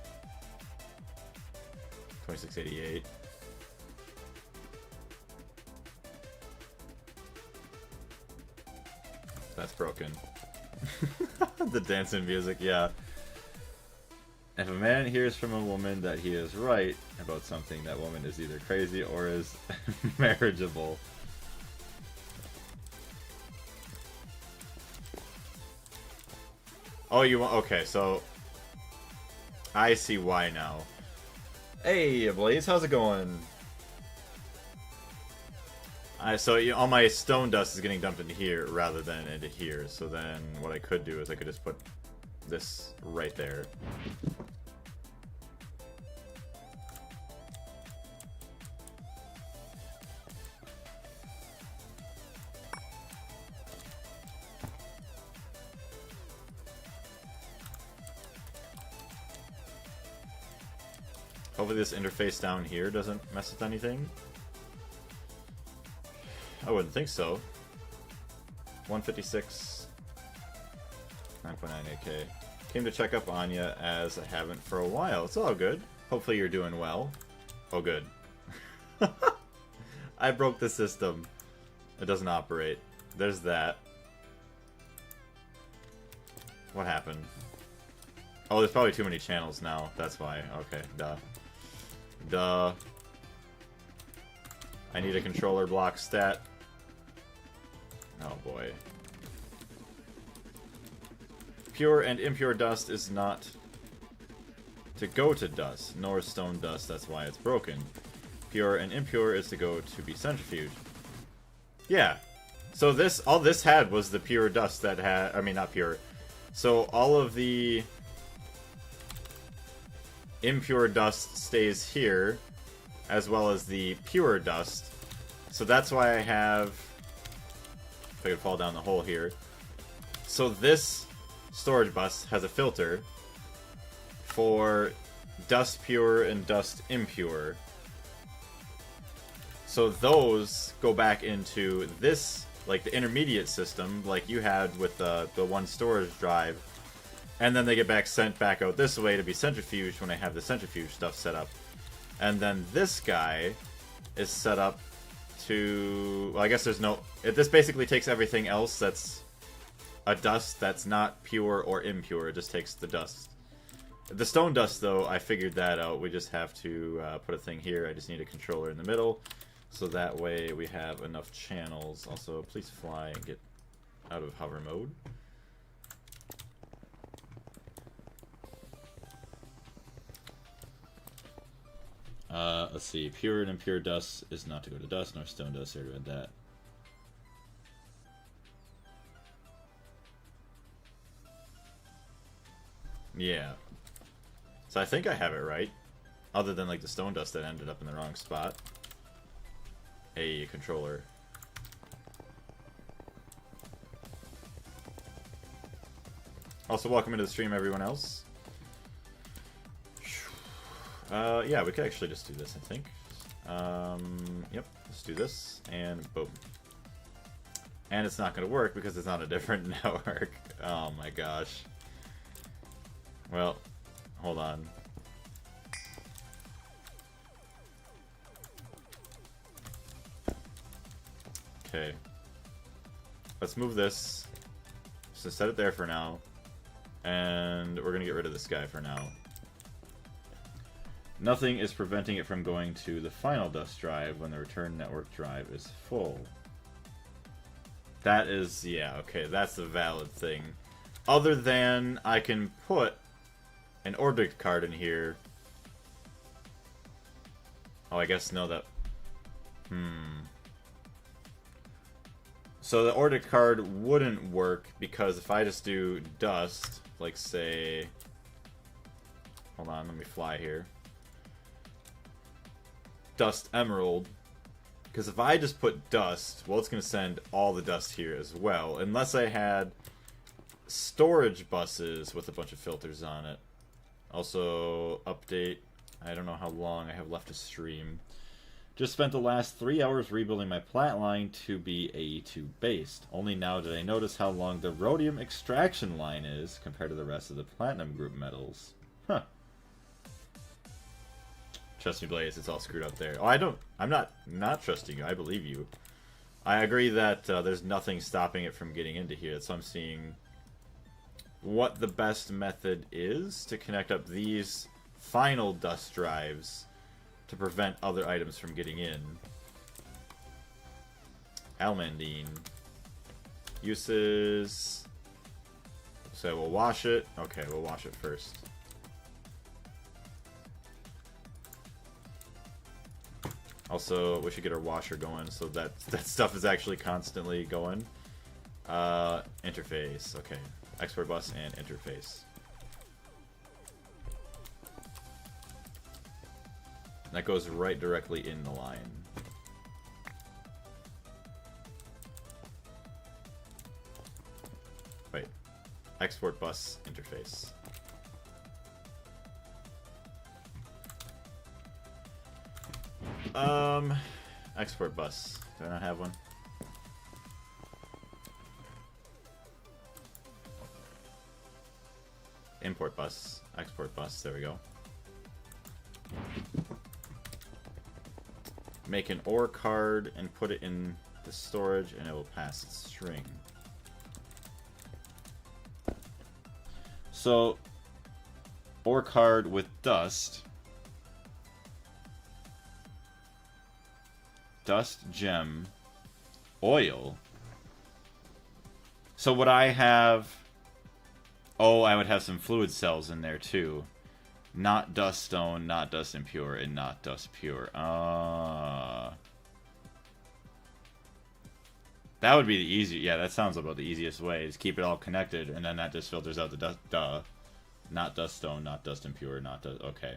Speaker 1: $26.88. That's broken. The dancing music, yeah. If a man hears from a woman that he is right about something, that woman is either crazy or is marriageable. Oh, you want... Okay, so... I see why now. Hey, Blaze, how's it going? So all my stone dust is getting dumped into here rather than into here. So then what I could do is I could just put this right there. Hopefully this interface down here doesn't mess with anything. I wouldn't think so. 156. 9.9 AK. Came to check up on you as I haven't for a while. It's all good. Hopefully you're doing well. Oh good. I broke the system. It doesn't operate. There's that. What happened? Oh, there's probably too many channels now. That's why. Okay, duh. Duh. I need a controller block stat. Oh boy. Pure and impure dust is not to go to dust, nor stone dust, that's why it's broken. Pure and impure is to go to be centrifuged. Yeah. So this, all this had was the pure dust that had, I mean not pure. So all of the impure dust stays here, as well as the pure dust. So that's why I have, if I could fall down the hole here. So this storage bus has a filter for dust pure and dust impure. So those go back into this, like the intermediate system, like you had with the one storage drive. And then they get sent back out this way to be centrifuged when I have the centrifuge stuff set up. And then this guy is set up to... Well, I guess there's no... This basically takes everything else that's a dust that's not pure or impure. It just takes the dust. The stone dust, though, I figured that out. We just have to put a thing here. I just need a controller in the middle. So that way we have enough channels. Also, please fly and get out of hover mode. Let's see. Pure and impure dust is not to go to dust, nor stone dust. I read that. Yeah. So I think I have it right. Other than like the stone dust that ended up in the wrong spot. Hey, controller. Also, welcome into the stream, everyone else. Yeah, we could actually just do this, I think. Yep, let's do this, and boom. And it's not going to work because it's on a different network. Oh my gosh. Well, hold on. Okay. Let's move this. So set it there for now. And we're going to get rid of this guy for now. Nothing is preventing it from going to the final dust drive when the return network drive is full. That is, yeah, okay, that's a valid thing. Other than I can put an order card in here. Oh, I guess no, that... So the order card wouldn't work because if I just do dust, like say... Hold on, let me fly here. Dust emerald. Because if I just put dust, well, it's going to send all the dust here as well. Unless I had storage buses with a bunch of filters on it. Also, update. I don't know how long I have left to stream. Just spent the last 3 hours rebuilding my plant line to be AE2 based. Only now did I notice how long the rhodium extraction line is compared to the rest of the platinum group metals. Huh. Trust me, Blaze, it's all screwed up there. Oh, I'm not trusting you. I believe you. I agree that there's nothing stopping it from getting into here. So I'm seeing what the best method is to connect up these final dust drives to prevent other items from getting in. Almandine. Uses... So we'll wash it. Okay, we'll wash it first. Also, we should get our washer going so that stuff is actually constantly going. Interface. Okay. Export bus and interface. That goes right directly in the line. Wait. Export bus interface. Export bus. Do I not have one? Import bus. Export bus. There we go. Make an ore card and put it in the storage and it will pass its string. So, ore card with dust. Dust, gem, oil. So would I have... Oh, I would have some fluid cells in there too. Not dust stone, not dust impure, and not dust pure. That would be the easy... Yeah, that sounds about the easiest way. Is keep it all connected, and then that just filters out the dust... Duh. Not dust stone, not dust impure, not dust... Okay.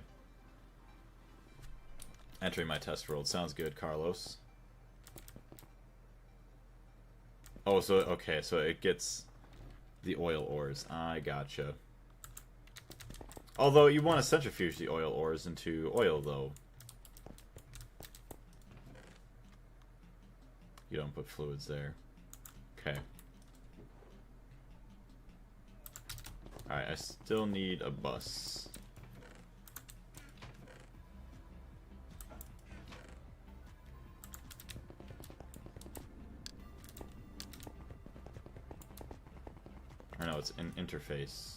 Speaker 1: Entering my test world. Sounds good, Carlos. Oh, so, okay, so it gets the oil ores. I gotcha. Although, you want to centrifuge the oil ores into oil, though. You don't put fluids there. Okay. Alright, I still need a bus. Or no, it's an interface.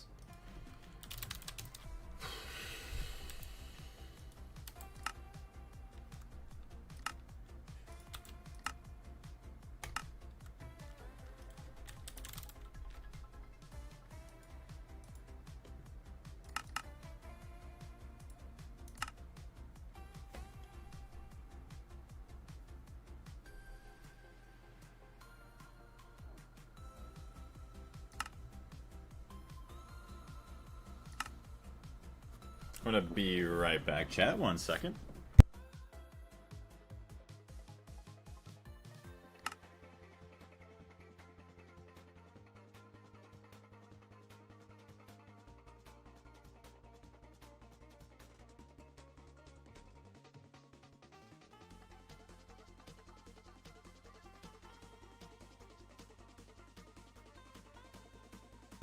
Speaker 1: I'm gonna be right back, chat. 1 second.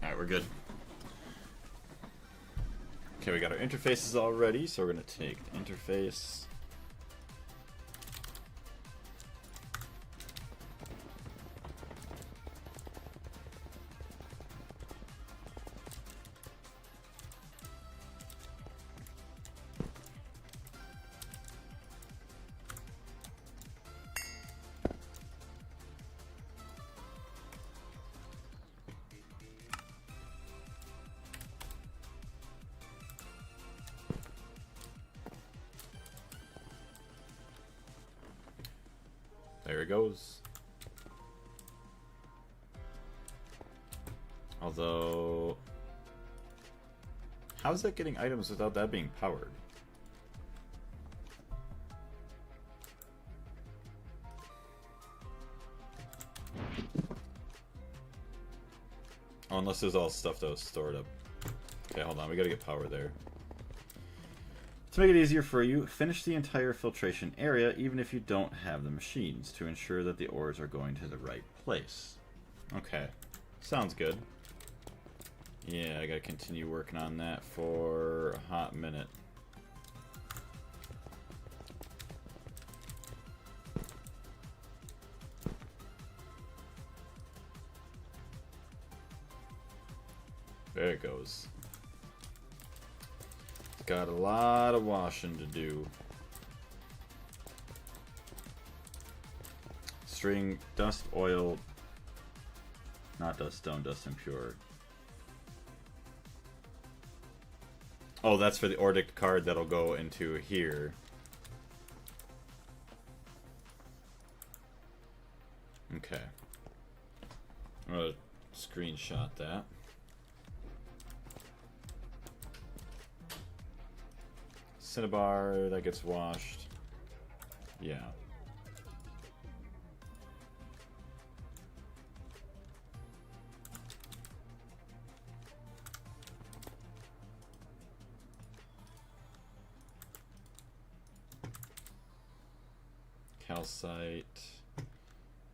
Speaker 1: Alright, we're good. Okay, we got our interfaces all ready, so we're going to take the interface. There it goes. Although, how's that getting items without that being powered? Oh, unless there's all stuff that was stored up. Okay, hold on, we gotta get power there. To make it easier for you, finish the entire filtration area even if you don't have the machines to ensure that the ores are going to the right place. Okay, sounds good. Yeah, I gotta continue working on that for a hot minute. There it goes. Got a lot of washing to do. String, dust, oil, not dust, stone, dust, impure. Oh, that's for the Ordic card that'll go into here. Okay. I'm gonna screenshot that. Cinnabar, that gets washed. Yeah. Calcite.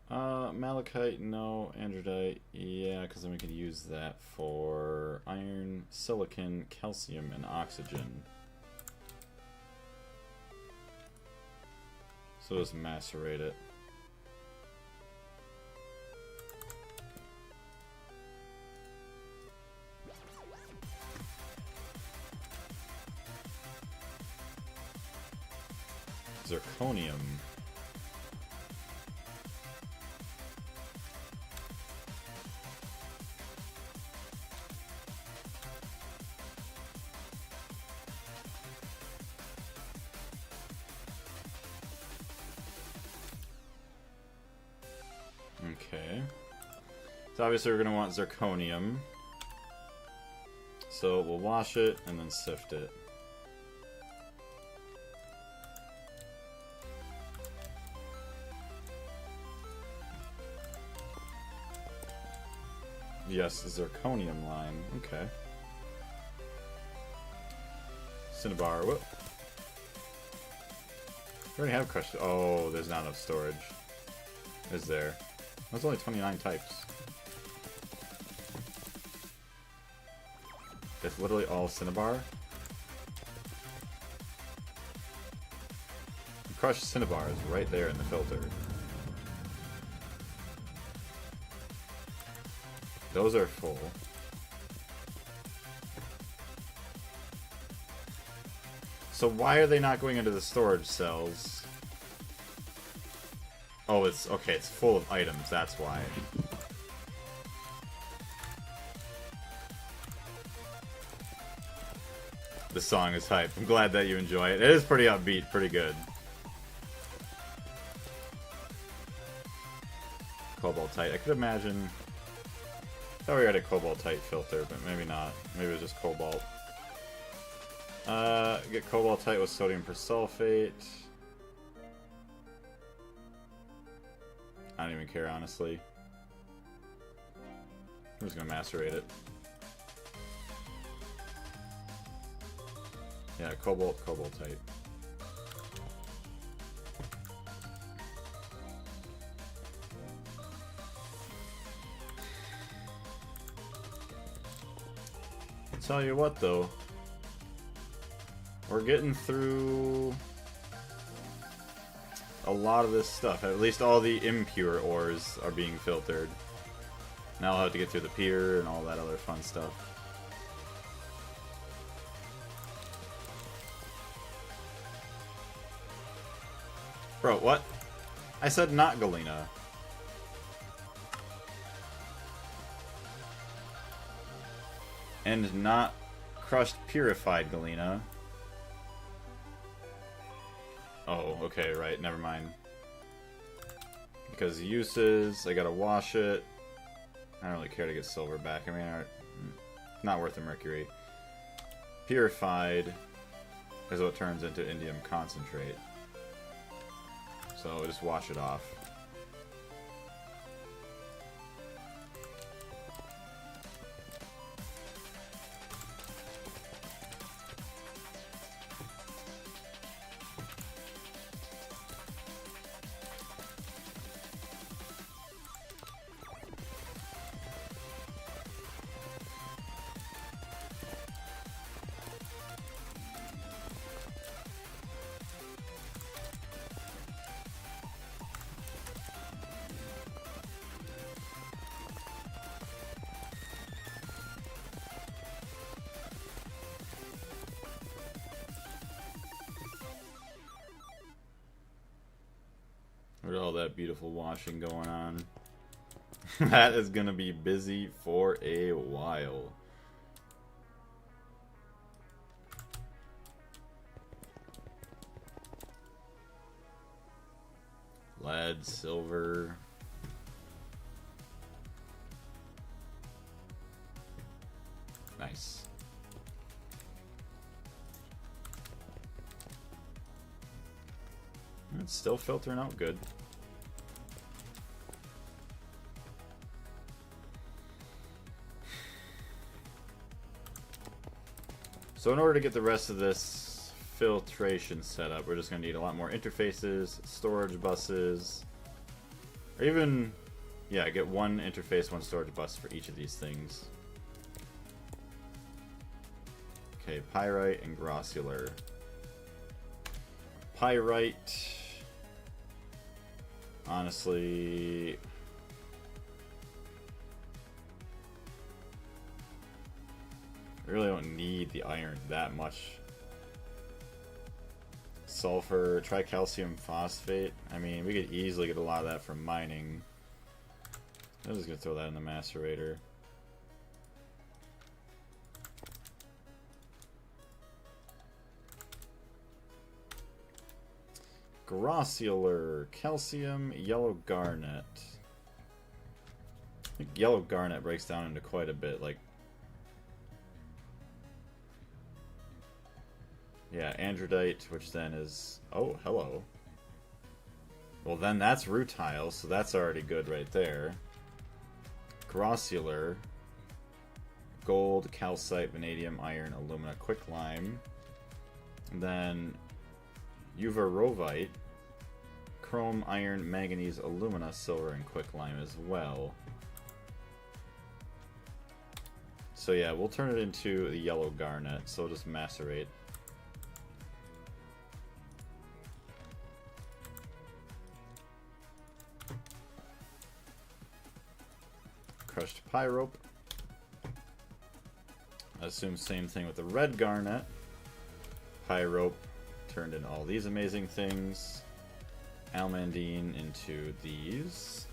Speaker 1: Malachite, no. Androdite, yeah, because then we could use that for iron, silicon, calcium, and oxygen. So just macerate it. Zirconium. Okay. So obviously we're going to want zirconium. So we'll wash it and then sift it. Yes, the zirconium line. Okay. Cinnabar. Whoop. We already have crushed. Oh, there's not enough storage. Is there? That's only 29 types. It's literally all Cinnabar. The crushed Cinnabar is right there in the filter. Those are full. So why are they not going into the storage cells? Oh, it's okay, it's full of items, that's why. The song is hype. I'm glad that you enjoy it. It is pretty upbeat, pretty good. Cobaltite. I could imagine... I thought we had a cobaltite filter, but maybe not. Maybe it was just cobalt. Get cobaltite with sodium persulfate. I don't even care, honestly. I'm just gonna macerate it. Yeah, cobaltite. Tell you what, though, we're getting through a lot of this stuff. At least all the impure ores are being filtered. Now I'll have to get through the pier and all that other fun stuff. Bro, what? I said not galena. And not crushed purified galena. Oh, okay, right, never mind. Because uses, I gotta wash it. I don't really care to get silver back. I mean, not worth the mercury. Purified is what turns into indium concentrate. So just wash it off. Look at all that beautiful washing going on. That is gonna be busy for a while. Lead, silver. Nice. It's still filtering out good. So in order to get the rest of this filtration set up, we're just going to need a lot more interfaces, storage buses, or even, yeah, get one interface, one storage bus for each of these things. Okay, pyrite and grossular. Pyrite, honestly, I really don't need the iron that much. Sulfur, tricalcium phosphate. I mean, we could easily get a lot of that from mining. I'm just gonna throw that in the macerator. Grossular, calcium, yellow garnet. I think yellow garnet breaks down into quite a bit, like, yeah, androdite, which then is, oh, hello. Well, then that's rutile, so that's already good right there. Grossular, gold, calcite, vanadium, iron, alumina, quicklime. And then uvarovite, chrome, iron, manganese, alumina, silver, and quicklime as well. So yeah, we'll turn it into the yellow garnet, so we'll just macerate. Crushed pyrope. I assume same thing with the red garnet. Pyrope turned into all these amazing things. Almandine into these.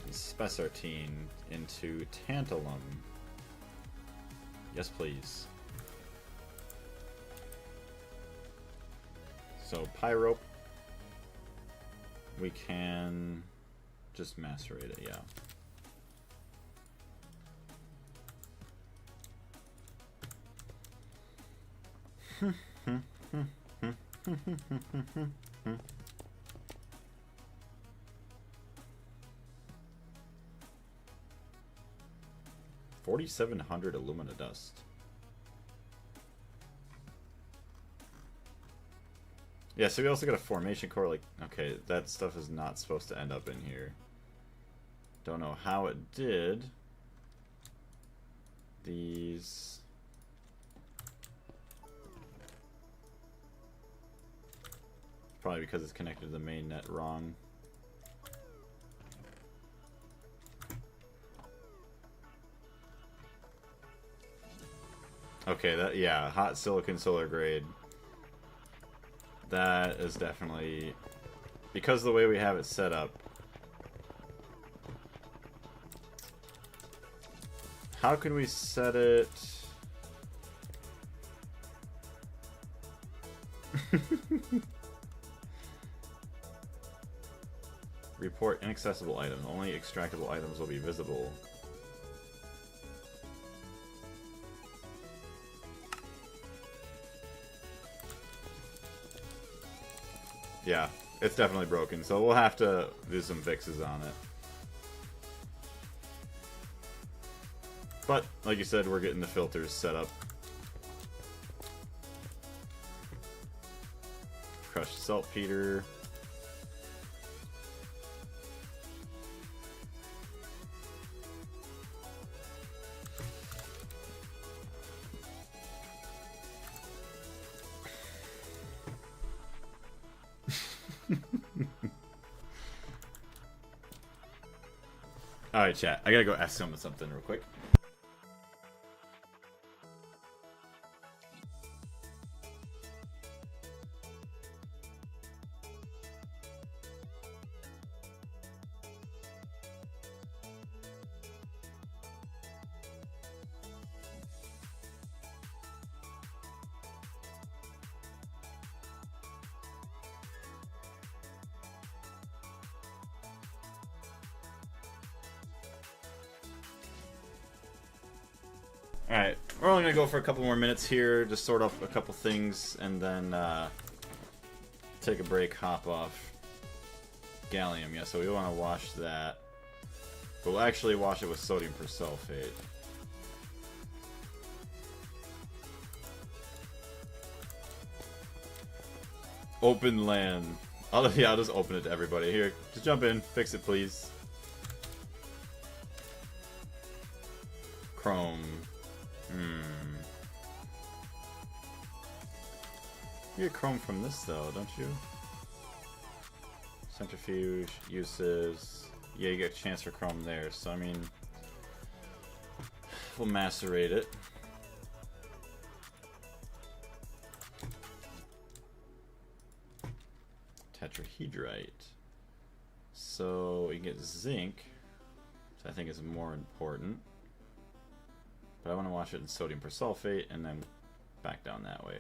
Speaker 1: And spessartine into tantalum. Yes, please. So pyrope, we can just macerate it, yeah. $4,700 alumina dust. Yeah, so we also got a formation core. Like, okay, that stuff is not supposed to end up in here. Don't know how it did. These... Probably because it's connected to the main net wrong. Okay, that, yeah, hot silicon solar grade. That is definitely... Because of the way we have it set up. How can we set it... Report inaccessible items. Only extractable items will be visible. Yeah, it's definitely broken, so we'll have to do some fixes on it. But, like you said, we're getting the filters set up. Crushed saltpeter. Alright, chat. I gotta go ask someone something real quick. Alright, we're only going to go for a couple more minutes here, just sort out a couple things, and then take a break, hop off gallium. Yeah, so we want to wash that. But we'll actually wash it with sodium persulfate. Open LAN. I'll just open it to everybody. Here, just jump in, fix it please. Chrome. You get chrome from this though, don't you? Centrifuge, uses. Yeah, you get a chance for chrome there, so I mean, we'll macerate it. Tetrahedrite. So we get zinc, which I think is more important. But I want to wash it in sodium persulfate and then back down that way.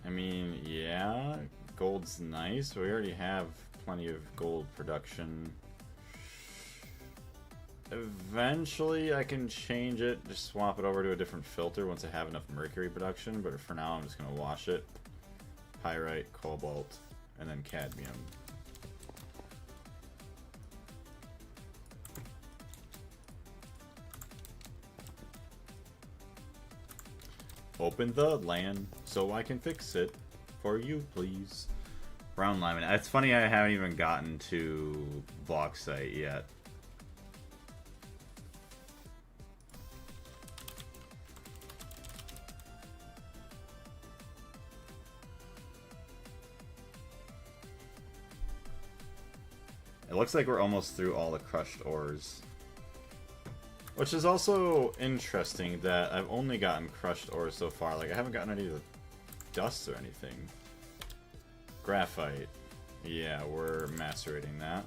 Speaker 1: I mean, yeah, gold's nice. We already have plenty of gold production. Eventually I can change it, just swap it over to a different filter once I have enough mercury production, but for now I'm just going to wash it. Pyrite, cobalt, and then cadmium. Open the LAN so I can fix it for you, please. Brown limon. It's funny I haven't even gotten to bauxite yet. It looks like we're almost through all the crushed ores. Which is also interesting that I've only gotten crushed ores so far. Like, I haven't gotten any of the dust or anything. Graphite. Yeah, we're macerating that.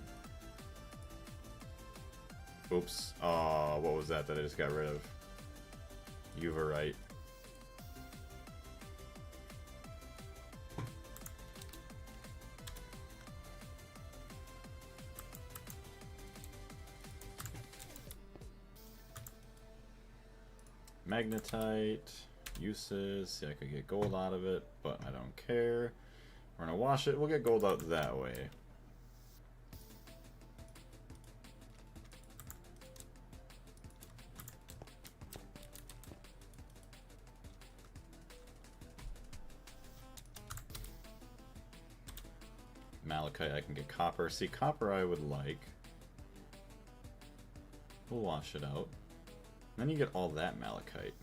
Speaker 1: Oops. Oh, what was that I just got rid of? Uvarite. Magnetite. Uses. See, I could get gold out of it, but I don't care. We're gonna wash it. We'll get gold out that way. Malachite, I can get copper. See, copper I would like. We'll wash it out. Then you get all that malachite.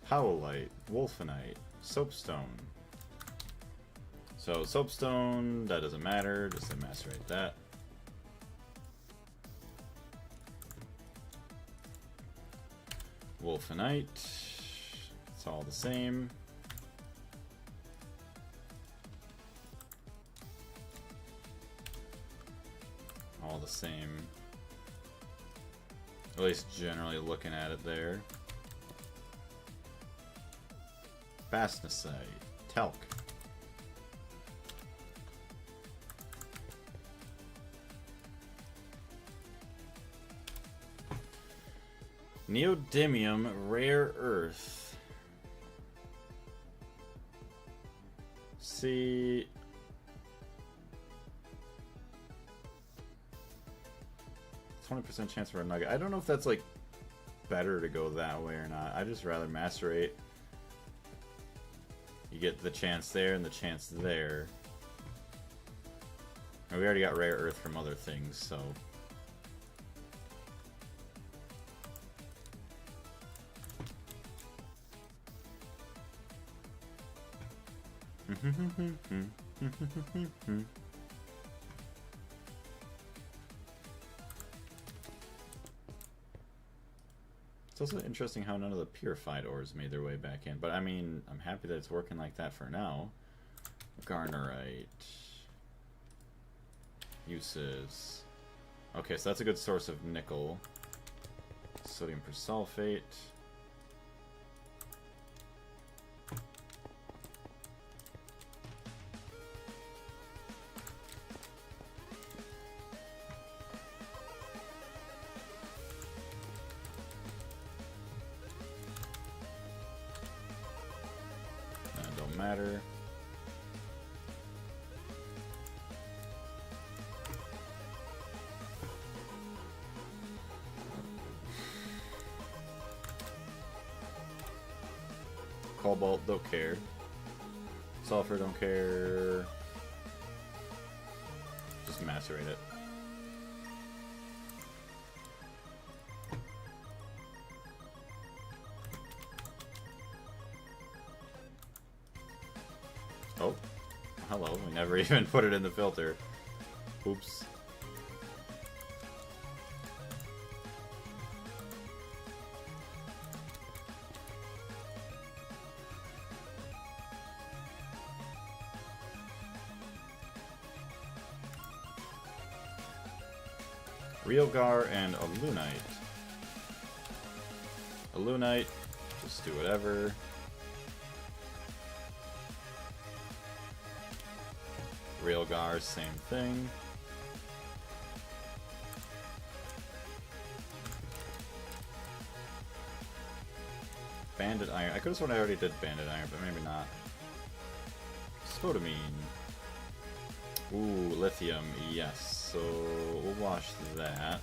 Speaker 1: Powellite, wolfenite, soapstone. So soapstone, that doesn't matter, just macerate that. Wolfenite, it's all the same. All the same. At least generally looking at it there. Fastnessite, talc. Neodymium rare earth. See, 20% chance for a nugget. I don't know if that's like better to go that way or not. I just rather macerate. You get the chance there and the chance there. And we already got rare earth from other things, so. It's also interesting how none of the purified ores made their way back in, but I mean, I'm happy that it's working like that for now. Garnerite. Uses. Okay, so that's a good source of nickel. Sodium persulfate. Matter. Cobalt, don't care. Sulfur, don't care. Just macerate it. Oh, hello. We never even put it in the filter. Oops. Realgar and a Lunite. A Lunite, just do whatever. Realgar, same thing. Banded iron. I could have sworn I already did banded iron, but maybe not. Spodamine. Ooh, lithium, yes. So we'll wash that.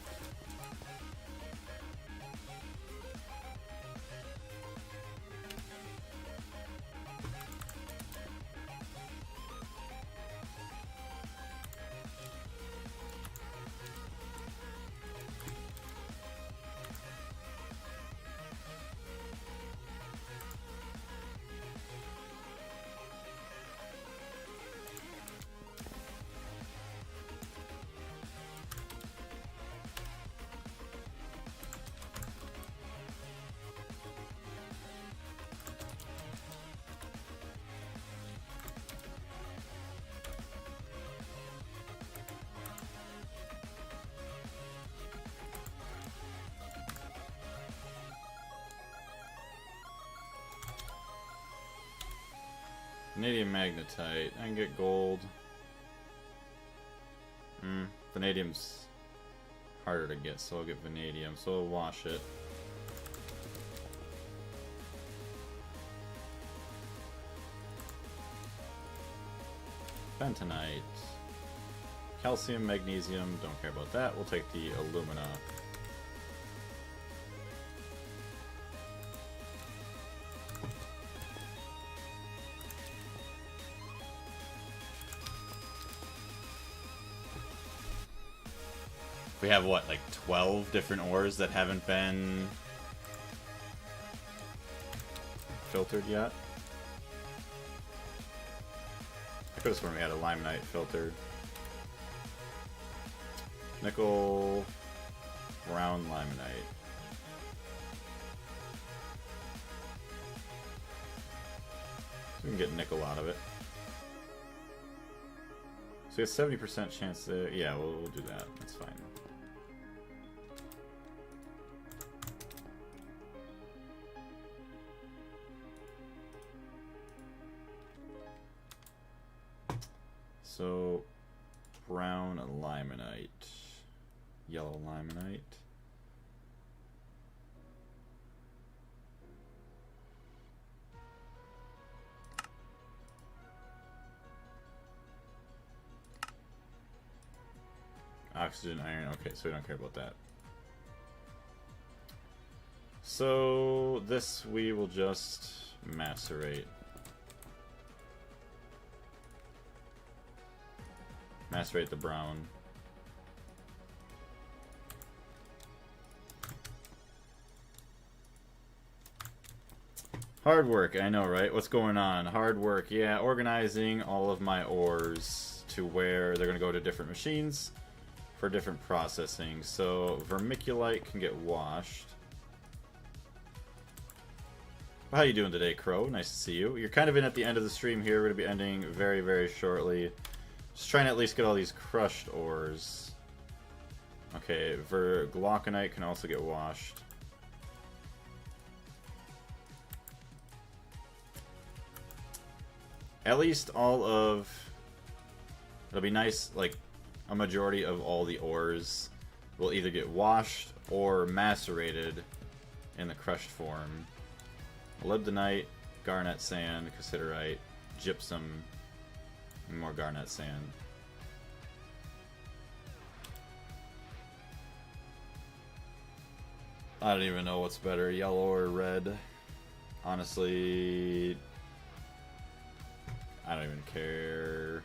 Speaker 1: Vanadium magnetite. I can get gold. Vanadium's harder to get, so I'll get vanadium. So I'll wash it. Bentonite. Calcium, magnesium, don't care about that. We'll take the alumina. We have, what, like 12 different ores that haven't been filtered yet? I could have sworn we had a limonite filtered. Nickel, brown limonite. So we can get nickel out of it. So we have 70% chance to... Yeah, we'll do that. That's fine. So, brown limonite, yellow limonite. Oxygen, iron, okay, so we don't care about that. So, this we will just macerate. Macerate the brown. Hard work, I know, right? What's going on? Hard work, yeah. Organizing all of my ores to where they're going to go to different machines for different processing. So, vermiculite can get washed. How you doing today, Crow? Nice to see you. You're kind of in at the end of the stream here. We're going to be ending very, very shortly. Just trying to at least get all these crushed ores. Okay, glauconite can also get washed. At least all of... It'll be nice, like, a majority of all the ores will either get washed or macerated in the crushed form. Molybdenite, garnet sand, cassiterite, gypsum, and more garnet sand. I don't even know what's better, yellow or red. Honestly, I don't even care.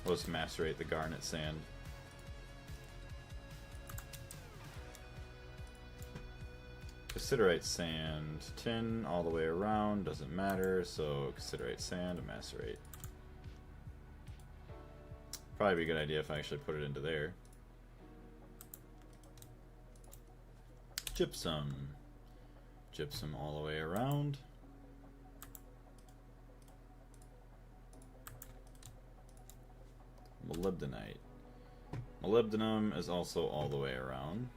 Speaker 1: We'll just macerate the garnet sand. Cassiterite sand, tin all the way around, doesn't matter, so cassiterite sand, macerate. Probably be a good idea if I actually put it into there. Gypsum. Gypsum all the way around. Molybdenite. Molybdenum is also all the way around.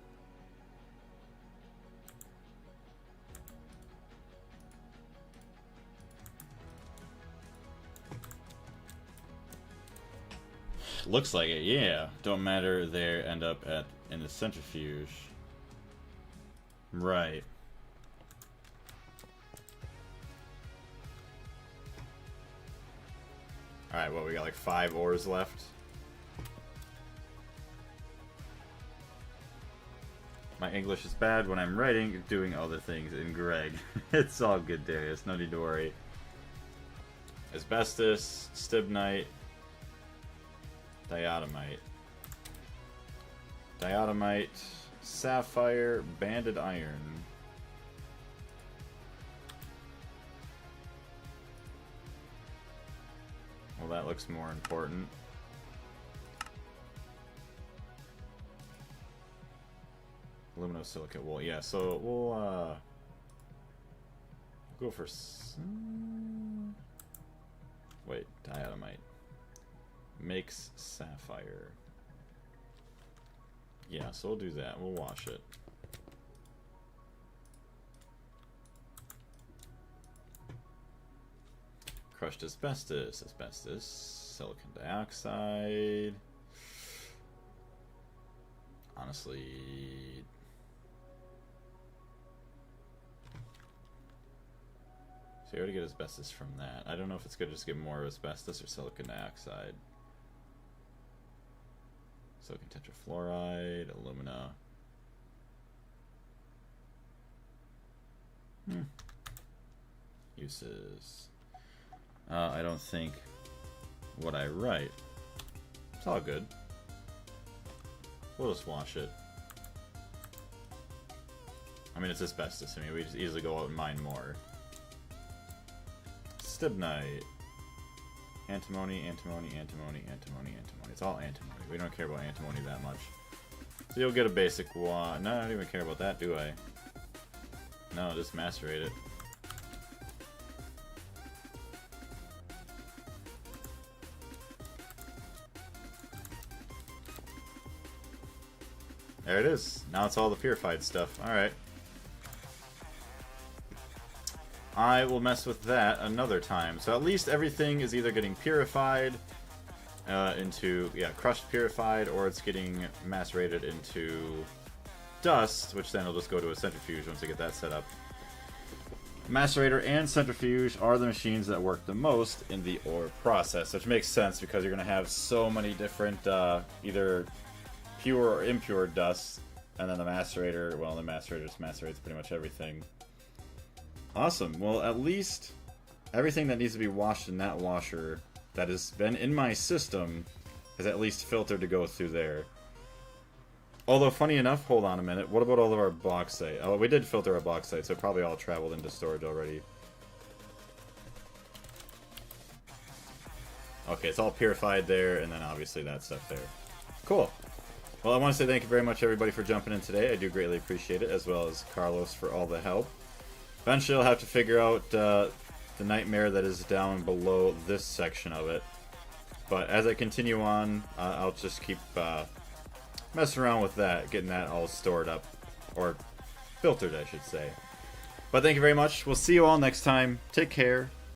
Speaker 1: Looks like it, yeah. Don't matter, they end up in the centrifuge. Right. Alright, well, we got like 5 ores left. My English is bad when I'm writing, doing other things in Greg. It's all good, Darius. No need to worry. Asbestos, stibnite, diatomite. Diatomite, sapphire, banded iron. Well, that looks more important. Aluminosilicate wool. Yeah, so we'll go for wait, diatomite. Makes sapphire. Yeah, so we'll do that. We'll wash it. Crushed asbestos, silicon dioxide. Honestly, so you already get asbestos from that. I don't know if it's good to just get more asbestos or silicon dioxide. Silicon tetrafluoride, alumina. Uses. I don't think what I write. It's all good. We'll just wash it. I mean, it's asbestos. I mean, we just easily go out and mine more. Stibnite. Antimony, antimony, antimony, antimony, antimony. It's all antimony. We don't care about antimony that much. So you'll get a basic one. No, I don't even care about that, do I? No, just macerate it. There it is. Now it's all the purified stuff. Alright. I will mess with that another time. So at least everything is either getting purified into, crushed purified, or it's getting macerated into dust, which then will just go to a centrifuge once I get that set up. Macerator and centrifuge are the machines that work the most in the ore process, which makes sense because you're going to have so many different either pure or impure dust, and then the macerator, well, the macerator just macerates pretty much everything. Awesome. Well, at least everything that needs to be washed in that washer that has been in my system is at least filtered to go through there. Although, funny enough, hold on a minute, what about all of our bauxite? Oh, we did filter our bauxite, so it probably all traveled into storage already. Okay, it's all purified there, and then obviously that stuff there. Cool. Well, I want to say thank you very much, everybody, for jumping in today. I do greatly appreciate it, as well as Carlos for all the help. Eventually, I'll have to figure out the nightmare that is down below this section of it. But as I continue on, I'll just keep messing around with that, getting that all stored up. Or filtered, I should say. But thank you very much. We'll see you all next time. Take care.